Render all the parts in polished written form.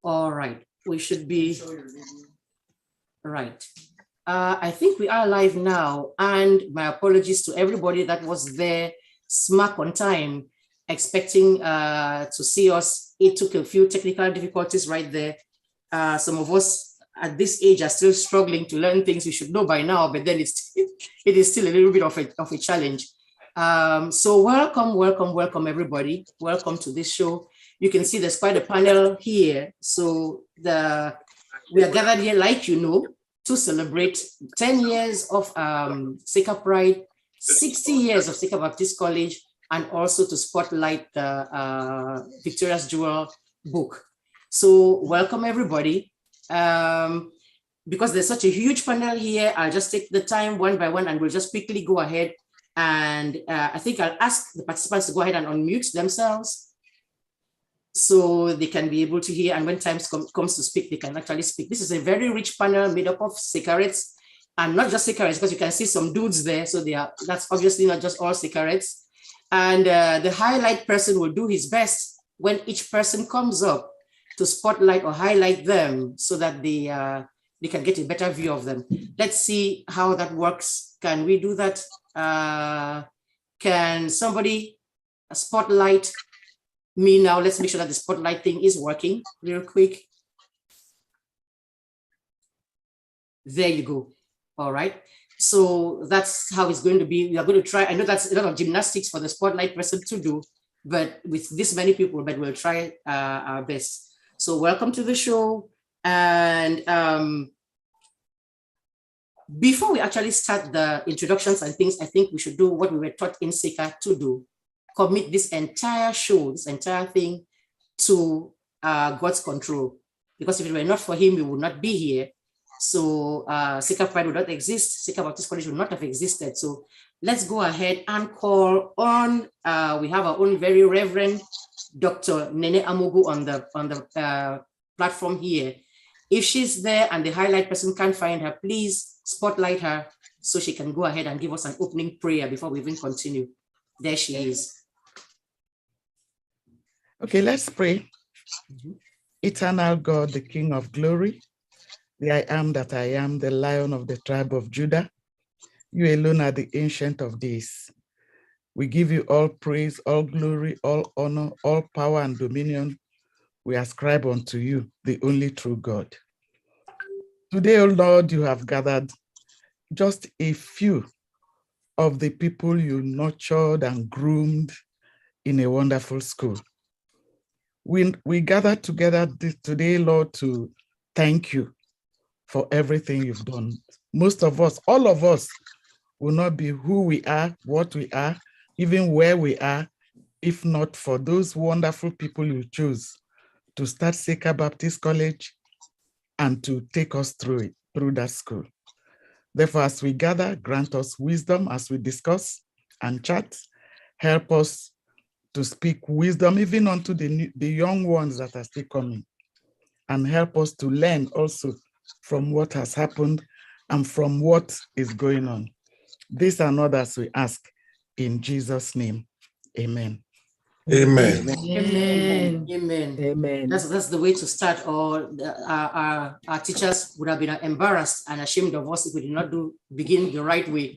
All right, we should be right. I think we are live now, and my apologies to everybody that was there smack on time, expecting to see us. It took a few technical difficulties right there. Some of us at this age are still struggling to learn things we should know by now, but then it is still a little bit of a challenge. So welcome everybody. Welcome to this show. You can see there's quite a panel here. So we are gathered here, like you know, to celebrate 10 years of SAKER Pride, 60 years of SAKER Baptist College, and also to spotlight the Victoria's Jewel book. So welcome everybody. Because there's such a huge panel here, I'll just take the time one by one and we'll just quickly go ahead. And I think I'll ask the participants to go ahead and unmute themselves so they can be able to hear, and when time comes to speak, they can actually speak. This is a very rich panel made up of SAKERites, and not just SAKERites, because you can see some dudes there, so that's obviously not just all SAKERites. And the highlight person will do his best when each person comes up to spotlight or highlight them so that they can get a better view of them. Let's see how that works. Can we do that? Can somebody spotlight me now? Let's make sure that the spotlight thing is working real quick. There you go. All right. So that's how it's going to be. We are going to try. I know that's a lot of gymnastics for the spotlight person to do, but with this many people, but we'll try our best. So welcome to the show. And before we actually start the introductions and things, I think we should do what we were taught in SAKER to do. Commit this entire show, this entire thing to God's control. Because if it were not for him, we would not be here. So SAKER Pride would not exist. SAKER Baptist College would not have existed. So let's go ahead and call on, we have our own very Reverend Dr. Nene Amogu on the platform here. If she's there and the highlight person can't find her, please spotlight her so she can go ahead and give us an opening prayer before we even continue. There she is. Okay, let's pray. Eternal God, the King of glory, the I am that I am, the Lion of the tribe of Judah, you alone are the Ancient of Days. We give you all praise, all glory, all honor, all power and dominion. We ascribe unto you, the only true God. Today, O Lord, you have gathered just a few of the people you nurtured and groomed in a wonderful school. We gather together today, Lord, to thank you for everything you've done. Most of us, all of us, will not be who we are, what we are, even where we are, if not for those wonderful people you chose to start SAKER Baptist College and to take us through that school. Therefore, as we gather, grant us wisdom as we discuss and chat. Help us to speak wisdom even unto the young ones that are still coming. And help us to learn also from what has happened and from what is going on. These and others we ask in Jesus' name. Amen. Amen. Amen. Amen. Amen. That's the way to start. Or our teachers would have been embarrassed and ashamed of us if we did not begin the right way.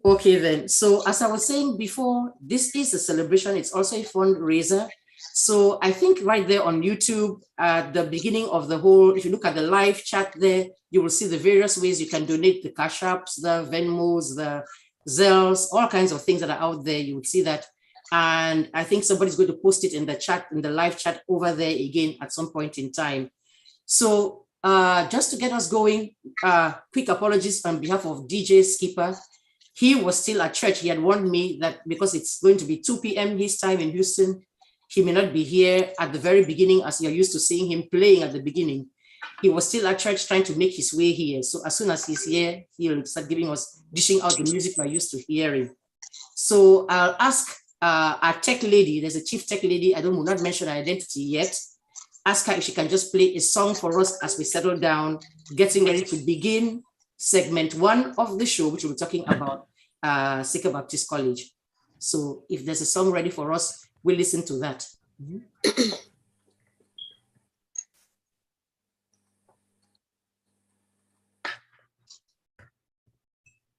Okay, then. So as I was saying before, this is a celebration. It's also a fundraiser. So I think right there on YouTube, at the beginning of the whole, if you look at the live chat there, you will see the various ways you can donate, the Cash Apps, the Venmos, the Zells, all kinds of things that are out there. You would see that. And I think somebody's going to post it in the chat, in the live chat over there again at some point in time. So just to get us going, quick apologies on behalf of DJ SKEEPER. He was still at church. He had warned me that because it's going to be 2 p.m. his time in Houston, he may not be here at the very beginning as you're used to seeing him playing at the beginning. He was still at church trying to make his way here. So as soon as he's here, he'll start dishing out the music we're used to hearing. So I'll ask our tech lady, there's a chief tech lady, will not mention her identity yet. Ask her if she can just play a song for us as we settle down, getting ready to begin segment 1 of the show, which we'll be talking about SAKER Baptist College. So if there's a song ready for us, we'll listen to that.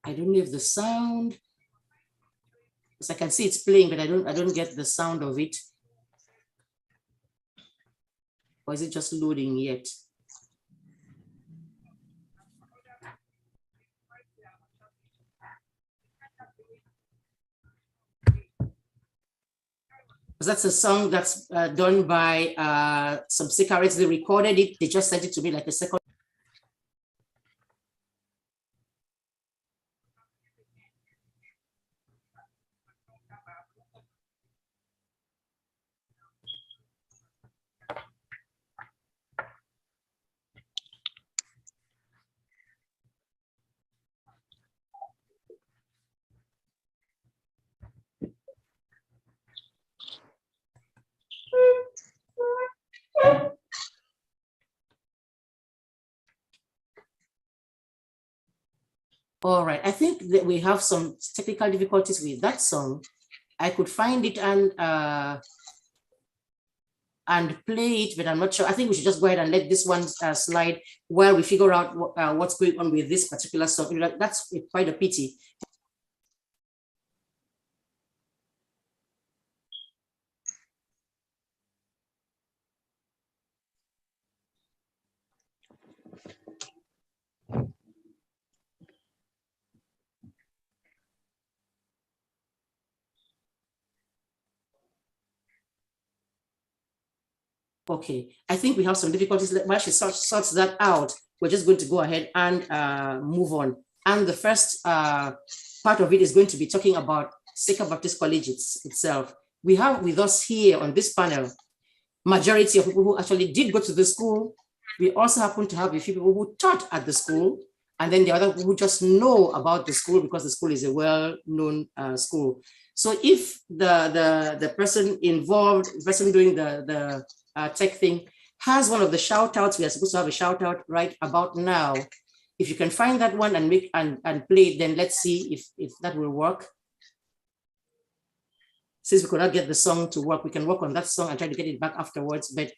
I don't know if the sound, because I can see it's playing, but I don't get the sound of it. Or is it just loading yet? That's a song that's done by some SAKERPRIDE'S. They recorded it. They just sent it to me like a second. All right, I think that we have some technical difficulties with that song. I could find it and play it, but I'm not sure. I think we should just go ahead and let this one slide while we figure out what's going on with this particular song. That's quite a pity. Okay, I think we have some difficulties. While she sorts that out, we're just going to go ahead and move on. And the first part of it is going to be talking about SAKER Baptist College itself. We have with us here on this panel, majority of people who actually did go to the school. We also happen to have a few people who taught at the school, and then the other people who just know about the school because the school is a well-known school. So if the person involved, the person doing the tech thing has one of the shout outs, we are supposed to have a shout out right about now. If you can find that one and make and play it, then let's see if that will work. Since we could not get the song to work, we can work on that song and try to get it back afterwards. But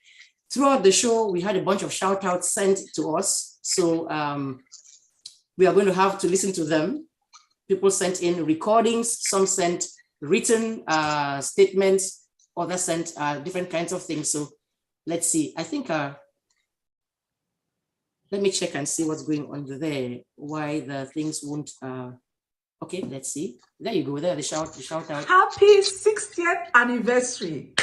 throughout the show, we had a bunch of shout outs sent to us. So we are going to have to listen to them. People sent in recordings, some sent written statements, others sent different kinds of things. So let's see. I think, let me check and see what's going on there, why the things won't, okay, let's see. There you go, there, the shout out. Happy 60th anniversary,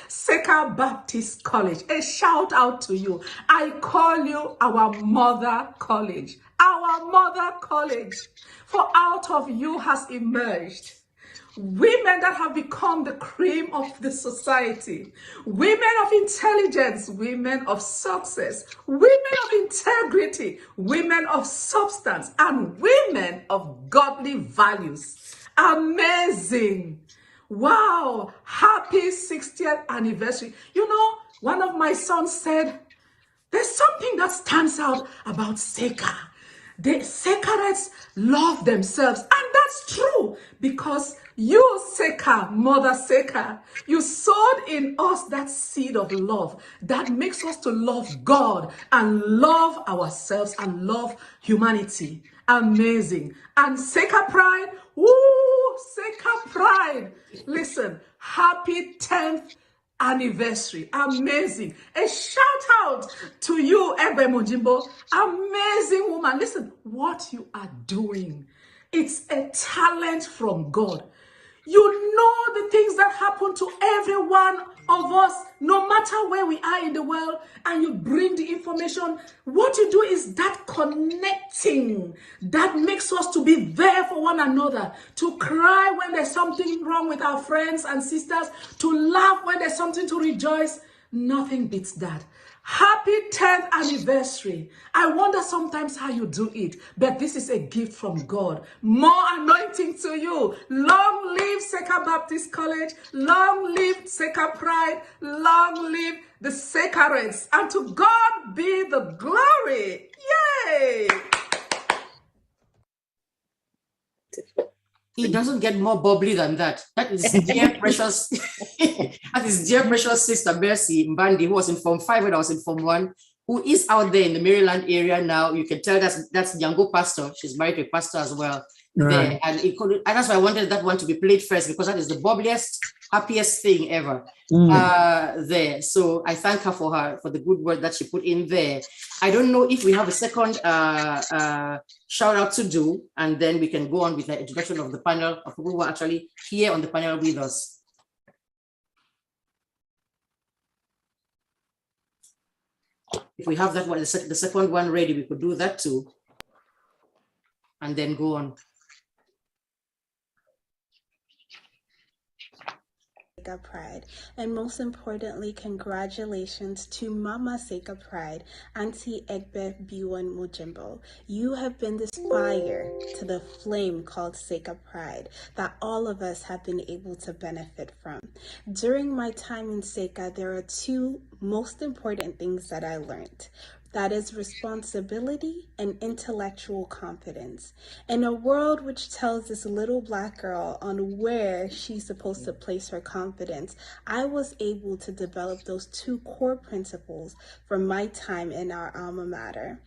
SAKER Baptist College. A shout out to you. I call you our mother college. Our mother college. For out of you has emerged women that have become the cream of the society, women of intelligence, women of success, women of integrity, women of substance, and women of godly values. Amazing. Wow. Happy 60th anniversary. You know, one of my sons said, there's something that stands out about SAKER. The SAKERites love themselves, and that's true because you, SAKER, Mother SAKER, you sowed in us that seed of love that makes us to love God and love ourselves and love humanity. Amazing. And SAKER Pride, woo, SAKER Pride. Listen, happy 10th anniversary. Amazing. A shout out to you, EGBE MONJIMBO. Amazing woman. Listen, what you are doing, it's a talent from God. You know the things that happen to every one of us, no matter where we are in the world, and you bring the information. What you do is that connecting that makes us to be there for one another, to cry when there's something wrong with our friends and sisters, to laugh when there's something to rejoice. Nothing beats that. Happy 10th anniversary. I wonder sometimes how you do it, but this is a gift from God. More anointing to you. Long live SAKER Baptist College. Long live SAKER Pride. Long live the SAKERites. And to God be the glory. Yay! It doesn't get more bubbly than that. That is dear precious, that is dear precious sister Mercy Mbandi, who was in Form 5 when I was in Form 1. who is out there in the Maryland area now. You can tell that's Yango pastor. She's married to a pastor as well. Right. There. And that's why I wanted that one to be played first, because that is the bubbliest, happiest thing ever there. So I thank her for the good word that she put in there. I don't know if we have a second shout out to do, and then we can go on with the introduction of the panel of people who are actually here on the panel with us. If we have that one, the second one ready, we could do that too, and then go on. Pride, and most importantly, congratulations to Mama SAKERPRIDE, Auntie EGBE MBIWAN MONJIMBO. You have been this fire to the flame called SAKERPRIDE that all of us have been able to benefit from. During my time in SAKA, there are two most important things that I learned. That is responsibility and intellectual confidence. In a world which tells this little Black girl on where she's supposed to place her confidence, I was able to develop those two core principles from my time in our alma mater.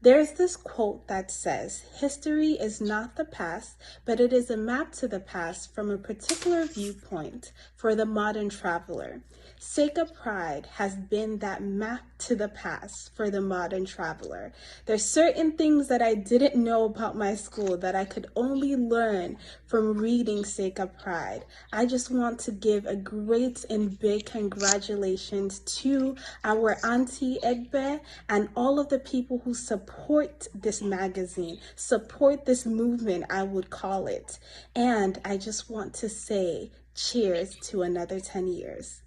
There's this quote that says, "History is not the past, but it is a map to the past from a particular viewpoint for the modern traveler." SAKERPRIDE has been that map to the past for the modern traveler. There's certain things that I didn't know about my school that I could only learn from reading SAKERPRIDE. I just want to give a great and big congratulations to our Auntie EGBE and all of the people who support this magazine, support this movement, I would call it. And I just want to say cheers to another 10 years.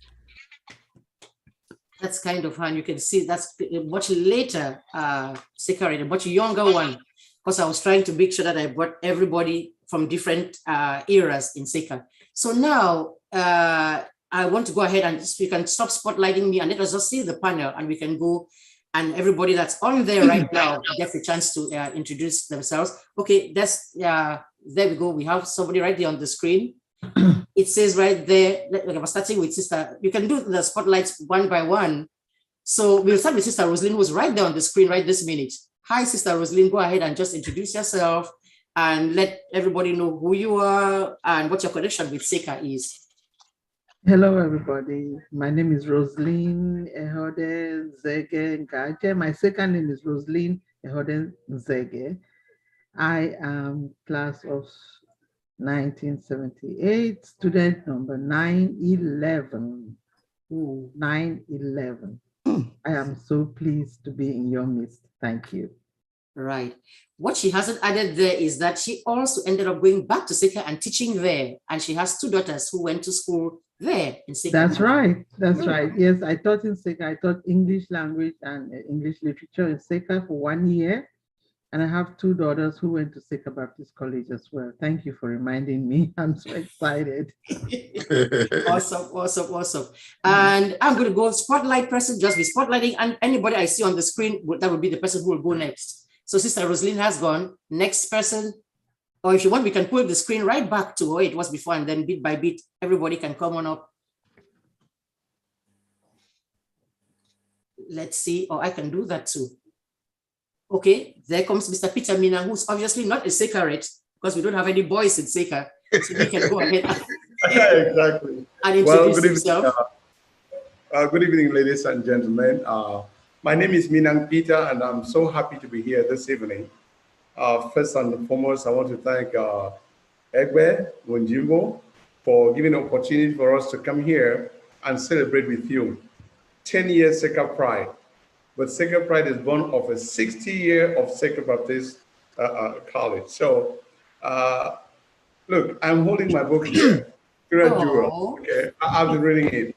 That's kind of fun. You can see that's a much later SAKERPRIDE, a much younger one, because I was trying to make sure that I brought everybody from different eras in SAKA. So now I want to go ahead and you can stop spotlighting me and let us just see the panel, and we can go, and everybody that's on there right now gets a chance to introduce themselves. Okay, that's there we go. We have somebody right there on the screen. It says right there, like I was starting with Sister, you can do the spotlights one by one. So we'll start with Sister Rosalyn, who's right there on the screen right this minute. Hi, Sister Rosalyn, go ahead and just introduce yourself and let everybody know who you are and what your connection with SAKA is. Hello, everybody. My name is Rosalyn Ehode Nzege Ngaje. My second name is Rosalyn Ehode Nzege. I am class of 1978, student number 911. Ooh, 911. I am so pleased to be in your midst. Thank you. Right. What she hasn't added there is that she also ended up going back to SAKA and teaching there. And she has two daughters who went to school there in SAKA. That's right. That's right. Yes, I taught in SAKA. I taught English language and English literature in SAKA for 1 year. And I have two daughters who went to SAKA Baptist College as well. Thank you for reminding me. I'm so excited. Awesome, awesome, awesome. And I'm going to go spotlight person, just be spotlighting, and anybody I see on the screen, that will be the person who will go next. So Sister Rosalyn has gone. Next person, or if you want, we can pull the screen right back to where it was before, and then bit by bit, everybody can come on up. Let's see, or I can do that too. Okay, there comes Mr. Peter Mina, who's obviously not a SAKERite because we don't have any boys in SAKA. So he can go ahead exactly. And introduce himself. Good evening, ladies and gentlemen. My name is Minang Peter, and I'm so happy to be here this evening. First and foremost, I want to thank EGBE MONJIMBO for giving an opportunity for us to come here and celebrate with you. 10 years SAKERPRIDE. But SAKERPRIDE is born of a 60-year of SAKA Baptist College. So, look, I'm holding my book here, Jewel. Okay, I've been reading it.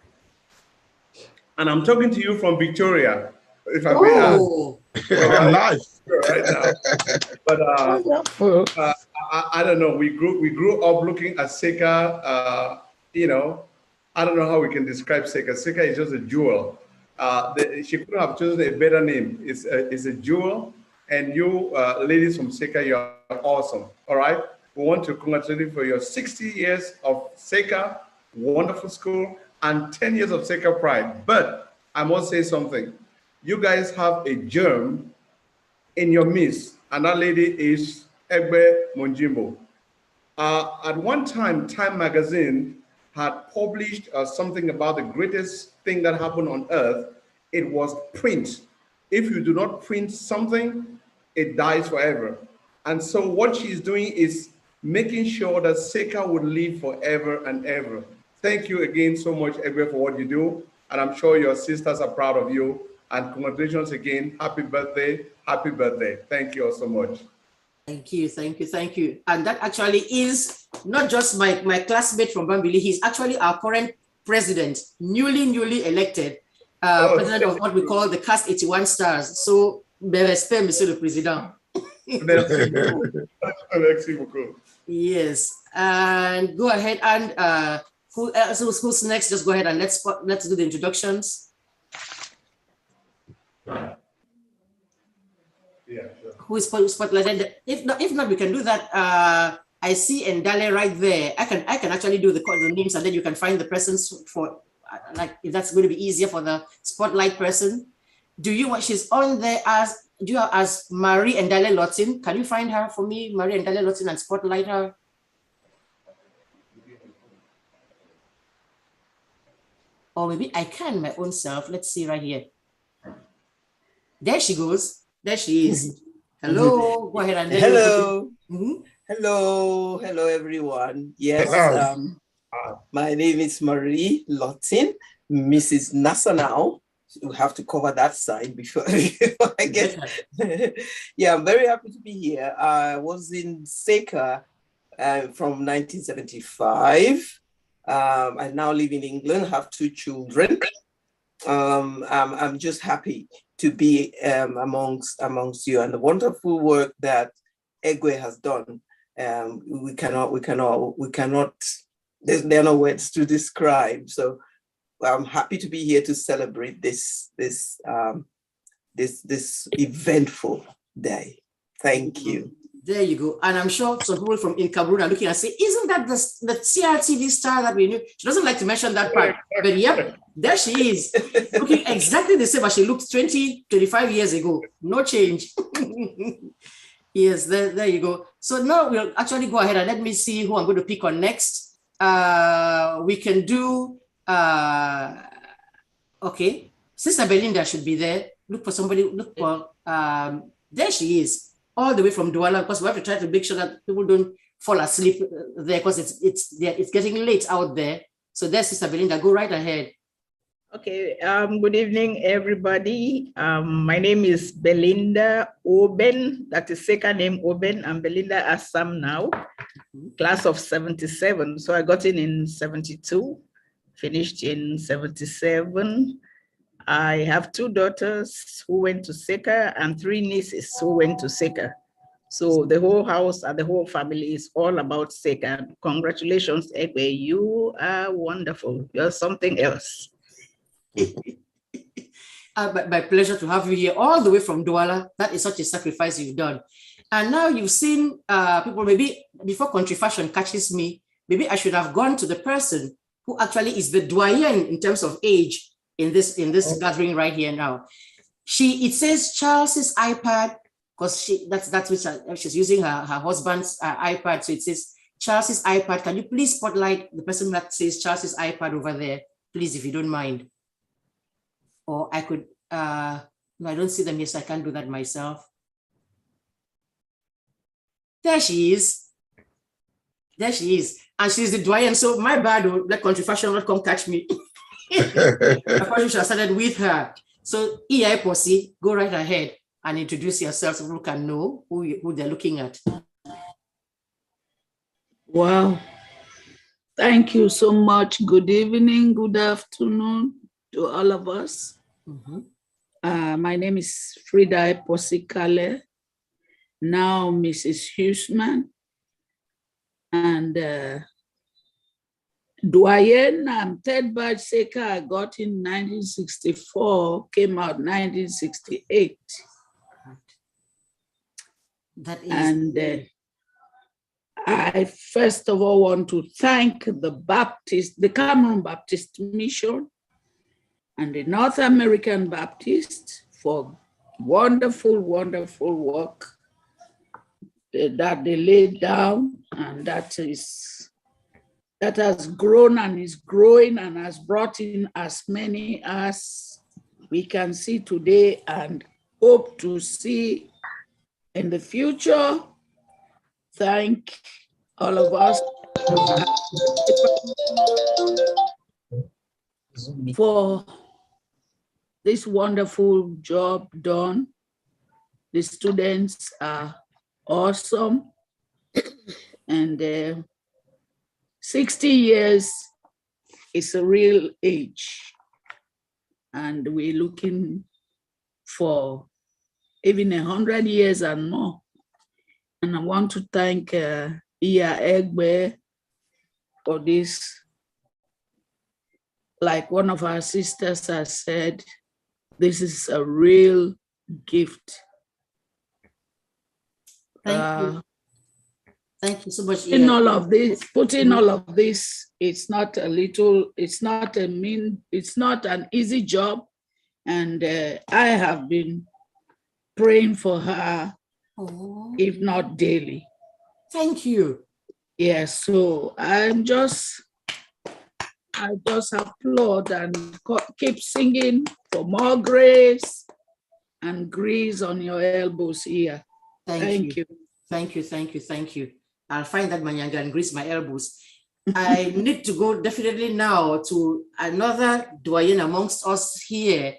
And I'm talking to you from Victoria, if I may ask. Nice. Right now. But I don't know, we grew up looking at SAKA, you know, I don't know how we can describe SAKA. SAKA is just a jewel. She couldn't have chosen a better name. It's a jewel, and you ladies from SAKA, you are awesome. All right, we want to congratulate you for your 60 years of SAKA, wonderful school, and 10 years of SAKERPRIDE. But I must say something. you guys have a germ in your midst, and that lady is EGBE MONJIMBO. At one time, Time magazine had published something about the greatest thing that happened on earth. It was print. If you do not print something, it dies forever. And so what she's doing is making sure that SAKER would live forever and ever. Thank you again so much, EGBE, for what you do. And I'm sure your sisters are proud of you. And congratulations again. Happy birthday. Happy birthday. Thank you all so much. Thank you, thank you, thank you. And that actually is not just my classmate from Bambili, he's actually our current president, newly elected, president of what we call the Cast 81 Stars. So, respect, Monsieur le Président. Merci beaucoup. Yes, and go ahead and who's next? Just go ahead and let's do the introductions. Yeah, sure. Who is spotlighted? If not, we can do that. I see Ndale right there. I can actually do the names, and then you can find the persons for like if that's going to be easier for the spotlight person. Do you want? She's on there as Marie Ndale Lotin. Can you find her for me, Marie Ndale Lotin, and spotlight her? Or maybe I can my own self. Let's see right here. There she goes. There she is. Hello. Go ahead and hello. Mm-hmm. Hello, everyone. Yes, my name is Marie Lotin, Mrs. Nassau. We have to cover that side before I get. Yeah, I'm very happy to be here. I was in SAKER from 1975. I now live in England, have 2 children. I'm just happy to be amongst you, and the wonderful work that EGBE has done. We cannot. There are no words to describe. So I'm happy to be here to celebrate this eventful day. Thank you. There you go. And I'm sure some people from in Cameroon are looking and say, isn't that the CRTV star that we knew? She doesn't like to mention that part. But yep, there she is, looking exactly the same as she looked 25 years ago. No change. Yes, there you go. So now we'll actually go ahead and let me see who I'm going to pick on next. We can do, okay, Sister Belinda should be there. Look for somebody, look for, there she is. All the way from Douala, because we have to try to make sure that people don't fall asleep there, because it's getting late out there. So there's Sister Belinda. Go right ahead. Okay. Good evening, everybody. My name is Belinda Oben. That is second name Oben. I'm Belinda Assam now, class of 77. So I got in 72, finished in 77. I have 2 daughters who went to SAKER and 3 nieces who went to SAKER. So the whole house and the whole family is all about SAKER. Congratulations, EGBE. You are wonderful. You're something else. My pleasure to have you here all the way from Douala. That is such a sacrifice you've done. And now you've seen people, maybe before country fashion catches me, maybe I should have gone to the person who actually is the doyen in terms of age in this gathering right here now. It says Charles's iPad, because that's which she's using her husband's iPad. So it says Charles's iPad. Can you please spotlight the person that says Charles's iPad over there, please, if you don't mind? Or I could, no, I don't see them here, so I can't do that myself. There she is. There she is. And she's the doyen. So my bad, let country fashion not come catch me. I probably should have started with her. So EI Posse, go right ahead and introduce yourself so people can know who they're looking at. Wow. Thank you so much. Good evening, good afternoon to all of us. Mm-hmm. My name is Frida Posse Kale, now Mrs. Huseman. And doyen, third batch SAKER I got in 1964, came out 1968. That is. And I first of all want to thank the Cameroon Baptist Mission and the North American Baptist for wonderful, wonderful work that they laid down, and that has grown and is growing and has brought in as many as we can see today and hope to see in the future. Thank all of us for this wonderful job done. The students are awesome, and 60 years is a real age, and we're looking for even 100 years and more. And I want to thank EGBE for this. Like one of our sisters has said, this is a real gift. Thank you. Thank you so much. In all of this, putting all of this, it's not a little, it's not an easy job. And I have been praying for her, if not daily. Thank you. Yes, so I just applaud and keep singing for more grace and grease on your elbows here. Thank you. Thank you, thank you, thank you. I'll find that manyanga and grease my elbows. I need to go definitely now to another doyen amongst us here,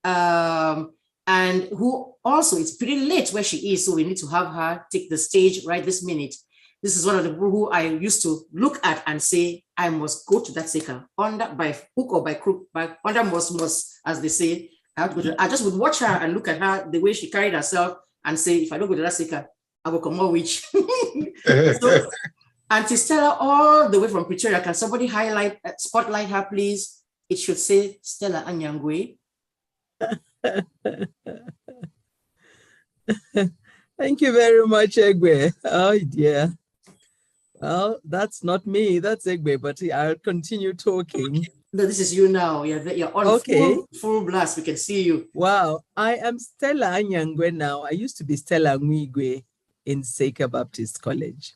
and who also, it's pretty late where she is, so we need to have her take the stage right this minute. This is one of the people who I used to look at and say, I must go to that Seka, under by hook or by crook, by under must, as they say. I just would watch her and look at her, the way she carried herself, and say, if I don't go to that Seka, I will come more witch. So, Auntie Stella, all the way from Pretoria, can somebody spotlight her, please? It should say Stella Anyangwe. Thank you very much, EGBE. Oh dear. Well, that's not me, that's EGBE, but I'll continue talking. No, this is you now. You're on full blast. We can see you. Wow, I am Stella Anyangwe now. I used to be Stella Nwigwe in Seka Baptist College.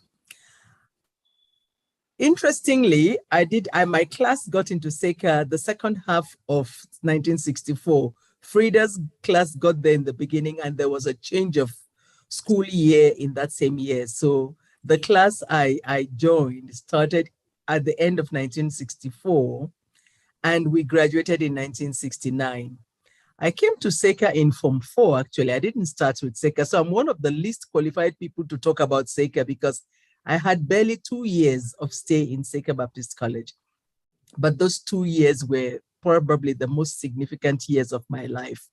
Interestingly, my class got into Seka the second half of 1964. Frida's class got there in the beginning, and there was a change of school year in that same year. So the class I joined started at the end of 1964, and we graduated in 1969. I came to Seka in Form 4, actually. I didn't start with Seka. So I'm one of the least qualified people to talk about Seka because I had barely 2 years of stay in Seka Baptist College. But those 2 years were probably the most significant years of my life.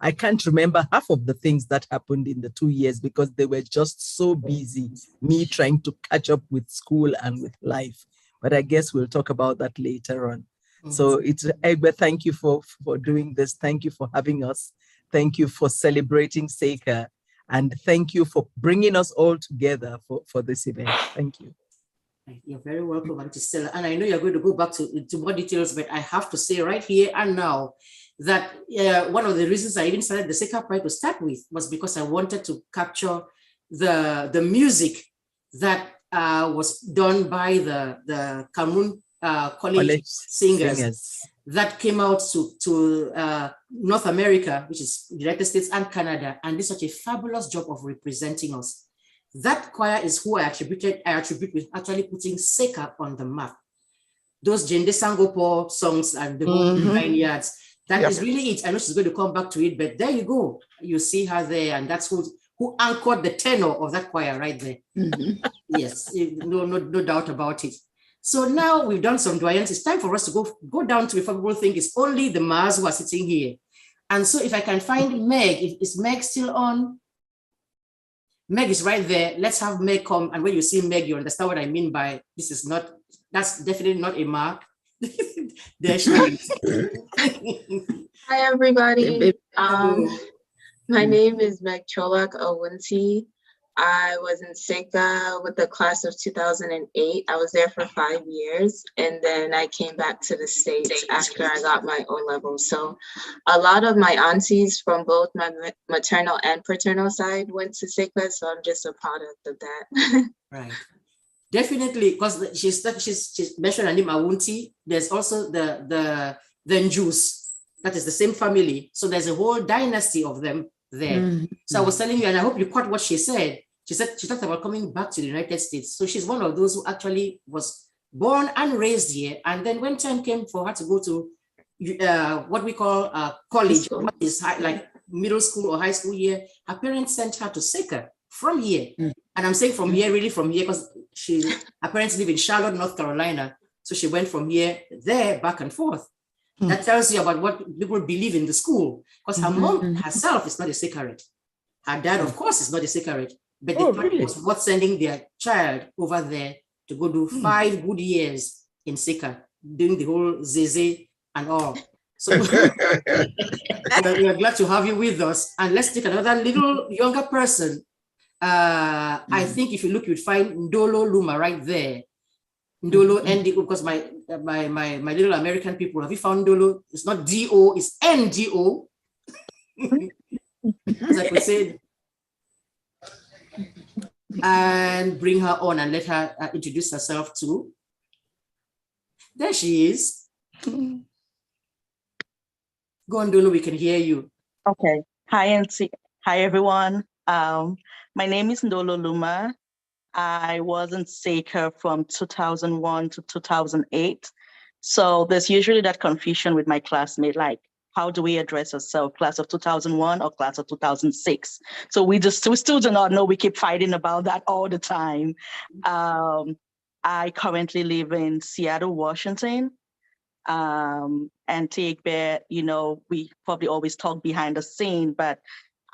I can't remember half of the things that happened in the 2 years because they were just so busy, me trying to catch up with school and with life. But I guess we'll talk about that later on. So it's EGBE, thank you for doing this. Thank you for having us. Thank you for celebrating Seka. And thank you for bringing us all together for this event. Thank you. You're very welcome, Auntie Stella. And I know you're going to go back to more details, but I have to say right here and now that one of the reasons I even started the Seka Pride to start with was because I wanted to capture the music that was done by the Cameroon college singers that came out to North America, which is the United States and Canada, and did such a fabulous job of representing us. That choir is who I attribute with actually putting Seka on the map. Those Jende Sangopo songs and the vineyards, that is really it. I know she's going to come back to it, but there you go. You see her there, and that's who anchored the tenor of that choir right there. Yes, no doubt about it. So now we've done some doyens. It's time for us to go down to a favorable thing. It's only the Mars who are sitting here. And so if I can find Meg, is Meg still on? Meg is right there. Let's have Meg come. And when you see Meg, you understand what I mean by this is not, that's definitely not a mark. There she is. Hi, everybody. My name is Meg Cholak Auntie. I was in SECA with the class of 2008. I was there for 5 years, and then I came back to the States after I got my O-level. So a lot of my aunties from both my maternal and paternal side went to SECA, so I'm just a product of that. Right. Definitely, because she's mentioned her name, AUNTIE. There's also the Njus. That is the same family. So there's a whole dynasty of them there. So I was telling you, and I hope you caught what she said. She said she talked about coming back to the United States. So she's one of those who actually was born and raised here. And then when time came for her to go to what we call college, what is like middle school or high school here, her parents sent her to SECA from here. And I'm saying from here, really from here, because her parents live in Charlotte, North Carolina. So she went from here, there, back and forth. That tells you about what people believe in the school. Because her mom herself is not a SAKERPRIDE. Her dad, of course, is not a SAKERPRIDE. But the plan was what sending their child over there to go do 5 good years in SECA, doing the whole Zeze and all. So we are glad to have you with us. And let's take another little younger person. I think if you look, you'd find Ndolo Luma right there. Ndolo NDO, because my little American people, have you found Ndolo? It's not DO, it's NDO. As I could say. And bring her on and let her introduce herself too. There she is. Go on, Ndolo, we can hear you. Okay. Hi, Auntie. Hi, everyone. My name is Ndolo Luma. I was in SECA from 2001 to 2008. So there's usually that confusion with my classmate, like, how do we address ourselves, class of 2001 or class of 2006? So we still do not know. We keep fighting about that all the time. I currently live in Seattle, Washington. Auntie EGBE, you know, we probably always talk behind the scene, but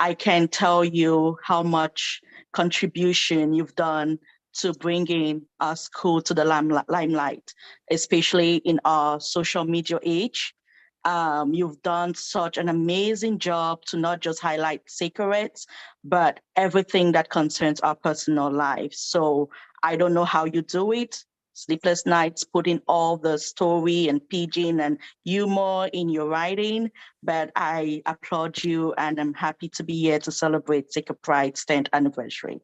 I can tell you how much contribution you've done to bringing our school to the limelight, especially in our social media age. You've done such an amazing job to not just highlight secrets, but everything that concerns our personal lives. So I don't know how you do it. Sleepless nights, putting all the story and pidgin and humor in your writing, but I applaud you and I'm happy to be here to celebrate SAKERPRIDE'S 10th anniversary.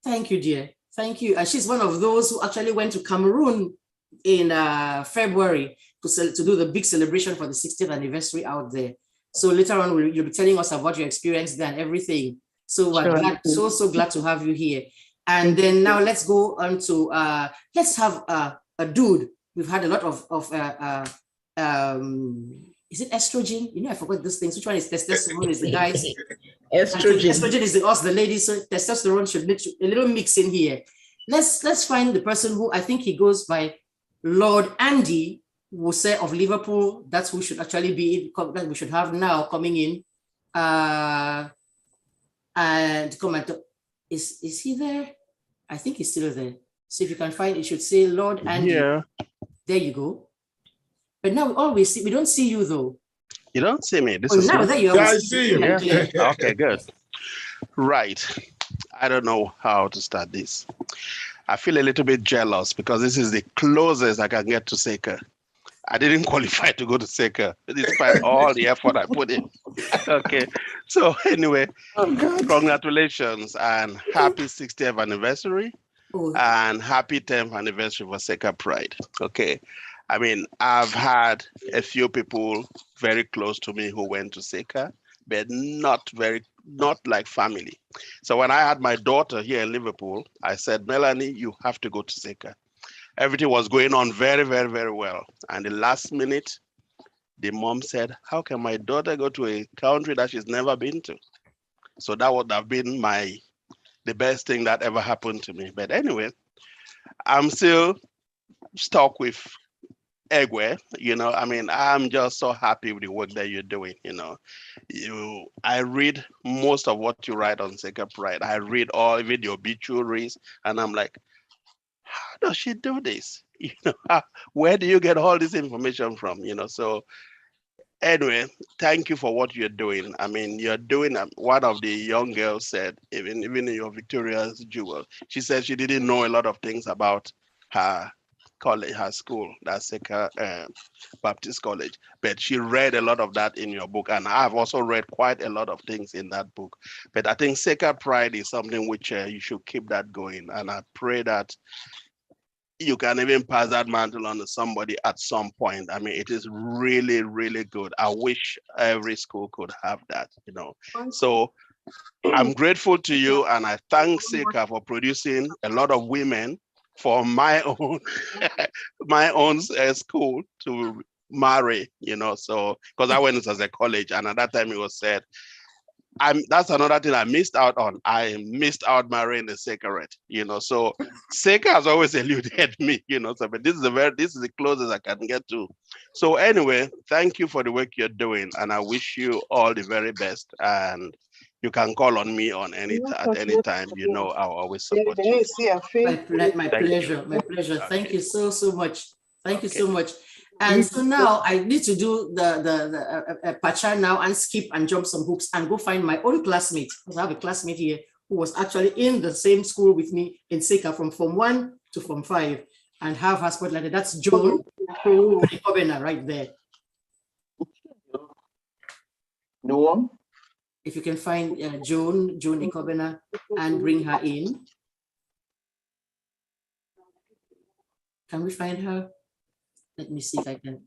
Thank you, dear. Thank you. She's one of those who actually went to Cameroon in February to do the big celebration for the 60th anniversary out there. So later on, you'll be telling us about your experience there and everything. So we're glad, so glad to have you here. And then now let's go on to, let's have a dude. We've had a lot of is it estrogen? You know, I forgot those things. Which one is testosterone? Is the guys? Estrogen. Estrogen is us, the ladies. So testosterone should be a little mix in here. Let's find the person who I think he goes by Lord Andy Wose of Liverpool. That's who should actually be that we should have now coming in. And comment. Is he there? I think he's still there. So if you can find, it should say Lord Andy. Yeah. There you go. But now we don't see you though. You don't see me. This oh, is now me. there you are. Yeah, I see you. Yeah. Okay, good. Right. I don't know how to start this. I feel a little bit jealous because this is the closest I can get to SECA. I didn't qualify to go to SECA despite all the effort I put in. Okay. So anyway, congratulations and happy 60th anniversary and happy 10th anniversary for SAKERPRIDE. Okay. I mean, I've had a few people very close to me who went to SECA, but not like family. So when I had my daughter here in Liverpool, I said, Melanie, you have to go to SECA. Everything was going on very, very, very well. And the last minute, the mom said, how can my daughter go to a country that she's never been to? So that would have been the best thing that ever happened to me. But anyway, I'm still stuck with EGBE, you know. I mean, I'm just so happy with the work that you're doing, you know. I read most of what you write on SAKERPRIDE. I read all, even the obituaries, and I'm like, how does she do this? You know, where do you get all this information from? You know, so Anyway, thank you for what you're doing. I mean, you're doing, one of the young girls said, even in your Victoria's Jewel, she said she didn't know a lot of things about her college, her school, that's Baptist College, but she read a lot of that in your book. And I've also read quite a lot of things in that book. But I think Sacred Pride is something which you should keep that going. And I pray that you can even pass that mantle on to somebody at some point. I mean, it is really, really good. I wish every school could have that, you know. So I'm grateful to you, and I thank SAKER for producing a lot of women for my own school to marry, you know. So because I went as a college, and at that time it was said, that's another thing I missed out on. I missed out marrying the sacred, you know. So SAKER has always eluded me, you know. So, but this is the closest I can get to. So anyway, thank you for the work you're doing, and I wish you all the very best. And you can call on me at any time. You know, I'll always support you. My pleasure. Thank you so much. Thank you so much. And so now I need to do the pacha now and skip and jump some hoops and go find my own classmate, because I have a classmate here who was actually in the same school with me in SAKER from Form 1 to Form 5 and have her spotlighted. That's Joan Ikobena right there. No. If you can find Joan Ikobena and bring her in. Can we find her? Let me see if I can.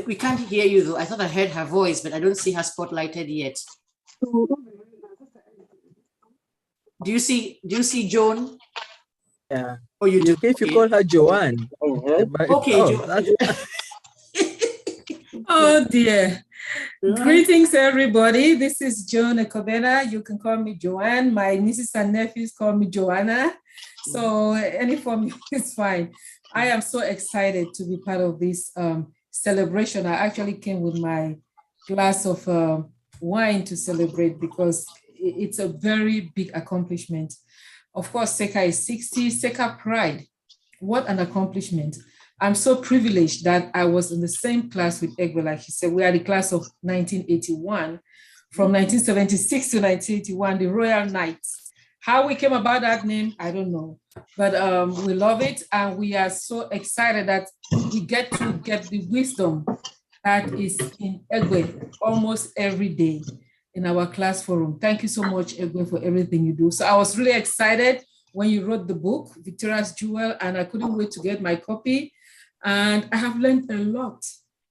We can't hear you though. I thought I heard her voice, but I don't see her spotlighted yet. Do you see Joan? Yeah. Oh, you do. If you call her Joanne. Okay. Oh dear. Greetings, everybody. This is Joan Ikobena. You can call me Joanne. My nieces and nephews call me Joanna. So any form is fine. I am so excited to be part of this celebration. I actually came with my glass of wine to celebrate because it's a very big accomplishment. Of course, SAKER is 60, SAKER Pride. What an accomplishment. I'm so privileged that I was in the same class with EGBE, like he said. We are the class of 1981. From 1976 to 1981, the Royal Knights. How we came about that name, I don't know. But we love it, and we are so excited that we get to get the wisdom that is in EGBE almost every day in our class forum. Thank you so much, EGBE, for everything you do. So I was really excited when you wrote the book, Victoria's Jewel, and I couldn't wait to get my copy. And I have learned a lot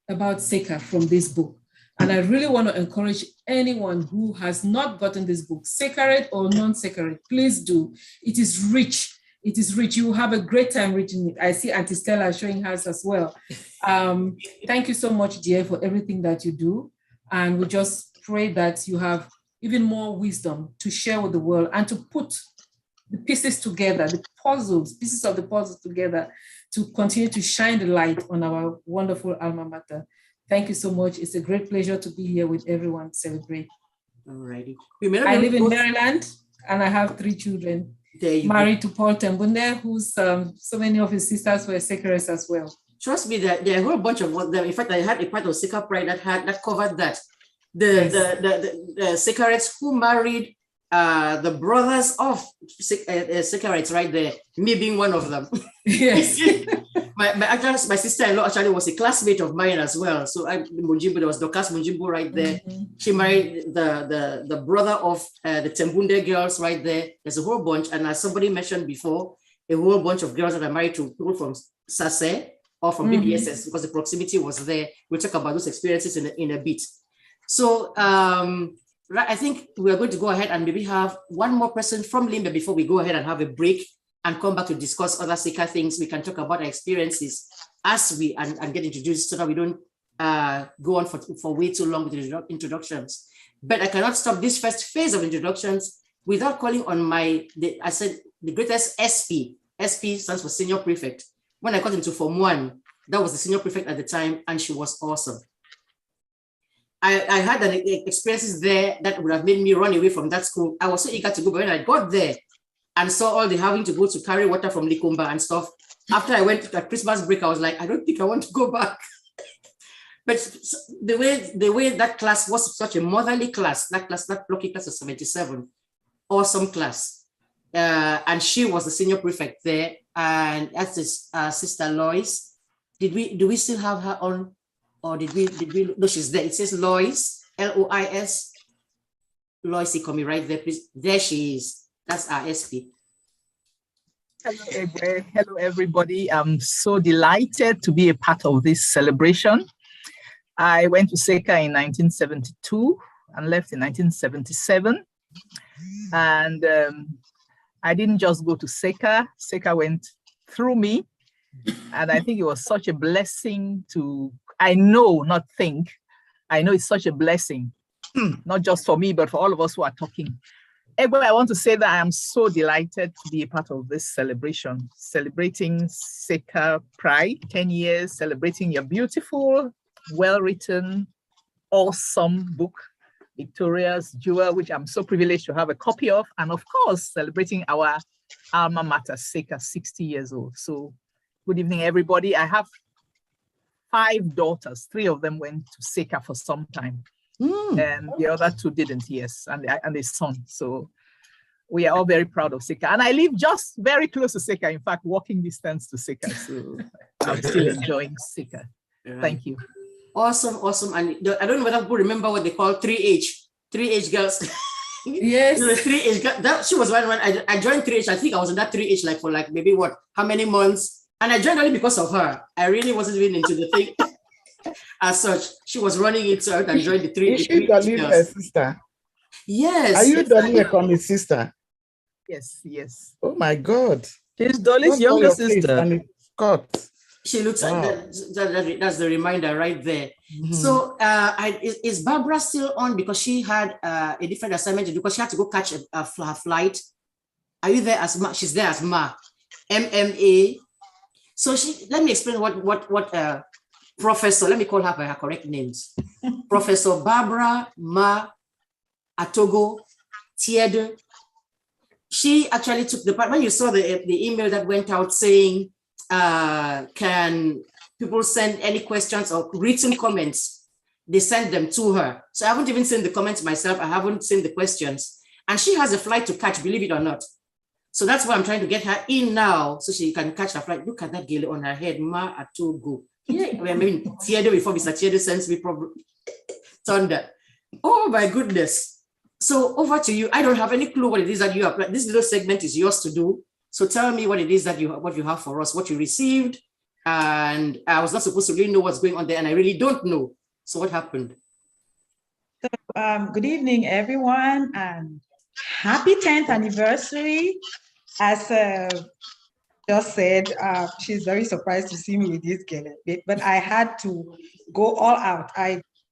about SAKER from this book. And I really want to encourage anyone who has not gotten this book, sacred or non-sacred, please do. It is rich. It is rich. You will have a great time reading it. I see Auntie Stella showing hers as well. Thank you so much, dear, for everything that you do. And we just pray that you have even more wisdom to share with the world and to put the pieces together, pieces of the puzzle together to continue to shine the light on our wonderful alma mater. Thank you so much. It's a great pleasure to be here with everyone to celebrate. Alrighty. I live in Maryland and I have 3 children. Married to Paul Tembunde, who's so many of his sisters were SAKERists as well. Trust me, there are a whole bunch of them. In fact, I had a part of SAKER Pride that covered that. The SAKERists who married the brothers of SAKERites right there, me being one of them. Yes. my sister-in-law actually was a classmate of mine as well. So Monjimbo, there was Dorcas Monjimbo right there. She married the brother of the Tembunde girls right there. There's a whole bunch. And as somebody mentioned before, a whole bunch of girls that are married to people from SASE or from BBSS because the proximity was there. We'll talk about those experiences in a bit. So I think we're going to go ahead and maybe have one more person from Limbe before we go ahead and have a break and come back to discuss other SAKER things. We can talk about our experiences as we and get introduced so that we don't go on for way too long with the introductions. But I cannot stop this first phase of introductions without calling on I said the greatest SP. SP stands for Senior Prefect. When I got into Form 1, that was the Senior Prefect at the time, and she was awesome. I had experiences there that would have made me run away from that school. I was so eager to go, but when I got there, and saw all the having to go to carry water from Likumba and stuff. After I went to Christmas break, I was like, I don't think I want to go back. But the way that class was such a motherly class, that blocky class of 77, awesome class. And she was the senior prefect there. And that's his sister Lois. Do we still have her on? Or did we, no, she's there. It says Lois, L-O-I-S. Lois Ikomi right there, please. There she is. That's our SP. Hello, everybody. I'm so delighted to be a part of this celebration. I went to SEKA in 1972 and left in 1977. And I didn't just go to SEKA. SEKA went through me. And I think it was such a blessing to, I know it's such a blessing, not just for me, but for all of us who are talking. EGBE, I want to say that I am so delighted to be a part of this celebration, celebrating SAKER Pride, 10 years, celebrating your beautiful, well-written, awesome book, Victoria's Jewel, which I'm so privileged to have a copy of, and of course, celebrating our alma mater, SAKER, 60 years old. So good evening, everybody. I have 5 daughters. 3 of them went to SAKER for some time. And the other 2 didn't, yes, and a son. So we are all very proud of SAKER. And I live just very close to SAKER, in fact, walking distance to SAKER. So I'm still enjoying SAKER. Thank you. Awesome, awesome. And I don't know whether people remember what they call 3H girls. Yes. 3H girl, she was one when I joined 3H. I think I was in that 3H like for like maybe what, how many months? And I joined only because of her. I really wasn't even into the thing. As such, she was running it out and joined the 3H. Is she Dolly's sister? Yes. Are you Dolly Ekomi's sister? Yes, yes. Oh my God. She's Dolly's younger sister. And Scott. She looks like that's the reminder right there. So is Barbara still on because she had a different assignment to do because she had to go catch her flight? Are you there as Ma? She's there as Ma, MMA. So let me explain what Professor, let me call her by her correct names. Professor Barbara Ma Atogo Tiede. She actually took the part when you saw the email that went out saying, can people send any questions or written comments? They sent them to her. So I haven't even seen the comments myself. I haven't seen the questions. And she has a flight to catch, believe it or not. So that's why I'm trying to get her in now so she can catch her flight. Look at that girl on her head, Ma Atogo. Yeah, I mean, Tiede before Mr. Tiede sends me thunder. Oh my goodness. So over to you. I don't have any clue what it is that you apply. This little segment is yours to do. So tell me what it is that you have for us, what you received. And I was not supposed to really know what's going on there, and I really don't know. So what happened? So, good evening, everyone, and happy 10th anniversary. As just said, she's very surprised to see me with this girl, but I had to go all out.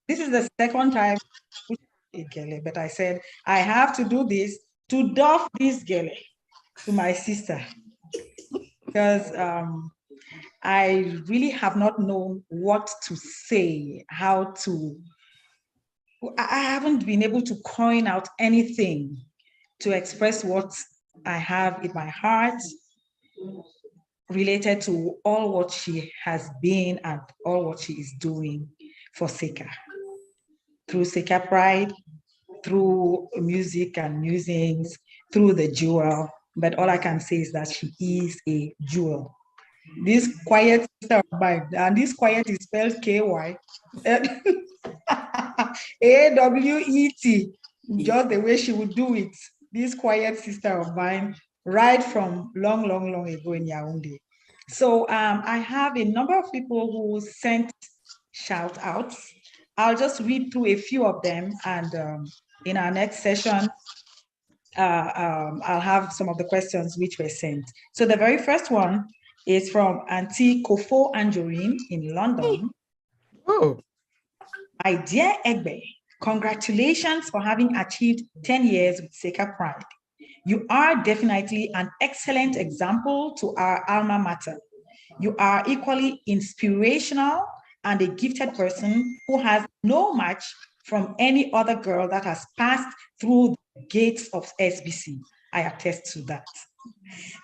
This is the second time, but I said, I have to do this to doff this girl to my sister, because I really have not known what to say, I haven't been able to coin out anything to express what I have in my heart related to all what she has been and all what she is doing for SAKER. Through SAKER Pride, through music and musings, through the jewel. But all I can say is that she is a jewel. This quiet sister of mine, and this quiet is spelled K-Y, A-W-E-T, just the way she would do it. This quiet sister of mine, right from long, long, long ago in Yaoundé. So I have a number of people who sent shout outs. I'll just read through a few of them, and in our next session, I'll have some of the questions which were sent. So the very first one is from Auntie Kofo Anjorin in London. Oh. My dear EGBE, congratulations for having achieved 10 years with SAKER Pride. You are definitely an excellent example to our alma mater. You are equally inspirational and a gifted person who has no match from any other girl that has passed through the gates of SBC. I attest to that.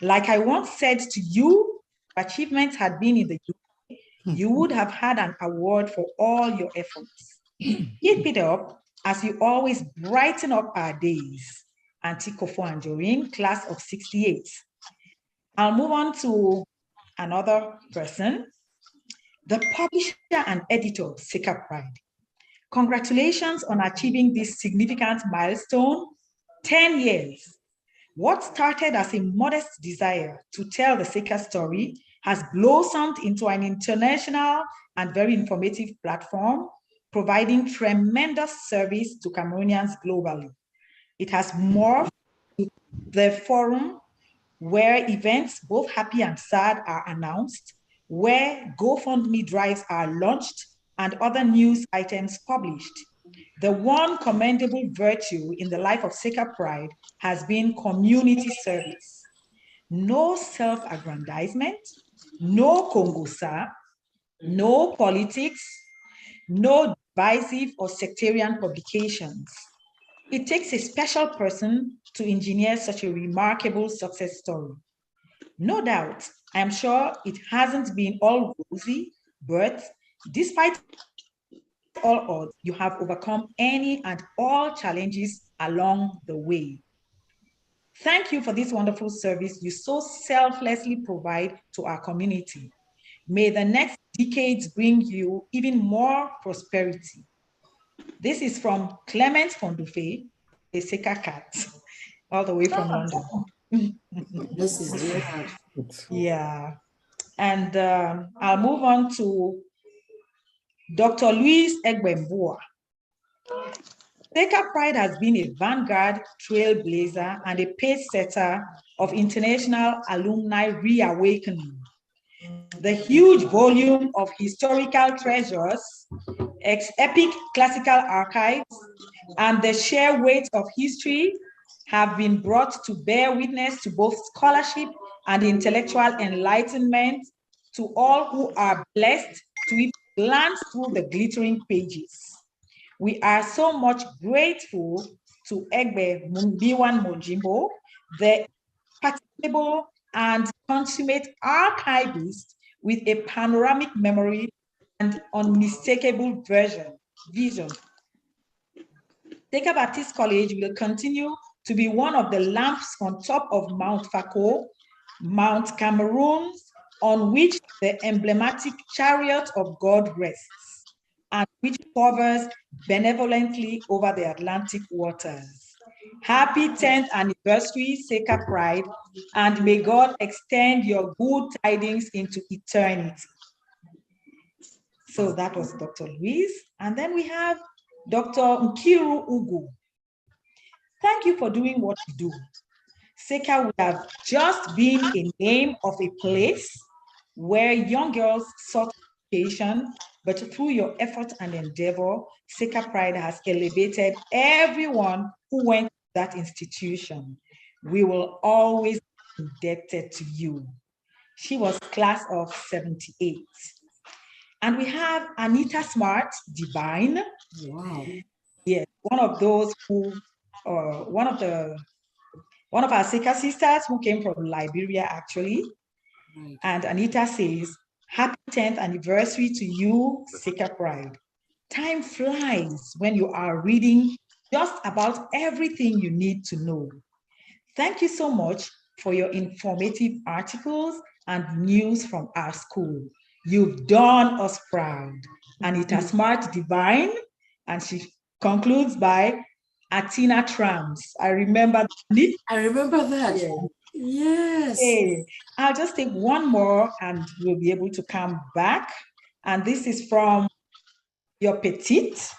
Like I once said to you, achievements had been in the UK, you would have had an award for all your efforts. Keep it up as you always brighten up our days. Auntie Kofo Anjorin, class of 68. I'll move on to another person, the publisher and editor, SAKERPRIDE. Congratulations on achieving this significant milestone, 10 years. What started as a modest desire to tell the Saker story has blossomed into an international and very informative platform, providing tremendous service to Cameroonians globally. It has morphed to the forum where events, both happy and sad, are announced, where GoFundMe drives are launched, and other news items published. The one commendable virtue in the life of SAKERPRIDE has been community service. No self-aggrandizement, no Kongosa, no politics, no divisive or sectarian publications. It takes a special person to engineer such a remarkable success story. No doubt, I am sure it hasn't been all rosy, but despite all odds, you have overcome any and all challenges along the way. Thank you for this wonderful service you so selflessly provide to our community. May the next decades bring you even more prosperity. This is from Clement Fondufe, a Saker cat, all the way from London. This is dear. Yeah. And I'll move on to Dr. Louise EGBE. SAKERPRIDE has been a vanguard trailblazer and a pace setter of international alumni reawakening. The huge volume of historical treasures, epic classical archives, and the sheer weight of history have been brought to bear witness to both scholarship and intellectual enlightenment to all who are blessed to glance through the glittering pages. We are so much grateful to EGBE MBIWAN MONJIMBO, the indefatigable and consummate archivist with a panoramic memory and unmistakable vision. Saker Baptist College will continue to be one of the lamps on top of Mount Fako, Mount Cameroon, on which the emblematic chariot of God rests, and which hovers benevolently over the Atlantic waters. Happy 10th anniversary, SAKERPRIDE, and may God extend your good tidings into eternity. So that was Dr. Louise. And then we have Dr. Nkiru Ugu. Thank you for doing what you do. Saker would have just been a name of a place where young girls sought education, but through your effort and endeavor, SAKERPRIDE has elevated everyone who went to that institution. We will always be indebted to you. She was class of 78. And we have Anita Smart Divine. Wow. Yes, one of those who, one of our Saker sisters who came from Liberia, actually. Right. And Anita says, happy 10th anniversary to you, SAKERPRIDE. Time flies when you are reading just about everything you need to know. Thank you so much for your informative articles and news from our school. You've done us proud. Anita Smart Divine, and she concludes by Atina Trams. I remember that. I remember that. Yeah. Yes. Okay. I'll just take one more and we'll be able to come back. And this is from your petite.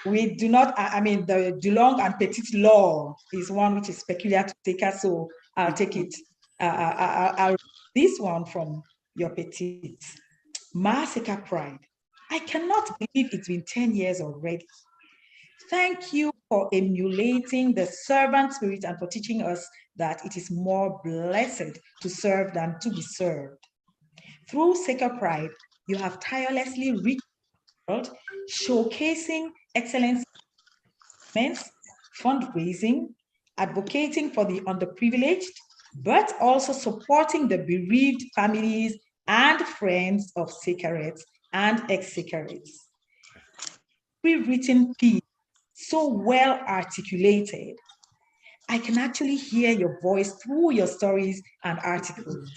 We do not, I mean, the Dulong and Petite law is one which is peculiar to Saker, so I'll take it. I'll this one from your petite. Ma SAKERPRIDE, I cannot believe it's been 10 years already. Thank you for emulating the servant spirit and for teaching us that it is more blessed to serve than to be served. Through SAKERPRIDE, you have tirelessly reached the world, showcasing excellence, fundraising, advocating for the underprivileged, but also supporting the bereaved families and friends of SAKERPRIDE'S and ex-SAKERPRIDE'S. Pre-written piece, so well articulated. I can actually hear your voice through your stories and articles.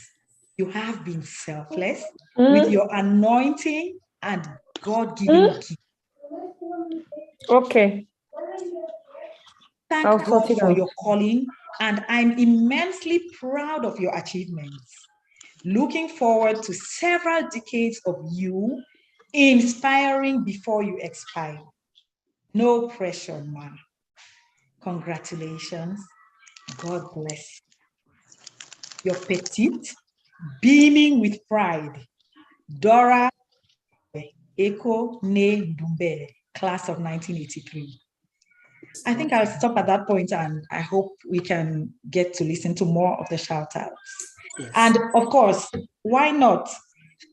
You have been selfless with your anointing and God-given gift. Okay. Thank God for your calling, and I'm immensely proud of your achievements. Looking forward to several decades of you inspiring before you expire. No pressure, ma. Congratulations. God bless you. Your petite, beaming with pride, Dora Eko Ne Dumbe, class of 1983. I think I'll stop at that point, and I hope we can get to listen to more of the shout outs. Yes. And of course, why not?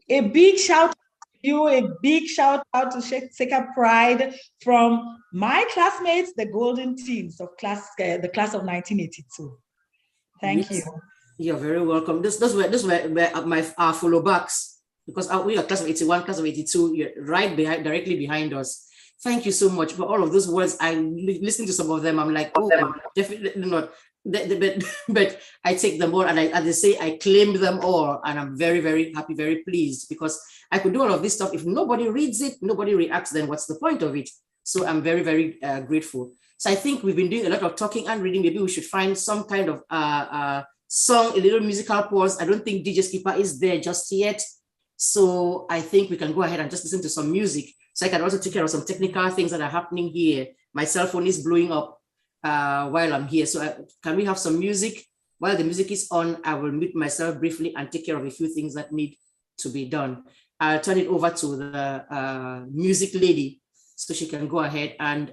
A big shout out to you, a big shout out to SAKERPRIDE from my classmates, the Golden Teens of the class of 1982. Thank you. You're very welcome. Those were our follow backs, because we are class of 81, class of 82, you're right behind, directly behind us. Thank you so much for all of those words. I listen to some of them. I'm like, oh, definitely not. But I take them all, and as they say, I claim them all, and I'm very, very happy, very pleased, because I could do all of this stuff. If nobody reads it, nobody reacts, then what's the point of it? So I'm very, very grateful. So I think we've been doing a lot of talking and reading. Maybe we should find some kind of song, a little musical pause. I don't think DJ Skipper is there just yet. So I think we can go ahead and just listen to some music. So I can also take care of some technical things that are happening here. My cell phone is blowing up while I'm here. So can we have some music? While the music is on, I will mute myself briefly and take care of a few things that need to be done. I'll turn it over to the music lady so she can go ahead and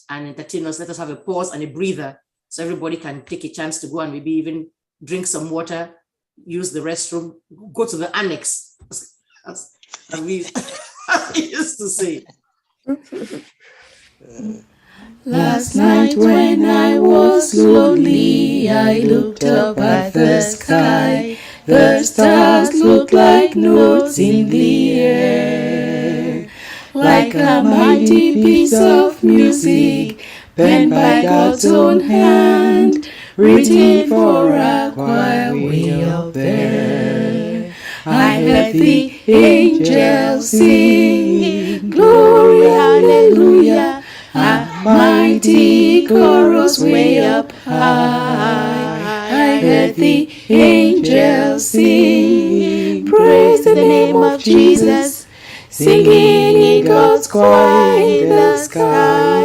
entertain us. Let us have a pause and a breather so everybody can take a chance to go and maybe even drink some water, use the restroom, go to the annex. As we used to say. Last night when I was lonely, I looked up at the sky. The stars looked like notes in the air, like a mighty piece of music, penned by God's own hand, written for a choir way up there. I heard the angels sing, glory, hallelujah, a mighty chorus way up high. I heard the angels sing, praise the name of Jesus, singing in God's choir in the sky.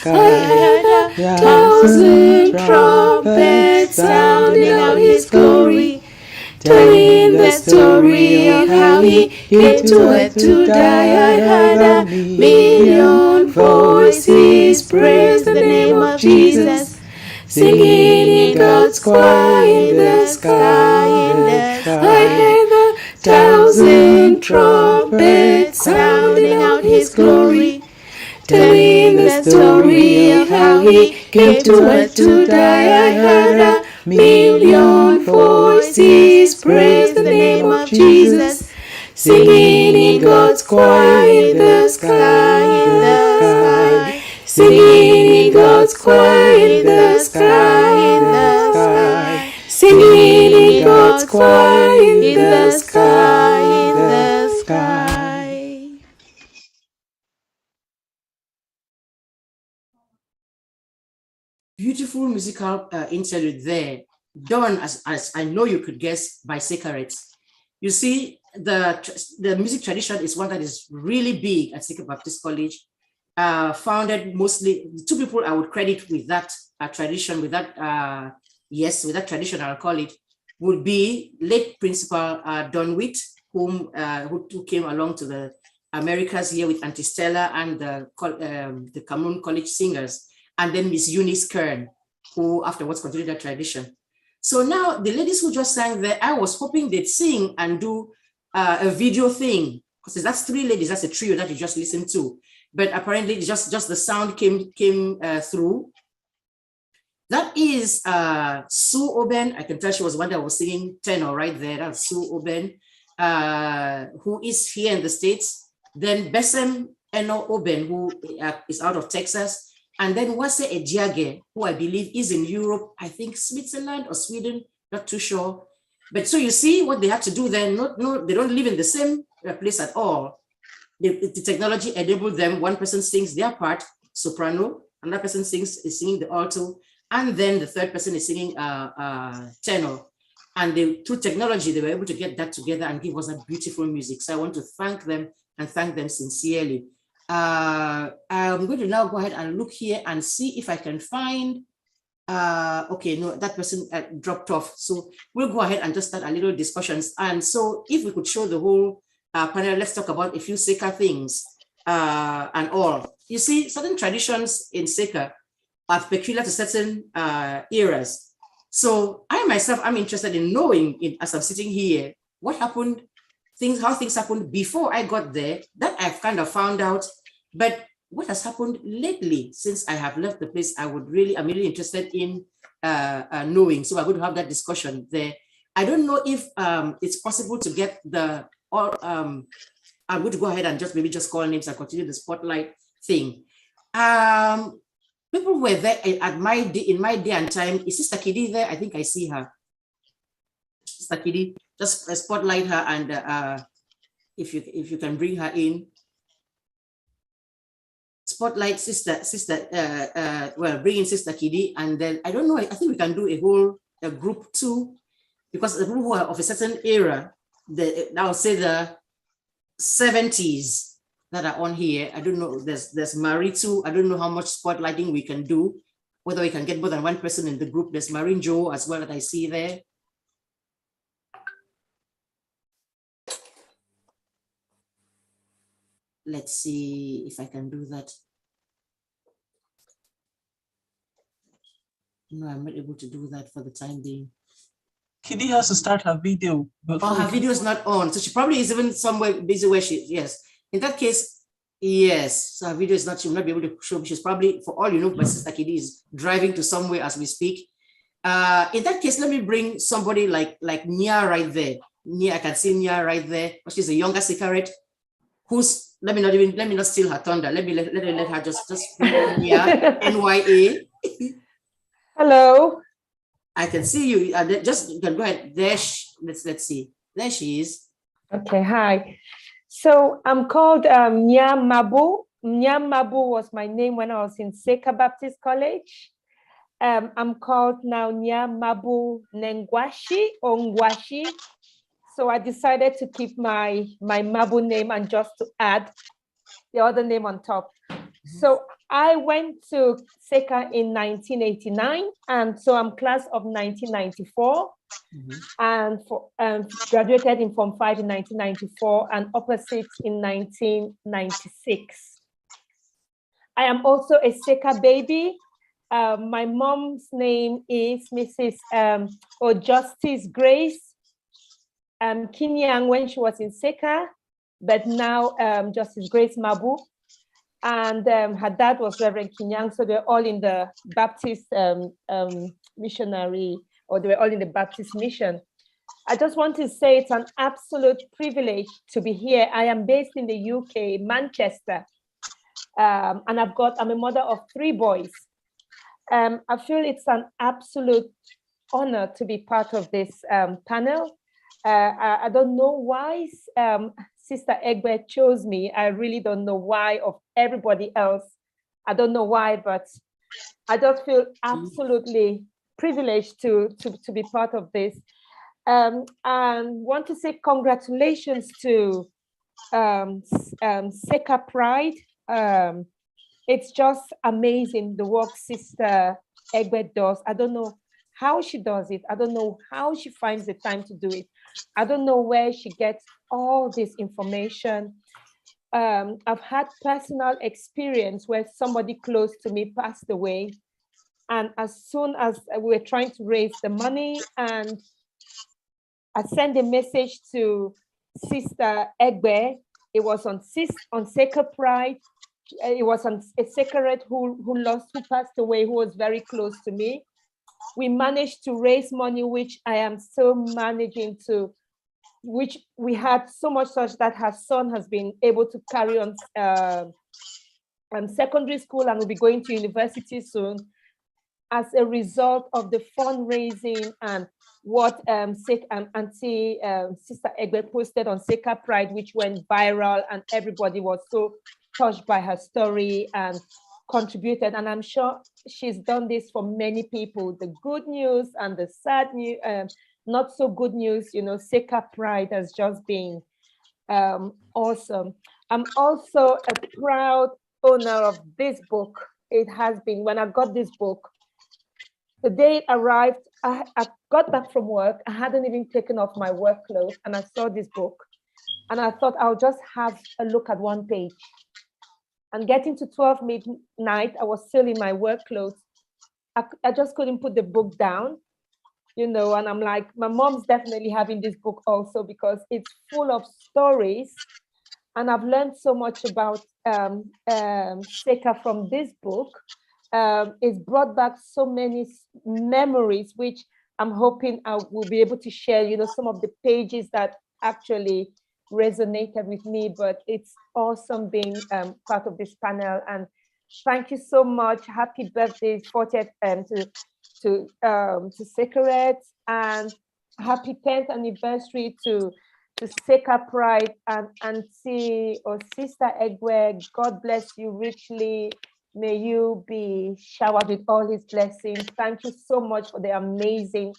I heard 1,000 trumpets sounding out His glory, telling the story of how He came to earth to die. I heard 1,000,000 voices praise the name of Jesus, singing in God's choir in the sky. I heard 1,000 trumpets sounding out His glory, telling the story of how He came to earth to die. I heard 1,000,000 voices praise the name of Jesus, singing in God's choir in the sky, singing in God's choir in the sky, singing in God's choir in the sky. Beautiful musical interlude there, done as I know you could guess by SAKERPRIDE'S. You see, the music tradition is one that is really big at SAKER Baptist College. Founded mostly, two people I would credit with that tradition, with that tradition I'll call it, would be late Principal Don Witt, who came along to the Americas here with Auntie Stella and the Cameroon College Singers, and then Miss Eunice Kern, who afterwards continued that tradition. So now the ladies who just sang there, I was hoping they'd sing and do a video thing, because that's three ladies, that's a trio that you just listened to. But apparently just the sound came through. That is Sue Oben. I can tell she was one that was singing tenor right there. That's Sue Oben, who is here in the States. Then Besem Eno Oben, who is out of Texas. And then Wase Ejiage, who I believe is in Europe, I think Switzerland or Sweden, not too sure. But so you see what they have to do then. No, they don't live in the same place at all. The technology enabled them. One person sings their part, soprano, another person is singing the alto, and then the third person is singing tenor. And through technology, they were able to get that together and give us a beautiful music. So I want to thank them and thank them sincerely. I'm going to now go ahead and look here and see if I can find, okay, no, that person dropped off. So we'll go ahead and just start a little discussions. And so if we could show the whole panel, let's talk about a few Seka things and all. You see, certain traditions in Seka are peculiar to certain eras. So I myself, I'm interested in knowing, as I'm sitting here, what happened, how things happened before I got there, that I've kind of found out. But what has happened lately since I have left the place, I'm really interested in knowing. So we're going to have that discussion there. I don't know if it's possible to get I'm going to go ahead and just call names and continue the spotlight thing. People were there in my day and time. Is Sister Kidi there? I think I see her. Sister Kidi, just spotlight her, and if you can bring her in. Spotlight bring in Sister Kidi, and then I don't know, I think we can do a group too, because the people who are of a certain era, I'll say the 70s that are on here. I don't know, there's Marie too. I don't know how much spotlighting we can do, whether we can get more than one person in the group. There's Marie Jo as well that I see there. Let's see if I can do that. No, I'm not able to do that for the time being. Kidi has to start her video. Oh, her video is not on. So she probably is even somewhere busy where she, yes. In that case, yes. So her video is not, she will not be able to show. She's probably, for all you know, my Sister Kidi is driving to somewhere as we speak. In that case, let me bring somebody like Nia right there. Nia, I can see Nia right there. She's a younger Sekaret who's, let me not steal her thunder. Let her just bring Nia, NYA. Hello. I can see you. You can go ahead. There, let's see. There she is. Okay, hi. So I'm called Nya Mabu. Nya Mabu was my name when I was in Seka Baptist College. I'm called now Nya Mabu Nengwashi or Ngwashi. So I decided to keep my Mabu name and just to add the other name on top. So I went to Seka in 1989, and so I'm class of 1994, and graduated in Form 5 in 1994 and Upper 6 in 1996. I am also a Seka baby. My mom's name is Mrs. Justice Grace Kinyang when she was in Seka, but now Justice Grace Mabu. And her dad was Reverend Kinyang, so they're all in the Baptist missionary, or they were all in the Baptist mission. I just want to say it's an absolute privilege to be here. I am based in the UK, Manchester, and I'm a mother of 3 boys. I feel it's an absolute honor to be part of this panel. I don't know why Sister EGBE chose me. I really don't know why of everybody else. I don't know why, but I just feel absolutely privileged to be part of this. And want to say congratulations to Seka Pride. It's just amazing the work Sister EGBE does. I don't know how she does it. I don't know how she finds the time to do it. I don't know where she gets all this information. I've had personal experience where somebody close to me passed away. And as soon as we were trying to raise the money, and I sent a message to Sister EGBE, it was on Sacred Pride. It was on a Sacred who passed away, who was very close to me. we managed to raise money, which I am still managing to, which we had so much such that her son has been able to carry on secondary school and will be going to university soon as a result of the fundraising and what Sister EGBE posted on SAKERPRIDE, which went viral, and everybody was so touched by her story and contributed. And I'm sure she's done this for many people, the good news and the sad news, not so good news. You know, SAKERPRIDE has just been awesome. I'm also a proud owner of this book. It has been, when I got this book, the day it arrived, I got back from work. I hadn't even taken off my work clothes, and I saw this book, and I thought I'll just have a look at one page. And getting to 12 midnight, I was still in my work clothes. I just couldn't put the book down, you know, and I'm like, my mom's definitely having this book also because it's full of stories. And I've learned so much about SAKER from this book. It's brought back so many memories, which I'm hoping I will be able to share, you know, some of the pages that actually resonated with me. But it's awesome being part of this panel, and thank you so much. Happy birthday, 40th to SAKERET, and happy 10th anniversary to SAKERPRIDE and Auntie or Sister EGBE. God bless you richly. May you be showered with all his blessings. Thank you so much for the amazing,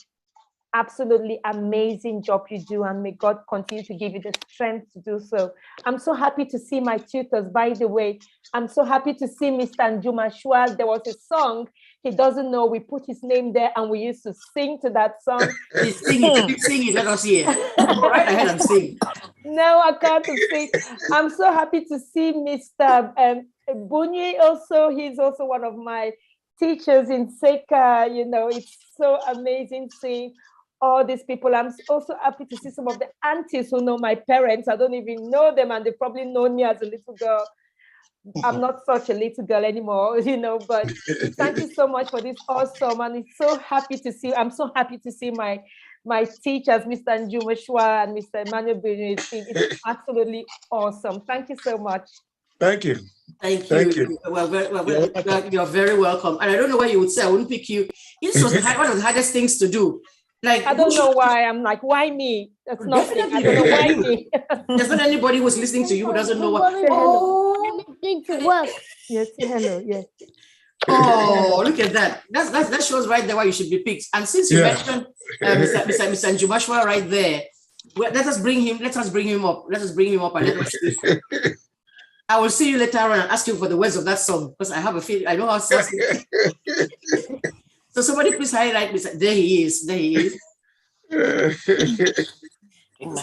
absolutely amazing job you do, and may God continue to give you the strength to do so. I'm so happy to see my tutors, by the way. I'm so happy to see Mr. Njumashua. There was a song he doesn't know. We put his name there and we used to sing to that song. Please sing it, let us hear. Go right ahead and sing. No, I can't sing. I'm so happy to see Mr. Bunyi also. He's also one of my teachers in SAKER. You know, it's so amazing seeing all these people. I'm also happy to see some of the aunties who know my parents. I don't even know them, and they probably know me as a little girl. I'm not such a little girl anymore, you know, but thank you so much for this awesome. And it's so happy to see, I'm so happy to see my teachers, Mr. Njumashua and Mr. Emmanuel Binu. It's absolutely awesome. Thank you so much. Thank you. Thank you. You're very welcome. And I don't know why you would say I wouldn't pick you. This was one of the hardest things to do. Like, I don't know why. I'm like, why me? That's nothing. I don't know why me. There's not anybody who's listening to you who doesn't know what. Oh, to work. Yes, hello. Yes. Oh, look at that. That shows right there why you should be picked. And since you mentioned Mr. Njumashua right there, well, let us bring him up. Let us bring him up and let us see. I will see you later on and ask you for the words of that song, because I have a feeling I know how to sing. So somebody please highlight me. There he is. There he is.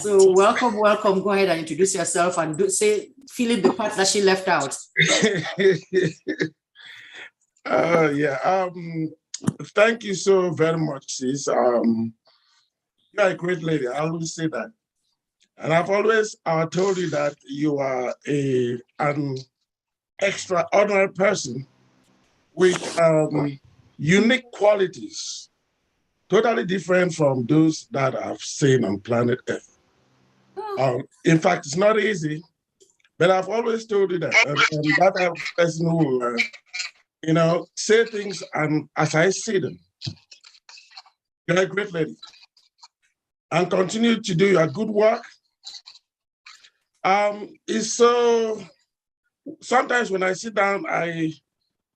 So welcome. Go ahead and introduce yourself and fill in the part that she left out. Thank you so very much, sis. You're a great lady. I always say that. And I've always told you that you are an extraordinary person with unique qualities, totally different from those that I've seen on planet Earth. In fact, it's not easy, but I've always told you that. And that type of person who will, say things as I see them. You're a great lady. And continue to do your good work. It's so, sometimes when I sit down, I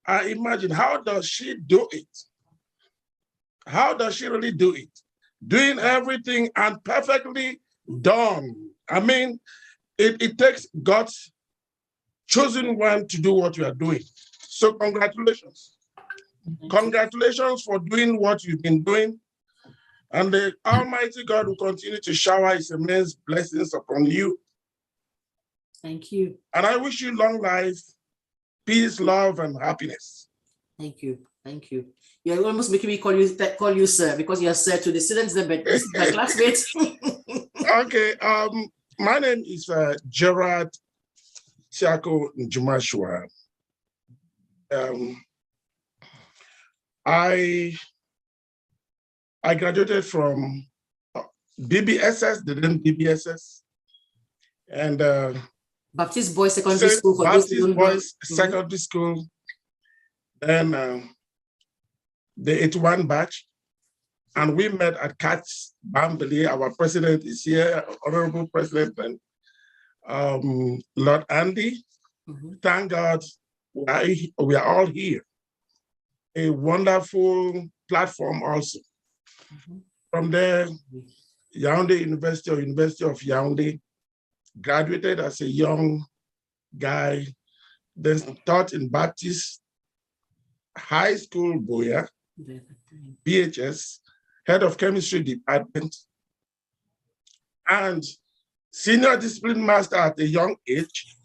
imagine, how does she do it? How does she really do it? Doing everything and perfectly done. I mean, it takes God's chosen one to do what you are doing. So congratulations. Congratulations for doing what you've been doing. And the Almighty God will continue to shower his immense blessings upon you. Thank you. And I wish you long life, peace, love, and happiness. Thank you. Thank you. You're almost making me call you sir, because you're sir to the students, but this is my classmate. Okay. My name is Gerard Siako Njumashua. I I graduated from BBSS, then BBSS, and Baptist Boys Secondary School for Baptist those who don't Boys know. Secondary School. Then the 81 batch, and we met at Katz Bambali. Our president is here, Honorable President, and Lord Andy. Thank God we are all here. A wonderful platform also. From there, Yaoundé University or University of Yaoundé, graduated as a young guy, then taught in Baptist High School, Boya, BHS, head of chemistry department, and senior discipline master at a young age.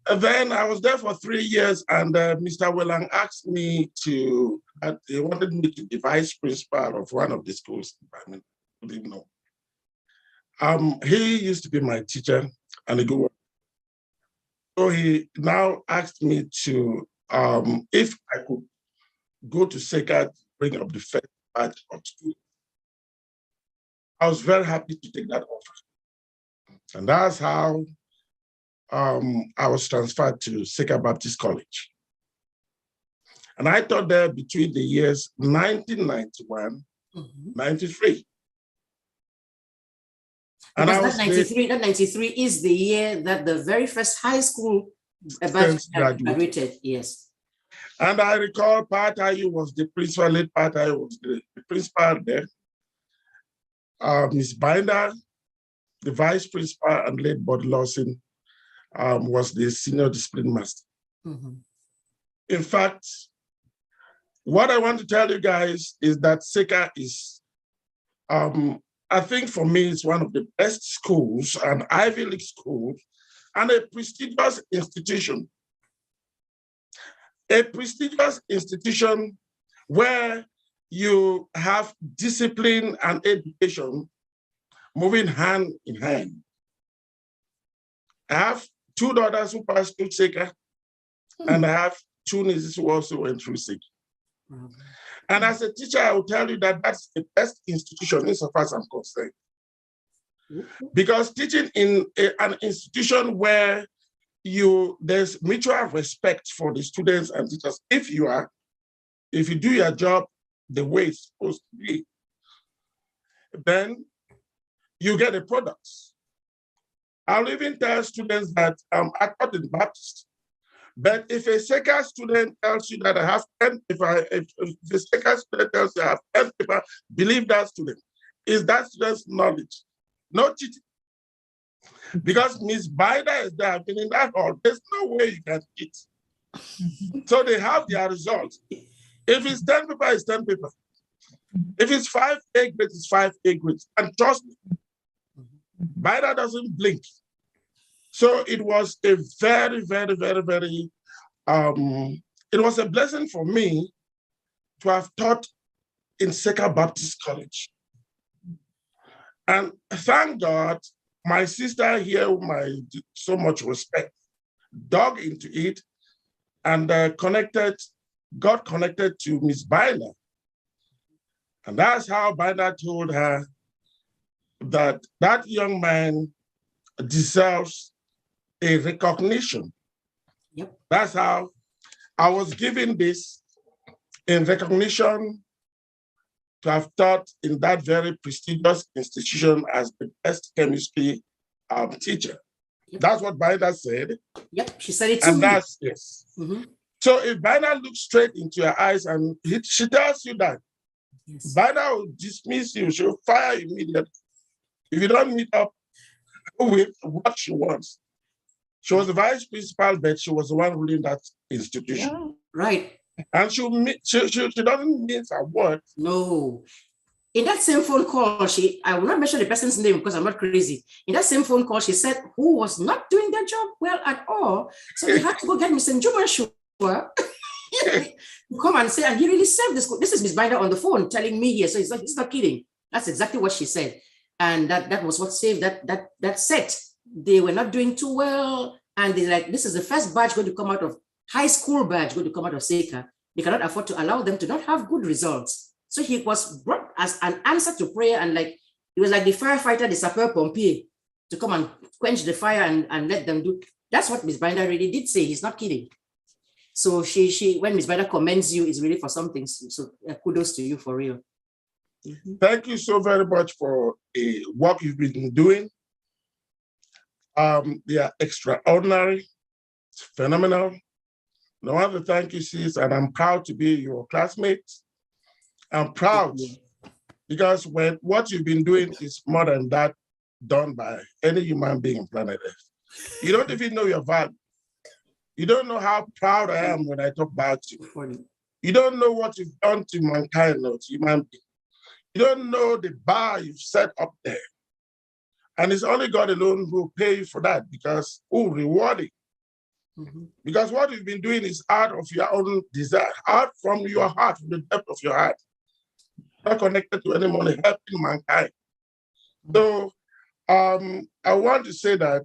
Then I was there for 3 years, and Mr. Wellang asked me to, he wanted me to be vice principal of one of the schools. I mean, I didn't know. He used to be my teacher and a good one. So he now asked me to, if I could go to SECA, bring up the first batch of students. I was very happy to take that offer. And that's how I was transferred to SECA Baptist College. And I taught there between the years 1991, 93. And that 93 is the year that the very first high school batch graduated, yes. And I recall Pat Ayu was the principal, late Pat Ayu was the principal there. Ms. Binder, the vice principal, and late Bud Lawson was the senior discipline master. In fact, what I want to tell you guys is that SECA is, I think for me, it's one of the best schools, an Ivy League school, and a prestigious institution. A prestigious institution where you have discipline and education moving hand in hand. I have 2 daughters who passed through SECA, and I have 2 nieces who also went through SECA. And as a teacher, I will tell you that that's the best institution insofar as I'm concerned. Because teaching in an institution where there's mutual respect for the students and teachers, if you do your job the way it's supposed to be, then you get a product. I'll even tell students that I taught in Baptist, but if a SECA student tells you that I have 10, if the SECA student tells you I have 10 people, believe that student. Is that student's knowledge? No cheating. Because Ms. Bider is there, I've been in that hall, there's no way you can cheat. So they have their results. If it's 10 paper, it's 10 paper. If it's 5 A grades, it's 5 A grades. And trust me, Bider doesn't blink. So it was a very, very, very, very, it was a blessing for me to have taught in SECA Baptist College. And thank God, my sister here, whom I did so much respect, dug into it and got connected to Miss Binder. And that's how Binder told her that that young man deserves a recognition. Yep. That's how I was given this in recognition to have taught in that very prestigious institution as the best chemistry teacher. Yep. That's what Binder said. Yep, she said it too. And that's, yes. So if Binder looks straight into your eyes and she tells you that, yes, Binder will dismiss you, she'll fire you immediately. If you don't meet up with what she wants. She was the vice principal, but she was the one ruling that institution. Yeah, right. And she doesn't miss a word. No. In that same phone call, I will not mention the person's name because I'm not crazy. In that same phone call, she said who was not doing their job well at all. So they had to go get Mr. Njuma come and say, and he really saved this. This is Ms. Binder on the phone telling me here. So he's not kidding. That's exactly what she said. And that was what saved that set. They were not doing too well. And they're like, this is the first batch going to come out of high school batch going to come out of SECA. they cannot afford to allow them to not have good results. So he was brought as an answer to prayer, and like it was like the firefighter, the sapeur-pompier, to come and quench the fire and let them do. That's what Ms. Binder really did say. He's not kidding. So she when Ms. Binder commends you, it's really for something. So kudos to you for real. Thank you so very much for the work you've been doing. They are extraordinary. It's phenomenal. I want to thank you, sis, and I'm proud to be your classmate. I'm proud because when what you've been doing is more than that done by any human being on planet Earth. You don't even know your value. You don't know how proud I am when I talk about you. You don't know what you've done to mankind or to human beings. You don't know the bar you've set up there. And it's only God alone who will pay you for that because, rewarding. Because what you've been doing is out of your own desire, out from your heart, from the depth of your heart. Not connected to any money, helping mankind. So I want to say that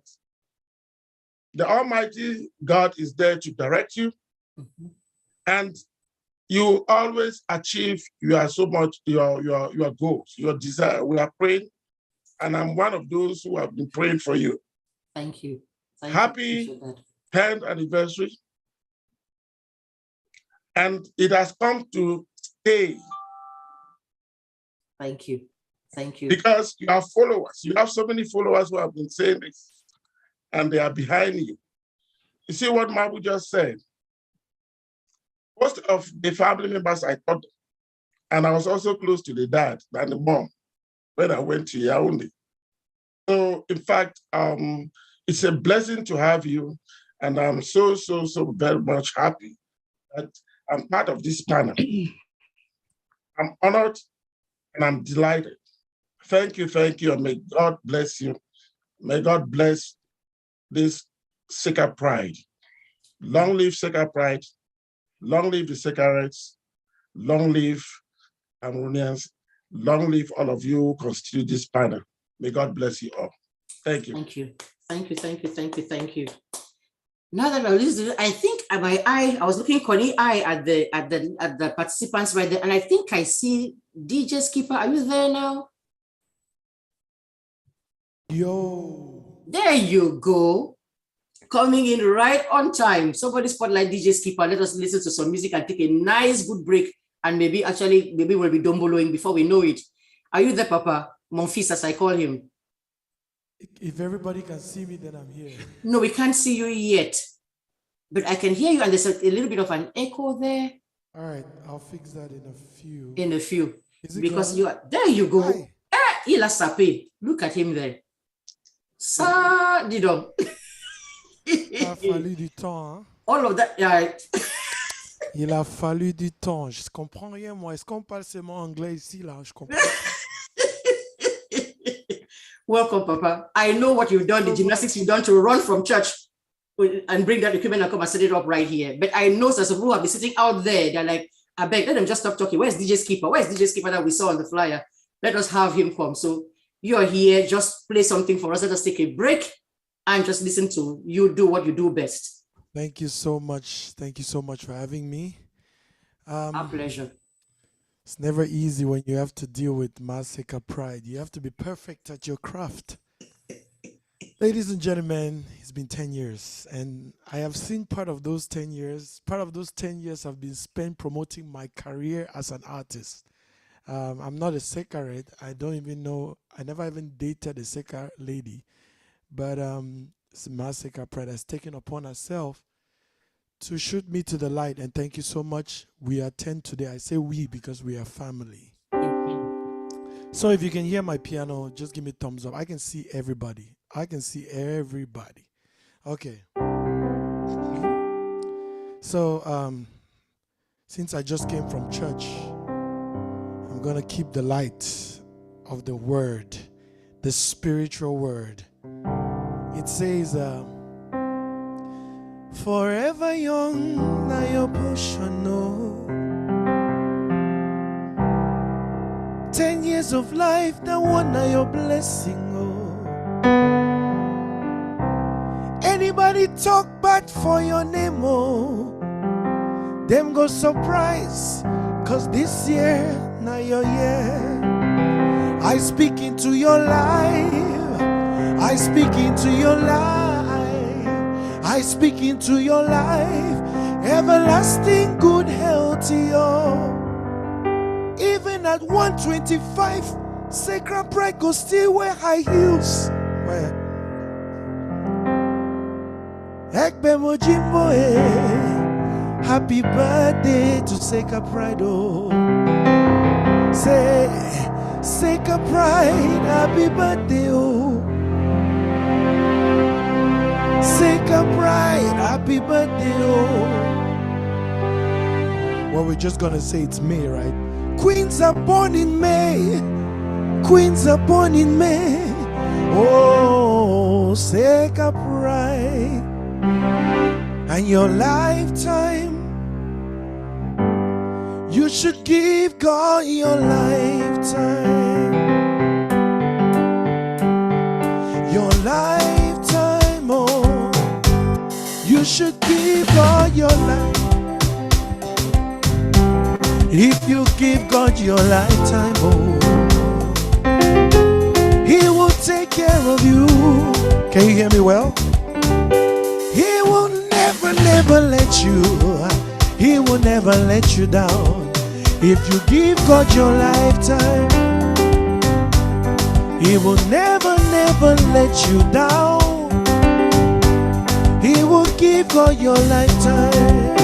the Almighty God is there to direct you, and you always achieve your goals, your desire. We are praying, and I'm one of those who have been praying for you. Thank you. Happy 10th anniversary. And it has come to stay. Thank you. Thank you. Because you have followers. You have so many followers who have been saying this, and they are behind you. You see what Mabu just said? Most of the family members I taught them, and I was also close to the dad and the mom when I went to Yaoundé. So, in fact, it's a blessing to have you, and I'm so very much happy that I'm part of this panel. I'm honored and I'm delighted. Thank you, and may God bless you. May God bless this SAKERPRIDE. Long live SAKERPRIDE, long live the Sakerites, long live Cameroonians, long live all of you who constitute this panel. May God bless you all. Thank you. Thank you. Thank you. Now that I'm listening, I think I was looking Connie at the participants right there, and I think I see DJ Skipper. Are you there now? Yo. There you go. Coming in right on time. Somebody spotlight DJ Skipper. Let us listen to some music and take a nice good break, and maybe we'll be domboloing before we know it. Are you there, Papa? Mon fils, as I call him. If everybody can see me, then I'm here. No, we can't see you yet, but I can hear you, and there's a little bit of an echo there. All right, I'll fix that in a few. Because gone? you are there. You go. Il a sapé. Look at him there. Ça, dis donc. Il a fallu du temps. Hein? All of that, yeah. Il a fallu du temps. Je comprends rien, moi. Est-ce qu'on parle seulement anglais ici, là? Je comprends. Welcome, Papa. I know what you've done, the gymnastics you've done to run from church and bring that equipment and come and set it up right here. But I know some people have been sitting out there. They're like, I beg, let them just stop talking. Where's DJ Skipper? Where's DJ Skipper that we saw on the flyer? Let us have him come. So you're here, just play something for us. Let us take a break and just listen to you do what you do best. Thank you so much. Thank you so much for having me. Our pleasure. It's never easy when you have to deal with SAKERPRIDE. You have to be perfect at your craft. Ladies and gentlemen, it's been 10 years, and I have seen part of those 10 years. Part of those 10 years have been spent promoting my career as an artist. I'm not a Sakerite. I don't even know. I never even dated a Saker lady. But SAKERPRIDE has taken upon herself to shoot me to the light, and thank you so much. We are 10 today. I say we because we are family. So if you can hear my piano, just give me a thumbs up. I can see everybody. Okay. So since I just came from church, I'm going to keep the light of the word, the spiritual word. It says, forever young, na your portion, no. 10 years of life, that one na your blessing, oh. Anybody talk bad for your name, oh. Them go surprise, cause this year, now your year. I speak into your life. I speak into your life. I speak into your life. Everlasting good health to you. Even at 125, Sacred Pride go still wear high heels. Where? EGBE MONJIMBO, happy birthday to Sacred Pride. Oh, say Sacred Pride, happy birthday. Oh, Sacred Pride, happy birthday. Oh, well, we're just gonna say it's May, right? Queens are born in May. Queens are born in May. Oh, Sacred Pride. And your lifetime, you should give God your lifetime. Your lifetime, oh, you should give God your life. If you give God your lifetime, oh, He will take care of you. Can you hear me well? He will never let you. He will never let you down. If you give God your lifetime, He will never let you down. He will give God your lifetime.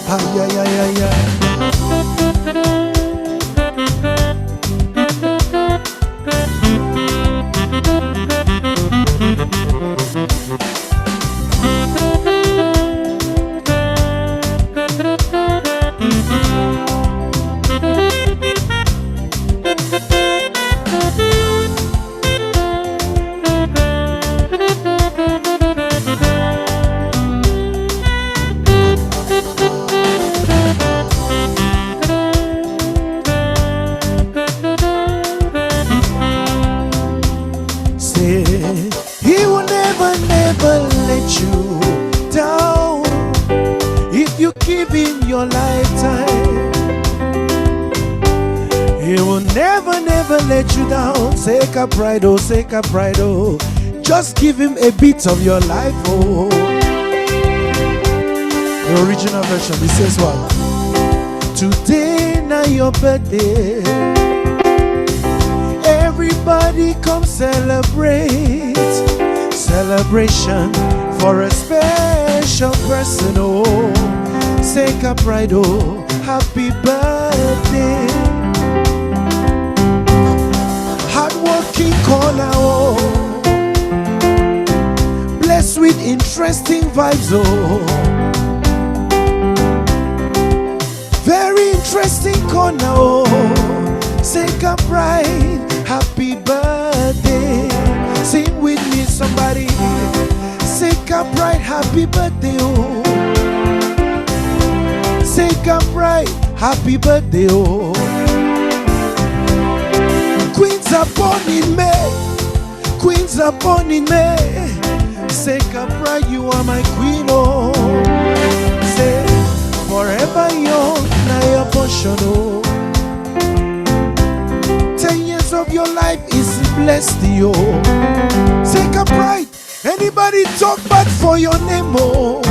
Ah, yeah, yeah, yeah, yeah. He will never let you down. If you give Him your lifetime, He will never let you down. Sacred Pride, oh, Sacred Pride, oh. Just give Him a bit of your life, oh. The original version, it says what? Today, now your birthday. Everybody come celebrate. Celebration for a special person, oh. Sacred Pride, oh, happy birthday. Hardworking corner, oh, blessed with interesting vibes, oh. Very interesting corner, oh. Sacred Pride, happy birthday. Sing with me, somebody. Sacred Pride, happy birthday, oh. Sacred Pride, happy birthday, oh. Queens are born in May. Queens are born in May. Sacred Pride, you are my queen, oh. Say, forever young, now your portion, oh. 10 years of your life is blessed, yo. Sacred Pride, anybody talk bad for your name, oh.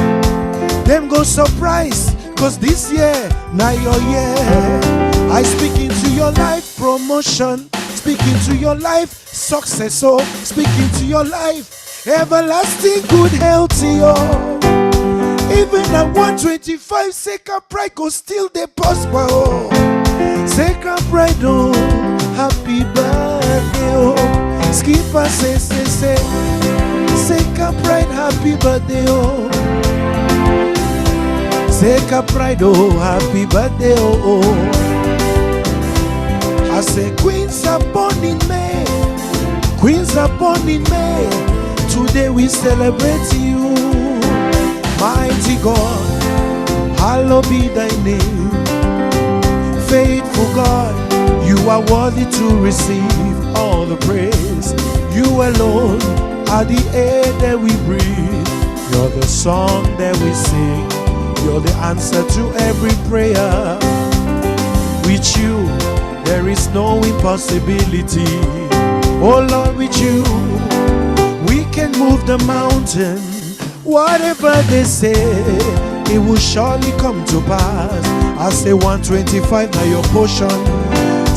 Them go surprise, cause this year, now your year. I speak into your life, promotion. Speak into your life, success, oh. Speak into your life, everlasting good health, yo. Even at 125, Sacred Pride go still the prosper, oh. Sacred Pride, oh, happy birthday, oh. Skipper say, Sacred Pride, happy birthday, oh. Sacred Pride, oh, happy birthday, oh. I say queens are born in May. Queens are born in May. Today we celebrate you. Mighty God, hallowed be thy name. Faithful God, you are worthy to receive all the praise. You alone are the air that we breathe. You're the song that we sing. answer to every prayer. With you, there is no impossibility. Oh Lord, with you, we can move the mountain. Whatever they say, it will surely come to pass. I say 125, now your portion.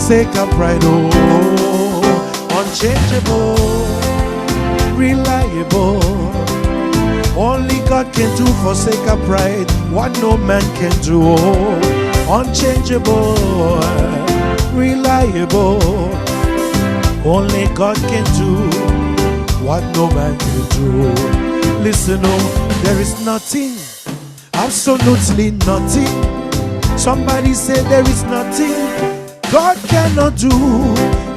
SAKERPRIDE, oh, unchangeable, reliable. Only God can do for SAKERPRIDE what no man can do. Oh, unchangeable, reliable. Only God can do what no man can do. Listen, oh, there is nothing, absolutely nothing. Somebody say there is nothing God cannot do.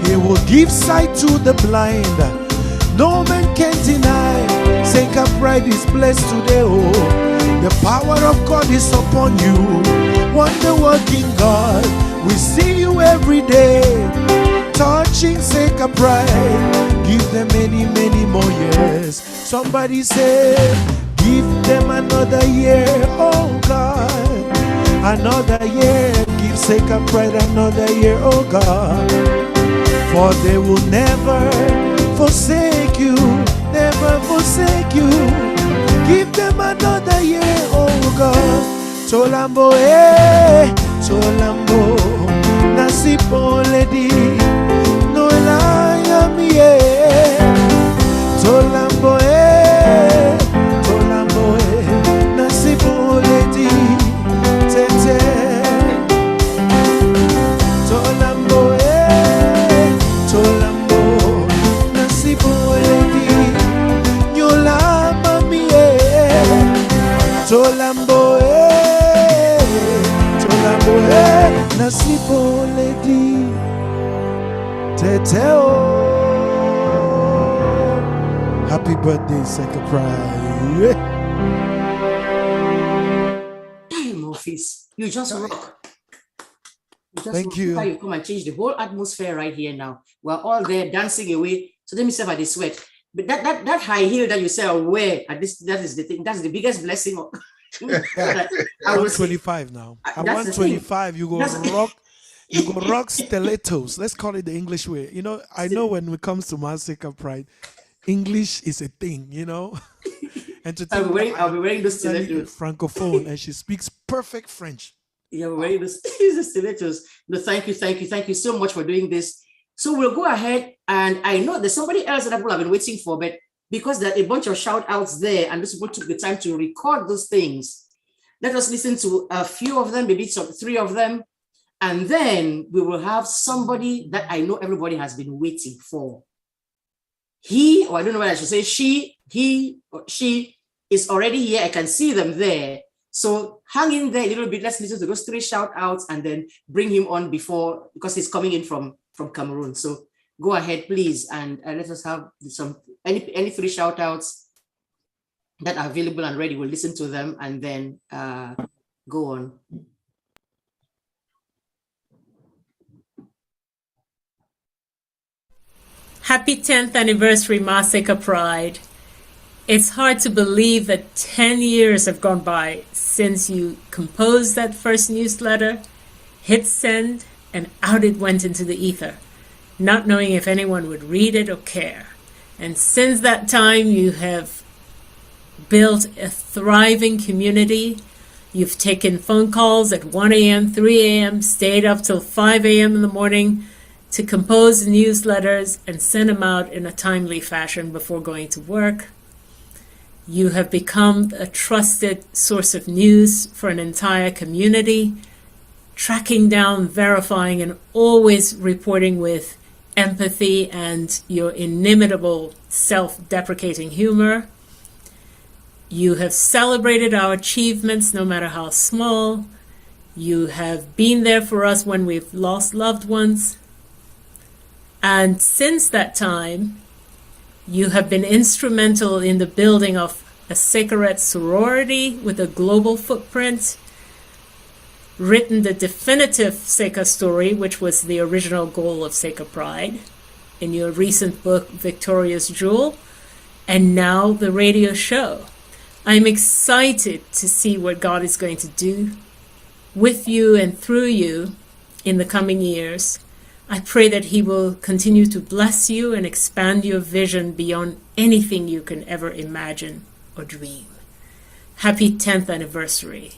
He will give sight to the blind. No man can deny. SAKERPRIDE is blessed today. Oh, the power of God is upon you. Wonder working God, we see you every day. Touching SAKERPRIDE, give them many, many more years. Somebody say, give them another year, oh God. Another year, give SAKERPRIDE another year, oh God. For they will never forsake you, never forsake you. Give them another year, oh God. Tolambo, eh, Tolambo, Nasipo lady, no lion, yeah. Tolambo, eh, Tolambo, eh, Nasipo lady, tete. Tolambo, eh, Tolambo, Nasipo lady, nyola mami, eh. Tolambo, eh, Tolambo, eh, Nasipo lady, tete. Happy birthday, SAKERPRIDE. Hey, Morphis, you just rock. Thank you. You come and change the whole atmosphere right here now. We're all there dancing away. So let me say about the sweat. But that high heel that you say wear, that is the thing. That's the biggest blessing. Of, I'm 125 now. At 125, you go rock. You go rock stilettos. Let's call it the English way. You know, I know when it comes to SAKERPRIDE, English is a thing, you know. And to I'll be wearing those stilettos. Francophone, and she speaks perfect French. Yeah, we're wearing those stilettos. No, thank you so much for doing this. So we'll go ahead, and I know there's somebody else that people have been waiting for, but because there are a bunch of shout outs there, and those people took the time to record those things, let us listen to a few of them, maybe three of them, and then we will have somebody that I know everybody has been waiting for. He, or I don't know what I should say, he, or she is already here. I can see them there. So hang in there a little bit. Let's listen to those three shout outs and then bring him on before, because he's coming in from Cameroon. So go ahead, please. And let us have any three shout outs that are available and ready. We'll listen to them and then go on. Happy 10th anniversary, SAKERPRIDE. It's hard to believe that 10 years have gone by since you composed that first newsletter, hit send, and out it went into the ether, not knowing if anyone would read it or care. And since that time, you have built a thriving community. You've taken phone calls at 1 a.m., 3 a.m., stayed up till 5 a.m. in the morning to compose newsletters and send them out in a timely fashion before going to work. You have become a trusted source of news for an entire community, tracking down, verifying, and always reporting with empathy and your inimitable self-deprecating humor. You have celebrated our achievements, no matter how small. You have been there for us when we've lost loved ones. And since that time, you have been instrumental in the building of a Sakerette sorority with a global footprint, written the definitive Saker story, which was the original goal of SAKERPRIDE, in your recent book, Victoria's Jewel, and now the radio show. I'm excited to see what God is going to do with you and through you in the coming years. I pray that He will continue to bless you and expand your vision beyond anything you can ever imagine or dream. Happy 10th anniversary.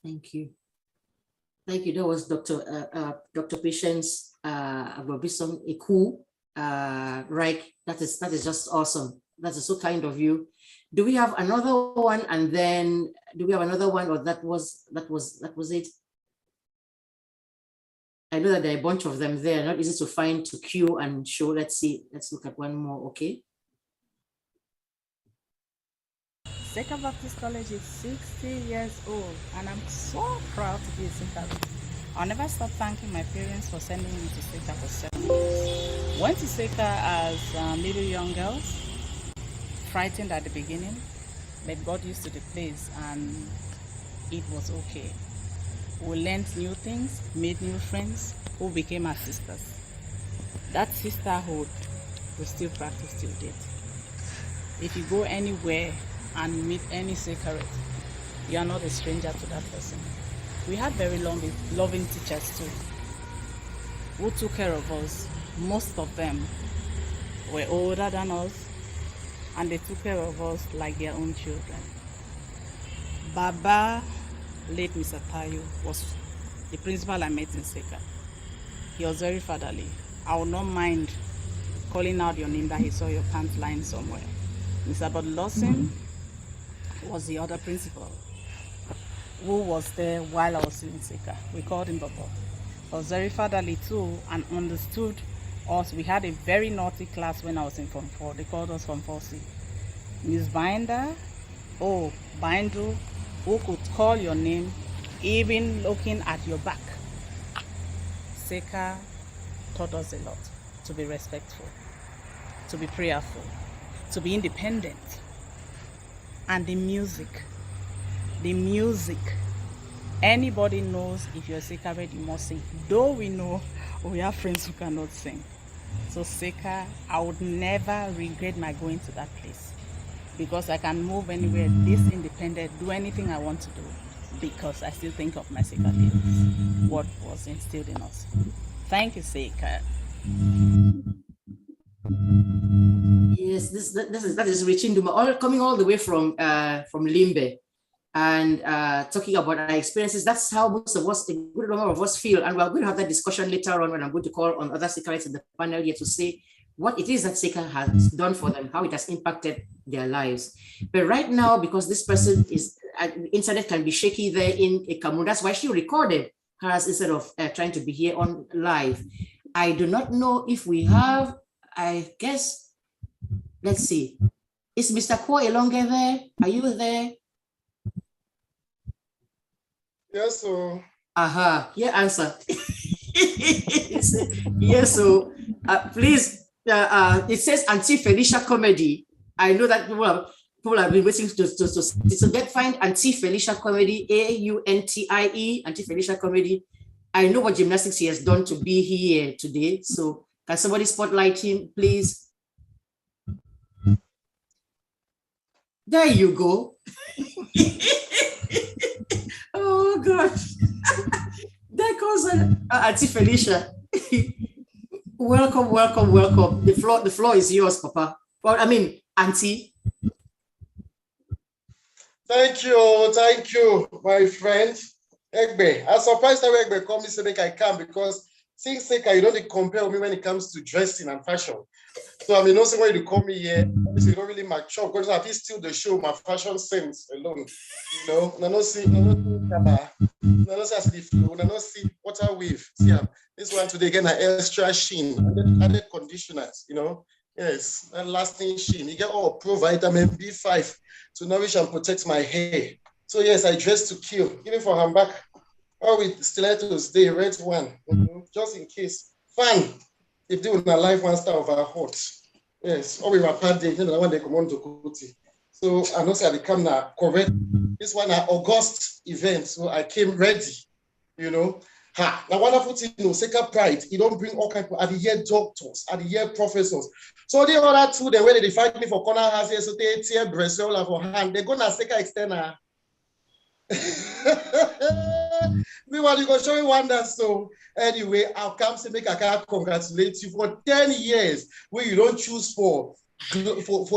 Thank you. Thank you. That was Dr. Patience Agbobison Iku. Right. That is just awesome. That is so kind of you. Do we have another one? And then do we have another one, or that was it? I know that there are a bunch of them there, not easy to find, to queue and show. Let's see. Let's look at one more. Okay. SAKER Baptist College is 60 years old, and I'm so proud to be a SAKER. I'll never stop thanking my parents for sending me to SAKER for 7 years. Went to SAKER as little young girls, frightened at the beginning, but got used to the place and it was okay. We learned new things, made new friends who became our sisters. That sisterhood we still practice till date. If you go anywhere and meet any SAKERite, you are not a stranger to that person. We had very loving teachers too, who took care of us. Most of them were older than us, and they took care of us like their own children. Baba, late Mr. Tayo, was the principal I met in SAKER. He was very fatherly. I would not mind calling out your name that he saw your pants lying somewhere. Mr. Bodlossin was the other principal who was there while I was in SAKER. We called him Baba. He was very fatherly too and understood us. We had a very naughty class when I was in Form 4. They called us Form 4C. Miss Binder, Bindu, who could call your name even looking at your back. SAKER taught us a lot, to be respectful, to be prayerful, to be independent. And the music, anybody knows if you're SAKERite, you must sing. Though we know we have friends who cannot sing. So SAKER, I would never regret my going to that place, because I can move anywhere, this independent, do anything I want to do, because I still think of my SAKER days, what was instilled in us. Thank you, SAKER. Yes, that is Richie Nduma, coming all the way from Limbe, and talking about our experiences. That's how most of us, a good number of us, feel. And we're going to have that discussion later on when I'm going to call on other SAKERites in the panel here to say what it is that SAKER has done for them, how it has impacted their lives. But right now, because this person is, internet can be shaky there in Cameroon, that's why she recorded hers instead of trying to be here on live. I do not know if we have, I guess, let's see. Is Mr. Kwo Elonge there? Are you there? Yes, so. Yeah, answer. Yes, so please, it says Auntie Felicia Comedy. I know that people have been waiting to find Auntie Felicia Comedy, AUNTIE, Auntie Felicia Comedy. I know what gymnastics he has done to be here today. So can somebody spotlight him, please? There you go. Oh gosh. There goes Auntie Felicia. Welcome. The floor is yours, Papa. Well, I mean, Auntie. Thank you, my friend. EGBE. I'm surprised that EGBE called me so that I can, because since SAKER, you don't compare me when it comes to dressing and fashion. So I mean, also when you call me here, obviously you don't really mature, because I feel still the show my fashion sense alone. You know, I don't see water wave. See, this one today again an extra sheen, added conditioners, you know. Yes, and lasting sheen. You get all pro vitamin B5 to nourish and protect my hair. So yes, I dress to kill, even for handbag. Or with stilettos, the red one, just in case. Fun. If they would live one star of our hot. Yes, or we were part day, the one they come on to Kuti. So I know I become now correct. This one an August event, so I came ready, you know. Ha, now wonderful thing, you know, Sacred Pride, you don't bring all kinds of, at the year doctors, at the year professors. So the other two, the way they fight me for corner house, so they tear breast for hand, they're gonna Sacred external. Meanwhile, you go show you wonders. So anyway, I'll come to make a car congratulate you for 10 years where you don't choose for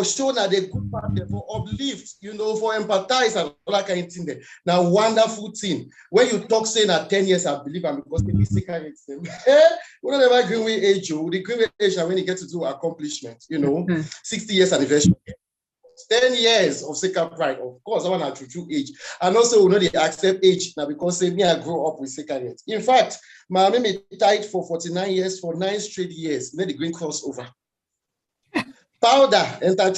showing that they good part there, for uplift, you know, for empathize and all that kind of thing there. Now, wonderful thing. When you talk saying at 10 years, I believe, and because they be sick and them. We don't ever agree with age, the agree with age when you get to do accomplishment, you know, 60 years anniversary. 10 years of Sacred Pride, of course, I want to true age. And also, we know they accept age now because say me, I grew up with Sacred. In fact, my mom tied for 49 years, for 9 straight years, then the green crossover. Powder, enter.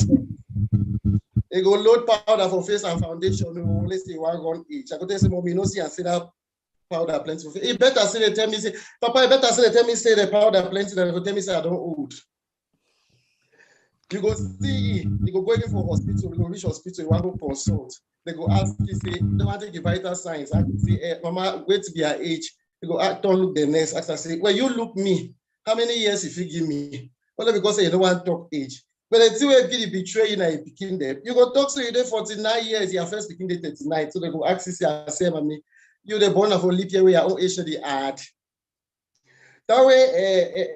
They go load powder for face and foundation. Let's say 1 run each. I go tell say, mommy, no see and say that powder plenty for face. He better say they tell me, say, Papa, you better say they tell me, say the powder plenty, then they tell me, say I don't old. You go see, you go in for hospital, you go reach hospital, you want to consult. They go ask you, say, you don't want to take vital signs. I can say, Mama, wait to be her age. You go, don't look the nurse. Ask her, say, well, you look me. How many years if you give me? Only because say you don't want to talk age. But the two way you betray you now, you picking them. You go talk to you there 49 years, you are first picking the 39. So they go ask you, say, Mommy, you the born of a leap year where your own age should be add. That way,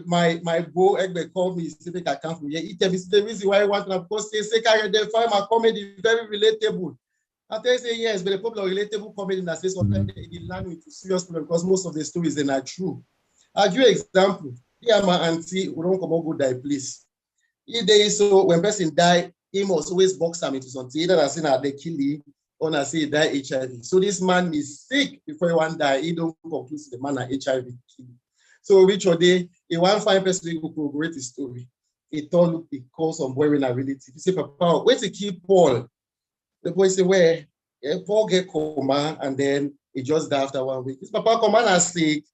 my bro EGBE called me, he make account for me. He tell me the reason why I want to, because they say they find my comedy very relatable. I tell you say yes, but the problem of relatable comedy that says sometimes they land into serious problem because most of the stories are not true. I'll give you an example. Here my auntie who don't come on go die, please. He day so when person die, he must always box him into something. Either I say that they kill him or I say he die HIV. So this man is sick before he want die. He don't conclude the man at HIV kill. So which one day, he one fine person who corroborate his story. He told look, he calls some boy in a relative. He say, Papa, where to keep Paul? The boy say, where? Yeah, Paul get coma and then he just died after 1 week. His Papa come and sick.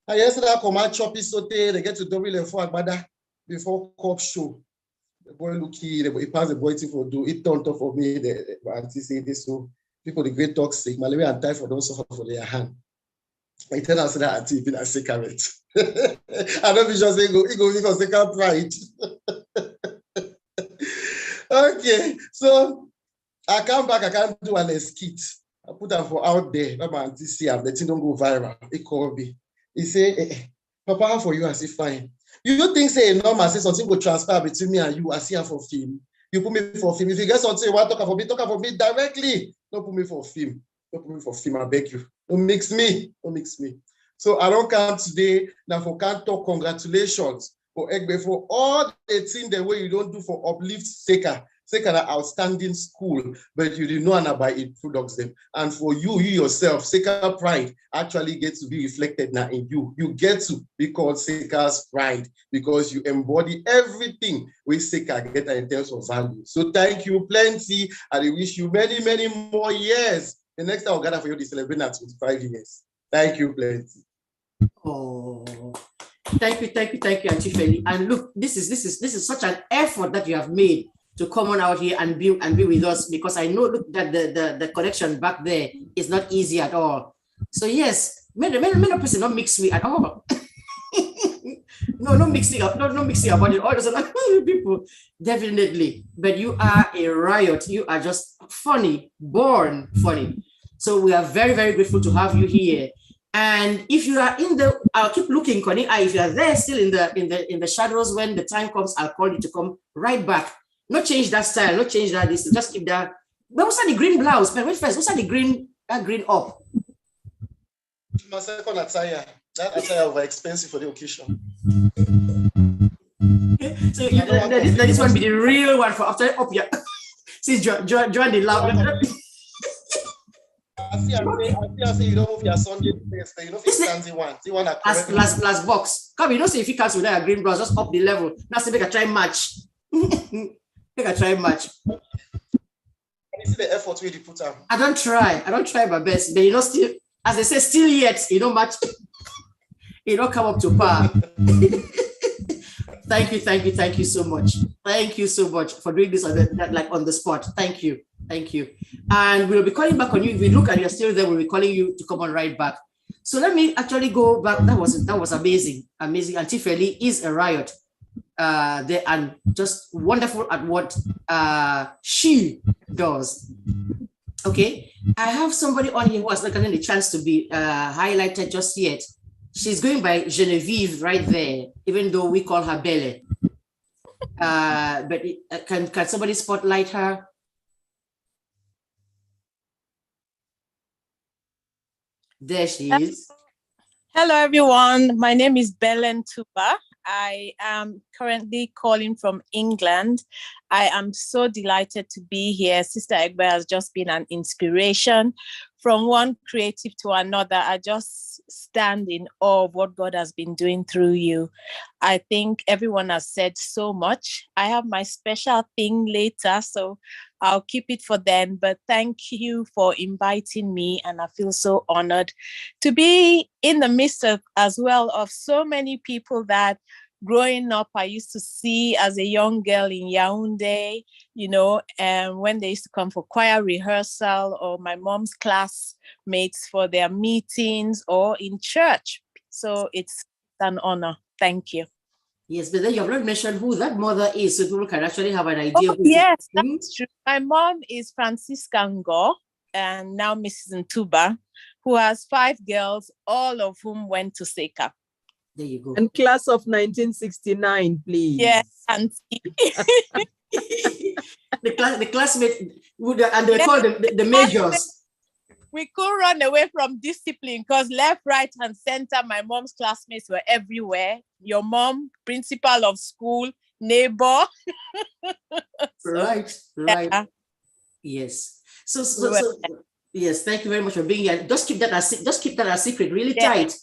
And yesterday coma choppy saute, they get to double the for Agbada before cop show. The boy look he passed the boy thing for do. It turned off for me. The auntie say this so people the great toxic, malaria and typhoid don't suffer for their hand. I tell us that auntie been a secret. I don't be just say go because they can't pride. Okay, so I come back, I can't do an skit. I put them for out there. My auntie see the thing don't go viral. He called me. He say, Papa, how for you? I say, fine. You think say normal, say something will transfer between me and you. I see her for film. You put me for film. If you get something you want to talk for me directly. Don't put me for film. Don't put me for film, I beg you. Don't mix me. Don't mix me. So I don't come today now for can't talk congratulations for EGBE for all the things the way you don't do for uplift Sacred. Sacred an outstanding school, but you did not know about it products them. And for you yourself, Sacred Pride actually gets to be reflected now in you. You get to be called Sacred's Pride because you embody everything we Sacred get in terms of value. So thank you plenty, and I wish you many, many more years. The next time I'll gather for you to celebrate at 25 years. Thank you plenty. Oh, thank you, Auntie Feli. And look, this is such an effort that you have made to come on out here and be with us, because I know look that the connection back there is not easy at all. So yes, many person not mix with at all. no mixing up, no mixing about it. All those other people, definitely. But you are a riot. You are just funny, born funny. So we are very, very grateful to have you here. And if you are in the, I'll keep looking, Connie. If you are there still in the shadows, when the time comes, I'll call you to come right back. Not change that style, not change that this, just keep that. But what's the green blouse? But wait first, what's the green up? My second attire. That attire over expensive for the occasion. So this one be the real one for after up here. See, join the loud. I see you don't move your Sunday best, you know if it's fancy one. See one last box. Come, you don't say if you can't with that green blouse, just up the level. Now say make a try match. Make a try match. You see the effort where you put up. I don't try my best, but you know, still, as they say, still yet, you don't match, you don't come up to par. Thank you so much. Thank you so much for doing this like on the spot. Thank you. And we'll be calling back on you. If we look and you're still there, we'll be calling you to come on right back. So let me actually go back. That was amazing. Auntie Feli is a riot. They are just wonderful at what she does. Okay, I have somebody on here who has not gotten the chance to be highlighted just yet. She's going by Genevieve right there, even though we call her Belle. But can somebody spotlight her? There she is. Hello, everyone. My name is Belen Tuba. I am currently calling from England. I am so delighted to be here. Sister EGBE has just been an inspiration. From one creative to another, I just stand in awe of what God has been doing through you. I think everyone has said so much. I have my special thing later, so I'll keep it for then. But thank you for inviting me, and I feel so honored to be in the midst of, as well, of so many people that growing up, I used to see as a young girl in Yaoundé, you know, when they used to come for choir rehearsal, or my mom's classmates for their meetings, or in church. So it's an honor. Thank you. Yes, but then you have not mentioned who that mother is, so people can actually have an idea. Oh, yes, that's true. My mom is Francisca Ngo, and now Mrs. Ntuba, who has 5 girls, all of whom went to Seka. There you go. And class of 1969, please. Yes, Auntie. the classmate, and they call them the majors. We could run away from discipline because left, right, and center, my mom's classmates were everywhere. Your mom, principal of school, neighbor. Right. Yeah. Yes. So yes, thank you very much for being here. Just keep that as secret, really tight.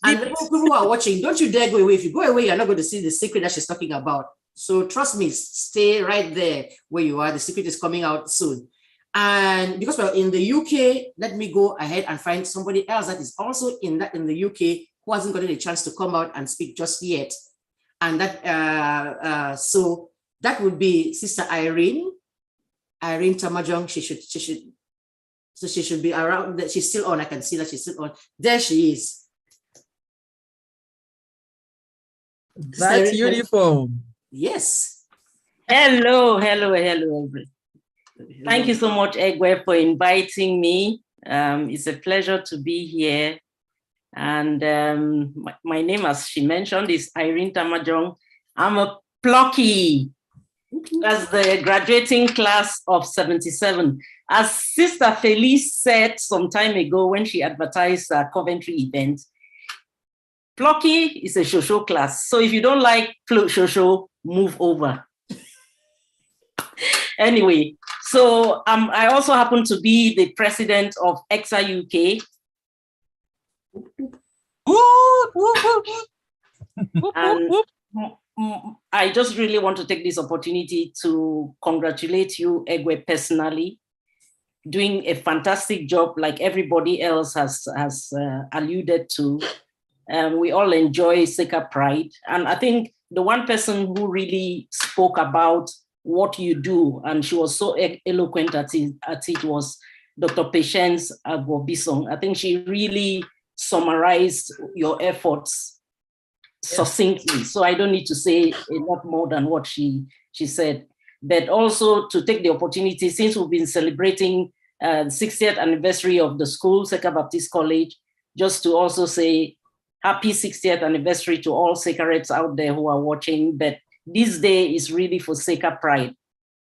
And people who are watching, don't you dare go away. If you go away, you're not going to see the secret that she's talking about. So trust me, stay right there where you are. The secret is coming out soon. And because we're in the UK, let me go ahead and find somebody else that is also in the UK who hasn't gotten a chance to come out and speak just yet. And that so that would be Sister Irene Tamajong. She should be around. She's still on. I can see that she's still on. There she is. That uniform. Yes. Hello. Thank you so much, EGBE, for inviting me. It's a pleasure to be here. And my name, as she mentioned, is Irene Tamajong. I'm a plucky. That's the graduating class of 77. As Sister Felice said some time ago when she advertised a Coventry event, plucky is a shosho class. So if you don't like shosho, move over. Anyway, so I also happen to be the president of EXA UK. And I just really want to take this opportunity to congratulate you, EGBE, personally, doing a fantastic job like everybody else has alluded to. We all enjoy Seka Pride. And I think the one person who really spoke about what you do, and she was so eloquent at it was Dr. Patience Agwobisong. I think she really summarized your efforts succinctly. So I don't need to say a lot more than what she said. But also to take the opportunity, since we've been celebrating the 60th anniversary of the school, Seka Baptist College, just to also say happy 60th anniversary to all Sekarettes out there who are watching. But this day is really for Seka Pride.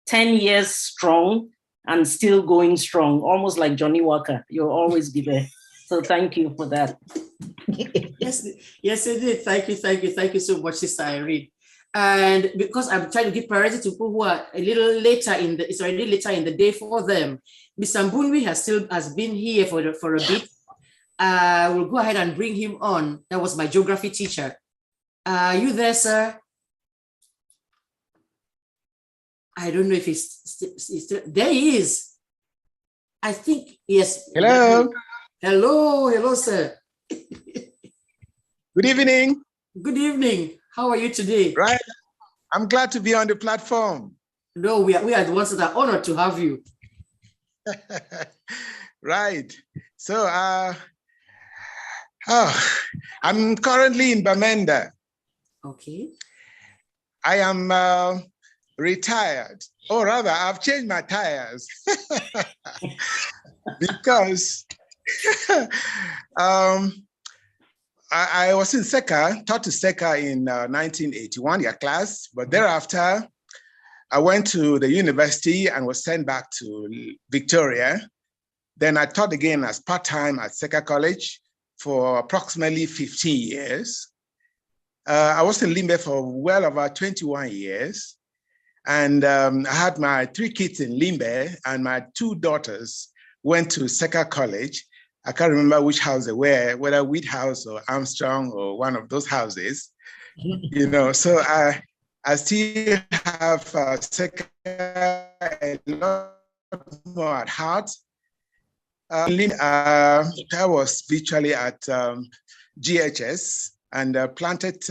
10 years strong and still going strong, almost like Johnny Walker. You'll always be there. So thank you for that. Yes, indeed. Thank you so much, Sister Irene. And because I'm trying to give priority to people who are a little later it's already later in the day for them. Mr. Mbunwi has been here for a bit. We'll go ahead and bring him on. That was my geography teacher. Are you there, sir? I don't know if he's still there. He is. I think, yes. Hello. Hello, sir. Good evening. Good evening. How are you today? Right. I'm glad to be on the platform. No, we are the ones that are honored to have you. Right. So I'm currently in Bamenda. Okay. I am retired, or rather, I've changed my tires because I was in SECA, taught to SECA in 1981, your class, but thereafter, I went to the university and was sent back to Victoria. Then I taught again as part-time at SECA College for approximately 15 years. I was in Limbe for well over 21 years. And I had my 3 kids in Limbe, and my 2 daughters went to SECA College. I can't remember which house they were, whether Wheat House or Armstrong or one of those houses. You know, so I still have SECA a lot more at heart. I was virtually at GHS and planted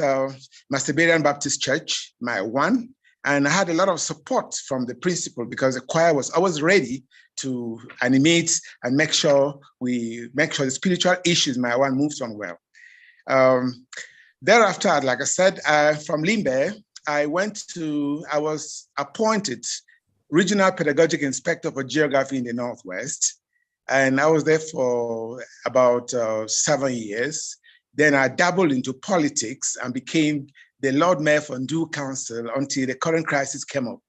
Macedonia Baptist Church, my one, and I had a lot of support from the principal because the choir was always ready to animate and make sure the spiritual issues my one moves on well. Thereafter, like I said, from Limbe, I was appointed Regional Pedagogic Inspector for Geography in the Northwest. And I was there for about 7 years. Then I dabbled into politics and became the Lord Mayor for Ndu Council until the current crisis came up.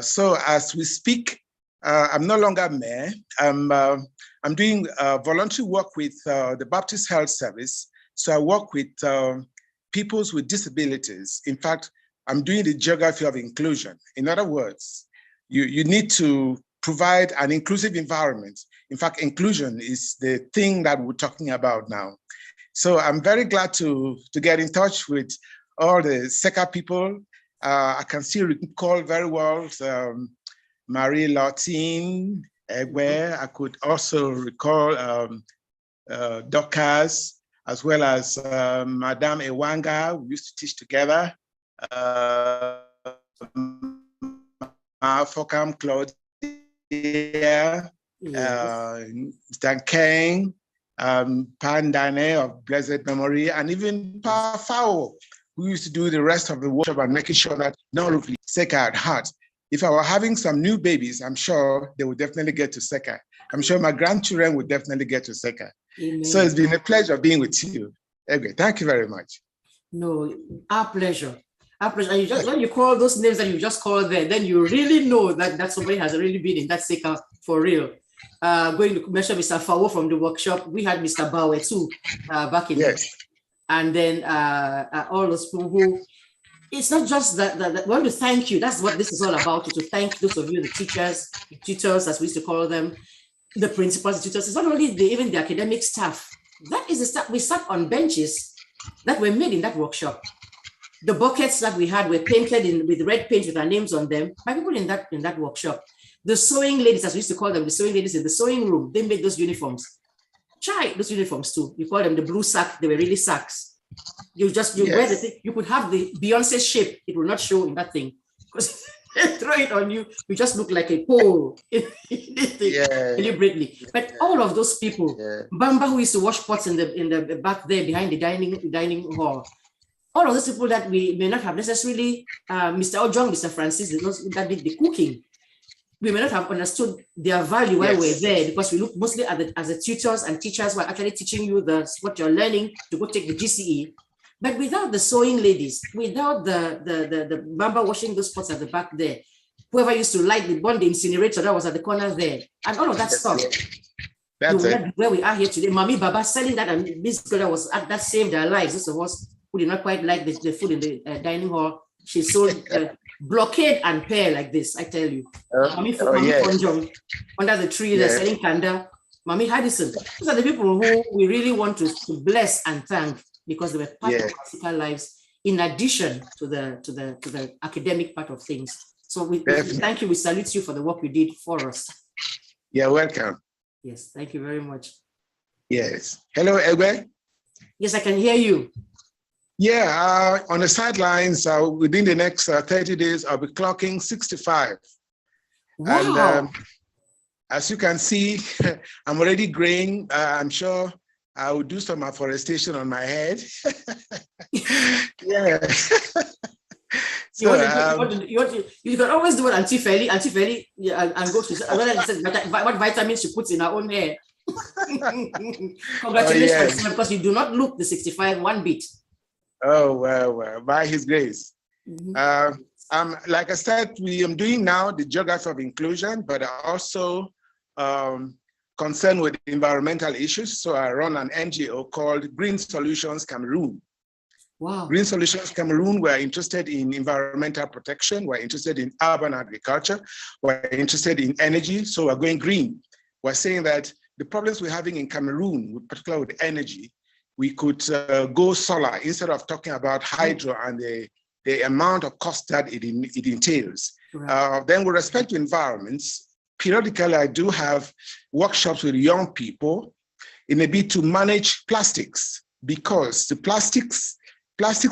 So as we speak, I'm no longer mayor. I'm doing voluntary work with the Baptist Health Service. So I work with peoples with disabilities. In fact, I'm doing the geography of inclusion. In other words, you need to provide an inclusive environment. In fact, inclusion is the thing that we're talking about now. So I'm very glad to get in touch with all the SECA people. I can still recall very well Marie Lortin, EGBE. I could also recall Dorcas, as well as Madame Ewanga. We used to teach together. Fokam Claudia, Mr. Kane, Pandane of blessed memory, and even Pa Fao, who used to do the rest of the workshop and making sure that not only SECA at heart. If I were having some new babies, I'm sure they would definitely get to SECA. I'm sure my grandchildren would definitely get to SECA. Amen. So it's been a pleasure being with you. Okay, thank you very much. No, our pleasure. Our pleasure. And you just, when you call those names that you just called there, then you really know that somebody has really been in that SECA for real. Going to mention Mr. Fawo from the workshop, we had Mr. Bawe too back in the and then all those people who, it's not just that we want to thank you. That's what this is all about, to thank those of you, the teachers, the tutors, as we used to call them, the principals, the tutors. It's not only even the academic staff. That is the stuff. We sat on benches that were made in that workshop. The buckets that we had were painted with red paint with our names on them by people in that workshop. The sewing ladies, as we used to call them, the sewing ladies in the sewing room, they made those uniforms. Try those uniforms too. You call them the blue sack. They were really sacks. You wear the thing. You could have the Beyonce shape. It will not show in that thing because throw it on you. You just look like a pole deliberately. But all of those people, Bamba, who used to wash pots in the back there behind the dining hall. All of those people that we may not have necessarily, Mr. Ojong, Mr. Francis, that did the cooking. We may not have understood their value while we're there because we look mostly at as the tutors and teachers who are actually teaching you what you're learning to go take the GCE. But without the sewing ladies, without the Bamba washing those pots at the back there, whoever used to light the incinerator that was at the corner there, and all of that stuff. That's it. Where we are here today, Mami Baba selling that, and this girl that was that saved our lives. Those of us who did not quite like the food in the dining hall, she sold blockade and pear like this, I tell you. Mami Fonjong, under the tree, they're selling kanda. Mami Haddison. Those are the people who we really want to bless and thank because they were part of our lives, in addition to the academic part of things. So we thank you. We salute you for the work you did for us. You're welcome. Yes, thank you very much. Yes. Hello, EGBE. Yes, I can hear you. Yeah, on the sidelines, within the next 30 days, I'll be clocking 65. Wow. And as you can see, I'm already graying. I'm sure I will do some afforestation on my head. Yeah. So, you can always do what Auntie Feli, yeah, and go to what vitamins she puts in her own hair. Congratulations, yes. because you do not look the 65 one bit. Oh, well, by his grace. Like I said, I'm doing now the geography of inclusion, but I also concerned with environmental issues. So I run an NGO called Green Solutions Cameroon. Wow. Green Solutions Cameroon, we're interested in environmental protection, we're interested in urban agriculture, we're interested in energy, so we're going green. We're saying that the problems we're having in Cameroon, particularly with energy, we could go solar instead of talking about hydro and the amount of cost that it entails. Right. Then with respect to environments, periodically I do have workshops with young people in a bid to manage plastics, because the plastics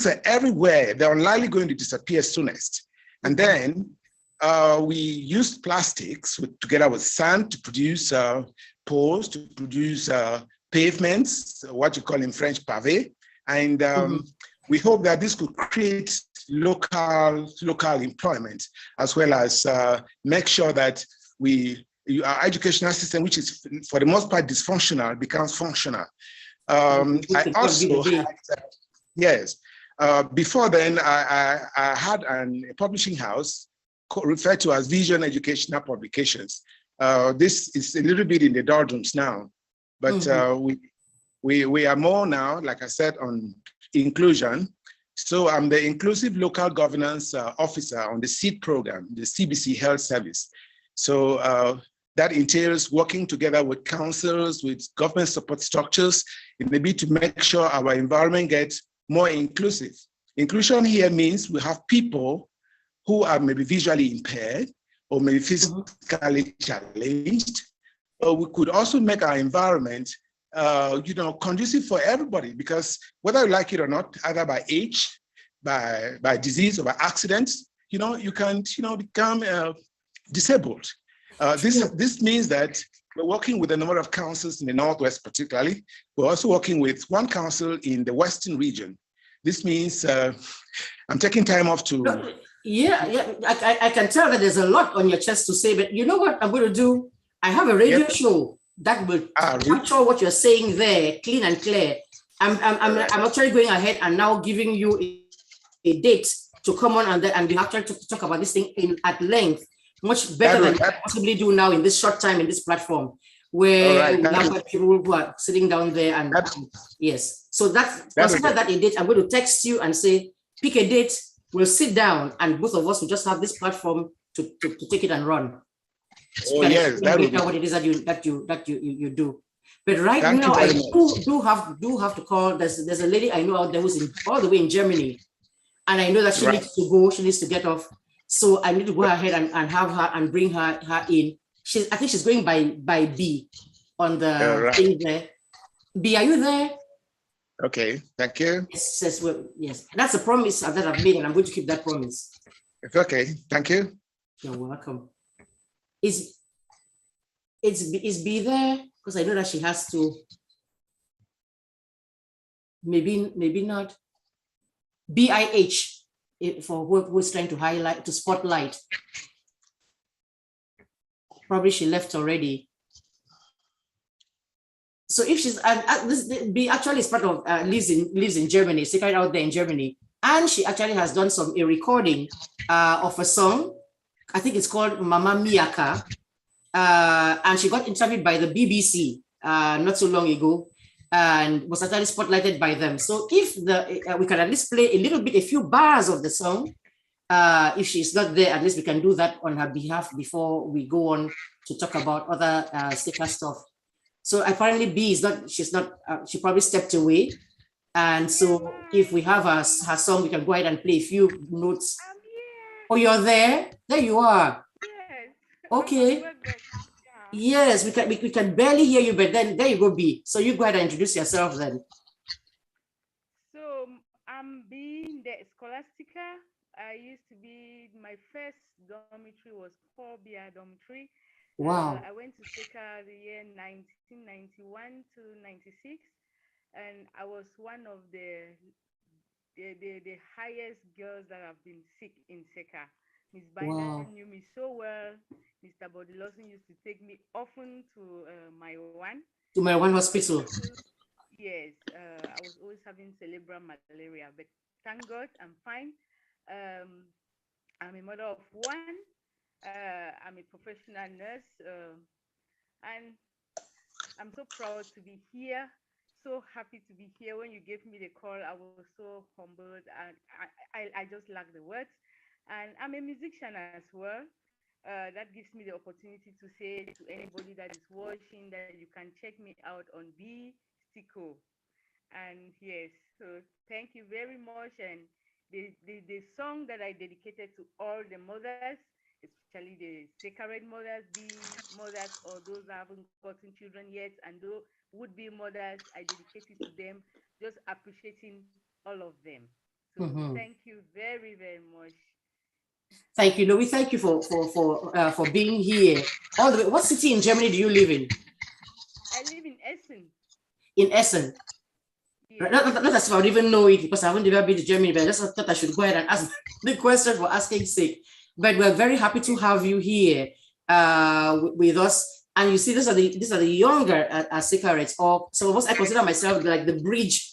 are everywhere. They're unlikely going to disappear soonest. And then we use plastics together with sand to produce poles, to produce pavements, what you call in French pavé. And we hope that this could create local employment, as well as make sure that our educational system, which is for the most part dysfunctional, becomes functional. I also yes. Before then, I had a publishing house referred to as Vision Educational Publications. This is a little bit in the doldrums now, but we are more now, like I said, on inclusion. So I'm the Inclusive Local Governance Officer on the SEED program, the CBC Health Service. So that entails working together with councils, with government support structures, in the bid to make sure our environment gets more inclusive. Inclusion here means we have people who are maybe visually impaired or maybe physically challenged, or we could also make our environment conducive for everybody, because whether you like it or not, either by age, by disease, or by accidents, you can become disabled. This means that we're working with a number of councils in the Northwest particularly. We're also working with one council in the Western region. This means I'm taking time off to... Yeah, I can tell that there's a lot on your chest to say, but you know what I'm going to do? I have a radio show that will capture what you're saying there, clean and clear. I'm actually going ahead and now giving you a date to come on and we actually talk about this thing at length, much better than I possibly do now in this short time in this platform, where we have people who are sitting down there and yes. So consider that a date. I'm going to text you and say, pick a date, we'll sit down and both of us will just have this platform to take it and run. So yes, that would be what it is that you do. But right now, I do have to call. There's a lady I know out there who's all the way in Germany, and I know that she needs to go. She needs to get off. So I need to go ahead and have her and bring her in. I think she's going by B on the thing there. B, are you there? Okay, thank you. Yes, yes, that's a promise that I've made, and I'm going to keep that promise. It's okay, thank you. You're welcome. Is B there? Because I know that she has to. Maybe not. BIH for who's trying to spotlight. Probably she left already. So if she's B actually is part of lives in Germany, secret out there in Germany, and she actually has done a recording of a song. I think it's called Mama Miyaka, and she got interviewed by the BBC not so long ago, and was actually spotlighted by them. So if we can at least play a few bars of the song, if she's not there, at least we can do that on her behalf before we go on to talk about other sticker stuff. So apparently B is not, she probably stepped away. And so if we have her song, we can go ahead and play a few notes. Oh, you're there? There you are. Yes. Okay. Yes, we can barely hear you, but then there you go, B. So you go ahead and introduce yourself then. So I'm being the Scholastica. I used to be, my first dormitory was Korbia Dormitory. Wow. I went to SAKER the year 1991 to 96. and I was one of the highest girls that have been sick in Seka. Miss Binder Wow. knew me so well. Mr. Bodilawson used to take me often to MBIWAN. To MBIWAN Hospital. Yes, I was always having cerebral malaria, but thank God I'm fine. I'm a mother of one. I'm a professional nurse, and I'm so proud to be here. So happy to be here. When you gave me the call, I was so humbled, and I just lack the words. And I'm a musician as well. That gives me the opportunity to say to anybody that is watching that you can check me out on B-Stico. And yes, so thank you very much. And the song that I dedicated to all the mothers, especially the sacred mothers, the mothers or those that haven't gotten children yet, and those would-be mothers, I dedicate it to them, just appreciating all of them. So thank you very, very much. Thank you. No, we thank you for being here. All the way. What city in Germany do you live in? I live in Essen. In Essen. Yes. Not as if I would even know it, because I haven't ever been to Germany, but I just thought I should go ahead and ask the question for asking sake. But we're very happy to have you here with us. And you see, these are the younger Sakerites, or some of us, I consider myself like the bridge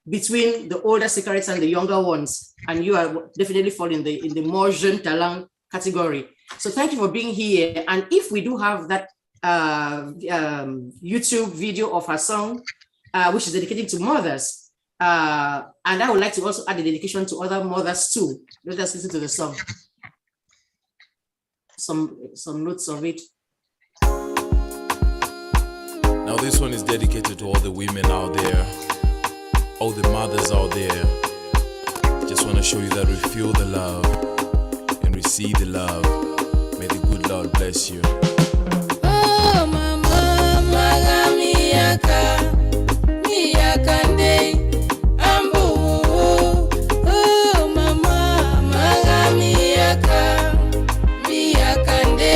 between the older Sakerites and the younger ones. And you are definitely fall in the more jeune talent category. So thank you for being here. And if we do have that YouTube video of her song, which is dedicated to mothers, and I would like to also add the dedication to other mothers too. Let us listen to the song. Some notes of it. Now this one is dedicated to all the women out there, all the mothers out there. Just want to show you that we feel the love and receive the love. May the good Lord bless you. Oh mama, magamiaka. Yakande ambu, oh mama, magami yaka, mi yakande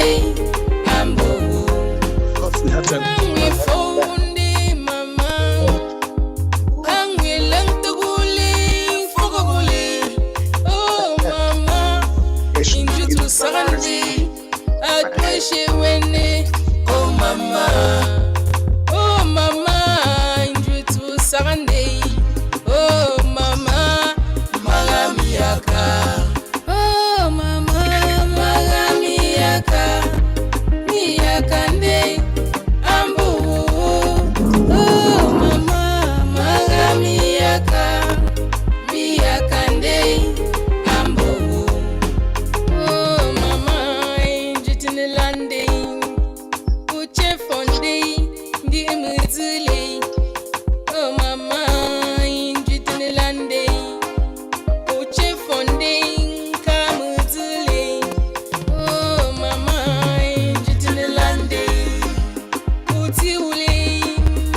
ambu. Angwi fondi mama, angwi lentuguli, fogoguli, oh mama, injutu sarandi, atweshe wene, oh mama. Sunday, oh mama, magamiaka. Oh mama, magamiaka. Miyakande, ambu. Oh mama, magamiaka. Miyakande, ambu. Oh mama, injitinilande. Uche fonde, ndi muzule. Oh mama, injitinilande, uche fonde, kamuzule. Oh mama, injitinilande, utiule,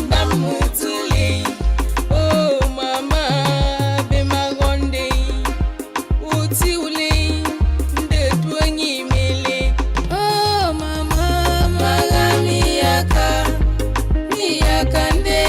namutule. Oh mama, bemagonde, utiule, ndetwenyi mele. Oh mama, magamiaka, miyakande.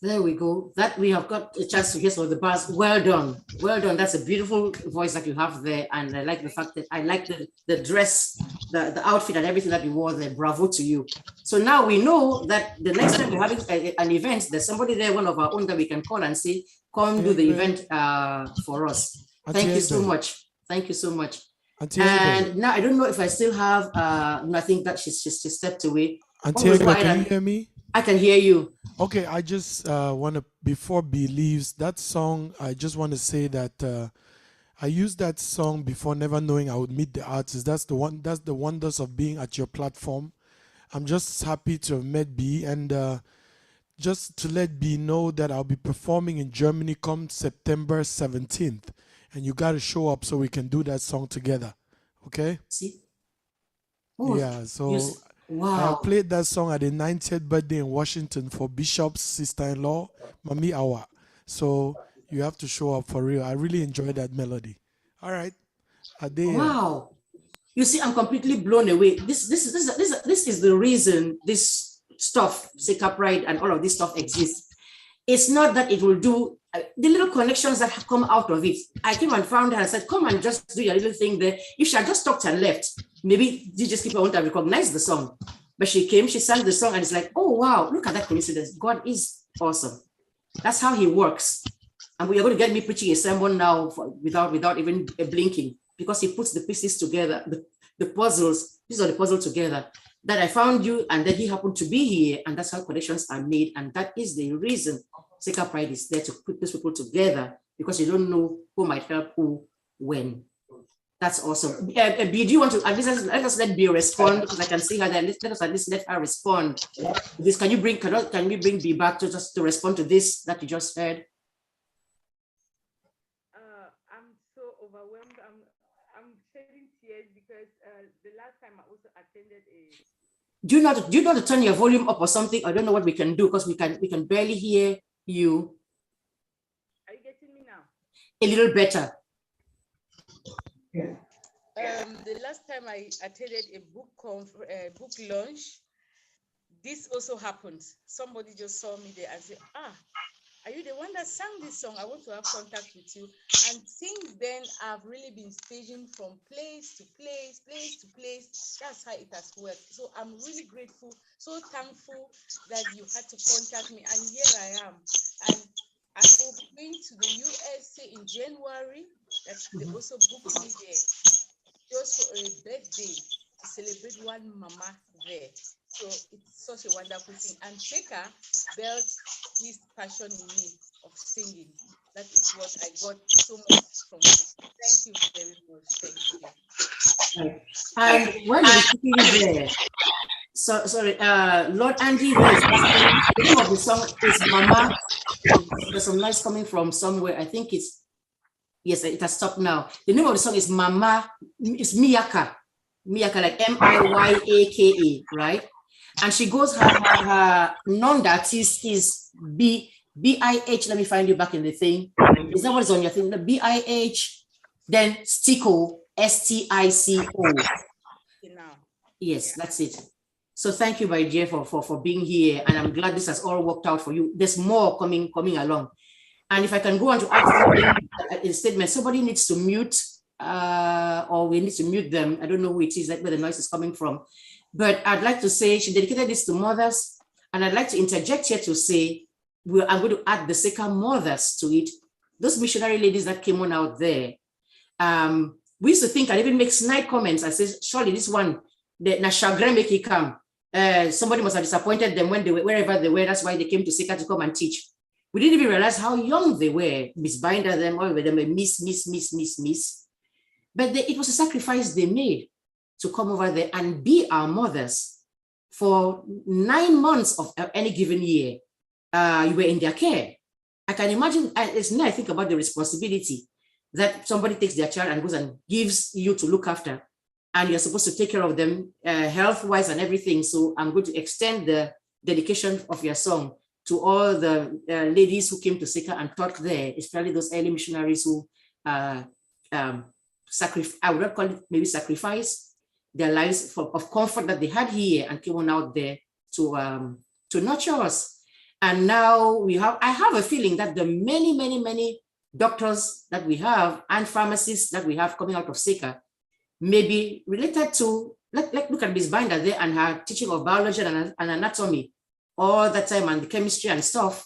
There we go. That we have got a chance to hear some of the bars. Well done. Well done. That's a beautiful voice that you have there. And I like the fact that I like the dress, the outfit and everything that you wore there. Bravo to you. So now we know that the next time we're having an event, there's somebody there, one of our own, that we can call and say, come do the event for us. Thank you so much. Thank you so much. And now I don't know if I still have, I think that she stepped away. Auntie, can you hear me? I can hear you. Okay, I just want to, before B leaves, that song, I just want to say that I used that song before, never knowing I would meet the artist. That's the wonders of being at your platform. I'm just happy to have met B, and just to let B know that I'll be performing in Germany come September 17th. And you got to show up so we can do that song together. Okay? See? Oh, yeah, so wow. I played that song at the 90th birthday in Washington for Bishop's sister-in-law, Mami Awa. So you have to show up for real. I really enjoyed that melody. All right. Wow. You see, I'm completely blown away. This is the reason this stuff, SAKERPRIDE and all of this stuff exists. It's not that it will do the little connections that have come out of it. I came and found her and said, come and just do your little thing there. If she had just talked and left, maybe DJ SKEEPER wouldn't have recognized the song. But she came, she sang the song, and it's like, oh, wow, look at that coincidence. God is awesome. That's how he works. And we are going to get me preaching a sermon now without even blinking, because he puts the pieces together, the puzzles, these are the puzzle together. That I found you, and then he happened to be here, and that's how connections are made. And that is the reason SAKERPRIDE is there, to put these people together, because you don't know who might help who when. That's awesome. B, do you want to at least let us let B respond, because I can see her there. Let us at least let her respond. This can you bring can we bring B back to just to respond to this that you just heard? I'm so overwhelmed. I'm shedding tears because the last time I also attended a. Do you know to turn your volume up or something? I don't know what we can do, because we can barely hear you. Are you getting me now? A little better. The last time I attended a book launch, this also happened. Somebody just saw me there and said, are you the one that sang this song? I want to have contact with you. And since then, I've really been staging from place to place, place to place. That's how it has worked. So I'm really grateful, so thankful that you had to contact me. And here I am. And I will be going to the USA in January. They also booked me there just for a birthday to celebrate one mama there. So it's such a wonderful thing. And Shaker built this passion in me of singing. That is what I got so much from it. Thank you very much. Thank you. And while you're speaking there, sorry, Lord Andy was asking, the name of the song is Mama. There's some noise coming from somewhere. I think it's, yes, it has stopped now. The name of the song is Mama, it's Miyaka. Miyaka, like Miyaka, right? And she goes, her non-artist is B-I-H, let me find you back in the thing. Is that what is on your thing? The B-I-H, then Stico, S-T-I-C-O. Yes, that's it. So thank you, my dear, for being here. And I'm glad this has all worked out for you. There's more coming along. And if I can go on to add a statement, somebody needs to mute, or we need to mute them. I don't know who it is, like where the noise is coming from. But I'd like to say she dedicated this to mothers. And I'd like to interject here to say, I'm going to add the SAKER mothers to it. Those missionary ladies that came on out there. We used to think, I even make snide comments. I said, surely this one, the chagrin make it come. Somebody must have disappointed them when they were, wherever they were. That's why they came to SAKER to come and teach. We didn't even realize how young they were. Miss Binder them, all of them, miss. But it was a sacrifice they made to come over there and be our mothers for 9 months of any given year. You were in their care. I can imagine, it's now I think about the responsibility that somebody takes their child and goes and gives you to look after, and you're supposed to take care of them health-wise and everything. So I'm going to extend the dedication of your song to all the ladies who came to SAKER and taught there, especially those early missionaries who I would not call it maybe sacrifice their lives of comfort that they had here and came on out there to nurture us. And now I have a feeling that the many doctors that we have and pharmacists that we have coming out of SAKER may be related to, look at Ms. Binder there and her teaching of biology and anatomy all the time, and the chemistry and stuff.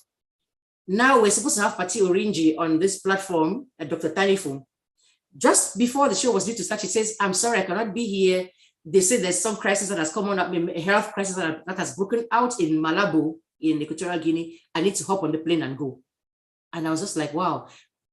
Now we're supposed to have Pati Orinji on this platform, Dr. Tanifu. Just before the show was due to start, she says, I'm sorry, I cannot be here. They say there's some crisis that has come on up, a health crisis that has broken out in Malabo, in Equatorial Guinea. I need to hop on the plane and go. And I was just like, wow,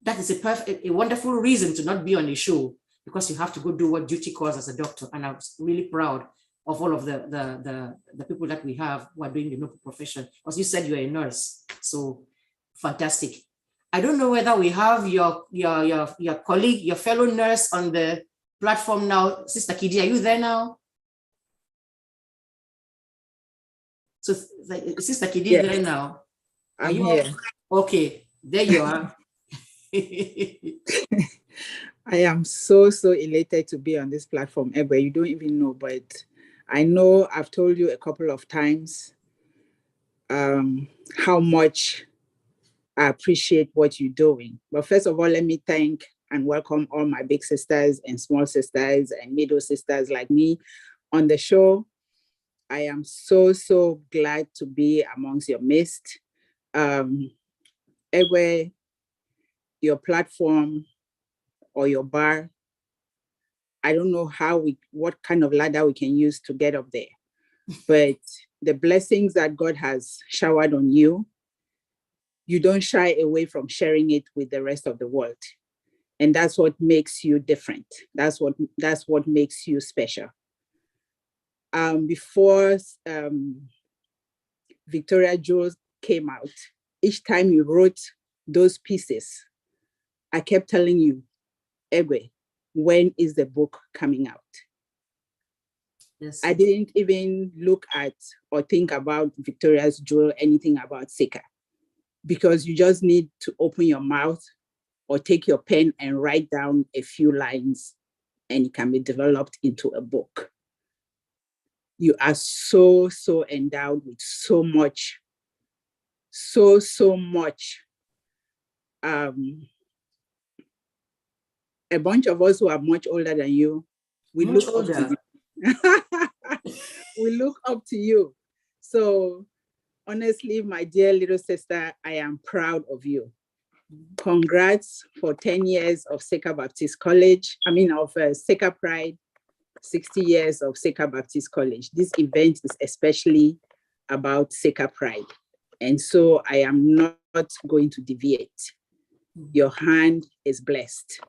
that is a wonderful reason to not be on the show, because you have to go do what duty calls as a doctor. And I was really proud of all of the people that we have who are doing the noble profession. As you said, you're a nurse, so fantastic. I don't know whether we have your colleague, your fellow nurse on the platform now. Sister Kidi, are you there now? So Sister Kidi, yes. There now? I'm here. Okay, there you are. I am so elated to be on this platform, Egbe. You don't even know, but I know I've told you a couple of times how much I appreciate what you're doing. But first of all, let me thank and welcome all my big sisters and small sisters and middle sisters like me on the show. I am so glad to be amongst your midst. Egbe, your platform or your bar, I don't know what kind of ladder we can use to get up there, but the blessings that God has showered on you, you don't shy away from sharing it with the rest of the world. And that's what makes you different. That's what makes you special. Before Victoria Jules came out, each time you wrote those pieces, I kept telling you, Egbe, when is the book coming out? Yes. I didn't even look at or think about Victoria's Jewel, anything about Seka, because you just need to open your mouth or take your pen and write down a few lines and it can be developed into a book. You are so endowed with so much. A bunch of us who are much older than you, we look up to you. We look up to you. So honestly, my dear little sister, I am proud of you. Congrats for 10 years of Seka Baptist College. Of Seka Pride, 60 years of Seka Baptist College. This event is especially about Seka Pride. And so I am not going to deviate. Your hand is blessed.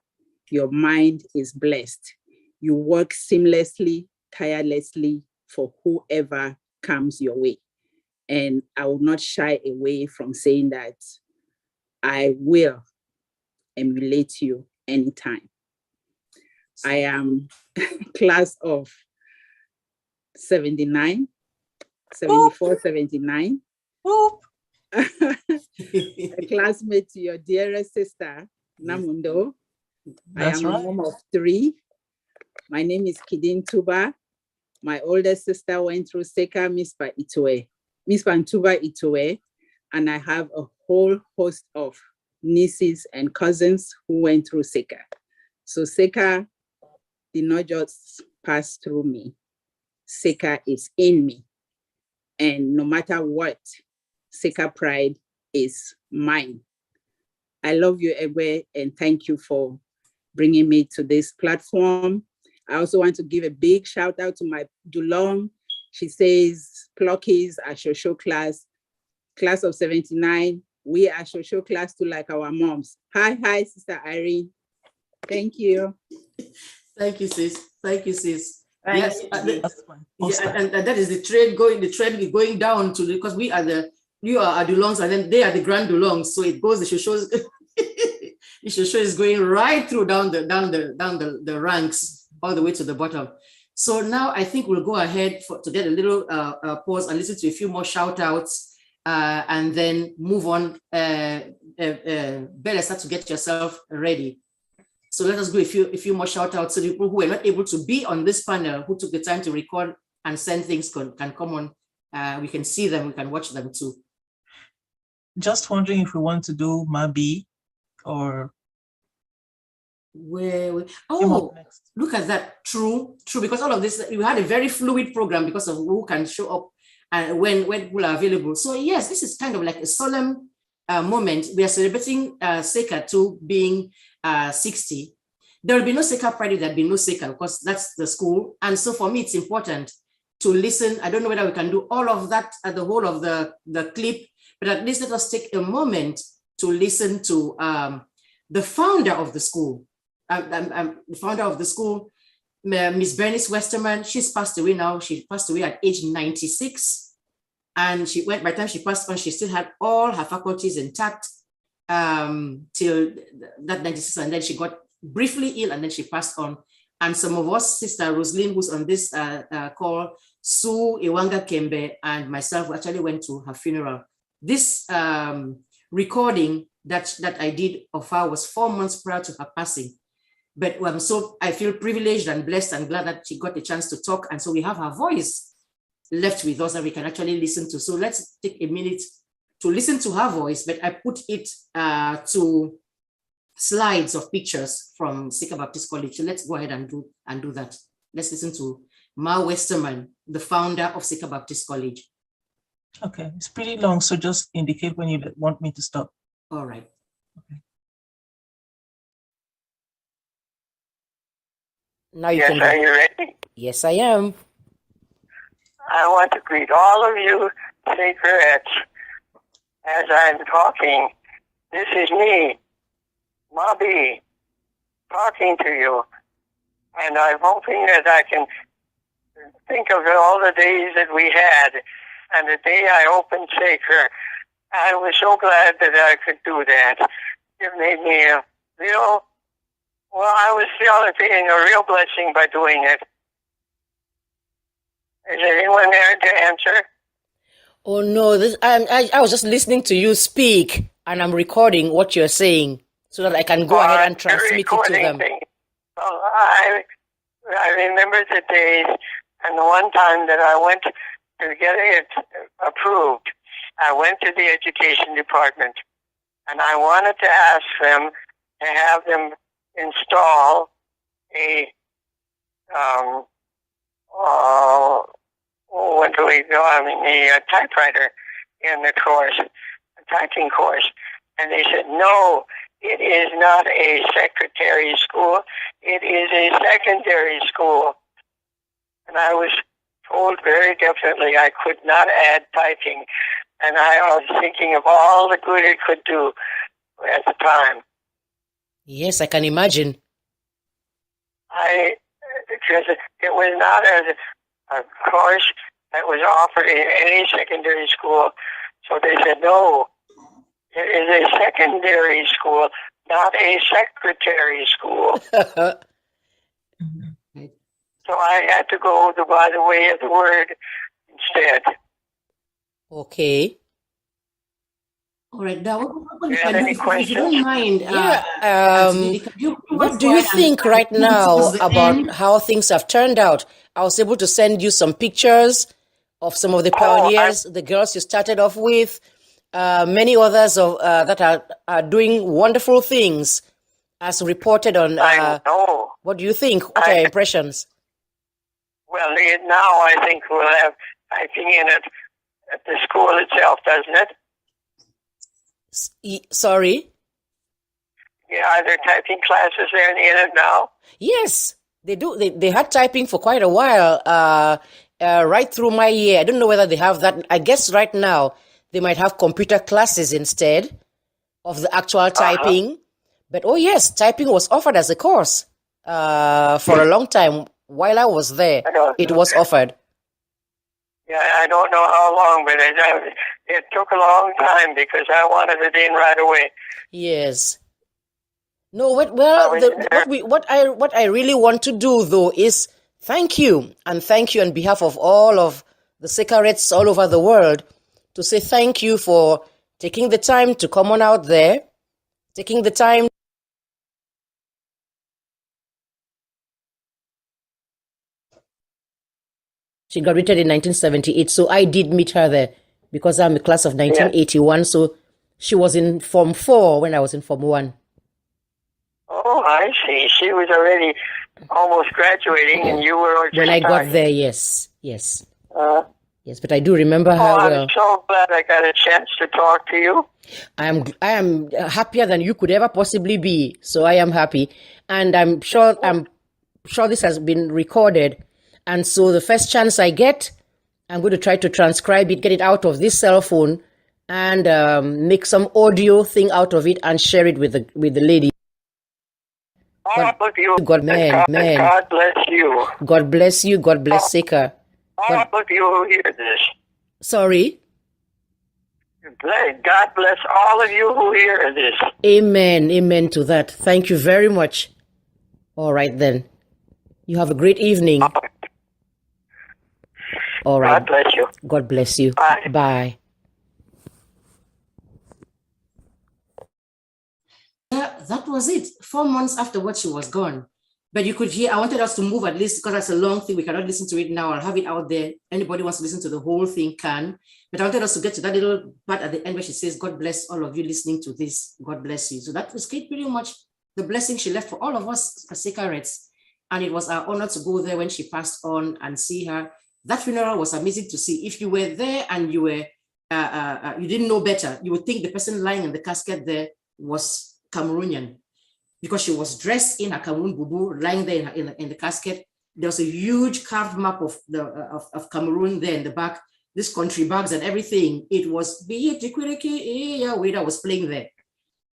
Your mind is blessed. You work seamlessly, tirelessly for whoever comes your way. And I will not shy away from saying that I will emulate you anytime. I am class of 79, 74, 79. A classmate to your dearest sister, Namundo. That's I am a mom of 3. My name is Kidin Tuba. My older sister went through Seka, Miss Pantuba Itoe, and I have a whole host of nieces and cousins who went through Seka. So Seka did not just pass through me. Seka is in me. And no matter what, Seka Pride is mine. I love you, Egbe, and thank you for bringing me to this platform. I also want to give a big shout out to my Dulong. She says, Pluckies are Shosho class of 79. We are Shosho class too, like our moms. Hi, Sister Irene. Thank you. Thank you, sis. Thank you, sis. Yes, and that is the trend going down to, because you are Dulongs and then they are the Grand Dulongs. So it goes, the Shosho is going right through down the ranks all the way to the bottom. So now I think we'll go ahead to get a little pause and listen to a few more shout outs and then move on. Better start to get yourself ready. So let us go a few more shout outs so the people who were not able to be on this panel, who took the time to record and send things can come on. We can see them, we can watch them too. Just wondering if we want to do Mabi or oh, look at that. True, because all of this, we had a very fluid program because of who can show up and when people are available. So yes, this is kind of like a solemn moment. We are celebrating Seka 2 being 60. There will be no Seka Pride, there will be no Seka, because that's the school. And so for me, it's important to listen. I don't know whether we can do all of that at the whole of the clip, but at least let us take a moment to listen to the founder of the school. The founder of the school, Miss Bernice Westerman. She's passed away now. She passed away at age 96. And by the time she passed on, she still had all her faculties intact till that 96. And then she got briefly ill and then she passed on. And some of us, Sister Rosaline, who's on this call, Sue Iwanga Kembe, and myself actually went to her funeral. This recording that I did of her was 4 months prior to her passing. But I feel privileged and blessed and glad that she got a chance to talk. And so we have her voice left with us that we can actually listen to. So let's take a minute to listen to her voice, but I put it to slides of pictures from Sika Baptist College. So let's go ahead and do that. Let's listen to Ma Westerman, the founder of Sika Baptist College. Okay, it's pretty long, so just indicate when you want me to stop. All right. Okay. Now you Yes, can. are you ready? Yes, I am. I want to greet all of you Sakerets. As I'm talking, this is me, Mabi, talking to you. And I'm hoping that I can think of all the days that we had. And the day I opened Saker, I was so glad that I could do that. It made me a real, well, I was feeling a real blessing by doing it. Is there anyone there to answer? Oh no, I was just listening to you speak, and I'm recording what you're saying so that I can go ahead and transmit it to them. Well, I remember the days, and the one time that I went to get it approved, I went to the education department, and I wanted to ask them to have them install a what do we go? I mean, a typewriter in the course, a typing course. And they said, no, it is not a secretary school. It is a secondary school. And I was told very definitely I could not add typing. And I was thinking of all the good it could do at the time. Yes, I can imagine. Because it was not a course that was offered in any secondary school. So they said, no, it is a secondary school, not a secretary school. So I had to go by the way of the word instead. Okay. All right, now, Do you have any questions? if you don't mind, what do you think right now about how things have turned out? I was able to send you some pictures of some of the pioneers, the girls you started off with, many others that are doing wonderful things, as reported on. I know. What do you think? What are your impressions? Well, now I think we'll have typing in it at the school itself, doesn't it? Sorry? Yeah, are there typing classes there in it now? Yes, they do. They had typing for quite a while, right through my year. I don't know whether they have that. I guess right now they might have computer classes instead of the actual typing. But oh yes, typing was offered as a course for a long time. While I was there, it was offered. Yeah, I don't know how long, but it took a long time because I wanted it in right away. Yes. No, what I really want to do though is thank you on behalf of all of the Sakerets all over the world, to say thank you for taking the time to come on out there, taking the time. She graduated in 1978, so I did meet her there because I'm a class of 1981. So she was in Form 4 when I was in Form 1. Oh, I see. She was already almost graduating, and you were when I got there. Yes. Yes, but I do remember her well. I'm so glad I got a chance to talk to you. I am happier than you could ever possibly be. So I am happy, and I'm sure this has been recorded. And so the first chance I get, I'm going to try to transcribe it, get it out of this cell phone, and make some audio thing out of it and share it with the lady. God bless you. God bless you. God bless you. God bless Saker. All of you who hear this. Sorry? God bless all of you who hear this. Amen. Amen to that. Thank you very much. All right then. You have a great evening. All right. God bless you. God bless you. Bye. Bye. that was it. 4 months afterwards, she was gone. But you could hear, I wanted us to move at least because that's a long thing. We cannot listen to it now. I'll have it out there. Anybody wants to listen to the whole thing can. But I wanted us to get to that little part at the end where she says, God bless all of you listening to this. God bless you. So that was pretty much the blessing she left for all of us as SAKERPRIDE'S. And it was our honor to go there when she passed on and see her. That funeral was amazing to see. If you were there and you were, you didn't know better, you would think the person lying in the casket there was Cameroonian, because she was dressed in a Cameroon bubu, lying there in the casket. There was a huge carved map of Cameroon there in the back, this country bags and everything. It was Weda was playing there.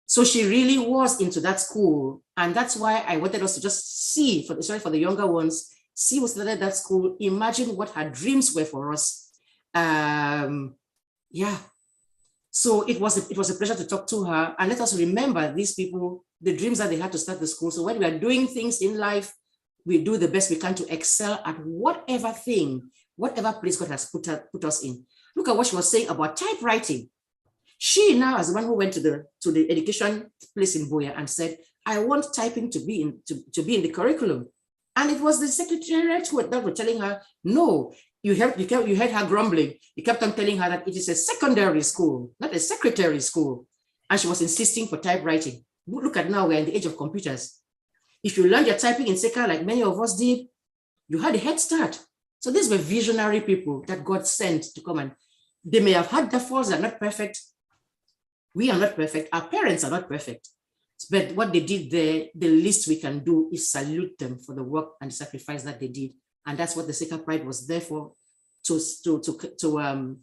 So she really was into that school. And that's why I wanted us to just see, especially for the younger ones, see what's at that school, imagine what her dreams were for us. Yeah. So it was a pleasure to talk to her, and let us remember these people, the dreams that they had to start the school. So when we are doing things in life, we do the best we can to excel at whatever thing, whatever place God has put us in. Look at what she was saying about typewriting. She now, as the one who went to the education place in Boya and said, I want typing to be in the curriculum. And it was the secretariat that were telling her, no, you heard her grumbling. You kept on telling her that it is a secondary school, not a secretary school. And she was insisting for typewriting. Look at now, we're in the age of computers. If you learned your typing in SECA, like many of us did, you had a head start. So these were visionary people that God sent to come, and they may have had their faults, they're not perfect. We are not perfect. Our parents are not perfect. But what they did there, the least we can do is salute them for the work and the sacrifice that they did. And that's what the SAKERPRIDE was there for, to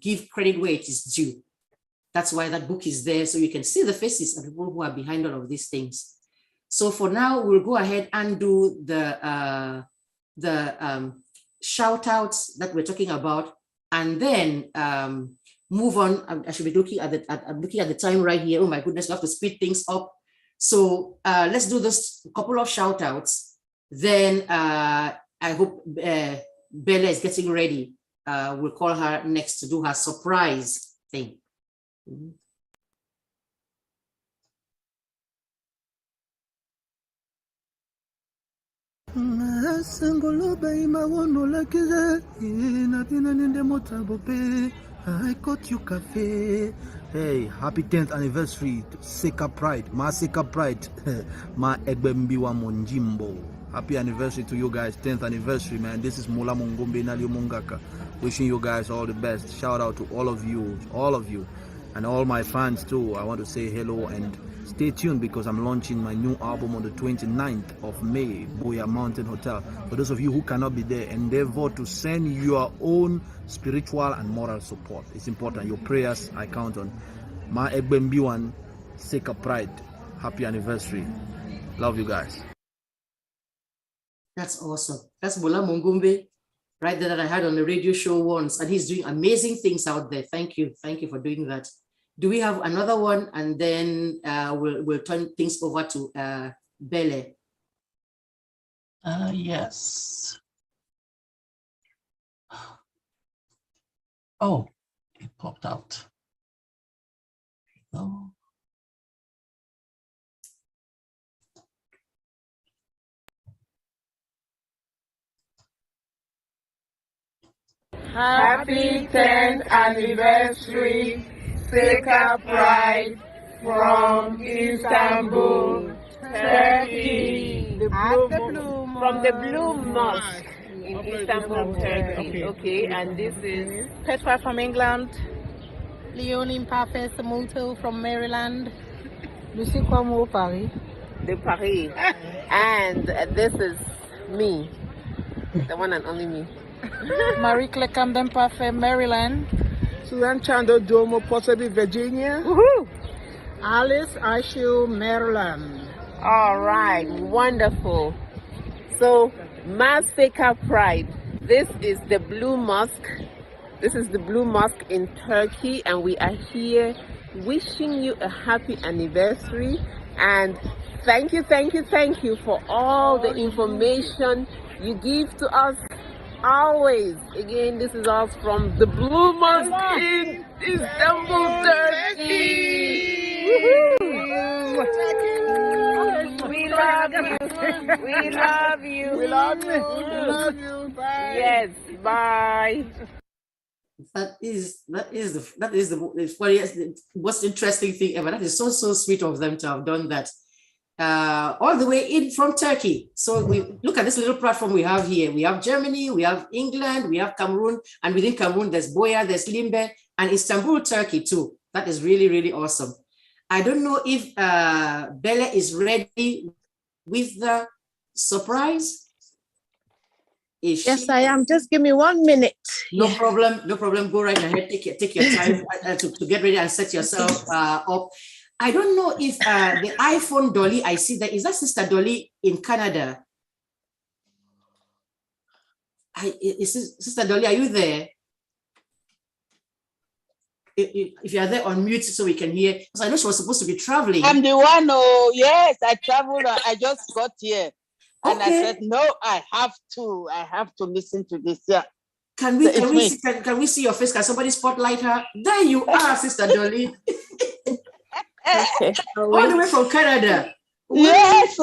give credit where it is due. That's why that book is there, so you can see the faces of people who are behind all of these things. So for now, we'll go ahead and do the shout outs that we're talking about, and then move on. I should be looking at the time right here. Oh my goodness, we have to speed things up. So let's do this couple of shout outs. Then I hope Bella is getting ready. We'll call her next to do her surprise thing. I caught you cafe. Hey, happy 10th anniversary to SAKERPRIDE, my SAKERPRIDE, my MBIWAN MONJIMBO. Happy anniversary to you guys, 10th anniversary, man. This is Mola Mongombe Nali Mungaka. Wishing you guys all the best. Shout out to all of you, and all my fans too. I want to say hello and stay tuned, because I'm launching my new album on the 29th of May, Boya Mountain Hotel. For those of you who cannot be there, endeavor to send your own spiritual and moral support. It's important. Your prayers, I count on. My MBIWAN, SAKERPRIDE. Happy anniversary. Love you guys. That's awesome. That's Mola Mongombe right there that I had on the radio show once, and he's doing amazing things out there. Thank you for doing that. Do we have another one? And then we'll turn things over to Belle. Yes. Oh, it popped out. Oh. Happy 10th anniversary, SAKERPRIDE from Istanbul, Turkey. From the Blue Mosque in Istanbul, Turkey. Okay, and this is Petra from England, Leonie Pape Samuto from Maryland, Lucy Kwamo, Paris. the Paris. And this is me, the one and only me. Marie Claire Camden Parfait, Maryland. Susan Chando Domo, Portsmouth, Virginia. Woohoo! Alice Ashu, Maryland. All right, wonderful. So, SAKERPRIDE. This is the Blue Mosque. This is the Blue Mosque in Turkey, and we are here wishing you a happy anniversary. And thank you for all the information you give to us always. Again, this is us from the Blue Mosque in Istanbul, Turkey. Woohoo! love you. We love you. We love you. We love you. Bye. Yes, bye. That is the funniest, the most interesting thing ever. That is so sweet of them to have done that. All the way in from Turkey. So we look at this little platform we have here. We have Germany, we have England, we have Cameroon, and within Cameroon there's Boya, there's Limbe, and Istanbul, Turkey too. That is really, really awesome. I don't know if Bella is ready with the surprise. Yes, I am. Just give me 1 minute. No problem. No problem. Go right ahead. Take your time to get ready and set yourself up. I don't know if the iPhone Dolly I see there, is that Sister Dolly in Canada? Sister Dolly, are you there? If you are there, on mute so we can hear. Because I know she was supposed to be traveling. I'm the one. Oh, yes, I traveled. I just got here. And I said, no, I have to listen to this. Yeah. Can we see your face? Can somebody spotlight her? There you are, Sister Dolly. Okay. All the way from Canada. Yes,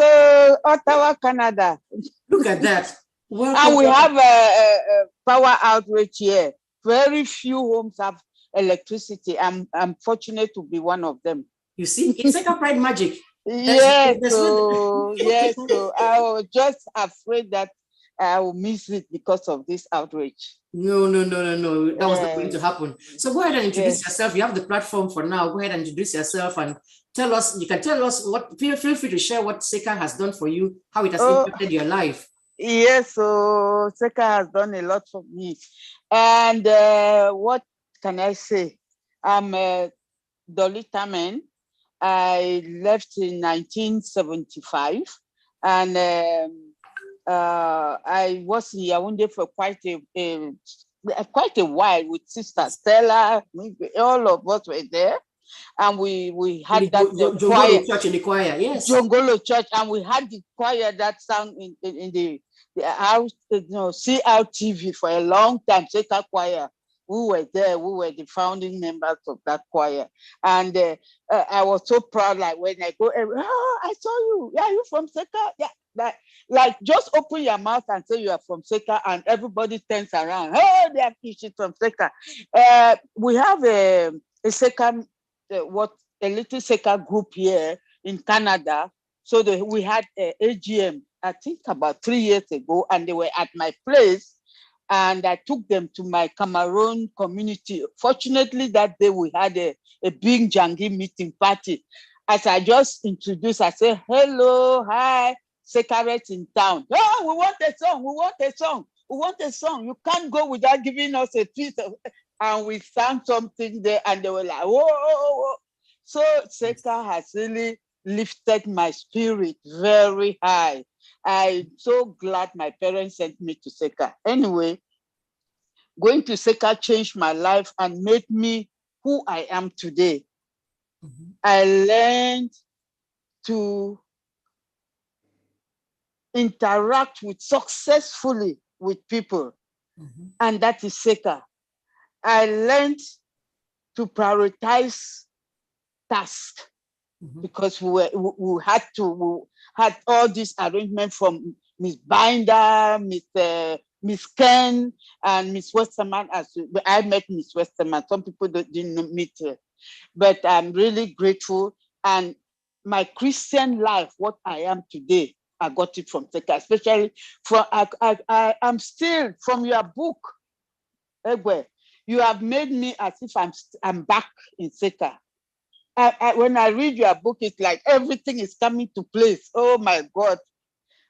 Ottawa, Canada. Look at that. Welcome. And we have a power outage here. Very few homes have electricity. I'm fortunate to be one of them. You see, it's like a pride magic. Yes, yes. So I was just afraid that I will miss it because of this outrage. No. That was not going to happen. So go ahead and introduce yourself. You have the platform for now. Go ahead and introduce yourself and tell us. You can tell us what. Feel free to share what SAKER has done for you, how it has impacted your life. Yes, so SAKER has done a lot for me. And what can I say? I'm Dolly Tamen. I left in 1975, and I was in Yaoundé for quite a while with Sister Stella. All of us were there, and we had that Jongolo Church in the choir. Yes, Jongolo Church, and we had the choir that sang in the house, CRTV for a long time. SAKER choir. We were there. We were the founding members of that choir, and I was so proud. Like when I go, I saw you. Yeah, you from SAKER? Yeah, like just open your mouth and say you are from SAKER, and everybody turns around. Oh, they are she's from SAKER. We have a SAKER, a little SAKER group here in Canada. So we had a AGM, I think about 3 years ago, and they were at my place. And I took them to my Cameroon community. Fortunately, that day we had a big Jangi meeting party. As I just introduced, I said, hello, hi, SAKERites in town. Oh, we want a song, we want a song, we want a song. You can't go without giving us a piece of, and we sang something there, and they were like, whoa, whoa, whoa. So SAKER has really lifted my spirit very high. I'm so glad my parents sent me to SAKER. Anyway, going to SAKER changed my life and made me who I am today. I learned to interact successfully with people, and that is SAKER. I learned to prioritize tasks because we had all this arrangement from Miss Binder, Miss Ken, and Miss Westerman. I met Miss Westerman. Some people didn't meet her, but I'm really grateful. And my Christian life, what I am today, I got it from SAKER, especially from I'm still from your book, EGBE. You have made me as if I'm back in SAKER. When I read your book, it's like everything is coming to place. Oh my God.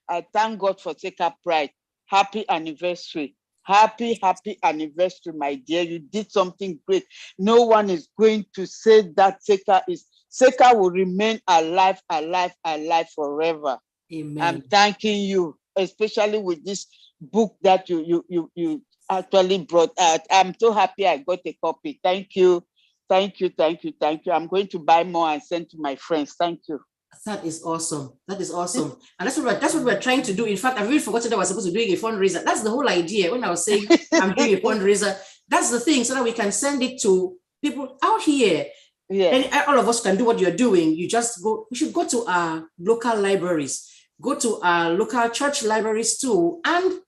I thank God for SAKER Pride. Happy anniversary. Happy anniversary, my dear. You did something great. No one is going to say that SAKER will remain alive forever. Amen. I'm thanking you, especially with this book that you actually brought out. I'm so happy I got a copy. Thank you. Thank you. I'm going to buy more and send to my friends. Thank you. That is awesome. That is awesome. And that's what we're trying to do. In fact, I've really forgotten that I was supposed to be doing a fundraiser. That's the whole idea. When I was saying I'm doing a fundraiser, that's the thing, so that we can send it to people out here. Yes. And all of us can do what you're doing. You just go, we should go to our local libraries, go to our local church libraries too, and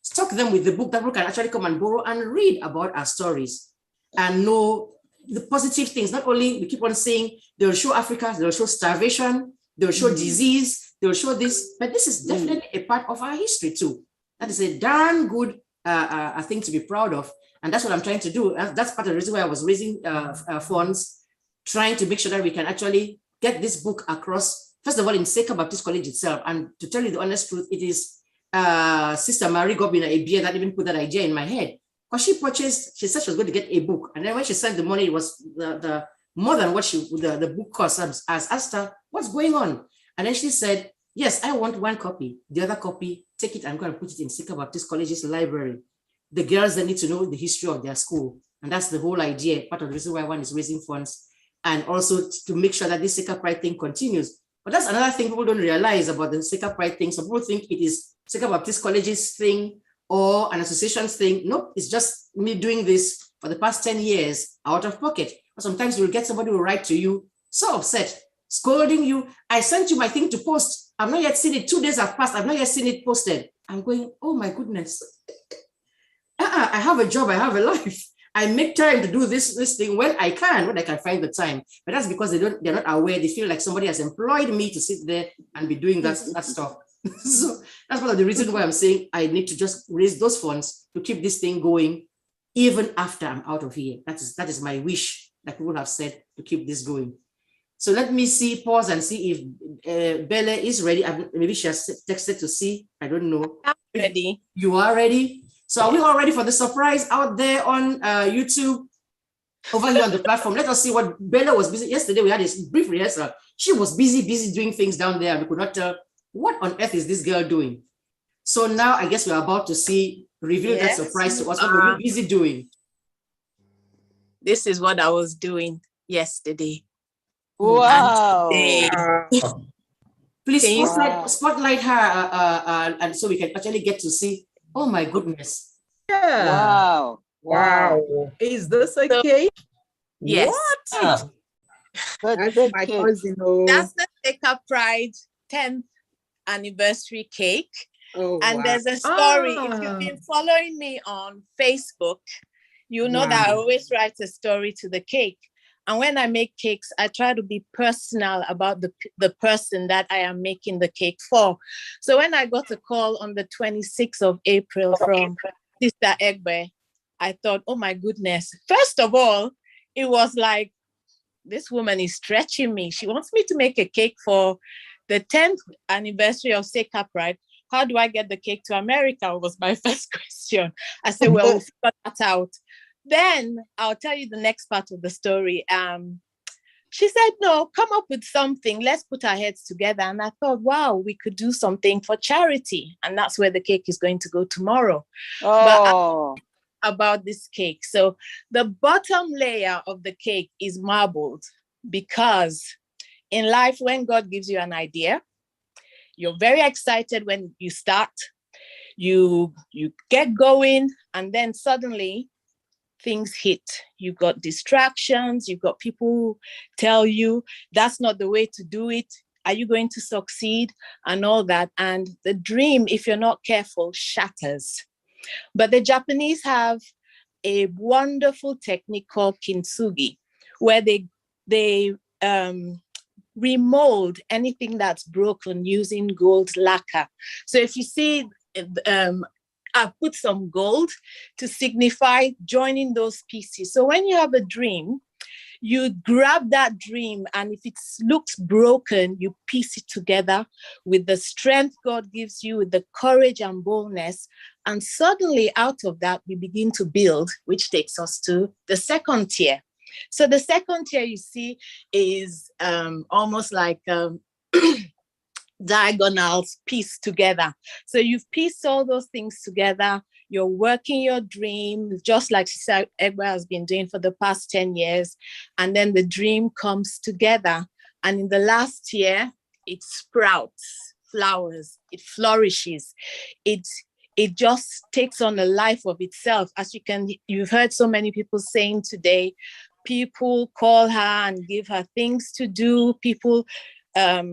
stock them with the book that people can actually come and borrow and read about our stories and know the positive things. Not only we keep on saying they'll show Africa, they'll show starvation, they'll show disease, they'll show this, but this is definitely a part of our history too. That is a darn good thing to be proud of. And that's what I'm trying to do. That's part of the reason why I was raising funds, trying to make sure that we can actually get this book across, first of all, in Saker Baptist College itself. And to tell you the honest truth, it is Sister Marie Gobina Ebie that even put that idea in my head. Because she said she was going to get a book. And then when she sent the money, it was the more than what the book cost. I asked her, what's going on? And then she said, yes, I want one copy. The other copy, take it and go and put it in Saker Baptist College's library. The girls, they need to know the history of their school. And that's the whole idea, part of the reason why one is raising funds. And also to make sure that this Saker Pride thing continues. But that's another thing people don't realize about the Saker Pride thing. Some people think it is Saker Baptist College's thing or an association's thing. Nope, it's just me doing this for the past 10 years out of pocket. But sometimes you'll get somebody who will write to you, so upset, scolding you. I sent you my thing to post. I've not yet seen it. 2 days have passed. I've not yet seen it posted. I'm going, oh my goodness. I have a job, I have a life. I make time to do this thing when I can find the time. But that's because they're not aware. They feel like somebody has employed me to sit there and be doing that stuff. So that's one of the reasons why I'm saying I need to just raise those funds to keep this thing going even after I'm out of here. That is my wish, like people have said, to keep this going. So let me pause and see if Bella is ready. Maybe she has texted to see. I don't know. I'm ready. You are ready? So are we all ready for the surprise out there on YouTube? Over here on the platform, let us see what Bella was busy. Yesterday we had a brief rehearsal. She was busy doing things down there. We could not tell what on earth is this girl doing. So now I guess we're about to reveal that surprise to us. What were you busy doing? This is what I was doing yesterday. Wow. Please spotlight her and so we can actually get to see. Oh my goodness. Yeah. Wow. Wow. Is this a cake? Yes. What? That's my cousin. That's the Saker Pride 10th anniversary cake. Oh, and there's a story. If you've been following me on Facebook, you know that I always write a story to the cake. And when I make cakes, I try to be personal about the person that I am making the cake for. So when I got a call on the 26th of April from Sister EGBE, I thought, oh my goodness. First of all, it was like, this woman is stretching me. She wants me to make a cake for the 10th anniversary of Saker Pride. How do I get the cake to America? Was my first question. I said, well, we'll figure that out. Then I'll tell you the next part of the story. She said, no, come up with something. Let's put our heads together. And I thought, wow, we could do something for charity. And that's where the cake is going to go tomorrow. Oh. But about this cake. So the bottom layer of the cake is marbled because in life, when God gives you an idea, you're very excited when you start, you get going, and then suddenly things hit. You've got distractions, you've got people who tell you that's not the way to do it. Are you going to succeed? And all that. And the dream, if you're not careful, shatters. But the Japanese have a wonderful technique called kintsugi, where they remold anything that's broken using gold lacquer. So if you see, I've put some gold to signify joining those pieces. So when you have a dream, you grab that dream, and if it looks broken, you piece it together with the strength God gives you, with the courage and boldness. And suddenly out of that, we begin to build, which takes us to the second tier. So the second tier you see is almost like diagonals pieced together. So you've pieced all those things together. You're working your dream, just like Sister EGBE has been doing for the past 10 years. And then the dream comes together. And in the last year, it sprouts, flowers, it flourishes. It just takes on a life of itself. As you've heard so many people saying today, People call her and give her things to do. People,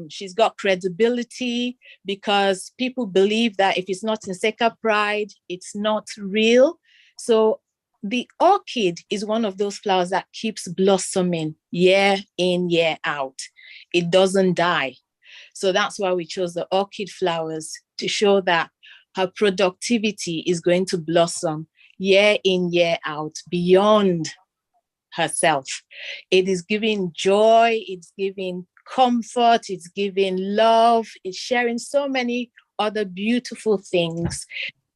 she's got credibility because people believe that if it's not in SAKERPRIDE, it's not real. So the orchid is one of those flowers that keeps blossoming year in, year out. It doesn't die. So that's why we chose the orchid flowers, to show that her productivity is going to blossom year in, year out, beyond herself. It is giving joy, it's giving comfort, it's giving love, it's sharing so many other beautiful things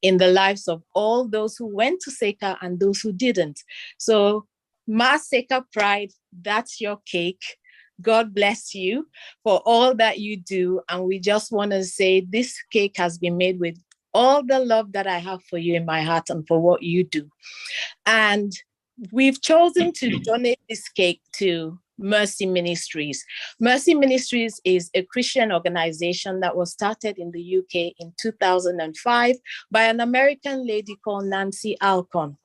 in the lives of all those who went to SAKER and those who didn't. So SAKERPRIDE, that's your cake. God bless you for all that you do. And we just want to say this cake has been made with all the love that I have for you in my heart and for what you do. And we've chosen to donate this cake to Mercy Ministries. Mercy Ministries is a Christian organization that was started in the UK in 2005 by an American lady called Nancy Alcon.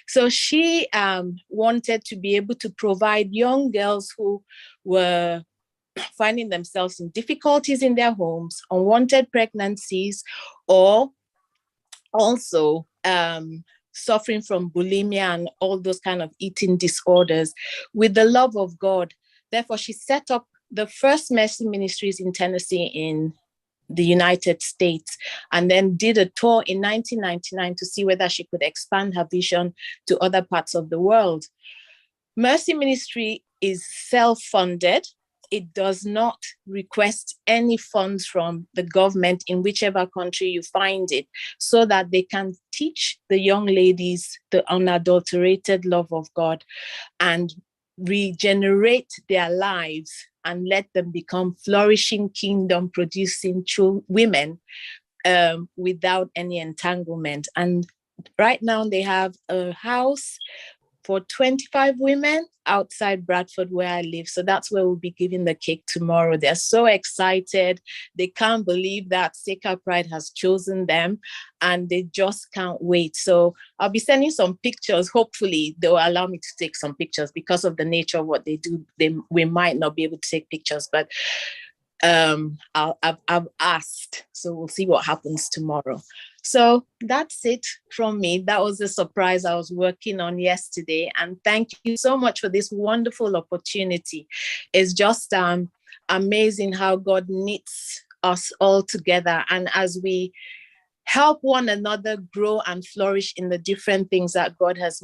So she wanted to be able to provide young girls who were finding themselves in difficulties in their homes, unwanted pregnancies, or also suffering from bulimia and all those kind of eating disorders, with the love of God. Therefore, she set up the first Mercy Ministries in Tennessee in the United States, and then did a tour in 1999 to see whether she could expand her vision to other parts of the world. Mercy Ministry is self-funded. It does not request any funds from the government in whichever country you find it, so that they can teach the young ladies the unadulterated love of God and regenerate their lives and let them become flourishing, kingdom-producing women without any entanglement. And right now they have a house for 25 women outside Bradford, where I live. So that's where we'll be giving the cake tomorrow. They're so excited. They can't believe that SAKERPRIDE has chosen them, and they just can't wait. So I'll be sending some pictures. Hopefully they'll allow me to take some pictures. Because of the nature of what they do, we might not be able to take pictures, but I've asked. So we'll see what happens tomorrow. So that's it from me. That was a surprise I was working on yesterday. And thank you so much for this wonderful opportunity. It's just amazing how God knits us all together. And as we help one another grow and flourish in the different things that God has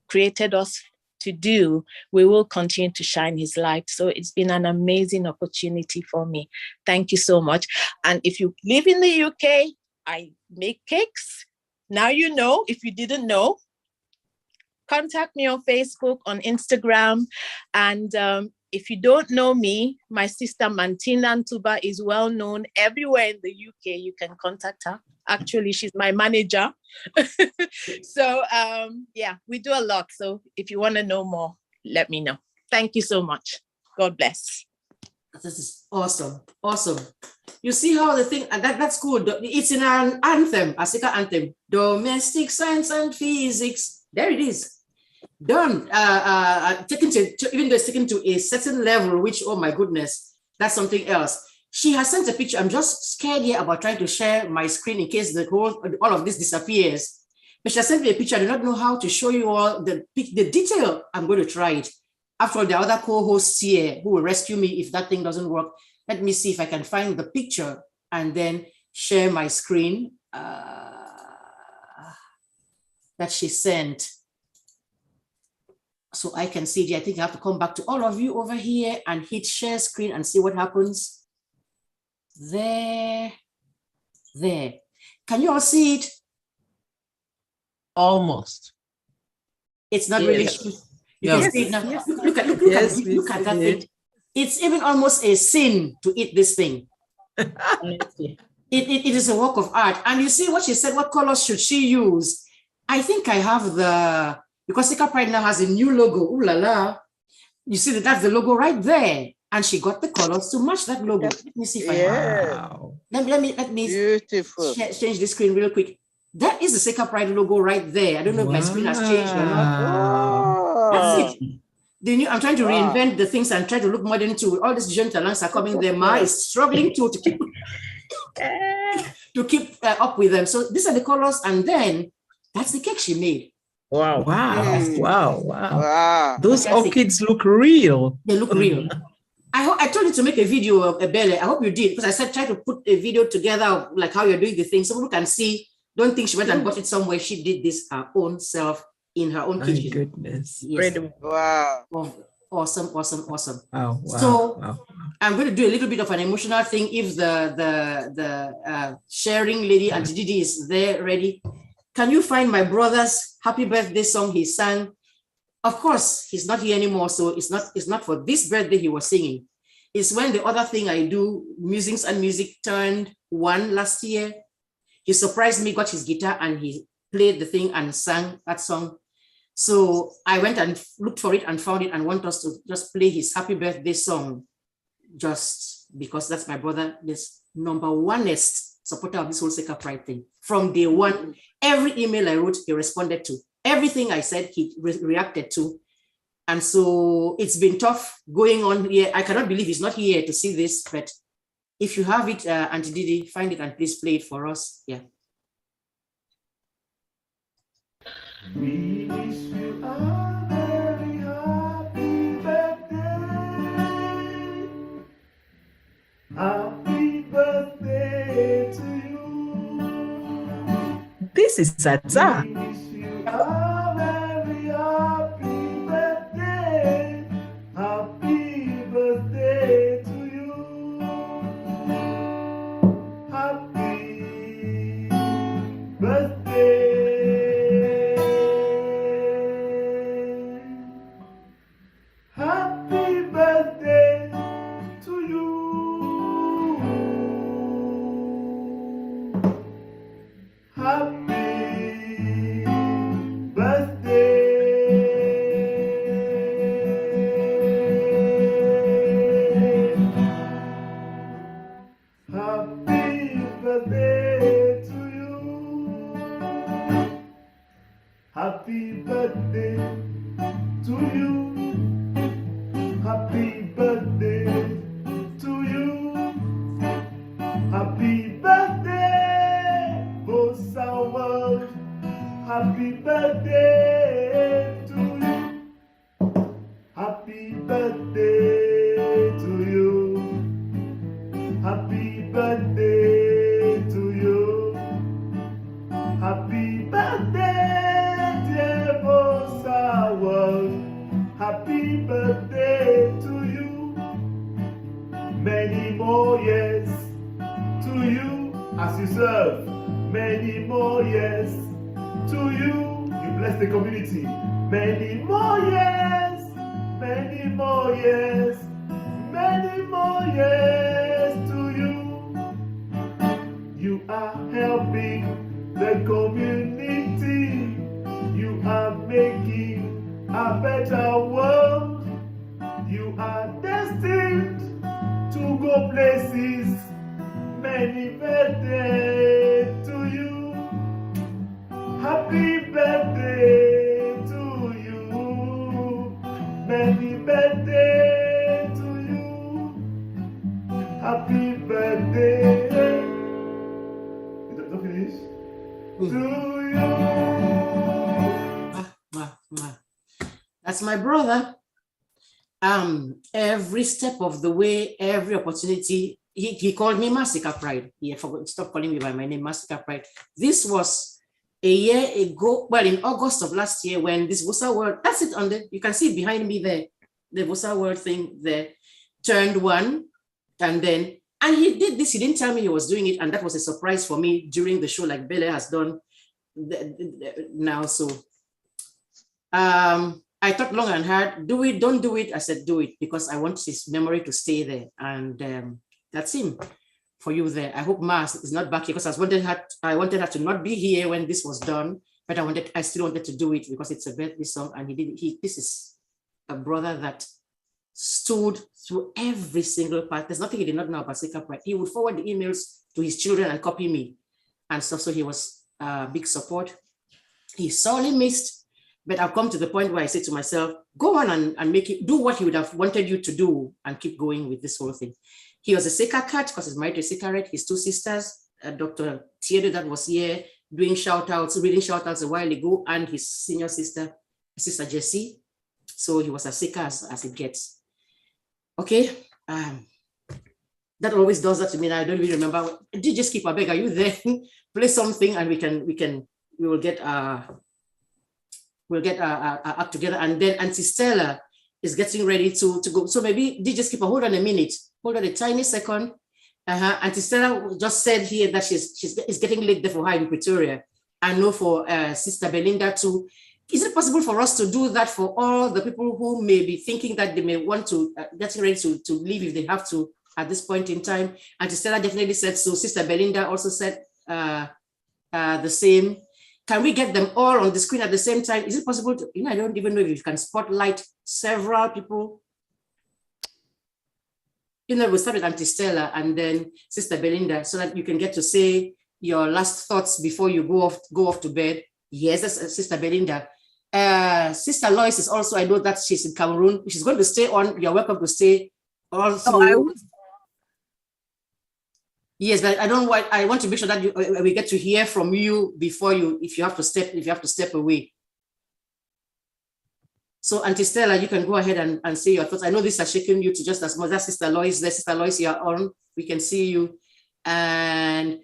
created us to do, we will continue to shine his light. So it's been an amazing opportunity for me. Thank you so much. And if you live in the UK, I make cakes. Now you know. If you didn't know, contact me on Facebook, on Instagram. And if you don't know me, my sister Martina Ntuba is well known everywhere in the UK. You can contact her. Actually, she's my manager. So yeah, we do a lot. So if you want to know more, let me know. Thank you so much. God bless. This is awesome. Awesome. You see how the thing, and that's good. It's in an anthem, a SAKER anthem. Domestic science and physics. There it is. Done. Taken to even though it's taken to a certain level, which, oh my goodness, that's something else. She has sent a picture. I'm just scared here about trying to share my screen in case all of this disappears. But she has sent me a picture. I do not know how to show you all the detail. I'm going to try it. After all, the other co-hosts here who will rescue me if that thing doesn't work. Let me see if I can find the picture and then share my screen that she sent. So I can see it. I think I have to come back to all of you over here and hit share screen and see what happens. There. Can you all see it? Almost. It's not really. You can see it now. Yes. Look at that thing. It's even almost a sin to eat this thing. It is a work of art. And you see what she said, what colors should she use? I think I have because SAKERPRIDE now has a new logo. Ooh la la. You see that's the logo right there. And she got the colors to match that logo. Let me see if I have. Let me Beautiful. Change the screen real quick. That is the SAKERPRIDE logo right there. I don't know if my screen has changed or not. Oh. I'm trying to reinvent the things and try to look modern too. All these digital talents are coming there. Ma is struggling to keep up with them. So these are the colors, and then that's the cake she made. Wow. Wow. Wow. Wow. Wow. Those orchids look real. They look real. I told you to make a video of a belly. I hope you did, because I said try to put a video together of like how you're doing the thing so people can see. Don't think she went and bought it somewhere. She did this her own self in her own kitchen. My goodness. Yes. Wow. Awesome, awesome, awesome. Wow. Wow. So wow. I'm going to do a little bit of an emotional thing. If the sharing lady Auntie Didi is there ready, can you find my brother's happy birthday song he sang? Of course, he's not here anymore, so it's not for this birthday he was singing. It's when the other thing I do, Musings and Music, turned 1 last year. He surprised me, got his guitar, and he played the thing and sang that song. So I went and looked for it and found it and want us to just play his happy birthday song, just because that's my brother, this number one-est supporter of this whole Sacred Pride thing. From day one, every email I wrote, he responded to. Everything I said, he reacted to. And so it's been tough going on here. I cannot believe he's not here to see this, but if you have it, Auntie Didi, find it and please play it for us. Yeah. We wish you a very happy birthday. Happy birthday to you. This is Zaza. We wish you a very happy birthday. Happy birthday to you. Happy birthday. Happy birthday to you. Happy birthday. Happy birthday to you. Happy birthday to you. Happy birthday to you. Happy birthday, Bossa World. Happy birthday to you. Happy birthday to you. Happy birthday to you. Happy birthday, dear Bossa World. Happy birthday to you. Many more years to you as you serve. Many more years to you. You bless the community. Many more years. Many more years. Many more years to you. You are helping the community. You are making a better world. You are destined to go places. Many birthday to you. Happy birthday to you. Many birthday to you. Happy birthday. You don't finish? To you. That's my brother. Every step of the way, every opportunity, he called me Massacre Pride. He forgot to stop calling me by my name, Massacre Pride. This was a year ago, well, in August of last year, when this Bossa World, that's it on the, you can see behind me there, the Bossa World thing there, turned 1, and he did this, he didn't tell me he was doing it, and that was a surprise for me during the show, like Bele has done now. So I thought long and hard, do it, don't do it. I said, do it, because I want his memory to stay there. And that's him for you there. I hope Mars is not back here, because I wanted her to not be here when this was done, but I still wanted to do it because it's a birthday song. And this is a brother that stood through every single part. There's nothing he did not know about Sacred Pride. He would forward the emails to his children and copy me and stuff. So he was big support. He's sorely missed. But I've come to the point where I say to myself, go on and make it, do what he would have wanted you to do and keep going with this whole thing. He was a Seka cat because he's married to a Sekerette. His two sisters, Dr. Thierry that was here doing shout outs, reading shout outs a while ago, and his senior sister, Sister Jessie. So he was as Seka as it gets. Okay. That always does that to me. I don't really remember. DJ Skipper, beg, are you there? Play something and we will get our act together. And then Auntie Stella is getting ready to go. So maybe DJ Skipper, hold on a minute. Hold on a tiny second. Auntie Stella just said here that it's getting late there for her in Pretoria. I know for Sister Belinda too. Is it possible for us to do that for all the people who may be thinking that they may want to getting ready to leave if they have to at this point in time? Auntie Stella definitely said so. Sister Belinda also said the same. Can we get them all on the screen at the same time? Is it possible to, I don't even know if you can spotlight several people. We'll start with Auntie Stella and then Sister Belinda so that you can get to say your last thoughts before you go off to bed. Yes, that's Sister Belinda. Sister Lois is also, I know that she's in Cameroon. She's going to stay on. You're welcome to stay all through. Yes, but I want to make sure that we get to hear from you before if you have to step away. So Auntie Stella, you can go ahead and say your thoughts. I know this has shaken you to just as much as Sister Lois. There, Sister Lois, you're on. We can see you. And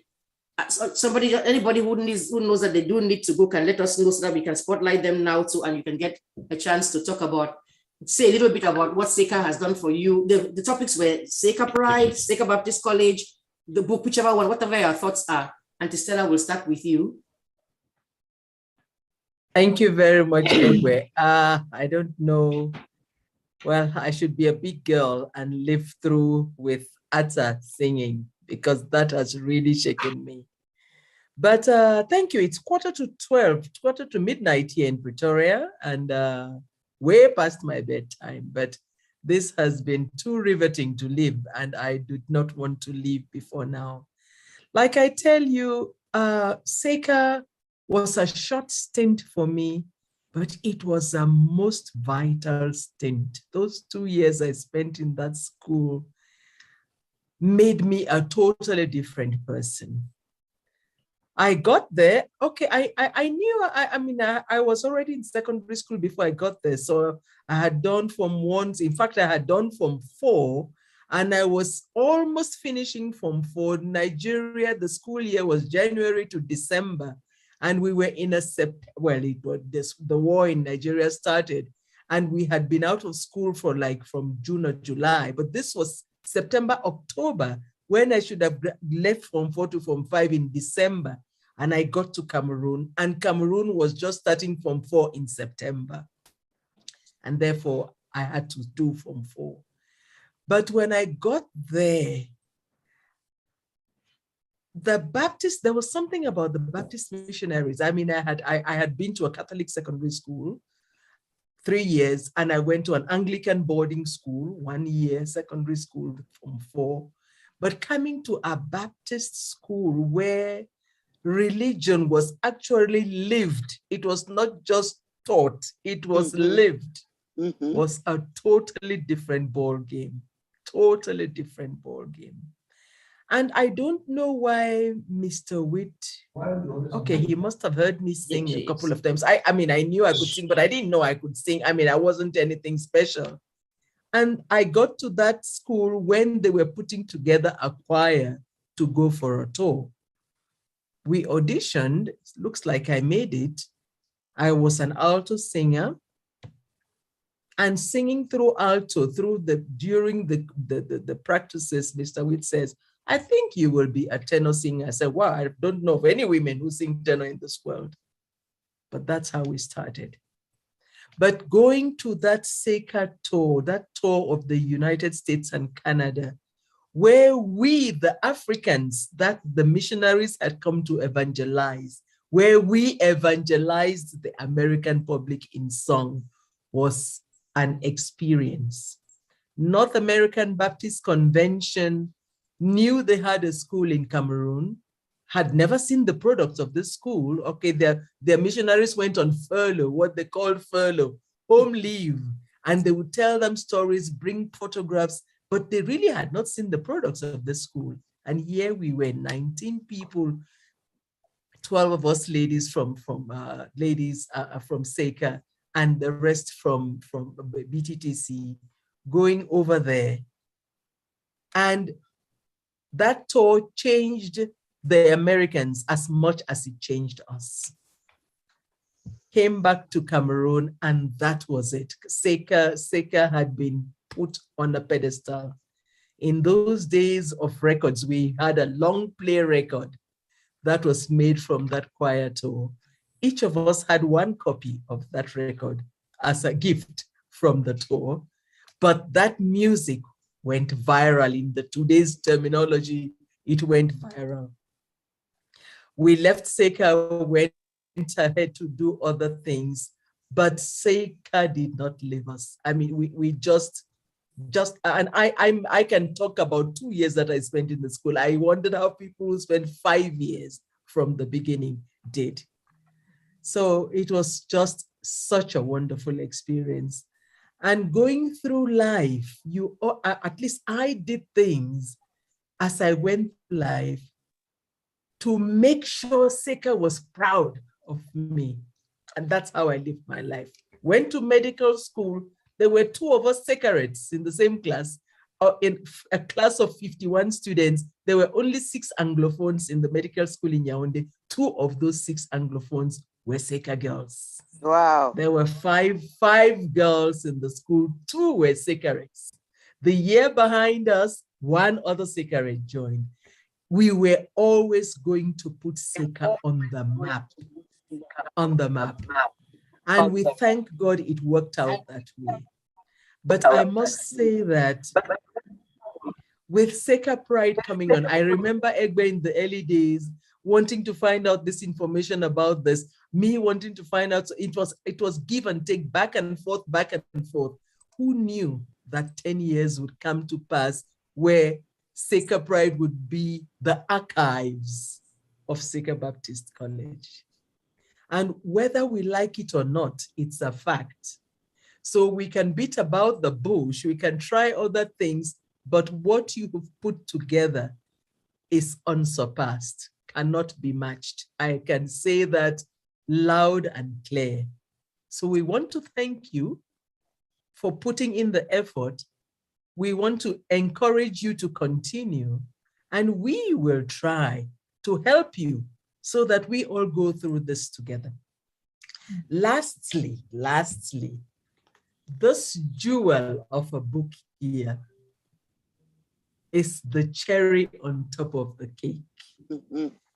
anybody who knows that they do need to go can let us know so that we can spotlight them now too, and you can get a chance to talk about, say a little bit about what Seka has done for you. The topics were Seka Pride, Seka Baptist College, the book, whichever one, whatever your thoughts are. Auntie Stella, will start with you. Thank you very much, Egbe. I don't know. Well, I should be a big girl and live through with Atta singing because that has really shaken me. But thank you. It's 12:45 to midnight here in Pretoria and way past my bedtime. But this has been too riveting to live and I did not want to leave before now. Like I tell you, Seka was a short stint for me, but it was a most vital stint. Those 2 years I spent in that school made me a totally different person. I got there, okay, I knew, I was already in secondary school before I got there. So I had done Form 1, in fact, I had done Form 4, and I was almost finishing Form 4. Nigeria, the school year was January to December. And we were in the war in Nigeria started and we had been out of school for from June or July, but this was September, October, when I should have left Form 4 to Form 5 in December. And I got to Cameroon and Cameroon was just starting Form 4 in September. And therefore I had to do Form 4. But when I got there, there was something about the Baptist missionaries. I had been to a Catholic secondary school, 3 years, and I went to an Anglican boarding school, 1 year, secondary school from 4. But coming to a Baptist school where religion was actually lived, it was not just taught, it was lived, was a totally different ball game, totally different ball game. And I don't know why Mr. Witt, okay, he must have heard me sing a couple of times. I knew I could sing, but I didn't know I could sing. I wasn't anything special. And I got to that school when they were putting together a choir to go for a tour. We auditioned, looks like I made it. I was an alto singer and singing through alto, during the practices, Mr. Witt says, I think you will be a tenor singer. I said, wow, I don't know of any women who sing tenor in this world. But that's how we started. But going to that Seka tour, that tour of the United States and Canada, where we, the Africans, that the missionaries had come to evangelize, where we evangelized the American public in song, was an experience. North American Baptist Convention knew they had a school in Cameroon, had never seen the products of this school. Okay, their missionaries went on furlough, what they called furlough, home leave, and they would tell them stories, bring photographs, but they really had not seen the products of the school. And here we were, 19 people, 12 of us ladies from SAKER, and the rest from BTTC, going over there. And that tour changed the Americans as much as it changed us. Came back to Cameroon, and that was it. SAKER had been put on a pedestal. In those days of records, we had a long play record that was made from that choir tour. Each of us had one copy of that record as a gift from the tour, but that music went viral. In the today's terminology, it went viral. We left SAKER, went ahead to do other things, but SAKER did not leave us. I mean, we just, and I can talk about 2 years that I spent in the school. I wondered how people who spent 5 years from the beginning did. So it was just such a wonderful experience. And going through life, at least I did things as I went through life to make sure SAKER was proud of me. And that's how I lived my life. Went to medical school. There were 2 of us SAKERites in the same class. In a class of 51 students, there were only 6 Anglophones in the medical school in Yaoundé. 2 of those 6 Anglophones were SAKER girls. Wow. There were five girls in the school, 2 were SAKERites. The year behind us, 1 other SAKERite joined. We were always going to put SAKER on the map. And we thank God it worked out that way. But I must say that with SAKER Pride coming on, I remember EGBE in the early days wanting to find out this information about this, me wanting to find out. So it was give and take, back and forth. Who knew that 10 years would come to pass where SAKER Pride would be the archives of SAKER Baptist College? And whether we like it or not, it's a fact. So we can beat about the bush, we can try other things, but what you have put together is unsurpassed, cannot be matched. I can say that loud and clear. So we want to thank you for putting in the effort. We want to encourage you to continue, and we will try to help you so that we all go through this together. Lastly, this jewel of a book here is the cherry on top of the cake.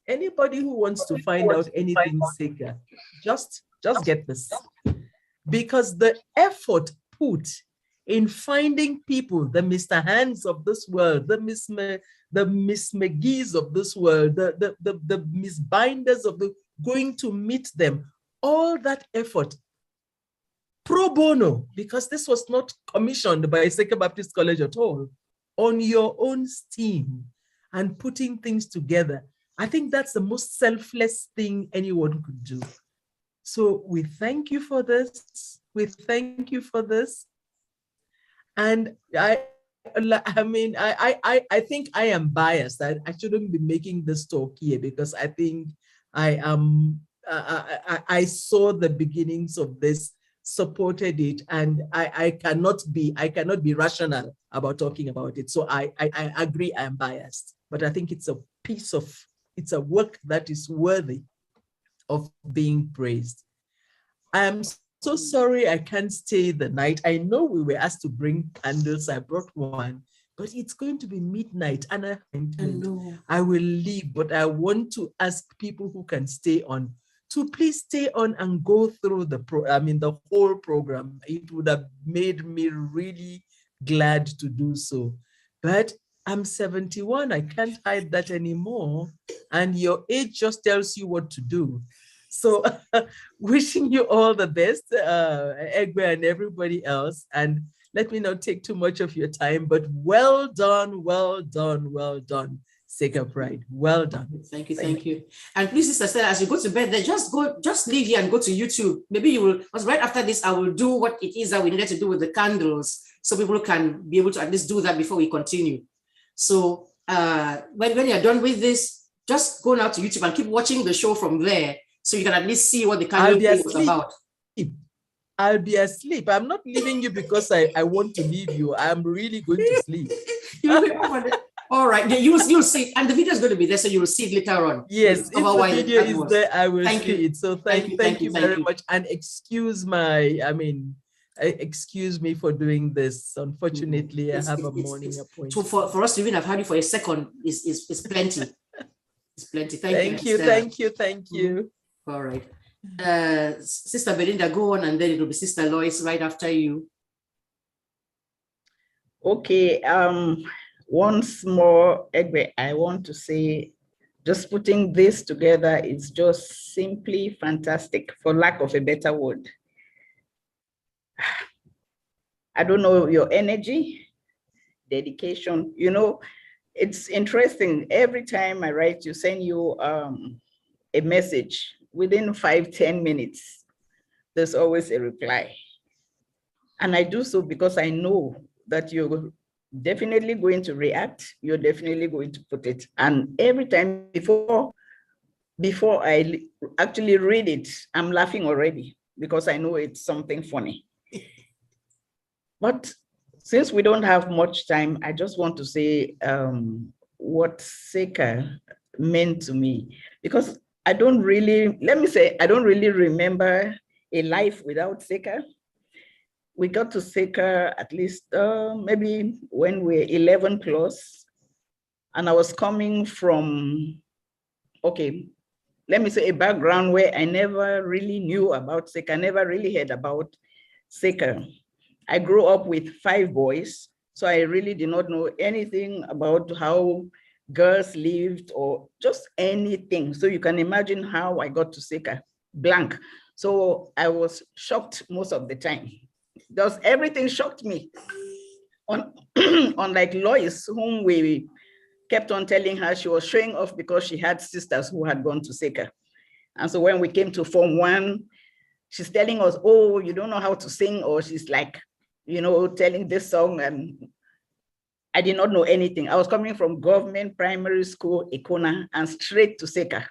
Anybody who wants to find out anything SAKER, just get this. Because the effort put in finding people, the Mr. Hands of this world, the Miss McGee's of this world, the Miss Binders of the, going to meet them, all that effort, pro bono, because this was not commissioned by SAKER Baptist College at all, on your own steam and putting things together. I think that's the most selfless thing anyone could do. So we thank you for this. We thank you for this. And I think I am biased. I shouldn't be making this talk here because I think I saw the beginnings of this, supported it, and I cannot be rational about talking about it. So I agree I am biased, but I think it's a it's a work that is worthy of being praised. I am so sorry I can't stay the night. I know we were asked to bring candles. I brought one, but it's going to be midnight and I will leave, but I want to ask people who can stay on to please stay on and go through the whole program. It would have made me really glad to do so. But I'm 71, I can't hide that anymore. And your age just tells you what to do. So wishing you all the best, EGBE and everybody else. And let me not take too much of your time, but well done, well done, well done. Seka Pride. Well done. Thank you. And please, Sister Stella, as you go to bed, then just leave here and go to YouTube. Maybe you will, because right after this, I will do what it is that we needed to do with the candles, so people can be able to at least do that before we continue. So when you're done with this, just go now to YouTube and keep watching the show from there, so you can at least see what the candle thing was about. I'll be asleep. I'm not leaving you because I want to leave you. I'm really going to sleep. All right, you'll see, and the video is going to be there, so you will see it later on. Yes, if the video is there, I will see it. So thank you very much, and excuse me for doing this. Unfortunately, I have a morning appointment. So for us to even have had you for a second is plenty. It's plenty. Thank you. All right. Sister Belinda, go on, and then it will be Sister Lois right after you. Okay. Once more, EGBE, I want to say, just putting this together is just simply fantastic, for lack of a better word. I don't know, your energy, dedication, you know, it's interesting. Every time I write you, send you a message, within 5-10 minutes, there's always a reply. And I do so because I know that you're definitely going to react, you're definitely going to put it. And every time before I actually read it, I'm laughing already because I know it's something funny. But since we don't have much time, I just want to say what Seka meant to me, because I don't really remember a life without Seka. We got to Seka at least maybe when we were 11 plus, and I was coming from, okay, let me say a background where I never really knew about Seka, never really heard about Seka. I grew up with 5 boys, so I really did not know anything about how girls lived or just anything. So you can imagine how I got to Seka, blank. So I was shocked most of the time. Thus, everything shocked me. Unlike Lois, whom we kept on telling her she was showing off because she had sisters who had gone to Seka. And so when we came to Form 1, she's telling us, oh, you don't know how to sing, or she's like, you know, telling this song, and I did not know anything. I was coming from government primary school, Ikona, and straight to Seka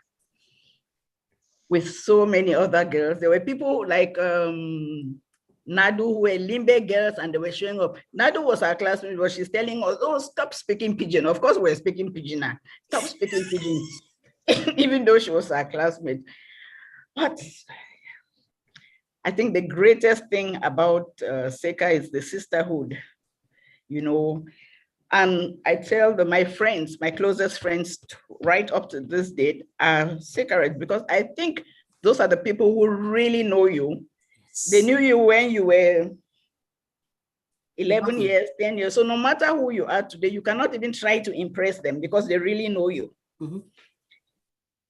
with so many other girls. There were people like Nadu, who were Limbe girls, and they were showing up. Nadu was our classmate, but she's telling us, oh, stop speaking pidgin. Of course, we're speaking pidgin now. Stop speaking pidgin, even though she was our classmate. But I think the greatest thing about Seka is the sisterhood, you know. And I tell my friends, my closest friends, right up to this date, are Sekerites, because I think those are the people who really know you. They knew you when you were 11 years, 10 years. So no matter who you are today, you cannot even try to impress them because they really know you. Mm-hmm.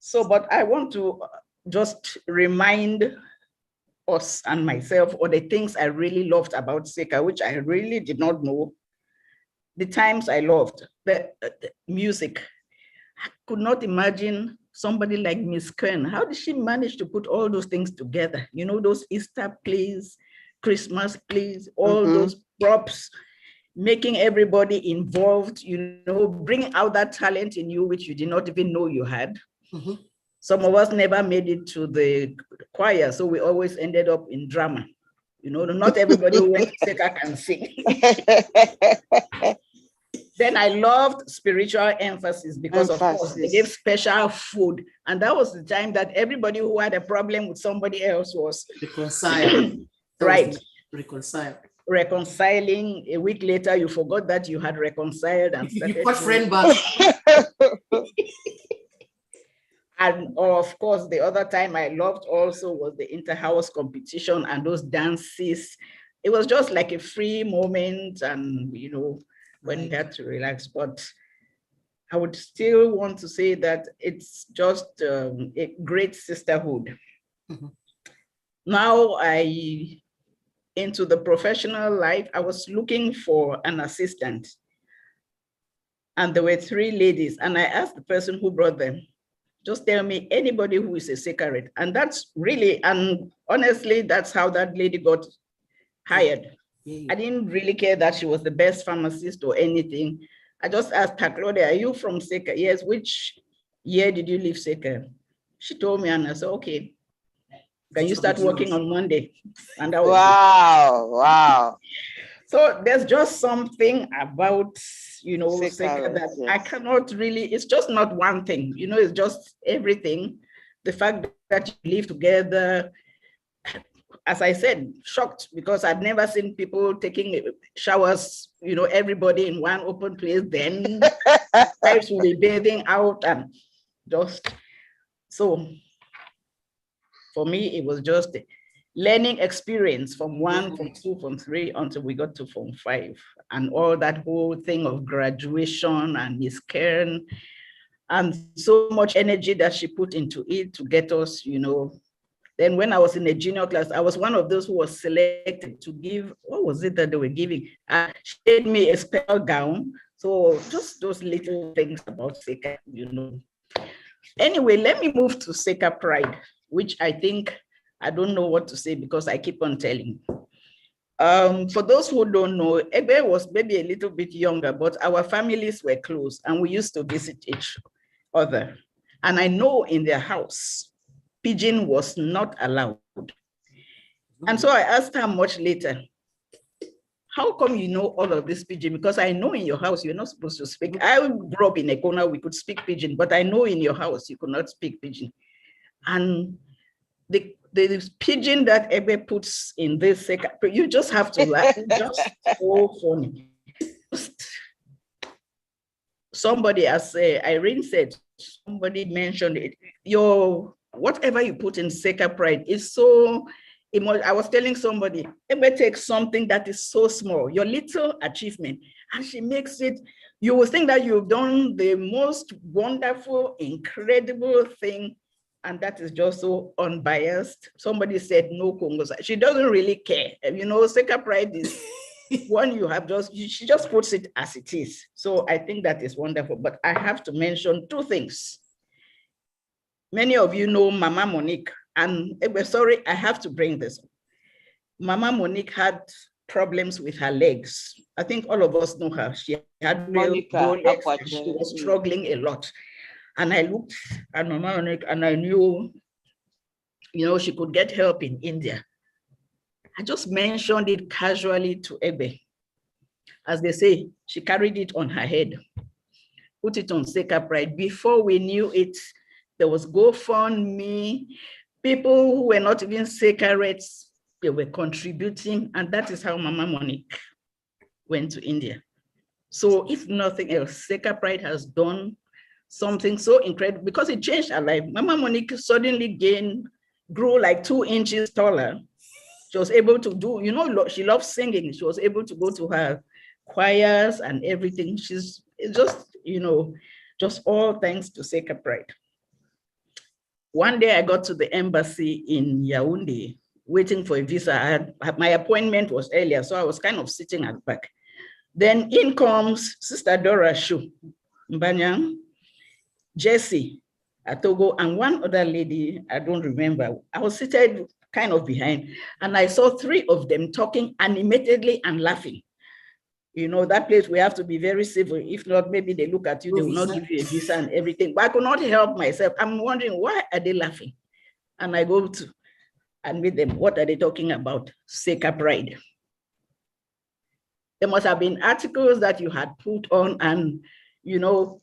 So, but I want to just remind us and myself of the things I really loved about Seka, which I really did not know. The times I loved, the music. I could not imagine somebody like Miss Kern. How did she manage to put all those things together? You know, those Easter plays, Christmas plays, all those props, making everybody involved, you know, bringing out that talent in you, which you did not even know you had. Some of us never made it to the choir, so we always ended up in drama. You know, not everybody who went to Seka can sing. Then I loved spiritual emphasis because of course they gave special food. And that was the time that everybody who had a problem with somebody else was reconciled. Right. Reconciled. Reconciling. A week later, you forgot that you had reconciled and you got friend back. And of course, the other time I loved also was the inter-house competition and those dances. It was just like a free moment, and you know, when you had to relax. But I would still want to say that it's just a great sisterhood. Now into the professional life, I was looking for an assistant. And there were 3 ladies. And I asked the person who brought them, just tell me anybody who is a SAKERPRIDE. And that's really, and honestly, that's how that lady got hired. I didn't really care that she was the best pharmacist or anything. I just asked her, Claudia, are you from SAKER? Yes, which year did you leave SAKER? She told me, and I said, okay, can you start working on Monday? And that was wow. So there's just something about, SAKER that yes. I cannot really, it's just not one thing, it's just everything. The fact that you live together, as I said, shocked because I'd never seen people taking showers, everybody in one open place, then wives will be bathing out and just, so for me, it was just a learning experience from 1, from 2, from 3, until we got to Form 5. And all that whole thing of graduation and Miss Karen, and so much energy that she put into it to get us, Then when I was in a junior class, I was one of those who was selected to give, what was it that they were giving? She gave me a spell gown. So just those little things about SAKER, Anyway, let me move to SAKERPRIDE, which I think, I don't know what to say because I keep on telling. For those who don't know, EGBE was maybe a little bit younger, but our families were close and we used to visit each other. And I know in their house, pidgin was not allowed. And so I asked her much later, how come you know all of this pidgin? Because I know in your house, you're not supposed to speak. I grew up in a corner, we could speak pidgin, but I know in your house, you could not speak pidgin. And the pidgin that EGBE puts in this SAKER, you just have to laugh, it's just so funny. Somebody, as Irene said, somebody mentioned it, whatever you put in SAKERPRIDE is so, I was telling somebody, EGBE takes something that is so small, your little achievement, and she makes it, you will think that you've done the most wonderful, incredible thing, and that is just so unbiased. Somebody said no Congos. She doesn't really care. SAKERPRIDE is one you have she just puts it as it is. So I think that is wonderful. But I have to mention 2 things. Many of you know Mama Monique, and sorry, I have to bring this. Mama Monique had problems with her legs. I think all of us know her. She had legs, she was struggling a lot. And I looked at Mama Monique and I knew, she could get help in India. I just mentioned it casually to EGBE. As they say, she carried it on her head, put it on SAKERPRIDE. Before we knew it, there was GoFundMe. People who were not even SAKERites, they were contributing. And that is how Mama Monique went to India. So if nothing else, SAKERPRIDE has done something so incredible because it changed her life. Mama Monique suddenly grew like 2 inches taller. She was able to do, she loves singing. She was able to go to her choirs and everything. It's just, just all thanks to SAKERPRIDE. One day I got to the embassy in Yaoundé, waiting for a visa. My appointment was earlier, so I was kind of sitting at the back. Then in comes Sister Dora Shu, Mbanyang, Jessie, Atogo, and one other lady, I don't remember. I was seated kind of behind, and I saw 3 of them talking animatedly and laughing. That place we have to be very civil. If not, maybe they look at you, they will not give you a visa and everything. But I could not help myself. I'm wondering, why are they laughing? And I go to and meet them. What are they talking about? SAKERPRIDE. There must have been articles that you had put on, and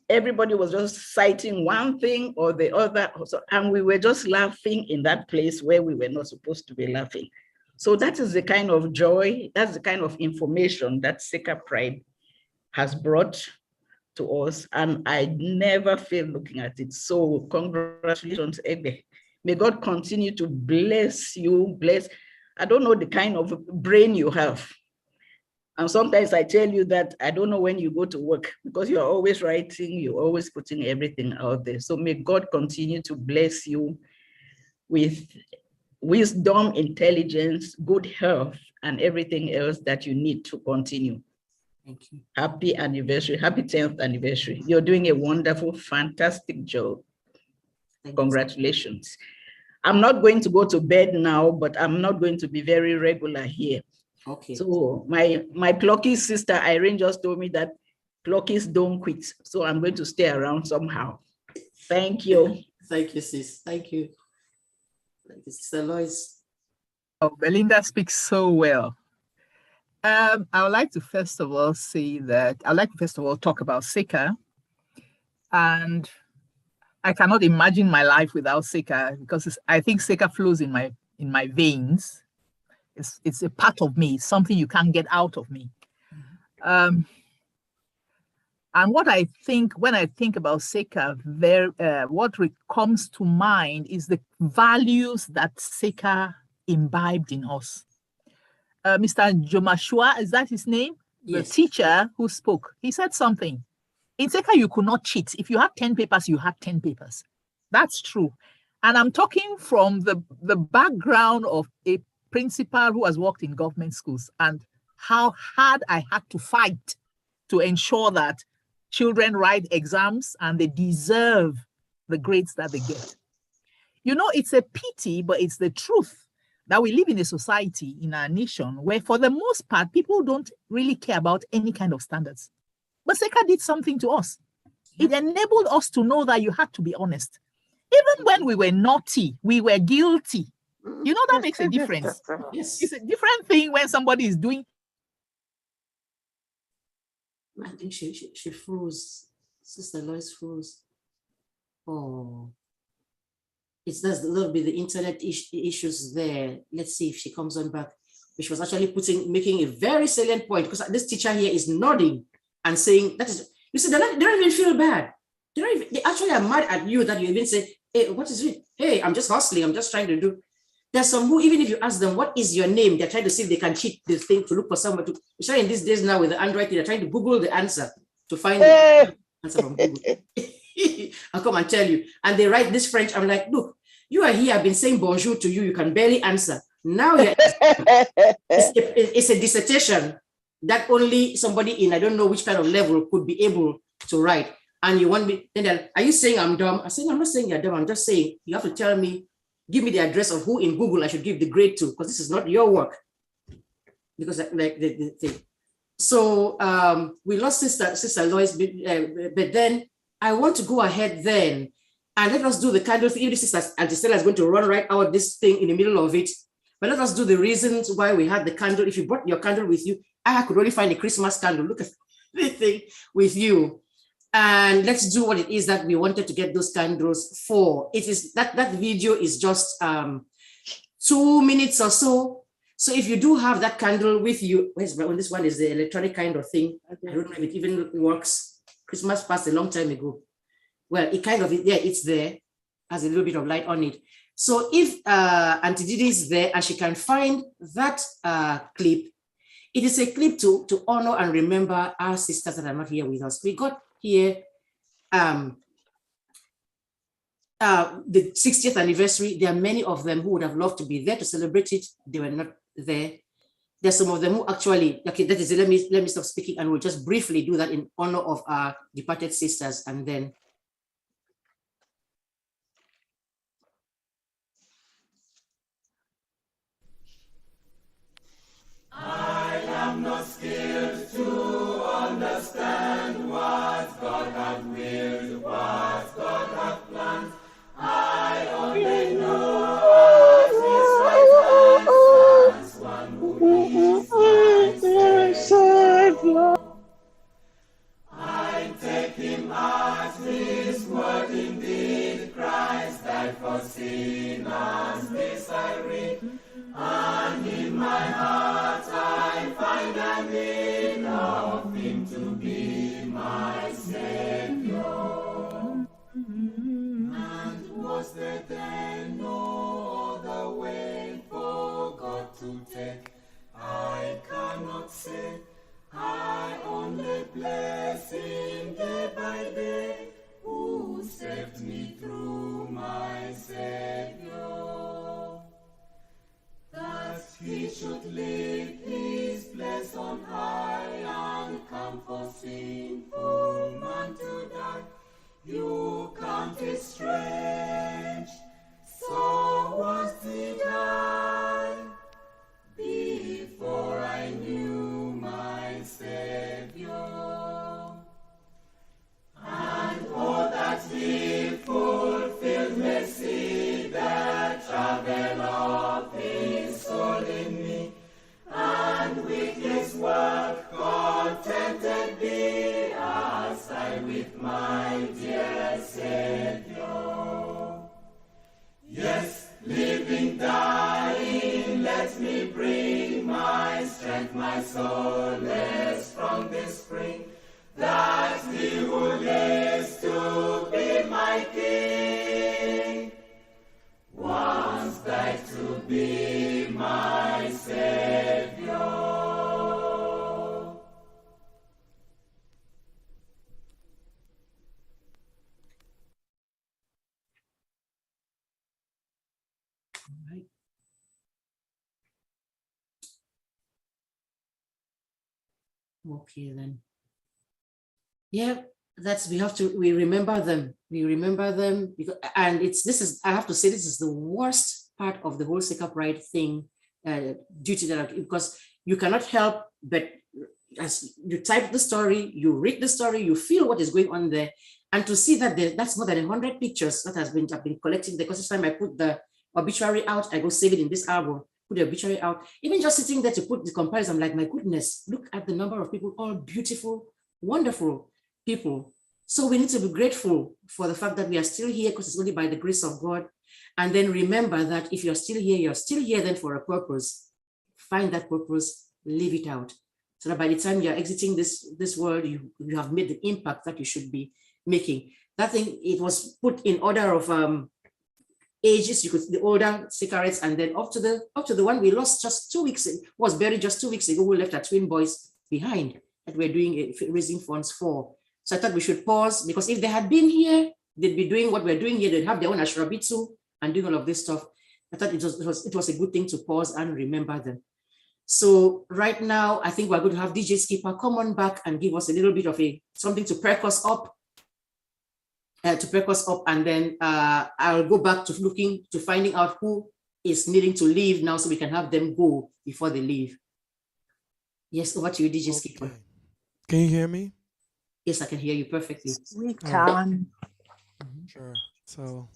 everybody was just citing one thing or the other, and we were just laughing in that place where we were not supposed to be laughing. So that is the kind of joy, that's the kind of information that SAKERPRIDE has brought to us, and I never fail looking at it. So congratulations, EGBE. May God continue to bless you, I don't know the kind of brain you have. And sometimes I tell you that I don't know when you go to work because you're always writing, you're always putting everything out there. So may God continue to bless you with wisdom, intelligence, good health, and everything else that you need to continue. Thank you. Happy anniversary. Happy 10th anniversary. You're doing a wonderful, fantastic job. Congratulations. I'm not going to go to bed now, but I'm not going to be very regular here. Okay. So my Clocky's sister Irene just told me that Clockies don't quit. So I'm going to stay around somehow. Thank you. Thank you, sis. Thank you. Thank you, Sister Lois. Oh, Belinda speaks so well. I would like to first of all say that talk about SAKER, and I cannot imagine my life without SAKER because I think SAKER flows in my veins. It's a part of me, something you can't get out of me. And what I think when I think about SAKER, what comes to mind is the values that SAKER imbibed in us. Mr. Jomashua, is that his name? Yes. The teacher who spoke, he said something. In SAKER, you could not cheat. If you had 10 papers, you had 10 papers. That's true. And I'm talking from the background of a principal who has worked in government schools and how hard I had to fight to ensure that children write exams and they deserve the grades that they get. You know, it's a pity, but it's the truth that we live in a society in our nation where for the most part, people don't really care about any kind of standards. But SAKER did something to us. It enabled us to know that you had to be honest. Even when we were naughty, we were guilty. You know, that makes a difference. Yes. It's a different thing when somebody is doing. I think she froze. Sister Lois froze. Oh. It's just a little bit the internet issues there. Let's see if she comes on back. Which was actually making a very salient point because this teacher here is nodding and saying that is, you see, they don't even feel bad. They actually are mad at you that you even say, hey, what is it? Hey, I'm just hustling. I'm just trying to do. There's some who, even if you ask them, what is your name? They're trying to see if they can cheat the thing to look for someone to. Especially in these days now with the Android, they're trying to Google the answer to find the answer from Google. I'll come and tell you. And they write this French. I'm like, look, you are here. I've been saying bonjour to you. You can barely answer. Now it's a dissertation that only somebody in, I don't know which kind of level could be able to write. And you want me, then are you saying I'm dumb? I say, I'm not saying you're dumb. I'm just saying you have to tell me, give me the address of who in Google I should give the grade to, because this is not your work. Because like the thing. So we lost Sister Lois, but then I want to go ahead then and let us do the candle thing. If this is Auntie Stella is going to run right out this thing in the middle of it, but let us do the reasons why we had the candle. If you brought your candle with you, I could only find a Christmas candle. Look at the thing with you. And let's do what it is that we wanted to get those candles for. It is that video is just 2 minutes or so. So if you do have that candle with you, this one is the electronic kind of thing. I don't know if it even works. Christmas passed a long time ago. Well, it kind of, yeah, it's there, has a little bit of light on it. So if Auntie Didi is there and she can find that clip, it is a clip to honor and remember our sisters that are not here with us. We got here the 60th anniversary. There are many of them who would have loved to be there to celebrate it. They were not there. There's some of them who actually, okay, that is, let me stop speaking and we'll just briefly do that in honor of our departed sisters and then. I am not skilled to understand what God had willed, what God had planned. I only know as His right hand stands, one who is my Savior. I take Him at His word indeed. Christ died for sinners, this I read. And in my heart I find a need of Him to be my Savior. And was there then no other way for God to take? I cannot say. I only bless Him day by day, who saved me through my Savior. That He should leave His place on high and my solace from the spring, that he who lives to be my king once died to be my Savior. Okay, then. Yeah, we remember them. We remember them because, and I have to say, this is the worst part of the whole SAKERPRIDE thing, duty that, because you cannot help but, as you type the story, you read the story, you feel what is going on there, and to see that that's more than 100 pictures that I've been collecting. Because each time I put the obituary out, I go save it in this album, put the obituary out. Even just sitting there to put the comparison, I'm like, my goodness, look at the number of people, all beautiful, wonderful people. So we need to be grateful for the fact that we are still here, because it's only by the grace of God. And then remember that if you're still here then for a purpose. Find that purpose, live it out. So that by the time you're exiting this world, you have made the impact that you should be making. That thing, it was put in order of ages. You could, the older cigarettes, and then up to the one we lost just 2 weeks, was buried just 2 weeks ago, who left our twin boys behind that we're doing raising funds for. So I thought we should pause, because if they had been here, they'd be doing what we're doing here. They'd have their own ashrabitsu and doing all of this stuff. I thought it was a good thing to pause and remember them. So right now, I think we're going to have DJ SKEEPER come on back and give us a little bit of something to perk us up. And then I'll go back to finding out who is needing to leave now, so we can have them go before they leave. Yes, over to you, DJ SKEEPER. Can you hear me? Yes, I can hear you perfectly. We can. Sure. So,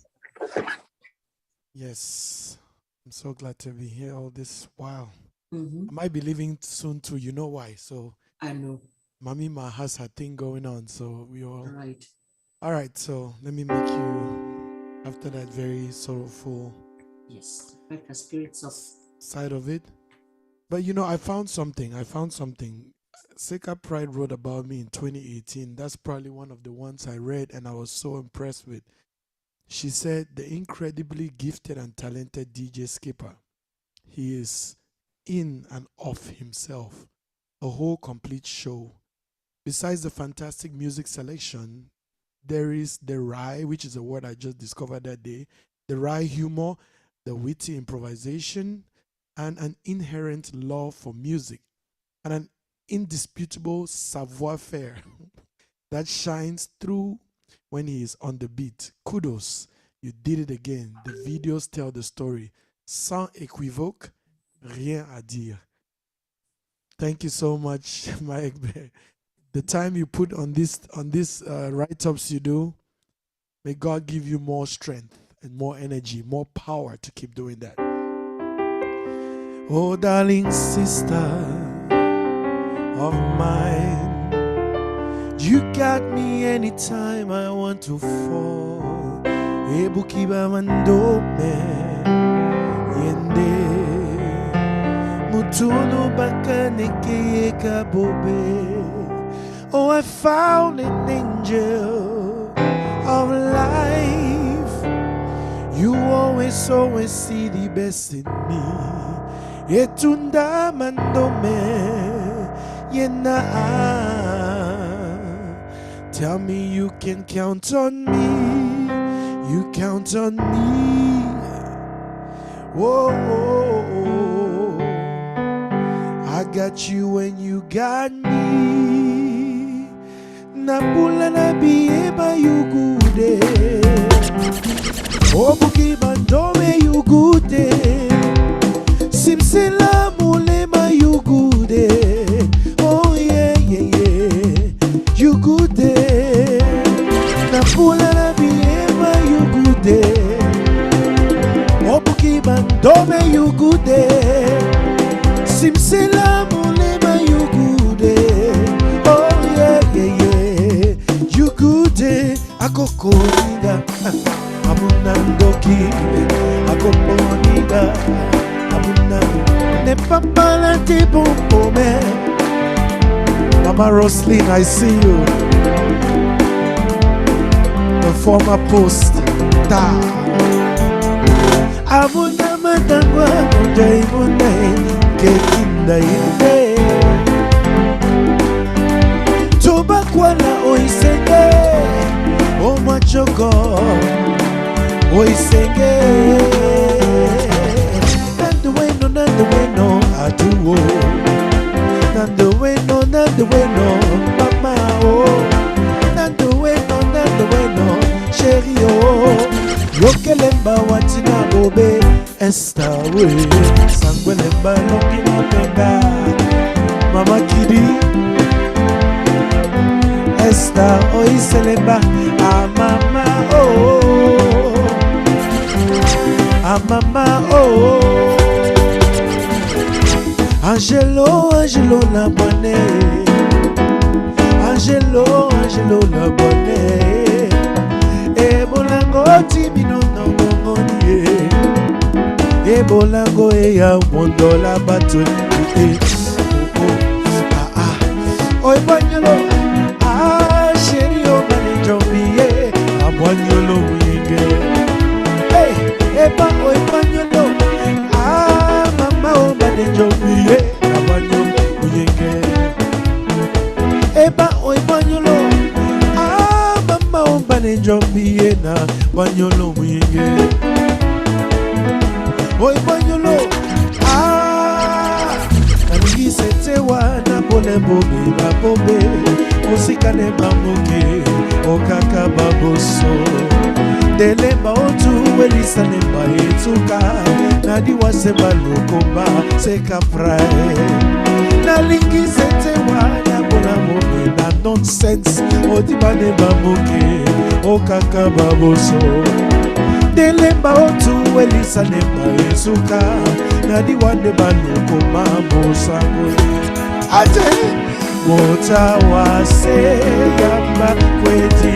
yes, I'm so glad to be here all this while. I might be leaving soon too. You know why? So I know. Mami Ma has her thing going on, so we all. Right. All right. So let me make you, after that very sorrowful. Yes, like the spirits of side of it. But you know, I found something. SAKERPRIDE wrote about me in 2018. That's probably one of the ones I read and I was so impressed with. She said, the incredibly gifted and talented DJ SKEEPER. He is in and of himself, a whole complete show. Besides the fantastic music selection, there is the wry, which is a word I just discovered that day, the wry humor, the witty improvisation, and an inherent love for music, and an indisputable savoir-faire that shines through when he is on the beat. Kudos, you did it again. The videos tell the story. Sans équivoque, rien à dire. Thank you so much, my EGBE. The time you put on this write-ups you do, may God give you more strength and more energy, more power to keep doing that. Oh, darling sister of mine, you got me anytime I want to fall. Ebukiba mandome yende mutuno bakaneke kabobe. Oh, I found an angel of life. You always see the best in me. Etunda mandome yena. Tell me you can count on me. You count on me. Whoa, I got you when you got me. Napula na bieba you good. Obuki bandome you good. Simsela mulema you good. Oh yeah, yeah, yeah. You good. Napula na bieba you good. Obuki bandome you good. Simsela mulema you good. Oh yeah, yeah, yeah. You good. Akoko niga. Abuna ndoki. Akoko niga. Abuna n'est pas malin des bonbons, mais Mama Roslyn, I see you. The former post. Da. Amuna madangwa munde munde kekinda inde. Toba kwala oisenge o machoko oisenge. Nande weno aduwo. Nande weno mama oh. Nande weno chéri oh. Yokelemba watina bobe esta we. Sangwelemba lokina penga mama kidi. Esta oiselemba ah mama oh. Ah mama oh. Angelo la bonne. Angelo la bonne. E bolango timino no ngoni. E bolango e ya mondo la bato. Oi banyolo. Ah chéri o mane jombiye. Ah banyolo yenge. Hey, e ba oi banyolo. Ah mama o mane jombiye. Ah banyolo yenge. E ba oi banyolo. Njombiye na banyolo mwinge. Oi banyolo ah nalingi sete wana pole bobe la bobe osikane bamoke okaka baboso delemba otu welisa nemba etuka nadi waseba lokoba SAKERPRIDE nalingi sete wana pole bobe na nonsense odibane bamoke okaka baboso delemba otu welisa nemba esuka nadi wande baloko mabosango ate mota wase yamba kweti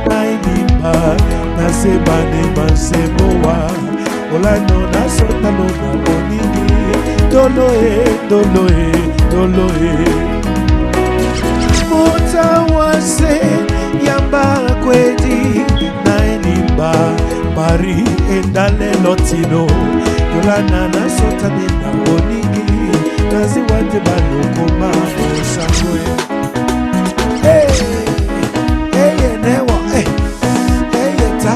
naimba nasebane masemowa olano nasotalo na bonini doloe mota wase yamba kweti naimba mari endale lotino yolana nasotane na bonini nazi wate baloko mabosangwe newa ta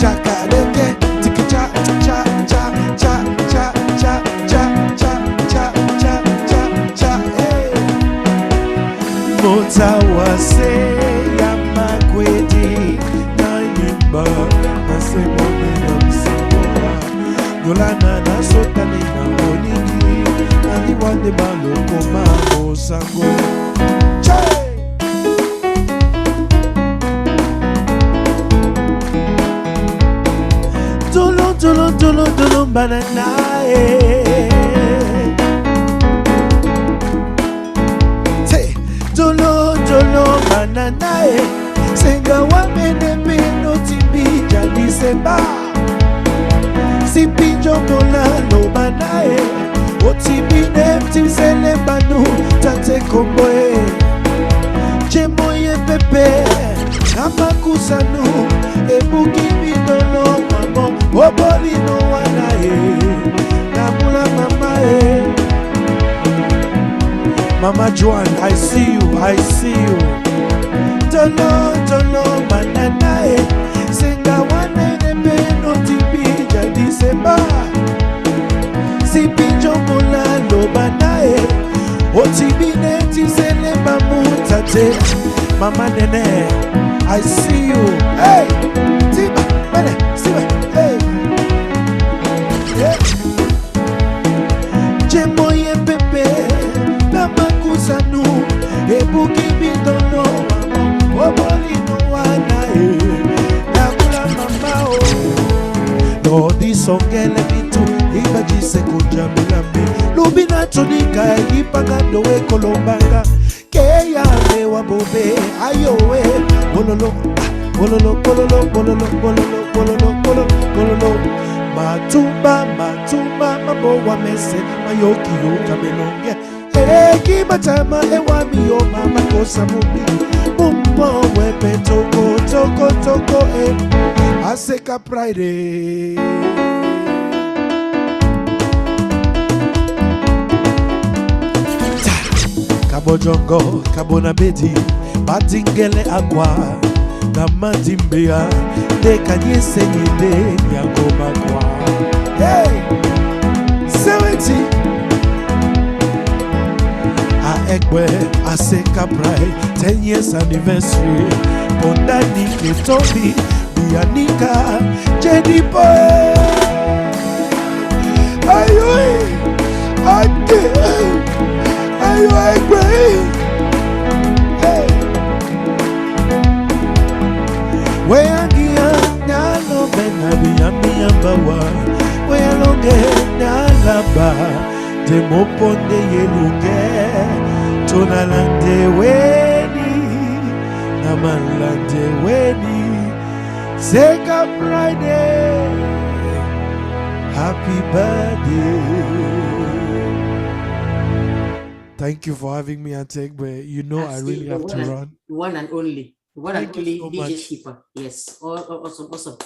chakaleke tika cha cha cha cha cha cha cha cha cha cha cha cha mota wase ya makwedi na nimba nasemone na msemoa yolana nasotane na bonini nani wande baloko mabosangwe Tolo banana Te tolo banana Senga wamene peno tibi jadi semba Sipi jomola lo banae Otibi nefti sele banu tate komboe Chemoye pepe Amakusanu Ebuki bidolo mamo Oboli no wanae Namula mamae Mama Joan, I see you Tolo bananae Senga wane nebe no tibi jadi semba Sipi jomola lo banae Otibi nefti sele bamu tate Mama nene I see you. Hey, Tiba, Bene, Siwe, hey. Chemoye pepe, Namakusanu, Ebuki bidono, Oboli no wana, Nakula mama o. Lodi songele bitu, Ibaji sekunja milami, Lubina chonika, Ipagando e kolombanga. Keya mewa bobe ayowe bololo bololo bololo bololo bololo bololo bololo bololo Matumba, matumba, mabowa mese, mayoki yoka melonge. Eki matama ewa miyo mama kosa mumbi. Mumbo wepe toko, toko, toko Aseka Pride. Kabo jongo, kabo na bedi, batingele akwa. Namadimbea de kanyese nyinde nyangoma kwa. Hey, 70. A EGBE, a SAKERPRIDE 10 years anniversary. Ondani Ketobi, Bianika, Jenny Boy. Ayo, EGBE. Weangia nyalo benabi amiyambawa Wealonge nyalaba Demoponde yeluge Tonalande weni Namalande weni SAKERPRIDE. Happy birthday. Thank you for having me, Auntie EGBE. You know I really have to run. One and only. One and only so DJ Skipper. Yes. Awesome. Awesome.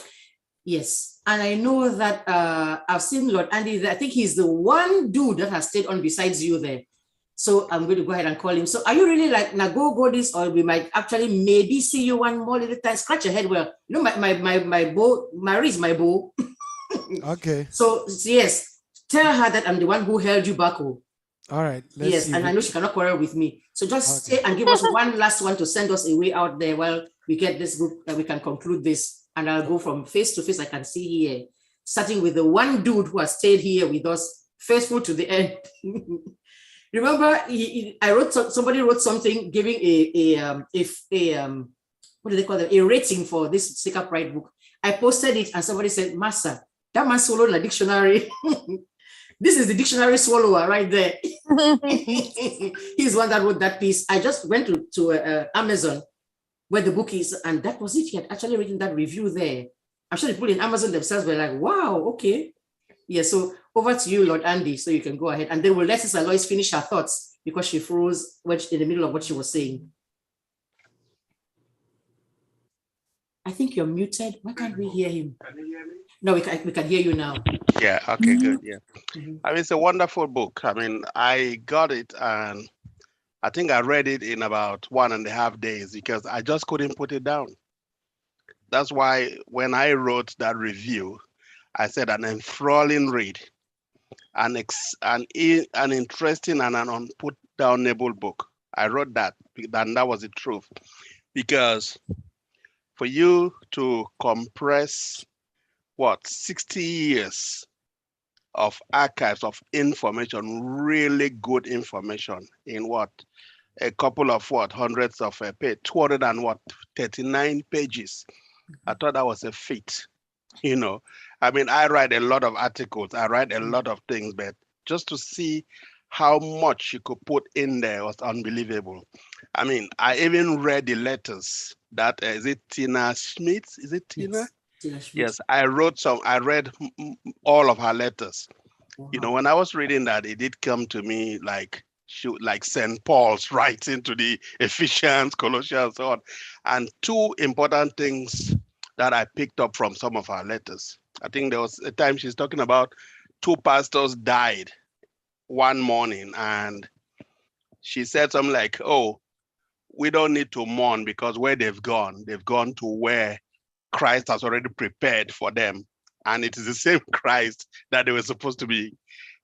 Yes. And I know that I've seen Lord Andy. I think he's the one dude that has stayed on besides you there. So I'm going to go ahead and call him. So are you really like, now go this, or we might actually maybe see you one more little time? Scratch your head. Well, you know, my bow, Marie is my bow. Okay. So yes, tell her that I'm the one who held you back. Oh. All right. Yes, and I know she cannot quarrel with me. So just stay and give us one last one to send us away out there while we get this book, that we can conclude this. And I'll go from face to face. I can see here, starting with the one dude who has stayed here with us, faithful to the end. Remember, somebody wrote something giving what do they call it? A rating for this SAKERPRIDE book. I posted it and somebody said, Master, that man swallowed a dictionary. This is the dictionary swallower right there. He's one that wrote that piece. I just went to Amazon where the book is, and that was it. He had actually written that review there. I'm sure the people in Amazon themselves were like, wow, okay. Yeah, so over to you, Lord Andy, so you can go ahead. And then we'll let Sister Lois finish her thoughts because she froze in the middle of what she was saying. I think you're muted. Why can't we hear him? Can you hear me? No, we can hear you now. Yeah, okay, good, yeah. I mean, it's a wonderful book. I mean, I got it and I think I read it in about 1.5 days because I just couldn't put it down. That's why when I wrote that review, I said an enthralling read, an interesting and an unput-downable book. I wrote that, and that was the truth. Because for you to compress, 60 years of archives of information, really good information in a couple of hundreds of pages, 239 pages. I thought that was a feat, you know. I mean, I write a lot of articles, I write a lot of things, but just to see how much you could put in there was unbelievable. I mean, I even read the letters that, is it Tina Schmidt? Is it Tina? Yes, I read all of her letters. Wow. You know, when I was reading that, it did come to me like St. Paul's writing to the Ephesians, Colossians, so on. And two important things that I picked up from some of her letters. I think there was a time she's talking about 2 pastors died one morning, and she said something like, oh, we don't need to mourn because where they've gone to where Christ has already prepared for them. And it is the same Christ that they were supposed to be.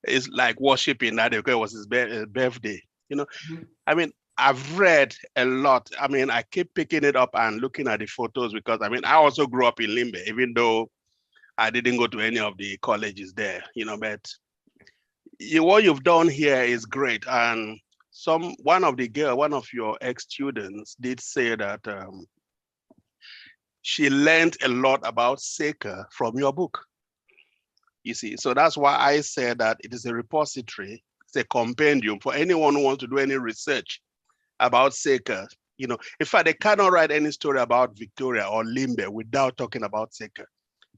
It's like worshiping that day because it was his birthday. You know, I mean, I've read a lot. I mean, I keep picking it up and looking at the photos because, I mean, I also grew up in Limbe, even though I didn't go to any of the colleges there, you know, but what you've done here is great. And one of your ex-students did say that she learned a lot about SAKER from your book. You see, so that's why I said that it is a repository, it's a compendium for anyone who wants to do any research about SAKER. You know, in fact, they cannot write any story about Victoria or Limbe without talking about SAKER.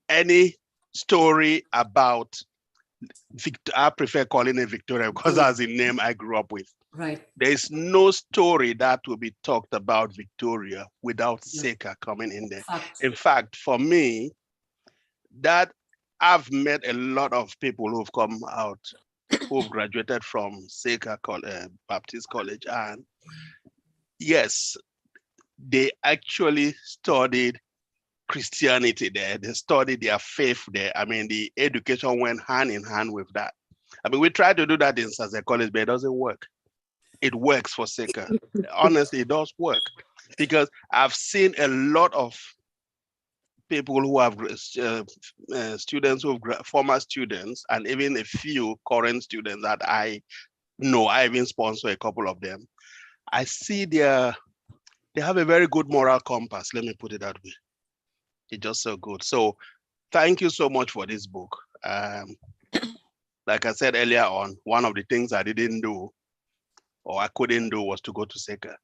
Any story about I prefer calling it Victoria because that's the name I grew up with. Right. There is no story that will be talked about Victoria without SAKER coming in there. In fact, for me, that I've met a lot of people who've come out, who've graduated from SAKER Baptist College, and yes, they actually studied Christianity there. They studied their faith there. I mean, the education went hand in hand with that. I mean, we try to do that in SAKER College, but it doesn't work. It works for SAKER. Honestly, it does work because I've seen a lot of people who have students, former students, and even a few current students that I know. I even sponsor a couple of them. I see they have a very good moral compass. Let me put it that way. It's just so good. So thank you so much for this book. Like I said earlier on, one of the things I didn't do or I couldn't do was to go to SAKER.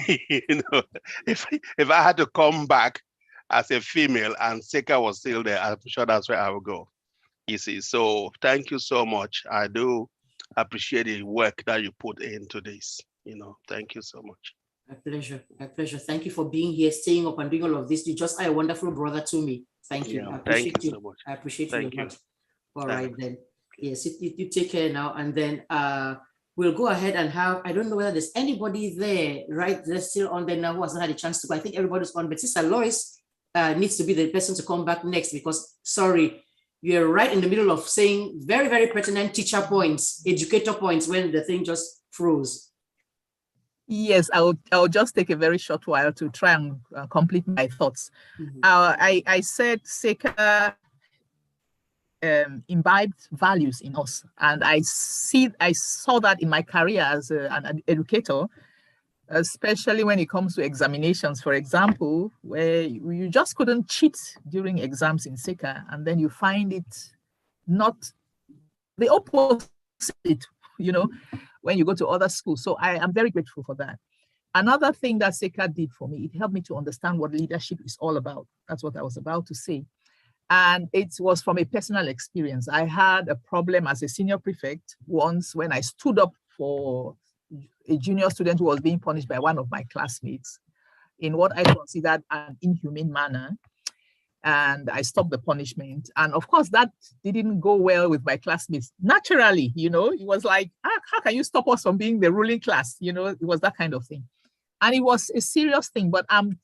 You know, if I had to come back as a female and SAKER was still there, I'm sure that's where I would go. You see, so thank you so much. I do appreciate the work that you put into this. You know, thank you so much. My pleasure. My pleasure. Thank you for being here, staying up and doing all of this. You just are a wonderful brother to me. Thank you. Yeah, I appreciate thank you you. so much. I appreciate Thank you you. much. All right then. Yes, you take care now, and then we'll go ahead and have, I don't know whether there's anybody there, right? They're still on there now who hasn't had a chance to go. I think everybody's on, but Sister Lois needs to be the person to come back next because, sorry, you're right in the middle of saying very, very pertinent teacher points, educator points when the thing just froze. Yes, I'll just take a very short while to try and complete my thoughts. I said SAKER imbibed values in us, and I saw that in my career as an educator, especially when it comes to examinations, for example, where you just couldn't cheat during exams in SAKER, and then you find it not the opposite, you know, when you go to other schools. So I am very grateful for that. Another thing that SAKER did for me, it helped me to understand what leadership is all about. That's what I was about to say. And it was from a personal experience. I had a problem as a senior prefect once when I stood up for a junior student who was being punished by one of my classmates in what I considered an inhumane manner. And I stopped the punishment. And of course, that didn't go well with my classmates. Naturally, you know, it was like, how can you stop us from being the ruling class? You know, it was that kind of thing. And it was a serious thing, but I'm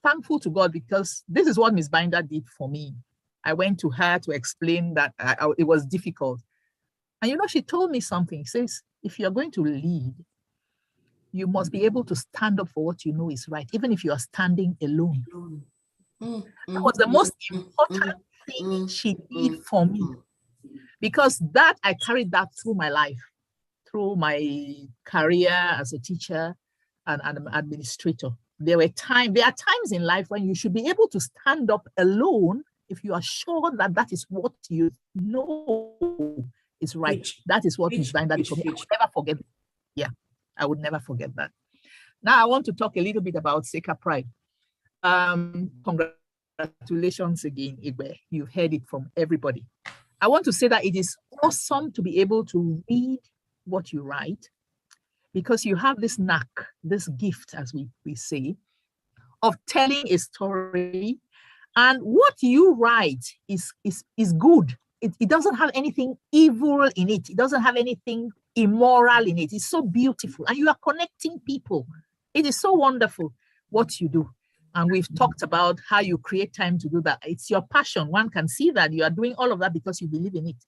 thankful to God because this is what Ms. Binder did for me. I went to her to explain that it was difficult. And you know, she told me something. She says, if you're going to lead, you must be able to stand up for what you know is right, even if you are standing alone. That was the most important thing she did for me, because that I carried that through my life, through my career as a teacher and an administrator. There are times in life when you should be able to stand up alone if you are sure that that is what you know is right. That is what Ms. Binder did for me. I would never forget. Yeah, I would never forget that. Now I want to talk a little bit about SAKER Pride. Congratulations again, EGBE. You've heard it from everybody. I want to say that it is awesome to be able to read what you write, because you have this knack, this gift, as we say, of telling a story. And what you write is good. It doesn't have anything evil in it. It doesn't have anything immoral in it. It's so beautiful. And you are connecting people. It is so wonderful what you do. And we've talked about how you create time to do that. It's your passion. One can see that you are doing all of that because you believe in it.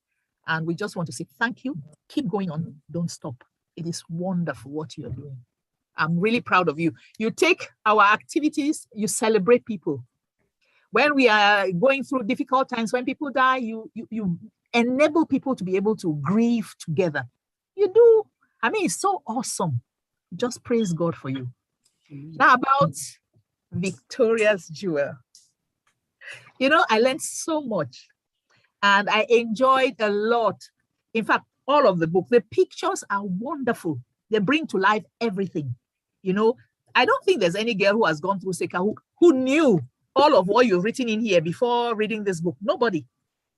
And we just want to say thank you. Keep going on. Don't stop. It is wonderful what you're doing. I'm really proud of you. You take our activities, you celebrate people. When we are going through difficult times, when people die, you enable people to be able to grieve together. You do. I mean, it's so awesome. Just praise God for you. Now about Victoria's Jewel. You know, I learned so much and I enjoyed a lot. In fact, all of the book, the pictures are wonderful. They bring to life everything. You know, I don't think there's any girl who has gone through SAKER who knew all of what you've written in here before reading this book. Nobody.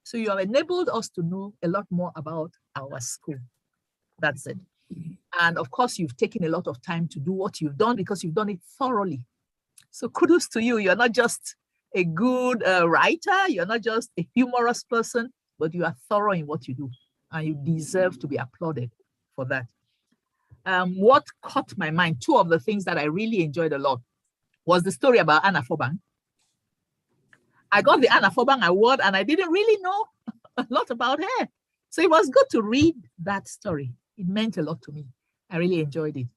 So you have enabled us to know a lot more about our school. That's it. And of course, you've taken a lot of time to do what you've done because you've done it thoroughly. So kudos to you. You're not just a good writer, you're not just a humorous person, but you are thorough in what you do. And you deserve to be applauded for that. What caught my mind, two of the things that I really enjoyed a lot, was the story about Anna Fobang. I got the Anna Fobang Award and I didn't really know a lot about her. So it was good to read that story. It meant a lot to me. I really enjoyed it.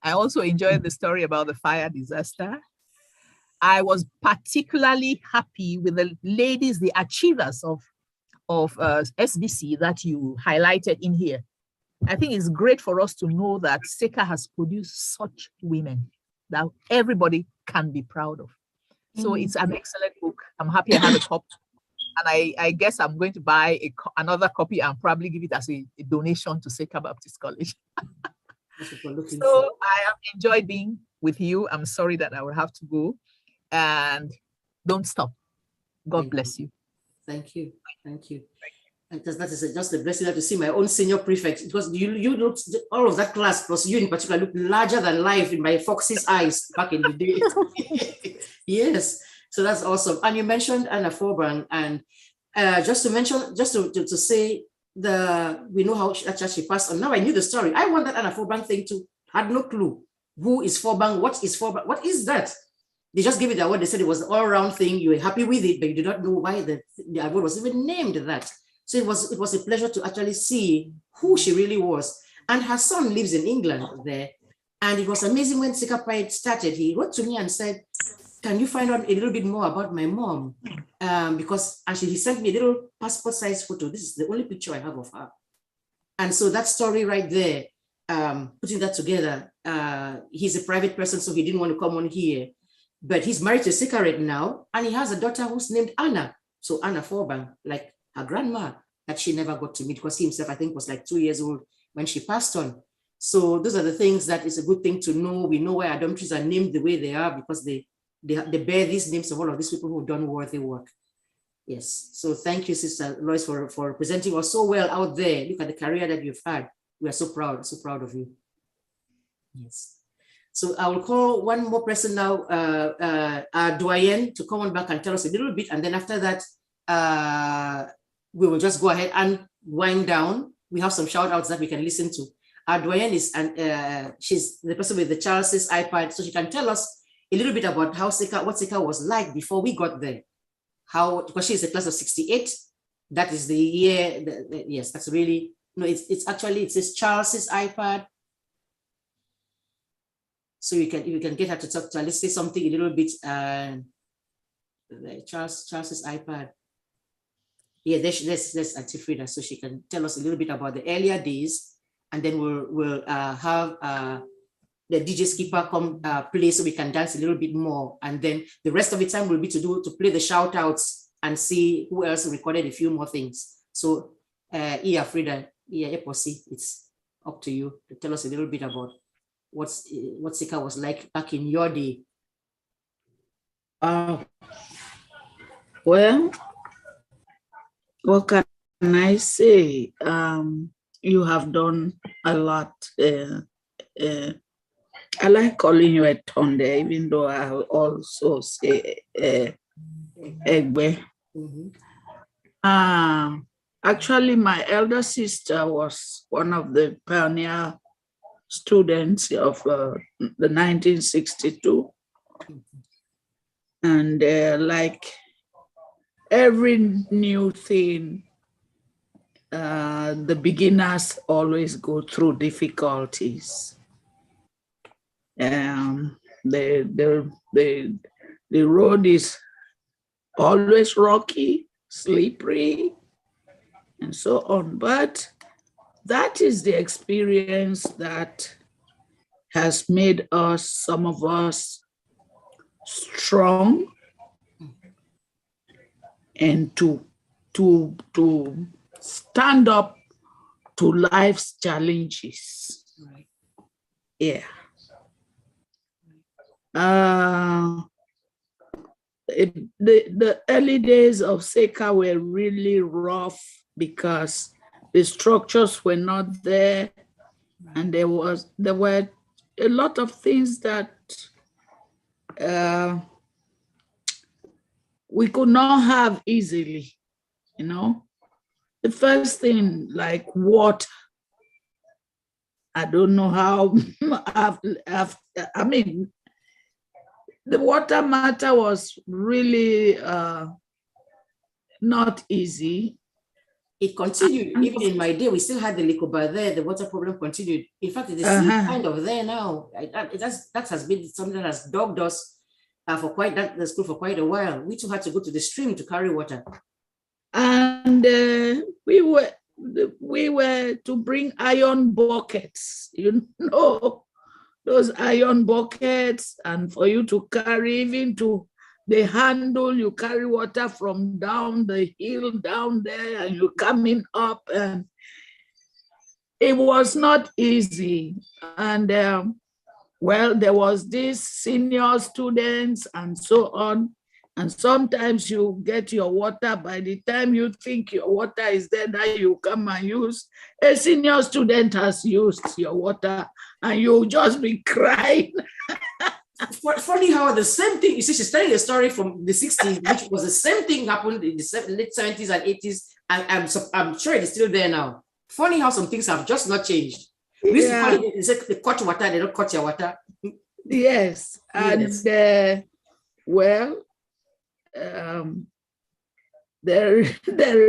I also enjoyed the story about the fire disaster. I was particularly happy with the ladies, the achievers of SBC that you highlighted in here. I think it's great for us to know that SEKA has produced such women that everybody can be proud of. So it's an excellent book. I'm happy I have a copy. And I guess I'm going to buy another copy and probably give it as a donation to SEKA Baptist College. So I have enjoyed being with you. I'm sorry that I will have to go. And don't stop. God bless you. Thank you. Thank you. And that is just a blessing to see my own senior prefect, because you looked, all of that class plus you in particular looked larger than life in my Fox's eyes back in the day. Yes, so that's awesome. And you mentioned Anna Fobang, and just to mention, just to say we know how she passed on. Now I knew the story. I want that Anna Fobang thing too. Had no clue. Who is Fobang? What is Fobang? What is that? They just gave it the award. They said it was an all-around thing. You were happy with it, but you did not know why the award was even named that. So it was a pleasure to actually see who she really was. And her son lives in England there. And it was amazing when SAKERPRIDE started. He wrote to me and said, can you find out a little bit more about my mom? Because actually he sent me a little passport size photo. This is the only picture I have of her. And so that story right there, putting that together, he's a private person, so he didn't want to come on here. But he's married to SEKERPRIDE now, and he has a daughter who's named Anna. So Anna Fobang, like her grandma, that she never got to meet, because he himself, I think, was like 2 years old when she passed on. So those are the things that is a good thing to know. We know why our dormitories are named the way they are, because they bear these names of all of these people who've done worthy work. Yes. So thank you, Sister Lois, for presenting us so well out there. Look at the career that you've had. We are so proud of you. Yes. So I will call one more person now, our doyen, to come on back and tell us a little bit. And then after that, we will just go ahead and wind down. We have some shout outs that we can listen to. Our doyen is, she's the person with the Charles's iPad, so she can tell us a little bit about how what SEKA was like before we got there. Because she's a class of 68. That is the year, yes, that's really, no, it's actually, it says Charles's iPad. So you can get her to talk to her. Let's say something a little bit, Charles's iPad. Yeah, there's Auntie Frida, so she can tell us a little bit about the earlier days, and then we'll have the DJ Skipper come play so we can dance a little bit more, and then the rest of the time will be to play the shout outs and see who else recorded a few more things. So Frida, Eposi, it's up to you to tell us a little bit about what SEKA was like back in your day. Well, what can I say? You have done a lot. I like calling you a Tonde, even though I also say EGBE. Actually, my elder sister was one of the pioneer students of the 1962. And like every new thing, the beginners always go through difficulties. The road is always rocky, slippery, and so on. But that is the experience that has made us, some of us, strong and to stand up to life's challenges. Right. Yeah. the early days of SECA were really rough because the structures were not there, and there were a lot of things that we could not have easily, you know. The first thing, like water, I don't know how. I mean, the water matter was really not easy. It continued. Even in my day, we still had the Likoba there. The water problem continued. In fact, it is still kind of there now. That has been something that has dogged us for the school for quite a while. We too had to go to the stream to carry water. And we were to bring iron buckets, you know, those iron buckets, and for you to carry, even to the handle, you carry water from down the hill down there, and you're coming up, and it was not easy. And well, there was these senior students and so on. And sometimes you get your water, by the time you think your water is there, that you come and use, a senior student has used your water, and you'll just be crying. Funny how the same thing, you see, she's telling a story from the 60s, which was the same thing happened in the late 70s and 80s, and I'm sure it's still there now. Funny how some things have just not changed. We used to call it, they cut water, they don't cut your water. Yes, and well, there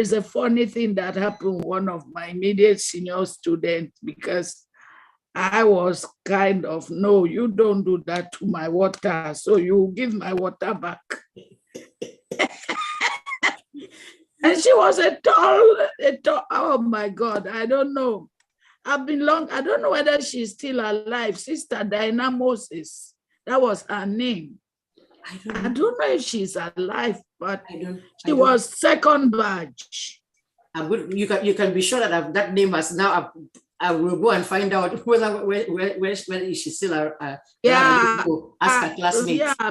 is a funny thing that happened with one of my immediate senior students, because I was kind of, no, you don't do that to my water, so you give my water back. And she was a tall, oh my God, I don't know. I don't know whether she's still alive. Sister Diana Moses, that was her name. I don't know if she's alive, but she was second batch. You can be sure that that name has now. I will go and find out where she's still around. Ask her classmates. Yeah,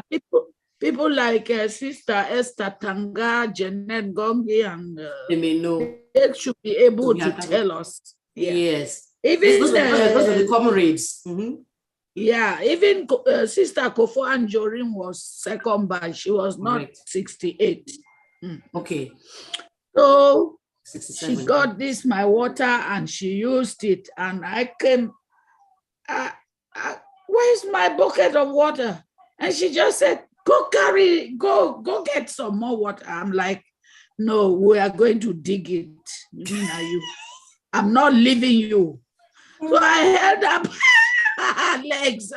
people like Sister Esther Tanga, Jeanette Gongi, and they may know. They should be able to tell us. Yeah. Yes. Even those are the comrades. Mm-hmm. Yeah, even Sister Kofo Anjorin was second batch. She was not 68. Okay. So she got this, my water, and she used it. And I came, where's my bucket of water? And she just said, go get some more water. I'm like, no, we are going to dig it. You mean, are you? I'm not leaving you. So I held up legs.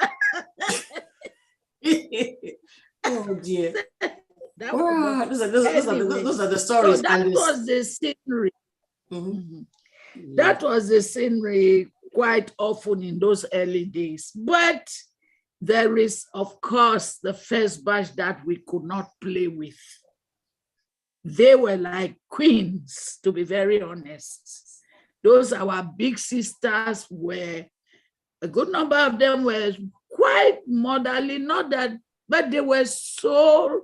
Oh dear. Those are the stories. So that was the scenery. Mm-hmm. That was the scenery quite often in those early days. But there is, of course, the first batch that we could not play with. They were like queens, to be very honest. Those our big sisters were, a good number of them were quite motherly, not that, but they were so,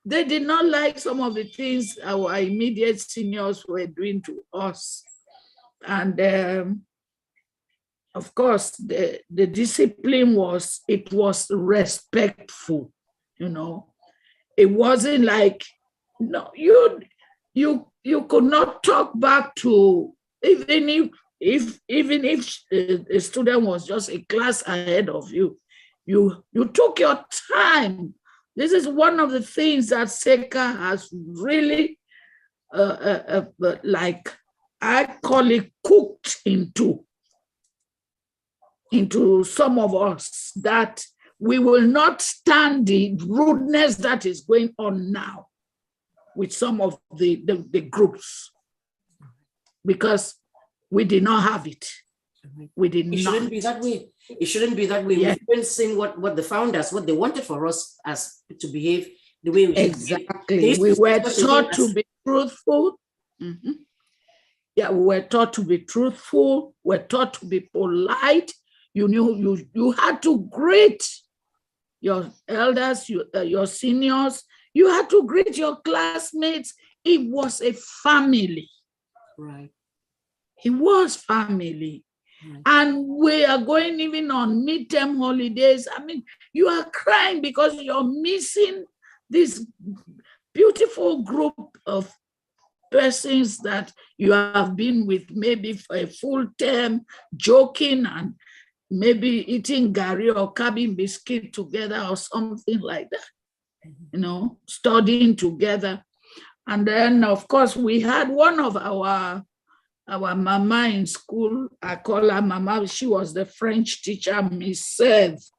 they did not like some of the things our immediate seniors were doing to us. And of course, the discipline was, it was respectful, you know. It wasn't like, no, you could not talk back to, even if a student was just a class ahead of you, you took your time. This is one of the things that SECA has really, like, I call it cooked into some of us, that we will not stand the rudeness that is going on now with some of the groups, because we did not have it. We did not. It shouldn't be that way. It shouldn't be that way. Yes. We've been seeing what the founders, what they wanted for us as to behave the way we exactly. We were taught to be truthful. Mm-hmm. Yeah, we were taught to be truthful. We're taught to be polite. You knew you had to greet your elders, your seniors. You had to greet your classmates. It was a family. Right. It was family. And we are going even on midterm holidays. I mean, you are crying because you're missing this beautiful group of persons that you have been with maybe for a full term, joking and maybe eating gari or cabin biscuit together or something like that, you know, studying together. And then, of course, we had one of our mama in school. I call her mama. She was the French teacher, Miss Seth.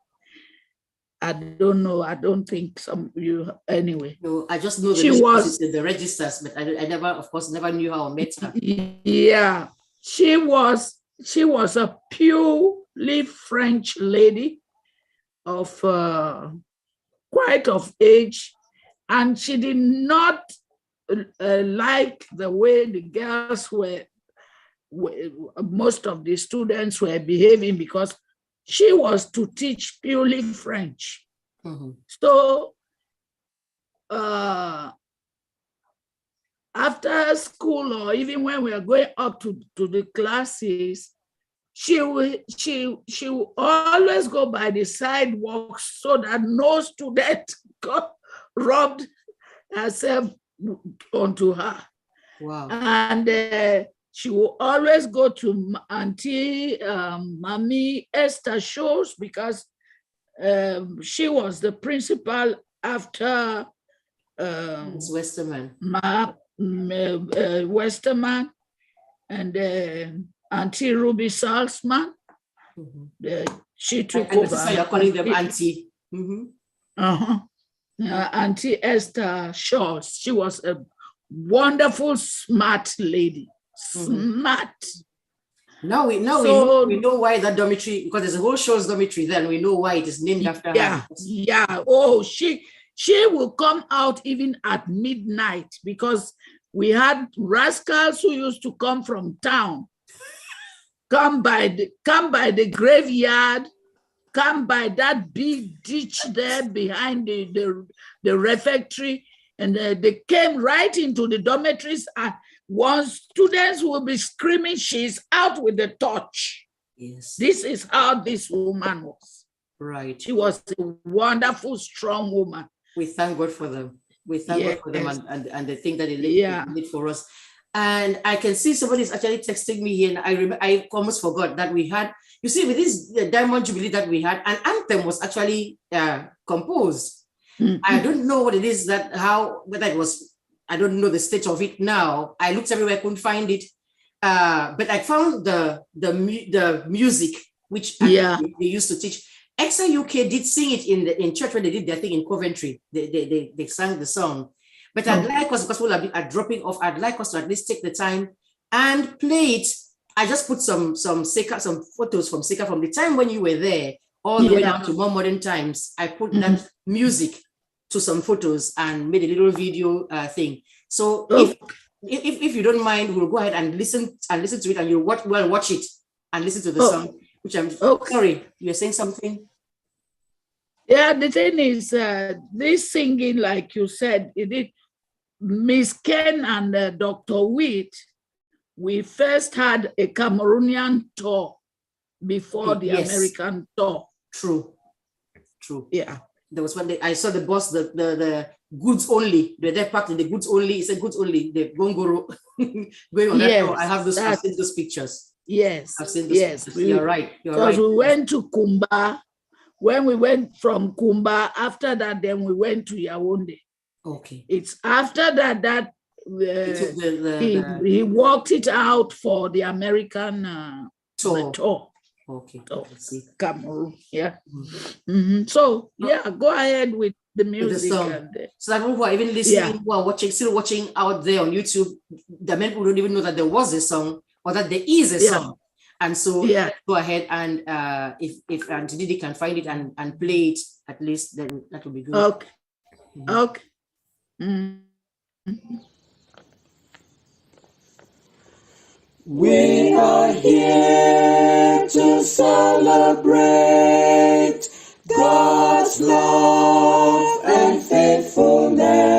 I don't know. I don't think some of you, anyway. No, I just know she was the registers, but I never, of course, never knew how I met her. Yeah, she was a purely French lady of quite of age, and she did not like the way the girls were, most of the students were behaving, because she was to teach purely French. So after school, or even when we are going up to the classes, she will always go by the sidewalk so that no student rubbed herself onto her. Wow. And she will always go to Auntie Mommy Esther shows, because she was the principal after Westerman. Westerman, and Auntie Ruby Salzman. She took over. And you're calling them Auntie. Auntie Esther Shaw. She was a wonderful, smart lady. Smart. Now we know why that dormitory, because there's a whole show's dormitory there, and we know why it is named after her. Yeah. Oh, she will come out even at midnight, because we had rascals who used to come from town, come by the graveyard, come by that big ditch there behind the refectory, and they came right into the dormitories. And one students will be screaming, "She's out with the torch." Yes. This is how this woman was. Right. She was a wonderful, strong woman. We thank God for them. We thank God for them and the thing that they did for us. And I can see somebody's actually texting me here, and I almost forgot that we had, you see, with this Diamond Jubilee that we had, an anthem was actually composed. I don't know what it is, whether it was, I don't know the state of it now. I looked everywhere, couldn't find it. But I found the music, which they used to teach. Exa UK did sing it in church when they did their thing in Coventry. They sang the song. But I'd like us, because people are dropping off, I'd like us to at least take the time and play it. I just put some photos from SAKER from the time when you were there, all the way down to more modern times. I put that music to some photos and made a little video thing. So if you don't mind, we'll go ahead and listen to it, and you'll watch it and listen to the song. Which I'm sorry, you're saying something? Yeah, the thing is, this singing, like you said, Miss Ken and Dr. Witt, we first had a Cameroonian tour before the American tour. True. Yeah. There was one day I saw the boss, the goods only. They're parked in the goods only. It's a goods only. The Gongoro going on that tour. I have those. I've seen those pictures. Yes. I've seen those pictures. You're right. Because we went to Kumba. When we went from Kumba, after that, then we went to Yaoundé. Okay. It's after that he worked it out for the American tour. Okay. Cameroon. Yeah. So go ahead with the music. So that people who are even listening, who are still watching out there on YouTube, the many people don't even know that there was a song or that there is a song. And so go ahead and if Auntie Didi can find it and play it, at least then that will be good. Okay. Okay. We are here to celebrate God's love and faithfulness.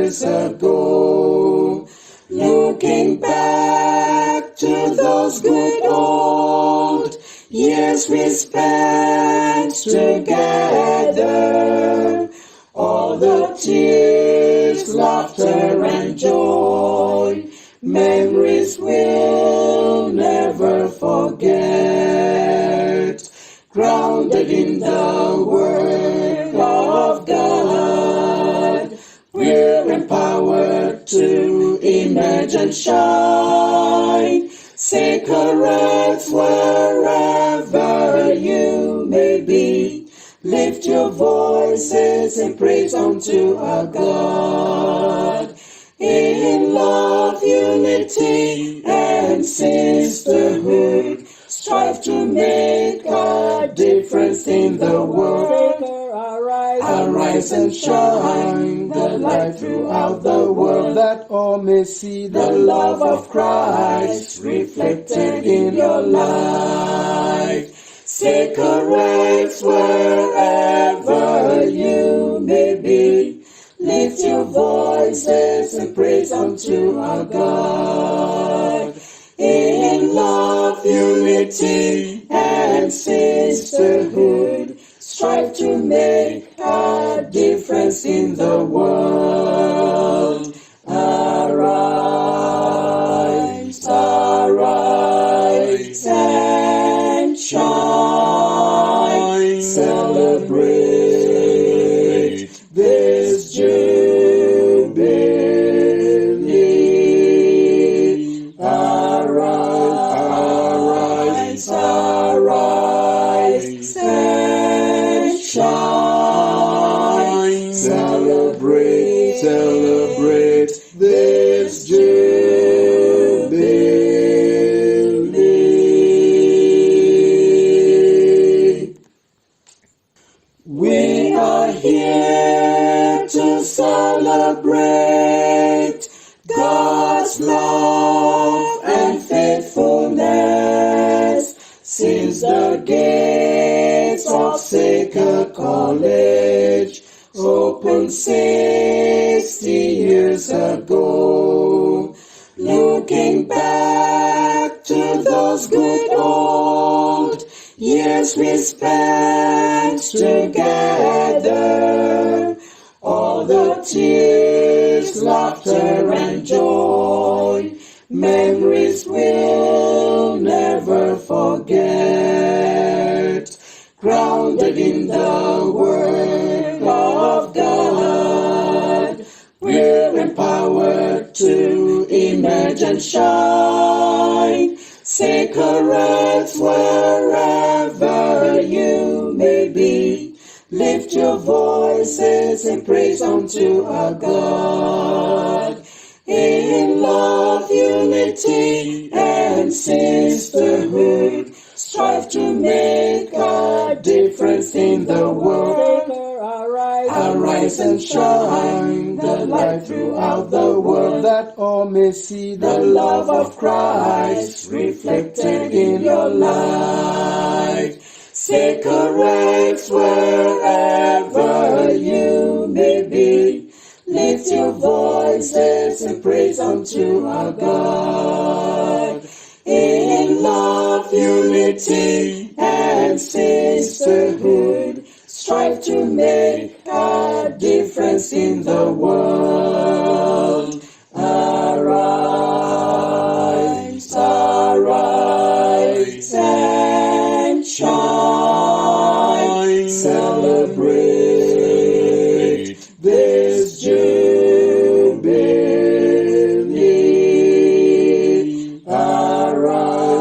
years ago. Looking back to those good old years we spent together, all the tears, laughter, and joy, memories we'll never forget. Grounded in the Word of God, we're empowered to emerge and shine. Sacred wherever you may be, lift your voices in praise unto our God. In love, unity, and sisterhood, strive to make a difference in the world. Arise and shine the light throughout the world, that all may see the love of Christ reflected in your life. Sacred wherever you may be, lift your voices and praise unto our God. In love, unity, and sisterhood, strive to make a difference in the world. Arise, arise, and shine. Celebrate this jubilee. Arise, arise, and shine. Celebrate, celebrate this jubilee. We are here to celebrate God's love and faithfulness since the gates of Sacred College opened 60 years ago. Looking back to those good old years we spent together, all the tears, laughter, and joy, memories we'll never forget. Grounded in the Word of God, we're empowered to emerge and shine. Sacred wherever you may be, lift your voices in praise unto our God. In love, unity, and sisterhood, strive to make a difference in the world. Arise and shine the light throughout the world, that all may see the love of Christ reflected in your life. Sacred wherever you may be, lift your voices in praise unto our God. In love, unity, and sisterhood, strive to make a difference in the world. Arise, arise, and shine. Celebrate this jubilee. Arise,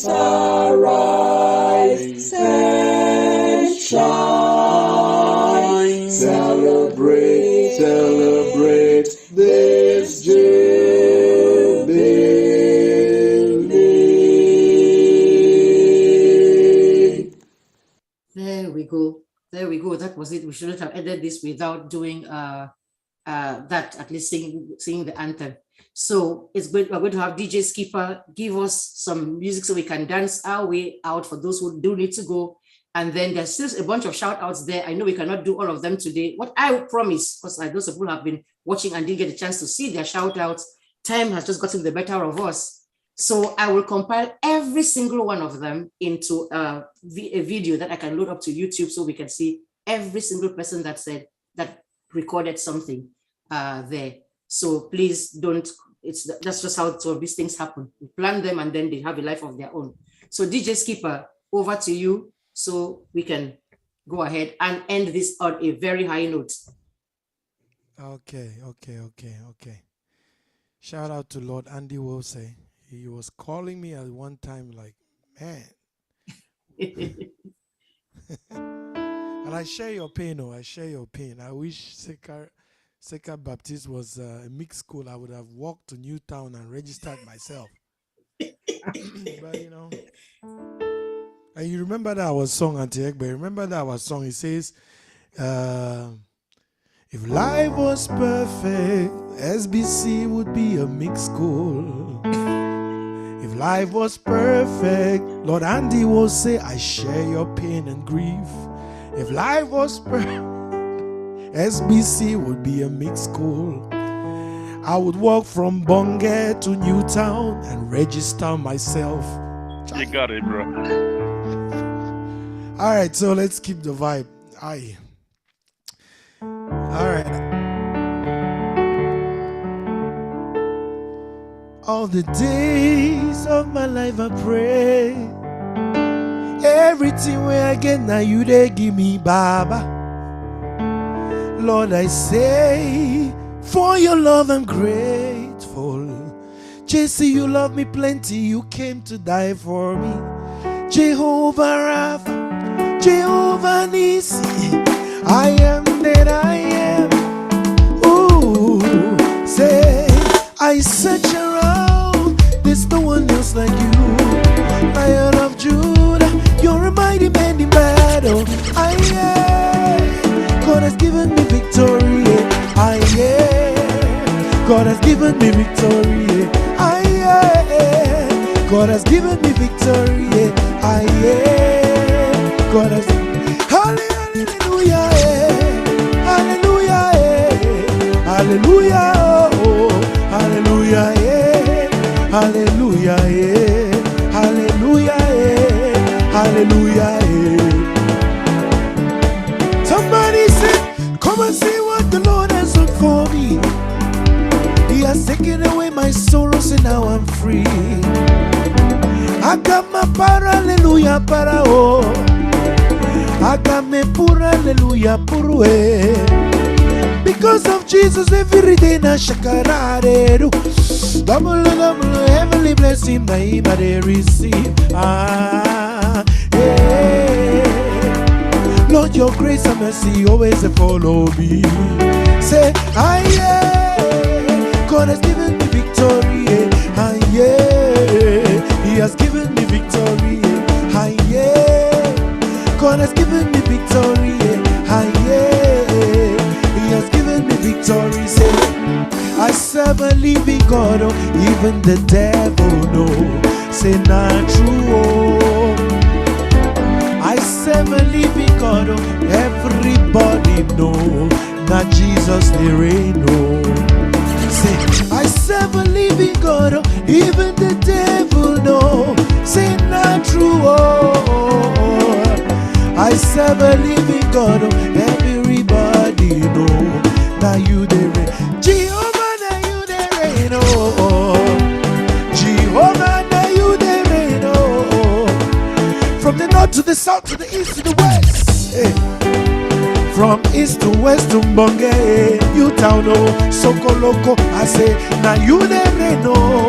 arise, and shine. Celebrate, celebrate this jubilee. There we go. There we go. That was it. We shouldn't have ended this without doing that, at least singing the anthem. So we're going to have DJ Skipper give us some music so we can dance our way out for those who do need to go. And then there's still a bunch of shout outs there. I know we cannot do all of them today. What I promise, because those people have been watching and didn't get a chance to see their shout outs, time has just gotten the better of us. So I will compile every single one of them into a video that I can load up to YouTube so we can see every single person that recorded something there. So please don't, that's just how all these things happen. We plan them and then they have a life of their own. So DJ Skipper, over to you so we can go ahead and end this on a very high note. Okay. Shout out to Lord Andy Wilson. He was calling me at one time like, man. And I share your pain, I share your pain. I wish Seker Baptist was a mixed school. I would have walked to Newtown and registered myself. But you know, and you remember that our song, Auntie EGBE? Remember that our song? It says, if life was perfect, SBC would be a mixed school. If life was perfect, Lord Andy will say, I share your pain and grief. If life was perfect, SBC would be a mixed school. I would walk from Bonge to Newtown and register myself. You got it, bro. All right, so let's keep the vibe. Aye. All right. All the days of my life I pray. Everything where I get now you they give me, Baba. Lord, I say, for your love I'm grateful. JC, you love me plenty, you came to die for me. Jehovah Rapha, Jehovah Nisi, I am that I am. Ooh, say, I search around, there's no one else like you. Lion of Judah, you're a mighty man in battle. I am. God has given me victory. I am. God has given me victory. I am. God has given me victory. I am. God has. Hallelujah. Hallelujah. Hallelujah. Oh, hallelujah. Hallelujah. Hallelujah. Hallelujah. Somebody say, come and see what the Lord has done for me. He has taken away my sorrows and now I'm free. I got my para, hallelujah, para oh. I got me pura, hallelujah, purue. Because of Jesus, every day na shakarareru. Double, heavenly blessing, my body receive. Lord, your grace and mercy always follow me. Say, God has given me victory. He has given me victory. God has given me victory. He has given me victory. Say, I serve a living God, oh, even the devil know. Say, not true, oh. I serve a living God, oh, everybody know. Not Jesus, they reign, oh. Say, I serve a living God, oh, even the devil know. Say, not true, oh. I serve a living God, oh, everybody know. Now you they reign. Jehovah, now you they reign, oh. Jehovah, now you they reign, oh. From the north to the south to the east to the west, hey. From east to west to Bonge, you town, oh, Sokoloko, I say, now you they reign, oh.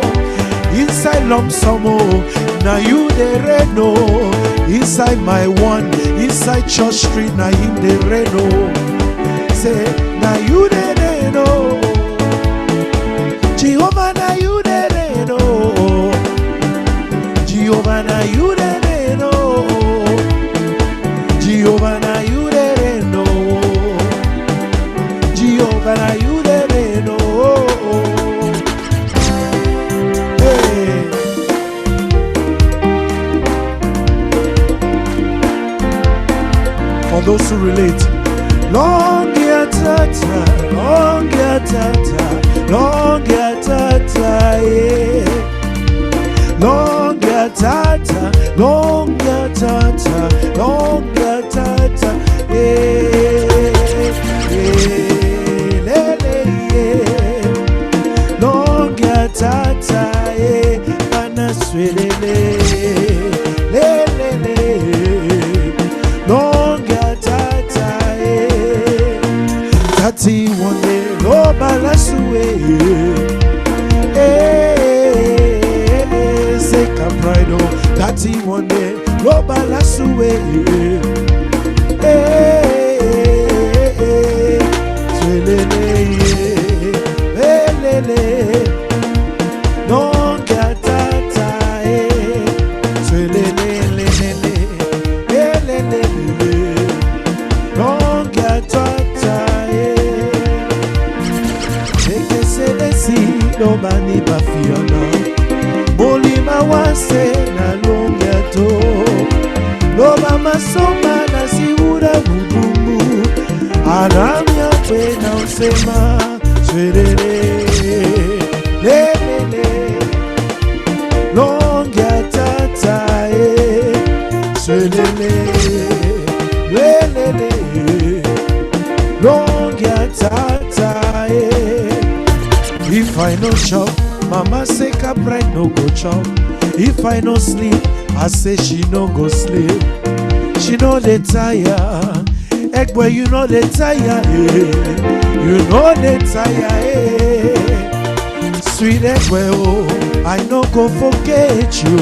Inside Lomsom, oh, now you they reign, oh. Inside my one, inside Church Street, now him they reign, oh. Say, now you they reign, oh. Jehovah, now you they reign, oh. Jehovah, now you they reign, oh. Jehovah, now you they reign, oh. Jehovah, now you they reign, oh. Hey. those who relate. Long ya tata, long ya tata, long ya tata, yeah. Long ya tata, long ya tata, long ya tata, yeah, yeah, yeah. Long ya tata, yeah, mana swelele, le. Long ya tata, yeah. Tati one day, lo balasue, SAKERPRIDE, tati one day, lo balasue, swelele, velele. Long ya tata, swelele, long ya tata, eke selesi no bani bafiona, molima wanse na long ya to, loba masoma na siura bubumu, aramya pe na usema, swelele, lelele, long ya tata, swelele, lelele, long ya tata, if I no chop, mama SAKERPRIDE no go chop. If I no sleep, I say she no go sleep. She no dey tire, Egbe you no dey tire, you no dey tire, sweet Egbe oh, I no go forget you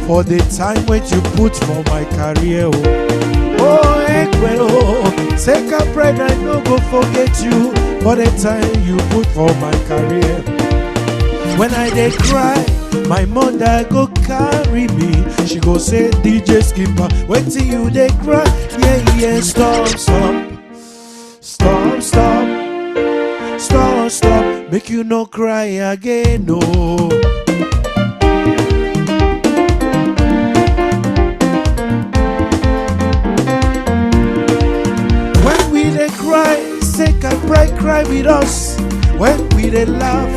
for the time when you put for my career oh Egbe oh, SAKERPRIDE I no go forget you for the time you put for my career. When I dey cry, my mother go carry me. She go say, DJ Skipper, wait till you dey cry. Yeah, yeah, stop, stop, stop, stop, stop, stop. Make you no cry again, no. When we dey cry, SAKERPRIDE cry with us. When we dey laugh,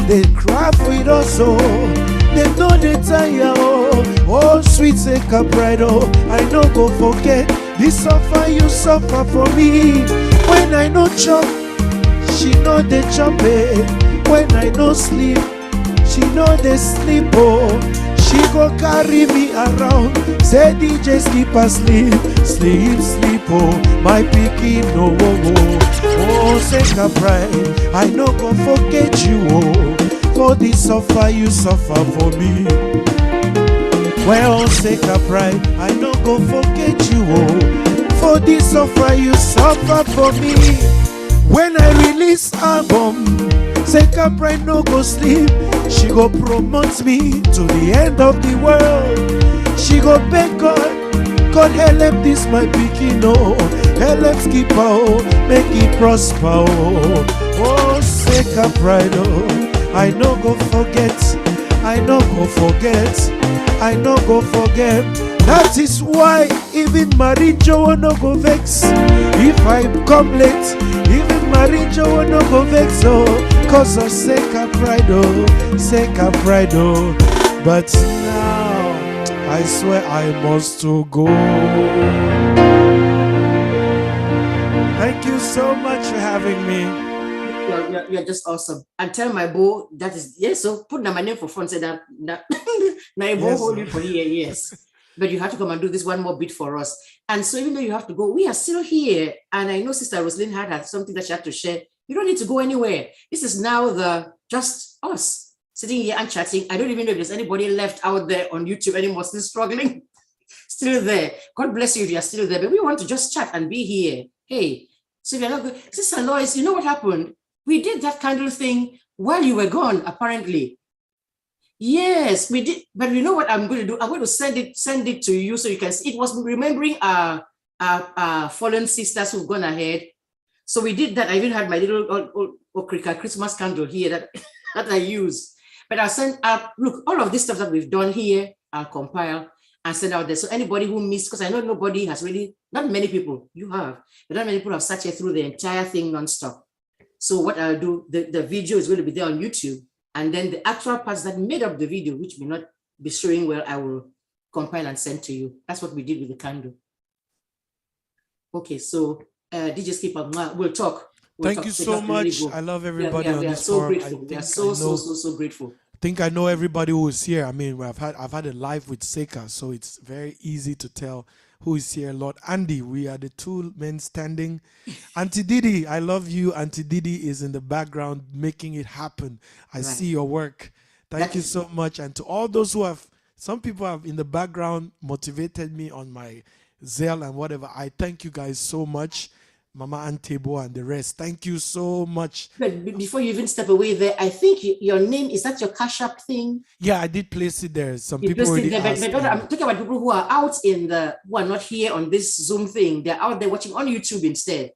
they cry with us, oh. They know they tire, oh sweet SAKERPRIDE, oh. I no go forget the suffer you suffer for me. When I no chop, she know they chop it. When I no sleep, she know they sleep, oh. She go carry me around, say DJ Skipper sleep, sleep, sleep, oh. My pikin no oh SAKERPRIDE, I no go forget you, oh. For the suffer you suffer for me. Well, SAKERPRIDE, I no go forget you, oh. For the suffer you suffer for me. When I release album, SAKERPRIDE no go sleep. She go promote me to the end of the world. She go beg God, God help this my pikin, oh. Help Skipper, oh, make it prosper, oh SAKERPRIDE, oh. I no go forget, I no go forget, I no go forget. That is why even Marijo no go vex. If I come late, even Marijo no go vex, oh. Cause of SAKERPRIDE, oh, SAKERPRIDE, oh. But now, I swear I must to go. Thank you so much for having me. You're just awesome. And tell my boy that is yes. So put my name for fun. Say that my boy hold you for here. Yes, but you have to come and do this one more bit for us. And so even though you have to go, we are still here. And I know Sister Roslyn had something that she had to share. You don't need to go anywhere. This is now just us sitting here and chatting. I don't even know if there's anybody left out there on YouTube anymore, still struggling, still there. God bless you if you're still there. But we want to just chat and be here. Hey, so if you're not good, Sister Lois, you know what happened? We did that candle thing while you were gone, apparently. Yes, we did. But you know what I'm going to do? I'm going to send it to you so you can see. It was remembering our fallen sisters who've gone ahead. So we did that. I even had my little Okrika Christmas candle here that I use. But I'll send up, look, all of this stuff that we've done here, I'll compile and send out there. So anybody who missed, because I know nobody has really, not many people, you have, but not many people have sat here through the entire thing nonstop. So what I'll do, the video is going to be there on YouTube, and then the actual parts that made up the video, which may not be showing well, I will compile and send to you. That's what we did with the candle. Okay, so DJ Skipper, we'll talk. Thank you so much. I love everybody on this forum. We are so grateful. I think I know everybody who is here. I mean, I've had a live with Seka, so it's very easy to tell who is here. Lord Andy, we are the two men standing. Auntie Didi, I love you. Auntie Didi is in the background making it happen. I see your work. Thank you so much. And to all those who have, some people have in the background motivated me on my Zelle and whatever. I thank you guys so much. Mama Antebo and the rest. Thank you so much. But before you even step away there, I think your name, is that your Cash App thing? Yeah, I did place it there. Some you people already there, asked. but I'm talking about people who are out who are not here on this Zoom thing. They're out there watching on YouTube instead.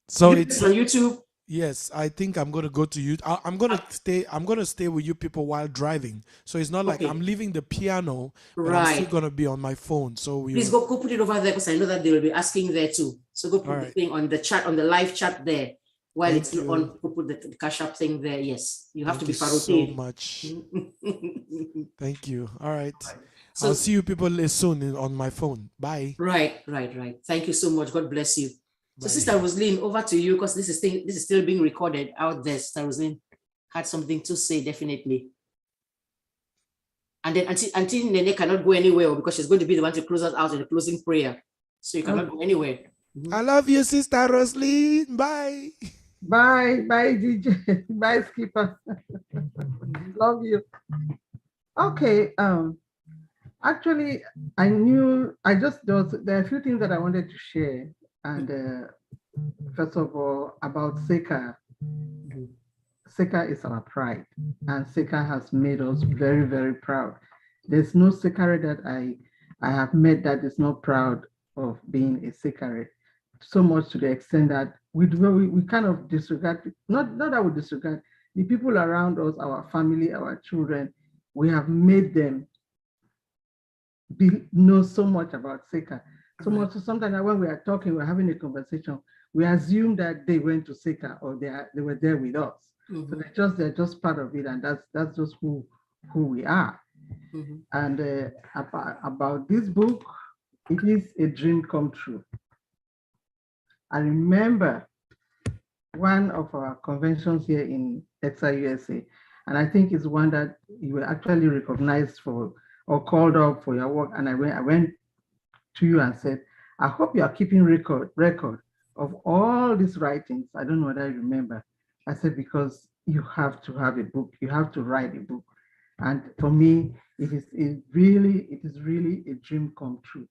So it's on YouTube. Yes, I think I'm going to go to you. I'm going to stay with you people while driving. So it's not like I'm leaving the piano, but I'm still going to be on my phone. So please go put it over there, because I know that they will be asking there too. So go put the thing on the chat, on the live chat there. While it's on, go put the Cash App thing there. Yes, you have to be so much. Thank you. All right. So, I'll see you people soon on my phone. Bye. Right. Thank you so much. God bless you. So Sister Rosaline, over to you, because this is still being recorded out there. Sister Rosaline had something to say, definitely. And then Auntie Nene cannot go anywhere because she's going to be the one to close us out in the closing prayer. So you cannot go anywhere. I love you, Sister Rosaline. Bye. Bye, DJ. Bye, Skipper. Love you. Okay. Actually, there are a few things that I wanted to share. And first of all, about Seka. Seka is our pride, and Seka has made us very, very proud. There's no Sekare that I have met that is not proud of being a Sekare. So much to the extent that we kind of disregard, not that we disregard, the people around us, our family, our children, we have made them know so much about Seka. So much so sometimes when we are talking, we're having a conversation, we assume that they went to Seka or they were there with us. So they're just part of it, and that's just who we are. And about this book, it is a dream come true. I remember one of our conventions here in Texas, USA, and I think it's one that you were actually recognized for or called up for your work. And I went to you and said, I hope you are keeping record of all these writings. I don't know whether you remember. I said, because you have to have a book, you have to write a book. And for me, it is really a dream come true.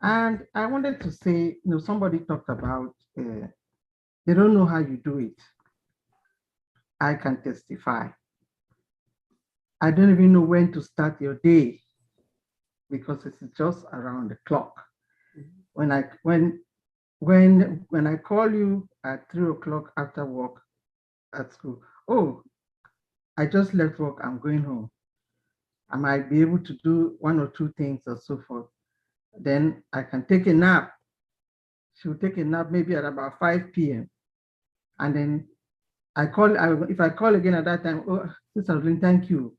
And I wanted to say, somebody talked about, they don't know how you do it. I can testify. I don't even know when to start your day, because it's just around the clock. When I call you at 3 o'clock after work at school, oh, I just left work, I'm going home. I might be able to do one or two things or so forth. Then I can take a nap. She'll take a nap maybe at about 5 p.m. And then if I call again at that time, oh, Sister Lynn, thank you.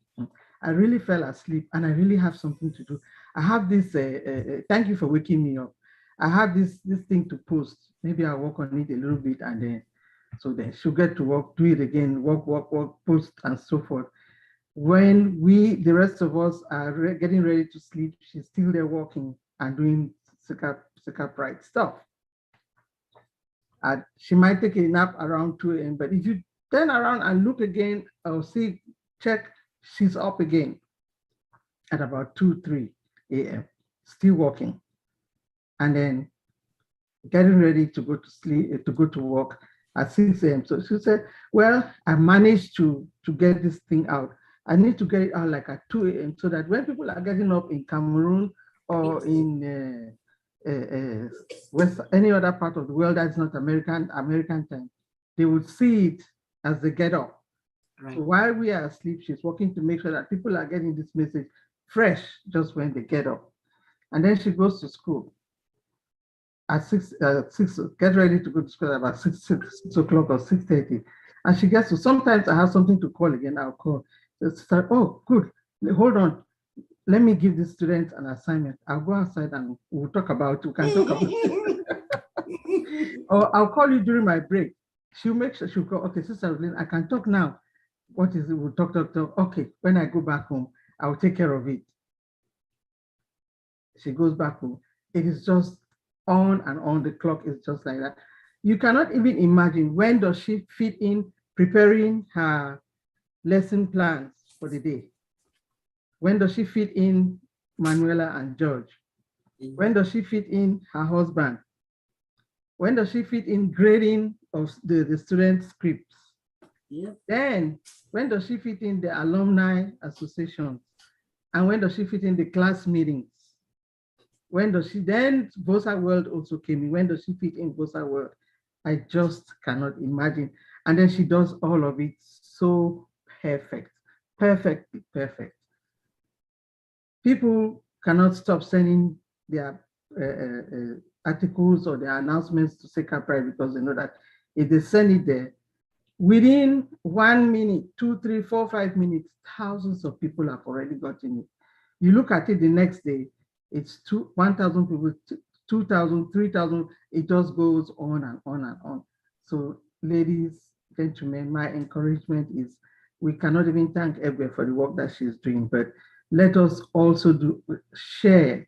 I really fell asleep and I really have something to do. I have this, thank you for waking me up. I have this thing to post. Maybe I'll work on it a little bit, and then she'll get to work, do it again, work, post, and so forth. When the rest of us are getting ready to sleep, she's still there working and doing SAKERPRIDE stuff. She might take a nap around 2 a.m., but if you turn around and look again or check, she's up again at about 2-3 a.m., still working. And then getting ready to go to sleep, to go to work at 6 a.m. So she said, well, I managed to get this thing out. I need to get it out like at 2 a.m. so that when people are getting up in Cameroon or in any other part of the world that's not American time, they would see it as they get up. Right. So while we are asleep, she's working to make sure that people are getting this message fresh just when they get up. And then she goes to school at 6, get ready to go to school at about 6 o'clock or 6:30. And she gets to, sometimes I have something to call again, I'll call. Start, oh, good, hold on. Let me give the students an assignment. I'll go outside and we'll talk about, we can talk about it. Or I'll call you during my break. She'll make sure, she'll go, okay, Sister Evelyn, I can talk now. What is it? We'll talk. Okay, when I go back home, I'll take care of it. She goes back home. It is just on and on. The clock is just like that. You cannot even imagine when does she fit in preparing her lesson plans for the day. When does she fit in Manuela and George? When does she fit in her husband? When does she fit in grading of the student scripts? Yeah. Then when does she fit in the alumni association? And when does she fit in the class meetings? When does she, then Bosa World also came in. When does she fit in Bosa World? I just cannot imagine. And then she does all of it so perfect, perfectly perfect. People cannot stop sending their articles or their announcements to SAKERPRIDE because they know that if they send it there, within 1 minute, 2, 3, 4, 5 minutes, thousands of people have already gotten it. You look at it the next day, it's 1,000 people, 2,000, 3,000, it just goes on and on and on. So ladies, gentlemen, my encouragement is we cannot even thank EGBE for the work that she's doing, but let us also share,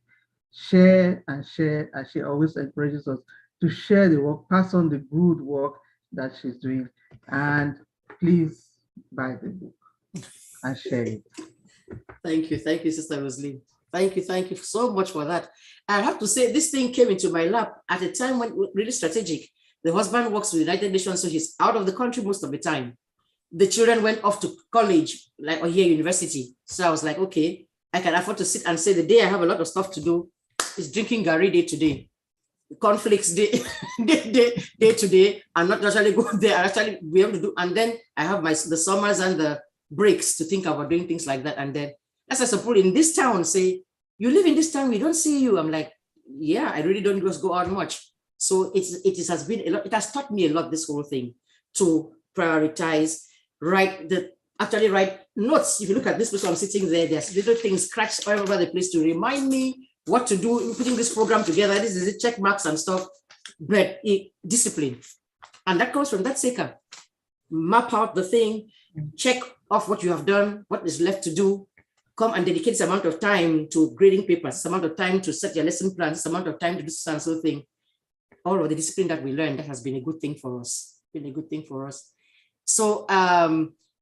and share, as she always encourages us to share the work, pass on the good work that she's doing, and please buy the book and share it. Thank you, Sister Rosalie. Thank you so much for that. I have to say, this thing came into my lap at a time when really strategic. The husband works with the United Nations, so he's out of the country most of the time. The children went off to college, like, or here university. So I was like, okay, I can afford to sit and say the day I have a lot of stuff to do is drinking Gary day to day. Conflicts day to day, and not actually go there, actually be able to do. And then I have the summers and the breaks to think about doing things like that. And then, as I suppose in this town, say, you live in this town, we don't see you. I'm like, yeah, I really don't just go out much. So it has been a lot. It has taught me a lot, this whole thing, to prioritize, write notes. If you look at this place, I'm sitting there, there's little things scratched all over the place to remind me what to do in putting this program together. This is it, check marks and stuff, but discipline. And that comes from that SAKER. Map out the thing, check off what you have done, what is left to do, come and dedicate this amount of time to grading papers, this amount of time to set your lesson plans, this amount of time to do this and so thing. All of the discipline that we learned, that has been a good thing for us, So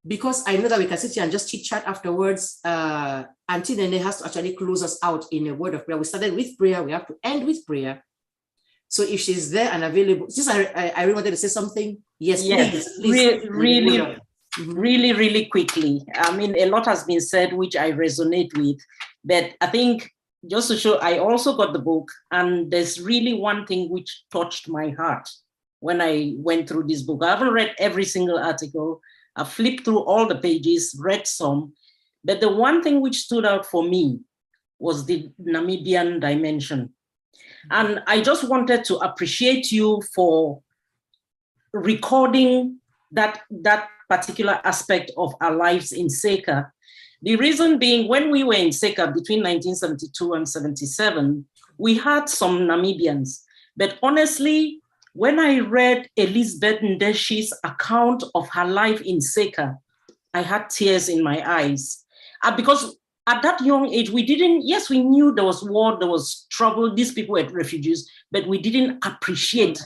because I know that we can sit here and just chit chat afterwards, Auntie Nene has to actually close us out in a word of prayer. We started with prayer, we have to end with prayer. So if she's there and available, just I really wanted to say something. Yes, please. Really quickly. I mean, a lot has been said, which I resonate with, but I think just to show, I also got the book, and there's really one thing which touched my heart when I went through this book. I haven't read every single article. I flipped through all the pages, read some, but the one thing which stood out for me was the Namibian dimension. And I just wanted to appreciate you for recording that particular aspect of our lives in SAKER. The reason being, when we were in SAKER between 1972 and 77, we had some Namibians, but honestly, when I read Elizabeth Ndeshi's account of her life in SAKER, I had tears in my eyes. Because at that young age, we knew there was war, there was trouble, these people were refugees, but we didn't appreciate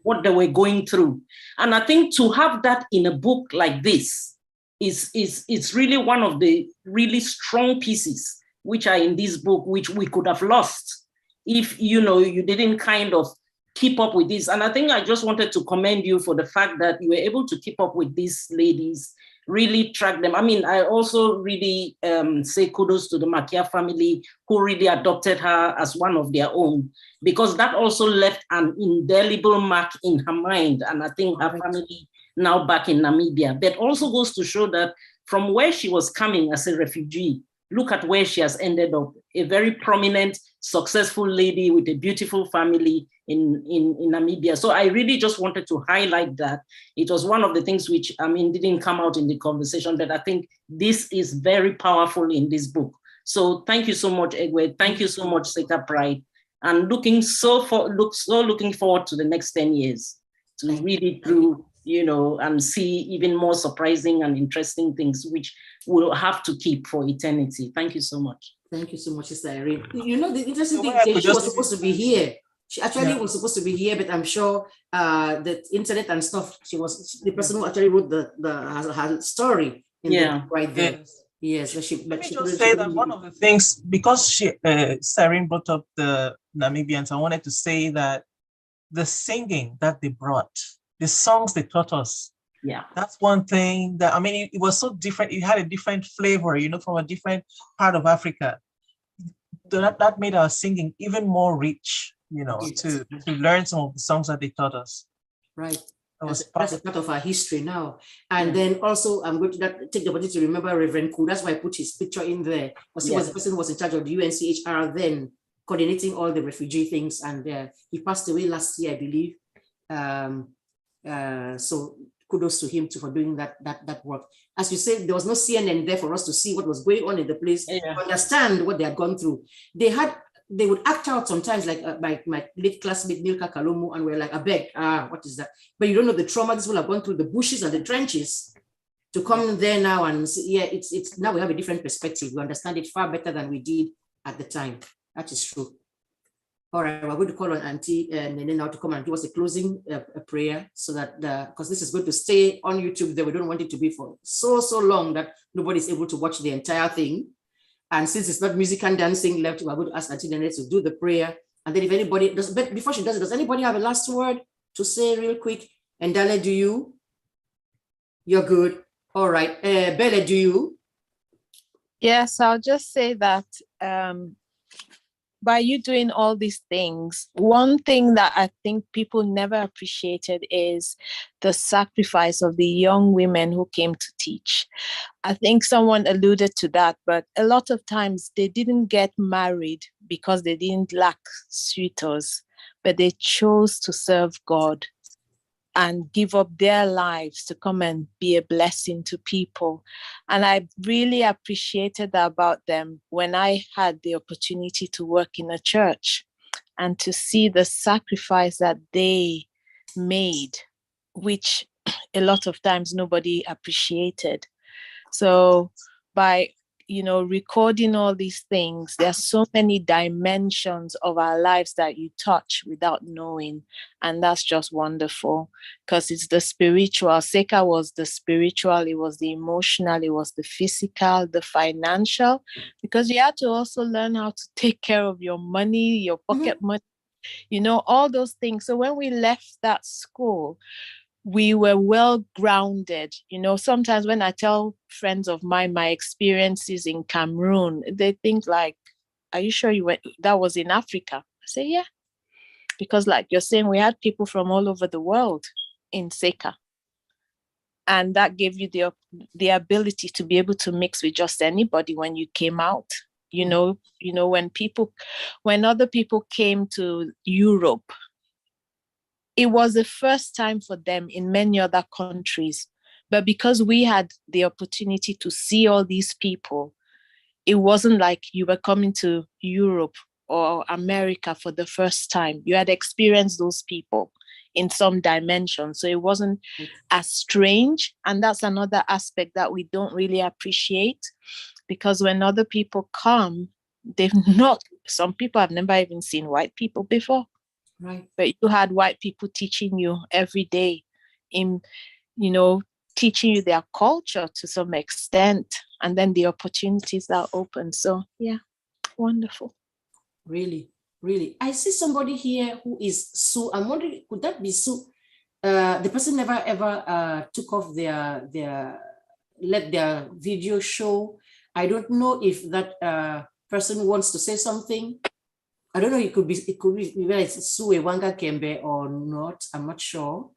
what they were going through. And I think to have that in a book like this is really one of the really strong pieces which are in this book, which we could have lost if you didn't kind of keep up with this. And I think I just wanted to commend you for the fact that you were able to keep up with these ladies, really track them. I mean, I also really say kudos to the Makia family who really adopted her as one of their own, because that also left an indelible mark in her mind. And I think her family now back in Namibia. That also goes to show that from where she was coming as a refugee, look at where she has ended up, a very prominent, successful lady with a beautiful family in Namibia. So I really just wanted to highlight that. It was one of the things which, I mean, didn't come out in the conversation, but I think this is very powerful in this book. So thank you so much, EGBE. Thank you so much, SAKERPRIDE. And looking forward to the next 10 years to read it through, you know, and see even more surprising and interesting things, which we'll have to keep for eternity. Thank you so much. Thank you so much, Sister Irene. You know, the interesting thing is she was supposed to be here. She actually was supposed to be here, but I'm sure the internet and stuff, she was the person who actually wrote her story in the book right there. Yes, so she just say that one of the things, because Irene brought up the Namibians, I wanted to say that the singing that they brought, the songs they taught us, that's one thing that, I mean, it was so different. It had a different flavor, you know, from a different part of Africa. That made our singing even more rich, you know, to learn some of the songs that they taught us. Right. That's a part of our history now. And then also, I'm going to take the opportunity to remember Reverend Koo. That's why I put his picture in there. Because he was the person who was in charge of the UNCHR then, coordinating all the refugee things. And he passed away last year, I believe. So kudos to him for doing that work. As you said, there was no CNN there for us to see what was going on in the place, to understand what they had gone through. They would act out sometimes, like my late classmate Milka Kalomu, and we're like, I beg, what is that? But you don't know the trauma this will have gone through, the bushes and the trenches, to come there now and see, it's now we have a different perspective. We understand it far better than we did at the time. That is true. All right, we're going to call on Auntie Nene now to come and give us a closing prayer, so that because this is going to stay on YouTube, there we don't want it to be for so long that nobody's able to watch the entire thing. And since it's not music and dancing left, we're going to ask Auntie Nene to do the prayer. And then if anybody does, but before she does it, does anybody have a last word to say real quick? And Dale, do you? You're good. All right. Bella, do you? Yes, I'll just say that by you doing all these things, one thing that I think people never appreciated is the sacrifice of the young women who came to teach. I think someone alluded to that, but a lot of times they didn't get married because they didn't lack suitors, but they chose to serve God and give up their lives to come and be a blessing to people. And I really appreciated that about them when I had the opportunity to work in a church and to see the sacrifice that they made, which a lot of times nobody appreciated. So by recording all these things, there are so many dimensions of our lives that you touch without knowing. And that's just wonderful, because it's the spiritual. Seka was the spiritual, it was the emotional, it was the physical, the financial, because you had to also learn how to take care of your money, your pocket money, all those things. So when we left that school, we were well grounded. Sometimes when I tell friends of mine my experiences in Cameroon, they think like, are you sure you went, that was in Africa? I say, yeah. Because like you're saying, we had people from all over the world in Seka. And that gave you the ability to be able to mix with just anybody when you came out. When other people came to Europe, it was the first time for them in many other countries. But because we had the opportunity to see all these people, it wasn't like you were coming to Europe or America for the first time. You had experienced those people in some dimension. So it wasn't as strange. And that's another aspect that we don't really appreciate, because when other people come, some people have never even seen white people before. Right. But you had white people teaching you every day, teaching you their culture to some extent, and then the opportunities are open. So yeah, wonderful. Really, really. I see somebody here who is Sue. I'm wondering, could that be Sue? The person never ever took off let their video show. I don't know if that person wants to say something. I don't know, it could be whether it's Sue Wanga Kembe or not. I'm not sure.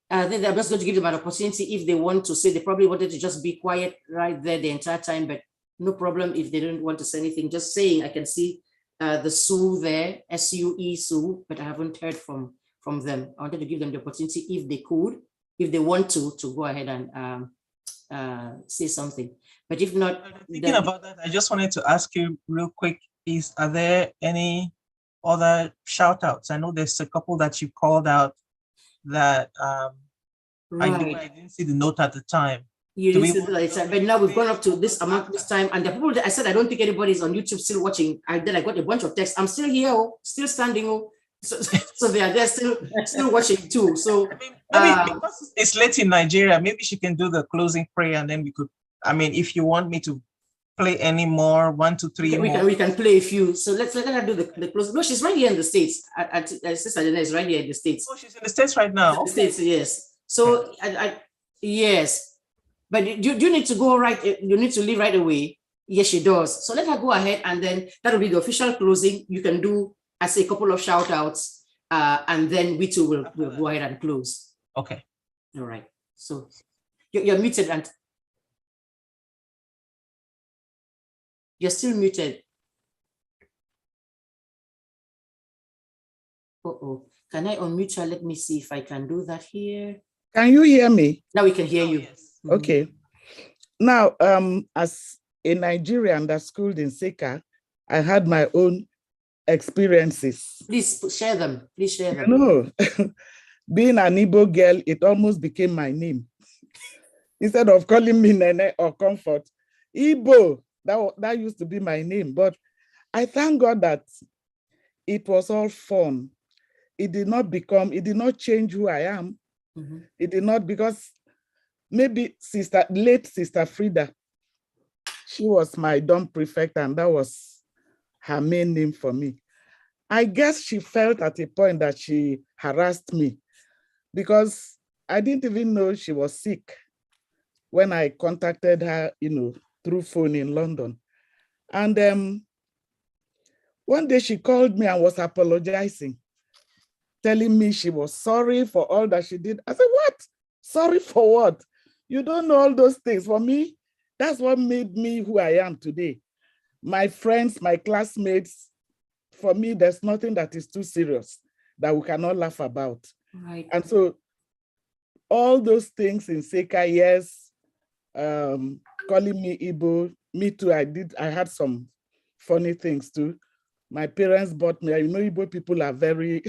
Then I'm just going to give them an opportunity if they want to say. They probably wanted to just be quiet right there the entire time, but no problem if they don't want to say anything. Just saying, I can see the Sue there, SUE Sue, but I haven't heard from them. I wanted to give them the opportunity, if they could, if they want to go ahead and say something. But if not, thinking about that, I just wanted to ask you real quick: are there any other shout outs? I know there's a couple that you called out that I didn't see the note at the time. You didn't see the time, but now we've gone up to this amount this time, and the people that I said I don't think anybody's on YouTube still watching. Then I got a bunch of texts. I'm still here, still standing. So they are there still watching too. So maybe because it's late in Nigeria, maybe she can do the closing prayer, and then we could. I mean, if you want me to play any more, 1, 2, 3 more. We can play a few. So let her do the closing. No, she's right here in the States. Sister Jana is right here in the States. Oh, she's in the States right now. The States, yes. So yes. But you need to go right. You need to leave right away. Yes, she does. So let her go ahead, and then that'll be the official closing. You can do, I say, a couple of shout outs, and then we too will go ahead and close. Okay. All right. So you're muted, and you're still muted. Can I unmute her? Let me see if I can do that here. Can you hear me? Now we can hear you. Yes. Okay. Now, as a Nigerian that schooled in Seka, I had my own experiences. Please share them. Please share them. You know, being an Igbo girl, it almost became my name. Instead of calling me Nene or Comfort, Igbo, that used to be my name. But I thank God that it was all fun. It did not change who I am. Mm-hmm. It did not, because maybe late Sister Frida, she was my dorm prefect, and that was her main name for me. I guess she felt at a point that she harassed me, because I didn't even know she was sick when I contacted her, through phone in London. And one day she called me and was apologizing, telling me she was sorry for all that she did. I said, what? Sorry for what? You don't know all those things. For me, that's what made me who I am today. My friends, my classmates, for me, there's nothing that is too serious that we cannot laugh about. Right. And so all those things in Seka, yes, calling me Igbo, me too, I had some funny things too. My parents bought me, Igbo people are very,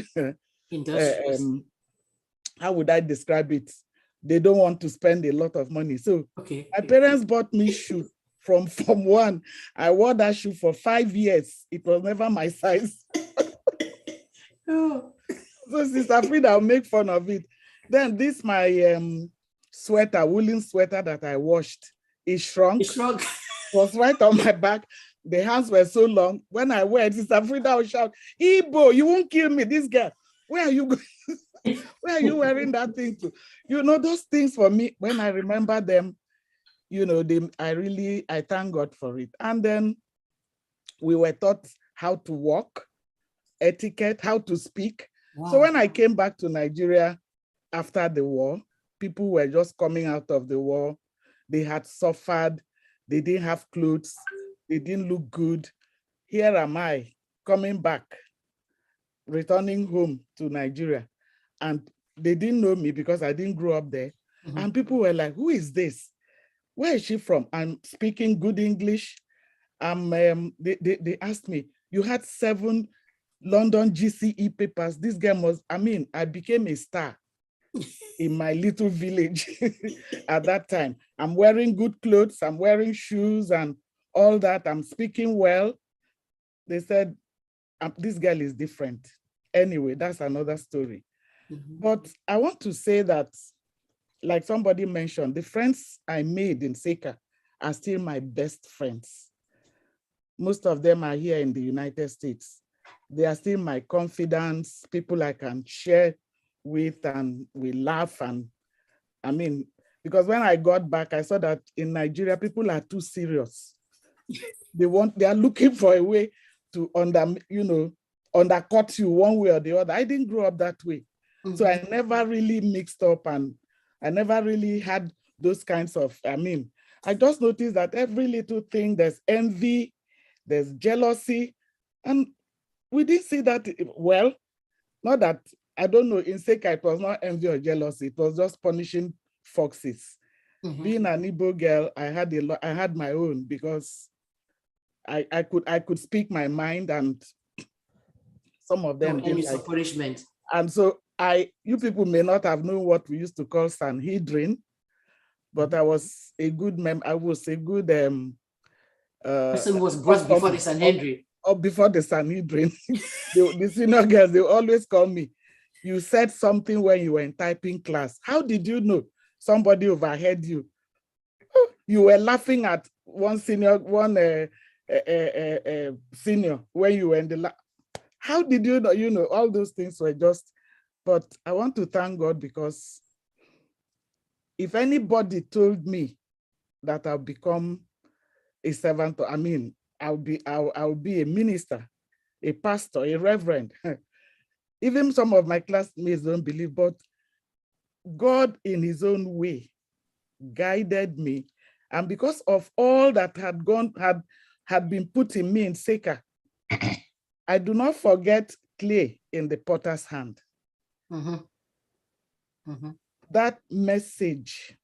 how would I describe it? They don't want to spend a lot of money. So my parents bought me shoes from Form 1. I wore that shoe for 5 years. It was never my size. So Sister Frida, I'll make fun of it. Then this my sweater, woolen sweater that I washed, it shrunk. It was right on my back. The hands were so long. When I wear it, Sister Frida will shout, Igbo, you won't kill me, this girl. Where are you going? Where are you wearing that thing to? Those things for me, when I remember them, I thank God for it. And then we were taught how to walk, etiquette, how to speak. Wow. So when I came back to Nigeria after the war, people were just coming out of the war. They had suffered. They didn't have clothes. They didn't look good. Here am I coming back, returning home to Nigeria. And they didn't know me because I didn't grow up there. Mm-hmm. And people were like, who is this? Where is she from? I'm speaking good English. They asked me, you had 7 London GCE papers. This girl I became a star in my little village at that time. I'm wearing good clothes. I'm wearing shoes and all that. I'm speaking well. They said, this girl is different. Anyway, that's another story. Mm-hmm. But I want to say that, like somebody mentioned, the friends I made in Seka are still my best friends. Most of them are here in the United States. They are still my confidants, people I can share with, and we laugh. And because when I got back, I saw that in Nigeria, people are too serious. They are looking for a way to undercut you one way or the other. I didn't grow up that way. Mm-hmm. So I never really mixed up, and I never really had those kinds of, I just noticed that every little thing, there's envy, there's jealousy, and we didn't see that well. Not that, I don't know, in Seka it was not envy or jealousy, it was just punishing foxes. Being an Igbo girl, I had my own, because I could speak my mind, and some of them didn't like punishment. And so you people may not have known what we used to call Sanhedrin, but I was a good I was a good person was brought before the Sanhedrin. Or before the Sanhedrin. the senior girls, they always call me, you said something when you were in typing class. How did you know? Somebody overheard you. You were laughing at one senior when you were in the lab. How did you know? You know, all those things were just, but I want to thank God, because if anybody told me that I'll become a servant, I mean, I'll be a minister, a pastor, a reverend. Even some of my classmates don't believe, but God in his own way guided me. And because of all that had been put in me in Seka, I do not forget clay in the potter's hand. That message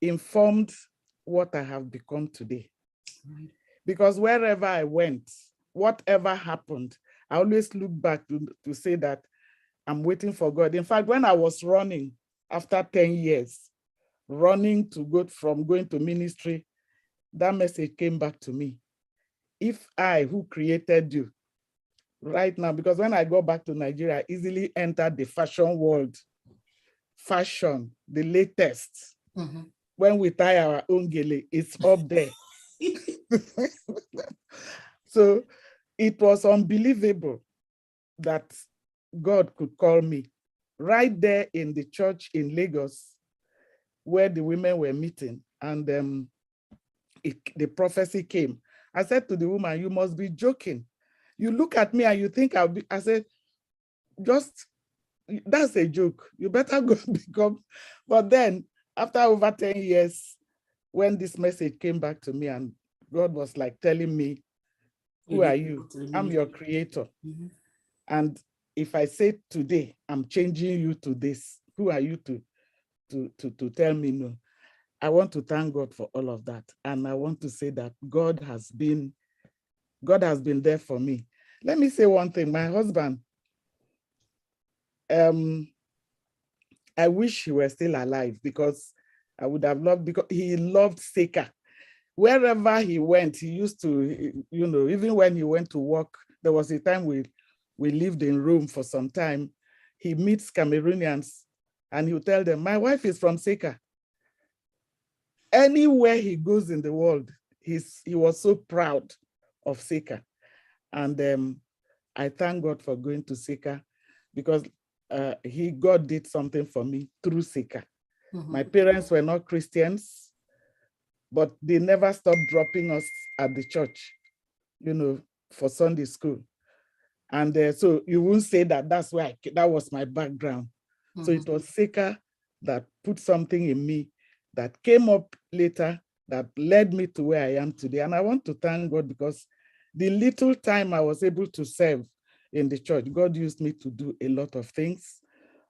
informed what I have become today. Because wherever I went, whatever happened, I always look back to say that I'm waiting for God. In fact, when I was running after 10 years, running to go from going to ministry, that message came back to me. If I, who created you, right now, because when I go back to Nigeria, I easily entered the fashion world. Fashion, the latest. When we tie our own gele, it's up there. So it was unbelievable that God could call me right there in the church in Lagos, where the women were meeting, and the prophecy came. I said to the woman, you must be joking. You look at me and you think I'll be, I said, just, that's a joke. You better go become. But then after over 10 years, when this message came back to me, and God was like telling me, who are you? I'm your creator. And if I say today, I'm changing you to this, who are you to tell me no? I want to thank God for all of that. And I want to say that God has been there for me. Let me say one thing, my husband, I wish he were still alive, because I would have loved, because he loved Seka. Wherever he went, he used to, you know, even when he went to work, there was a time we lived in Rome for some time. He meets Cameroonians and he'll tell them, my wife is from Seka. Anywhere he goes in the world, he was so proud of Seka. And I thank God for going to Seka, because God did something for me through Seka. My parents were not Christians, but they never stopped dropping us at the church, you know, for Sunday school. And so you won't say that that's where that was my background. So it was Seka that put something in me that came up later that led me to where I am today. And I want to thank God, because the little time I was able to serve in the church, God used me to do a lot of things.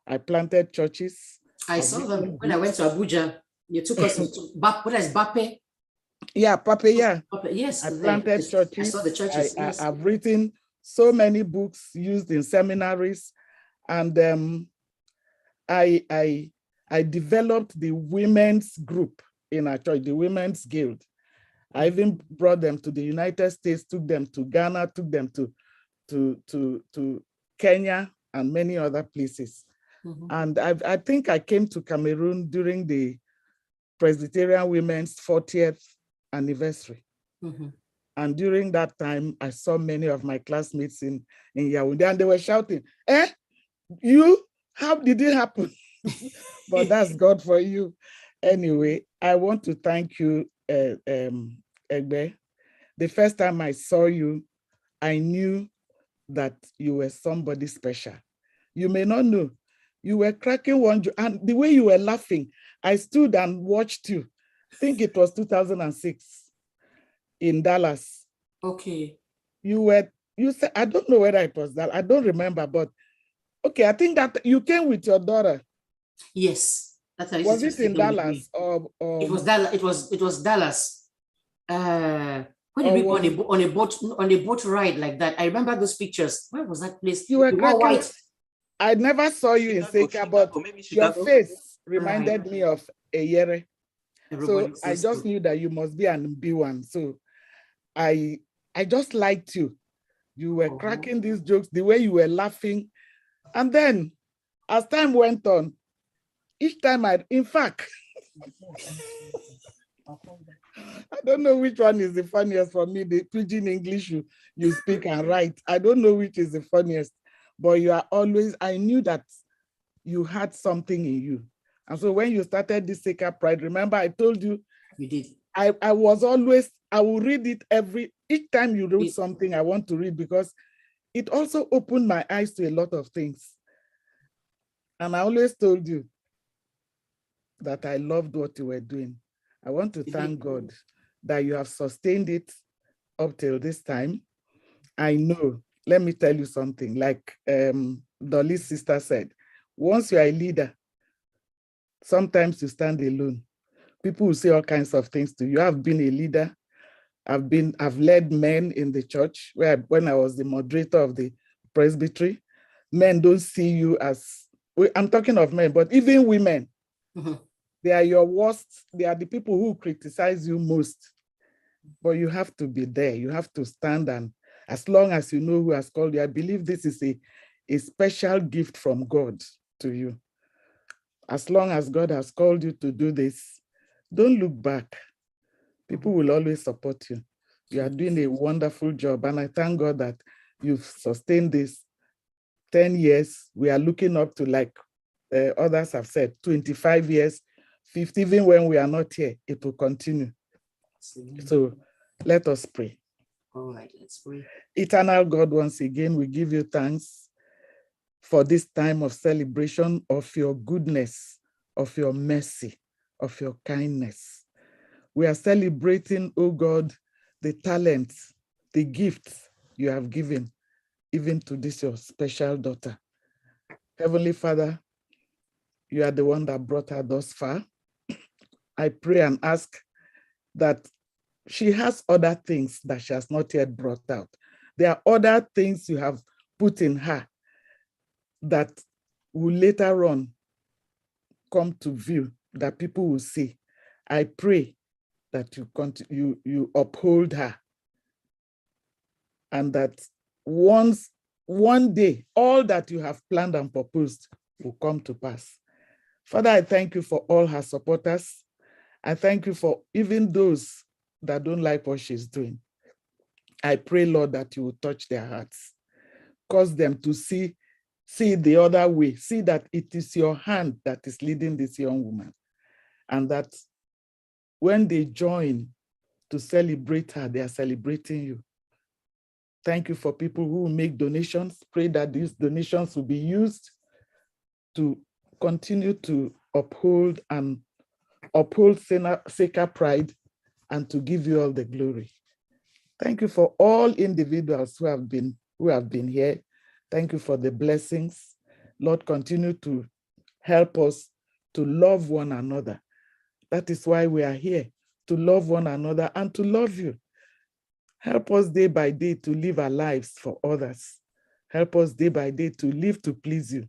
I planted churches. I saw them when I went to Abuja. You took us to what is Bape? Yeah, Pape, yeah. Yes, I planted churches. I saw the churches. Yes. I've written so many books used in seminaries, and I developed the women's group in our church, the Women's Guild. I even brought them to the United States, took them to Ghana, took them to Kenya and many other places. And I think I came to Cameroon during the Presbyterian Women's 40th anniversary. And during that time, I saw many of my classmates in Yaoundé, and they were shouting, how did it happen? But that's God for you. Anyway, I want to thank you, EGBE. The first time I saw you, I knew that you were somebody special. You may not know. You were cracking one joke, and the way you were laughing, I stood and watched you. think it was 2006 in Dallas. Okay. You said, I don't know whether it was that, I don't remember, but okay, I think that you came with your daughter. Yes. Was it in Dallas or it was Dallas? It was Dallas. When did we go on a boat ride like that? I remember those pictures. Where was that place? You were cracking. White. I never saw you in Seka, but your face reminded me of Eyere. So I just knew that you must be an MBIWAN. So I just liked you. You were cracking these jokes, the way you were laughing. And then as time went on, each time in fact, I don't know which one is the funniest for me, the pidgin English you speak and write. I don't know which is the funniest, but you are always, I knew that you had something in you. And so when you started this SAKERPRIDE, remember I told you, you did. I was always, I will read it each time you wrote something I want to read, because it also opened my eyes to a lot of things. And I always told you that I loved what you were doing. I want to thank God that you have sustained it up till this time. I know, let me tell you something, like Dolly's sister said, once you are a leader, sometimes you stand alone. People will say all kinds of things to you. I've been a leader. I've led men in the church when I was the moderator of the presbytery. Men don't see you as, I'm talking of men, but even women, they are your worst. They are the people who criticize you most. But you have to be there. You have to stand, and as long as you know who has called you, I believe this is a special gift from God to you. As long as God has called you to do this, don't look back. People will always support you. You are doing a wonderful job, and I thank God that you've sustained this 10 years. We are looking up to, like others have said, 25 years, 50, even when we are not here, it will continue. So let us pray. All right, let's pray. Eternal God, once again, we give you thanks for this time of celebration of your goodness, of your mercy, of your kindness. We are celebrating, oh God, the talents, the gifts you have given, even to this your special daughter. Heavenly Father, you are the one that brought her thus far. I pray and ask that she has other things that she has not yet brought out. There are other things you have put in her that will later on come to view, that people will see. I pray that you uphold her, and that one day, all that you have planned and proposed will come to pass. Father, I thank you for all her supporters. I thank you for even those that don't like what she's doing. I pray, Lord, that you will touch their hearts, cause them to see the other way, see that it is your hand that is leading this young woman, and that when they join to celebrate her, they are celebrating you. Thank you for people who make donations. Pray that these donations will be used to continue to uphold SAKERPRIDE and to give you all the glory. Thank you for all individuals who have been here. Thank you for the blessings. Lord, continue to help us to love one another. That is why we are here, to love one another and to love you. Help us day by day to live our lives for others. Help us day by day to live to please you,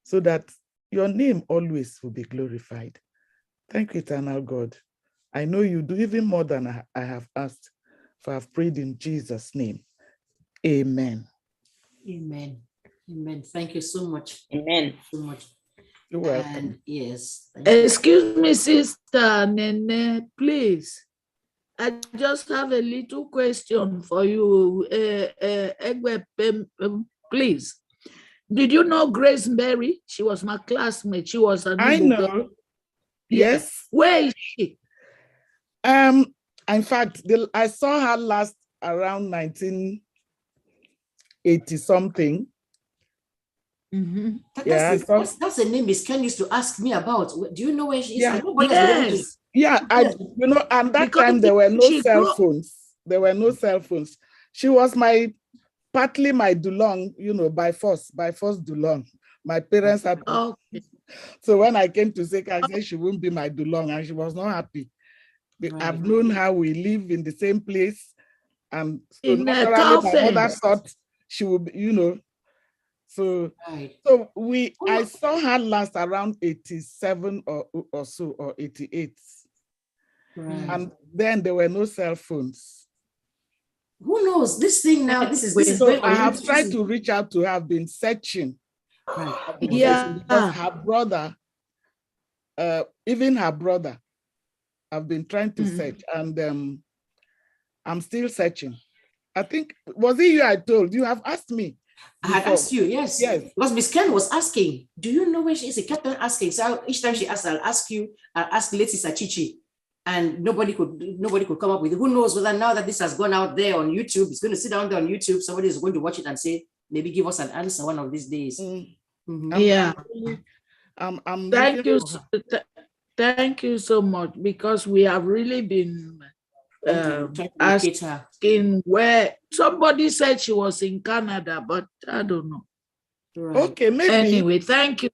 so that your name always will be glorified. Thank you, eternal God. I know you do even more than I have asked, for I've prayed in Jesus' name. Amen. Amen. Amen. Thank you so much. Amen. So much. You're welcome. And yes. Excuse me, Sister Nene, please. I just have a little question for you, EGBE, please. Did you know Grace Mary? She was my classmate. She was an I know. girl. Yes. Where is she? In fact, I saw her last around 1980 something. That's the name Miss Ken used to ask me about. Do you know where she is? Yeah. Yes. Yeah, and that time there were no cell phones. There were no cell phones. She was partly my Dulong, by force Dulong. My parents had. So when I came to Seka, I said she wouldn't be my Dulong, and she was not happy. I've known how we live in the same place, and so naturally my mother thought she would, So I saw her last around 87 or so, or 88. Right. And then there were no cell phones. Who knows? This thing now, this is so I have tried to reach out to her, I've been searching. Right. Because her brother, even her brother, I've been trying to search, and I'm still searching. I think, was it you I told? You have asked me. I had asked you, yes. Because Miss Ken was asking, do you know where she is? He kept on asking. So each time she asked, I'll ask you, I'll ask Leti Sachichi. And nobody could come up with it. Who knows whether now that this has gone out there on YouTube, it's going to sit down there on YouTube, somebody is going to watch it and say, maybe give us an answer one of these days. Yeah. Thank you. Thank you so much, because we have really been asking where somebody said she was in Canada, but I don't know. Right. Okay, maybe. Anyway, thank you.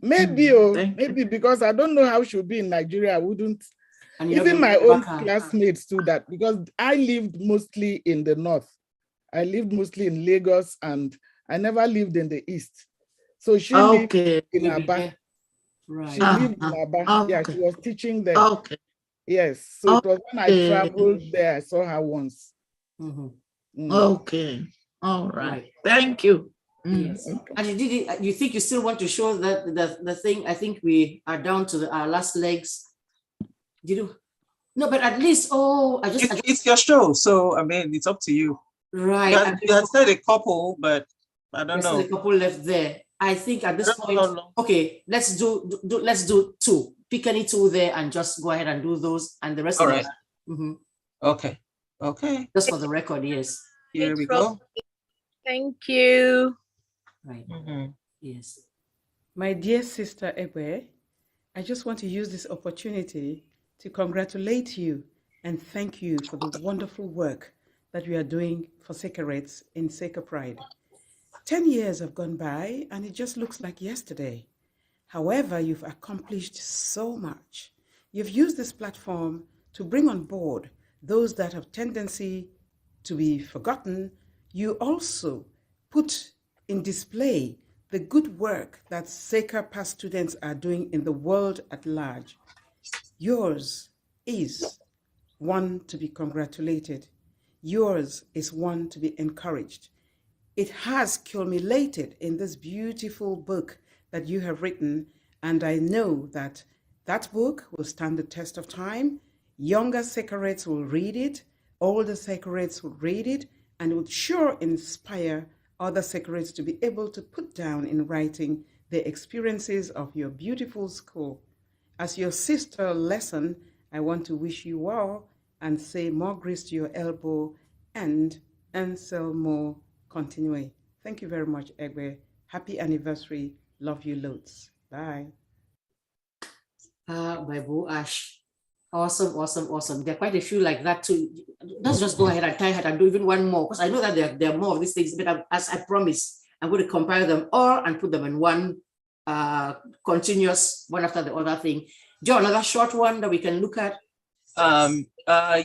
Maybe because I don't know how she'll be in Nigeria. I wouldn't. Even my own classmates do that, because I lived mostly in the north. I lived mostly in Lagos, and I never lived in the east. So she lived in Aba. Right. She lived in Aba. Yeah, she was teaching there. Yes. So it was when I traveled there, I saw her once. Okay. All right. Thank you. Yes. And you think you still want to show that the thing? I think we are down to our last legs. Did you? No, but at least it's your show, so I mean it's up to you. Right. You had said a couple, but I don't know. There's a couple left there. I think at this point, okay, let's do two. Pick any two there and just go ahead and do those, and the rest of it. Okay. Just for the record, yes. Here we go. Thank you. Right. Yes. My dear sister EGBE, I just want to use this opportunity to congratulate you and thank you for the wonderful work that you are doing for SAKERPRIDE'S in SAKERPRIDE. 10 years have gone by and it just looks like yesterday. However, you've accomplished so much. You've used this platform to bring on board those that have tendency to be forgotten. You also put in display the good work that SAKERPRIDE students are doing in the world at large. Yours is one to be congratulated. Yours is one to be encouraged. It has culminated in this beautiful book that you have written, and I know that that book will stand the test of time. Younger SAKERPRIDEs will read it, older SAKERPRIDEs will read it, and it would sure inspire other SAKERPRIDEs to be able to put down in writing the experiences of your beautiful school. As your sister lesson, I want to wish you well and say more grace to your elbow and Ansel more continue. Thank you very much, EGBE. Happy anniversary. Love you loads. Bye. Bible Ash. Awesome. There are quite a few like that too. Let's just go ahead and tie ahead and do even one more, because I know that there are more of these things, but as I promised, I'm going to compile them all and put them in one continuous, one after the other thing. Joe, another short one that we can look at?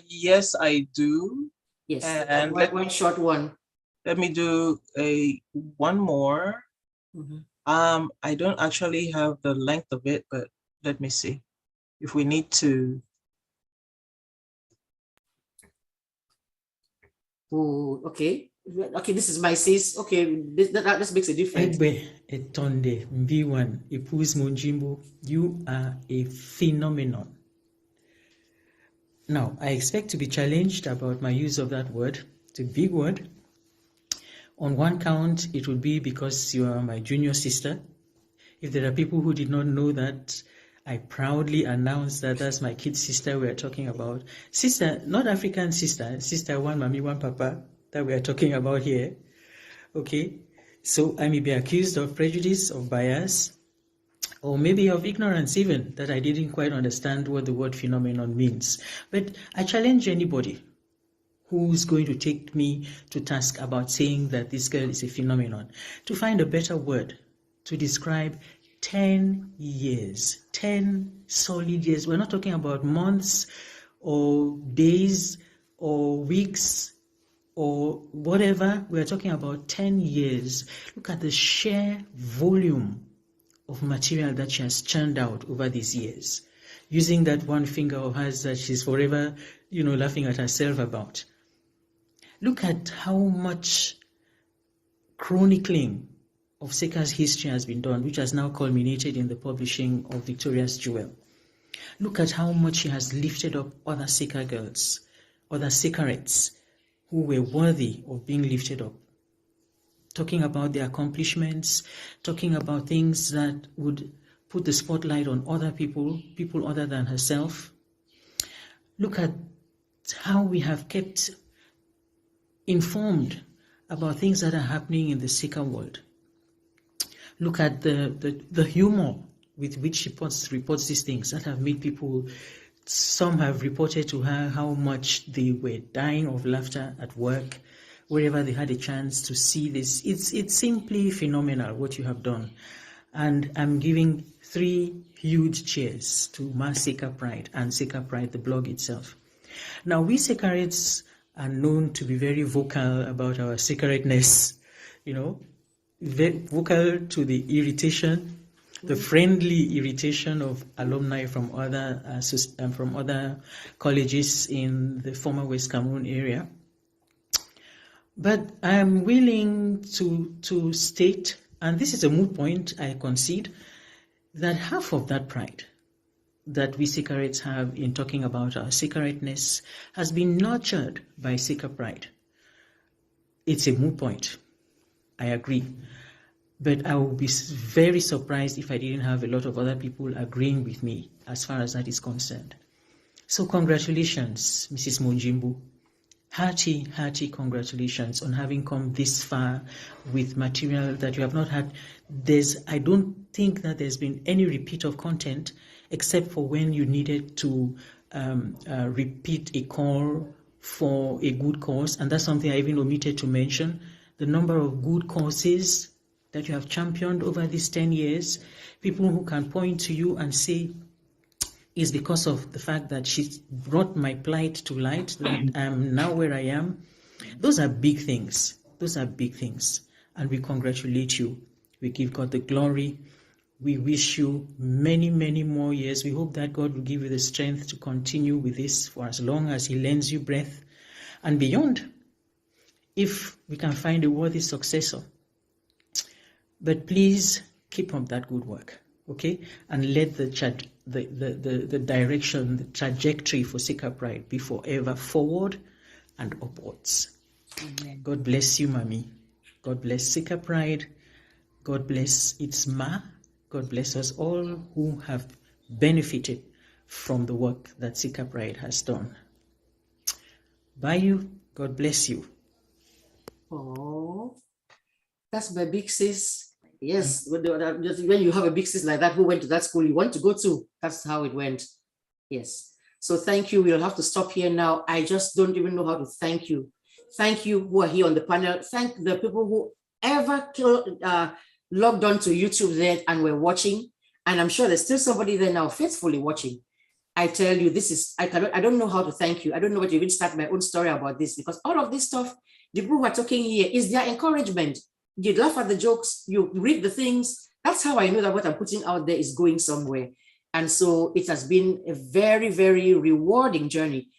Yes, I do. Yes, and one short one. Let me do one more. I don't actually have the length of it, but let me see if we need to. Oh, okay. Okay, this is my sis. Okay, this makes a difference. EGBE Etonde MBIWAN Ipus MONJIMBO, you are a phenomenon. Now, I expect to be challenged about my use of that word. It's a big word. On one count, it would be because you are my junior sister. If there are people who did not know that, I proudly announce that that's my kid sister we are talking about. Sister, not African sister, sister one, mommy, one, papa, that we are talking about here. Okay, so I may be accused of prejudice, of bias, or maybe of ignorance even, that I didn't quite understand what the word phenomenon means. But I challenge anybody who's going to take me to task about saying that this girl is a phenomenon to find a better word to describe 10 years, 10 solid years. We're not talking about months or days or weeks or whatever. We're talking about 10 years. Look at the sheer volume of material that she has churned out over these years, using that one finger of hers that she's forever, laughing at herself about. Look at how much chronicling of SEKA's history has been done, which has now culminated in the publishing of Victoria's Jewel. Look at how much she has lifted up other SEKA girls, other SEKArettes who were worthy of being lifted up. Talking about their accomplishments, talking about things that would put the spotlight on other people other than herself. Look at how we have kept informed about things that are happening in the SEKA world. Look at the humor with which she reports these things that have made people. Some have reported to her how much they were dying of laughter at work, wherever they had a chance to see this. It's simply phenomenal what you have done. And I'm giving 3 huge cheers to SAKERPRIDE and SAKERPRIDE, the blog itself. Now, we SEKArettes are known to be very vocal about our SEKAretness, very vocal to the irritation, the friendly irritation of alumni from other colleges in the former West Cameroon area. But I am willing to state, and this is a moot point, I concede, that half of that pride that we SEKArettes have in talking about our SEKAretness has been nurtured by SAKERPRIDE. It's a moot point, I agree. But I would be very surprised if I didn't have a lot of other people agreeing with me as far as that is concerned. So congratulations, Mrs. Monjimbo. Hearty, hearty congratulations on having come this far with material that you have not had. I don't think that there's been any repeat of content except for when you needed to repeat a call for a good cause. And that's something I even omitted to mention. The number of good causes that you have championed over these 10 years, people who can point to you and say, is because of the fact that she brought my plight to light, that I am now where I am. Those are big things. Those are big things. And we congratulate you. We give God the glory. We wish you many, many more years. We hope that God will give you the strength to continue with this for as long as He lends you breath and beyond, if we can find a worthy successor. But please keep up that good work, okay? And let the direction, the trajectory for SAKERPRIDE be forever forward and upwards. Amen. God bless you, Mommy. God bless SAKERPRIDE. God bless its Ma. God bless us all who have benefited from the work that SAKERPRIDE has done. Bye you. God bless you. Oh, that's my big sis. Yes, when you have a big sis like that who went to that school you want to go to, that's how it went. Yes. So thank you. We'll have to stop here now. I just don't even know how to thank you. Thank you who are here on the panel. Thank the people who ever logged on to YouTube there and were watching. And I'm sure there's still somebody there now faithfully watching. I tell you, I don't know how to thank you. I don't know what to even start my own story about this, because all of this stuff, the people who are talking here is their encouragement. You laugh at the jokes, you read the things. That's how I know that what I'm putting out there is going somewhere. And so it has been a very, very rewarding journey.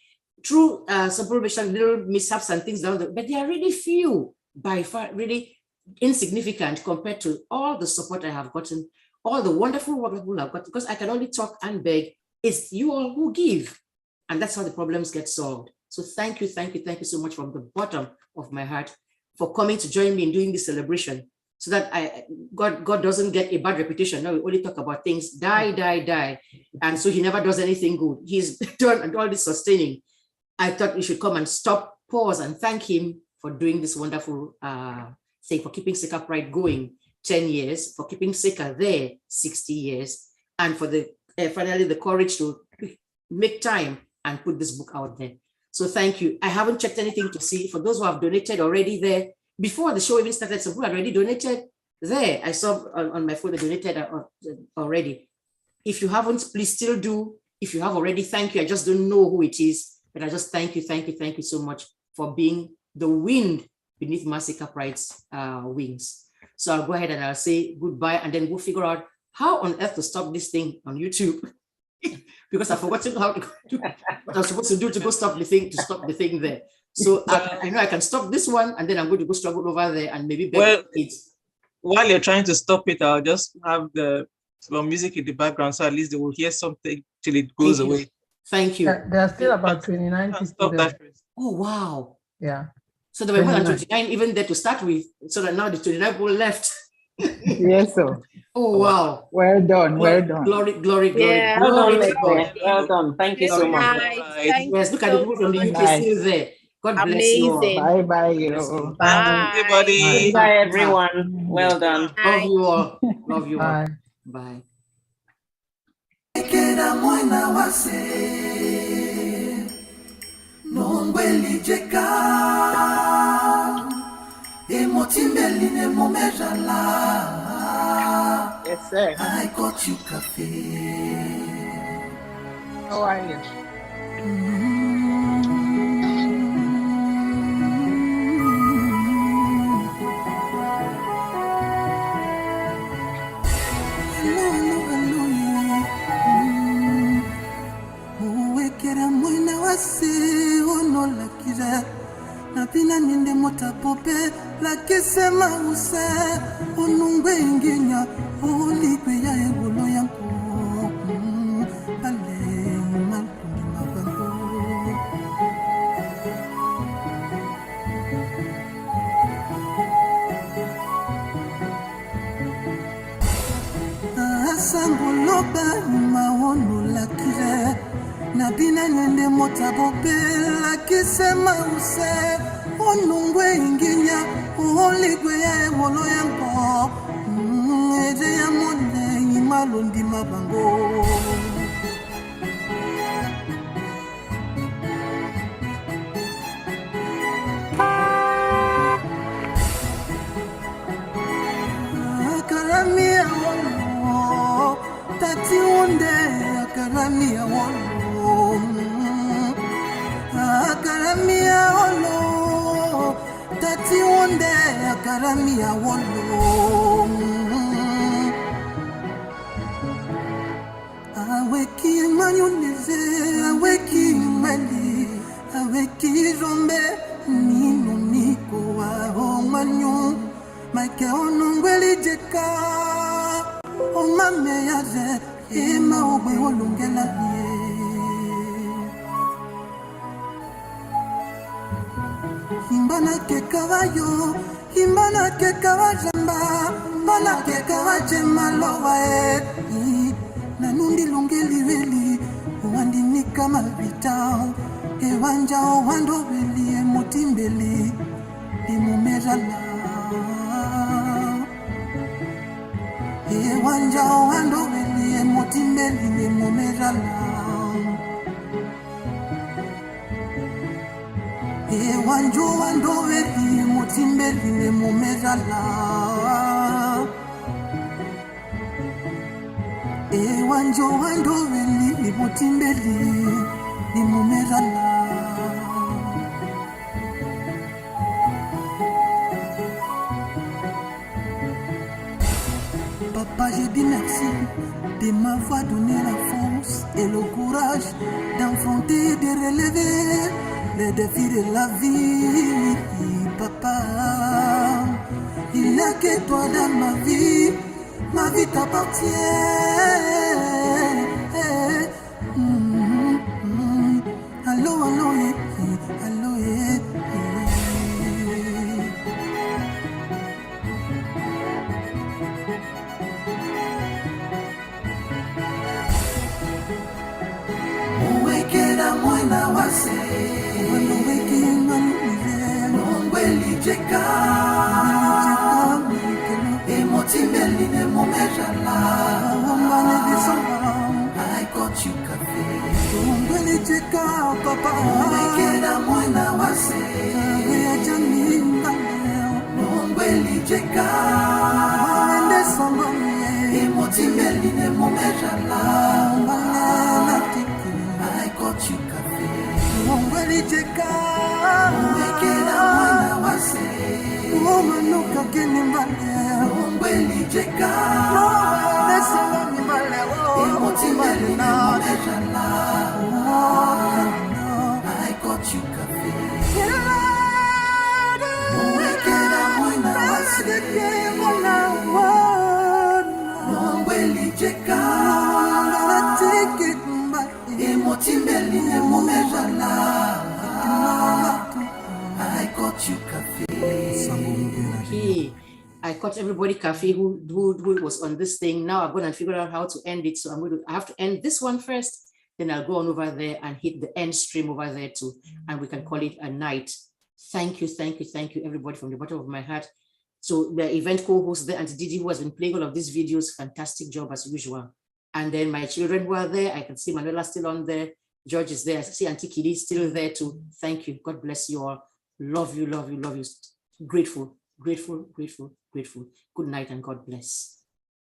Through some probation, little mishaps and things down there, but they are really few, by far, really insignificant compared to all the support I have gotten, all the wonderful work that people have got, because I can only talk and beg. It's you all who give. And that's how the problems get solved. So thank you so much from the bottom of my heart for coming to join me in doing this celebration, so that God doesn't get a bad reputation. Now we only talk about things, die. And so He never does anything good. He's done all this sustaining. I thought we should come and stop, pause, and thank Him for doing this wonderful thing, for keeping SAKERPRIDE going 10 years, for keeping SAKER there 60 years, and for the finally the courage to make time and put this book out there. So thank you. I haven't checked anything to see for those who have donated already there. Before the show even started, some who had already donated there. I saw on my phone they donated already. If you haven't, please still do. If you have already, thank you. I just don't know who it is, but I just thank you so much for being the wind beneath SAKERPRIDE's wings. So I'll go ahead and I'll say goodbye, and then we'll figure out how on earth to stop this thing on YouTube. Because I've forgotten how to do what I was supposed to do to go stop the thing there. So I know I can stop this one, and then I'm going to go struggle over there and maybe while you're trying to stop it, I'll just have the music in the background, so at least they will hear something till it goes away. Thank you. There are still about 29 people there. Oh, wow. Yeah. So there were more than 29 even there to start with, so that now the 29 people left. Yes, sir. Oh, wow. Well done, well done. Glory. Yeah, well done. Thank you so much. Yes, look at the people from the UK still there. God bless you all. Bye. Bye, everybody. Bye, everyone. Well done. Love you all. Love you all. Bye. Yes, sir. I got you coffee. How are you? Napina ninde mota pope la kesema use onungwe inginya olikwe ya egolo yanko ale malkundi mabango asangoloba maono la kire Nabina nende mota bopela kisema use onungwe inginya oligwe ya wolo yango eje ya monde imalondi mabango akaramia wolo tati wonde akaramia wolo akaramia wolo tati wonde akaramia wolo aweki manyuneze aweki mali aweki rombe nino niko wa manyu make onongweli jeka o mame yaze ema ogwe olungela Himbana ke caballo, himbana ke caballamba, bana ke caballe maloe. Nanundi lungeli veli, wandi nika malbita, ewanja wando veli emotimbeli, imumejala. Ewanja wando veli emotimbeli imumejala. Wanjo wando veli motimbeli ne momezala wanjo wando veli motimbeli ne momezala Papa, j'ai dit merci de m'avoir donné la force et le courage d'enfanter, de relever les défis de la vie, papa. Il n'y a que toi dans ma vie t'appartient. Allô, allô, allô, Uwekera mwana wase Nongweli jeka I got you cafe. Umekera mwana wase. Nombeli jeka. Emotimeli ne momejala. I got you cafe. Nombeli jeka. Umekera mwana wase. Manuka kini mbale. Nombeli jeka. Emotimeli ne momejala. I got you cafe. Umekera mwana wase. Nombeli jeka. Emotimeli ne momejala. I got you cafe. Okay. I caught everybody cafe who was on this thing. Now I'm going to figure out how to end it. So I have to end this one first. Then I'll go on over there and hit the end stream over there too. And we can call it a night. Thank you, everybody, from the bottom of my heart. So the event co-host there, Auntie Didi, who has been playing all of these videos, fantastic job as usual. And then my children who are there, I can see Manuela still on there. George is there. I see Auntie Kiri still there too. Thank you. God bless you all. Love you, love you, love you. Grateful. Good night and God bless.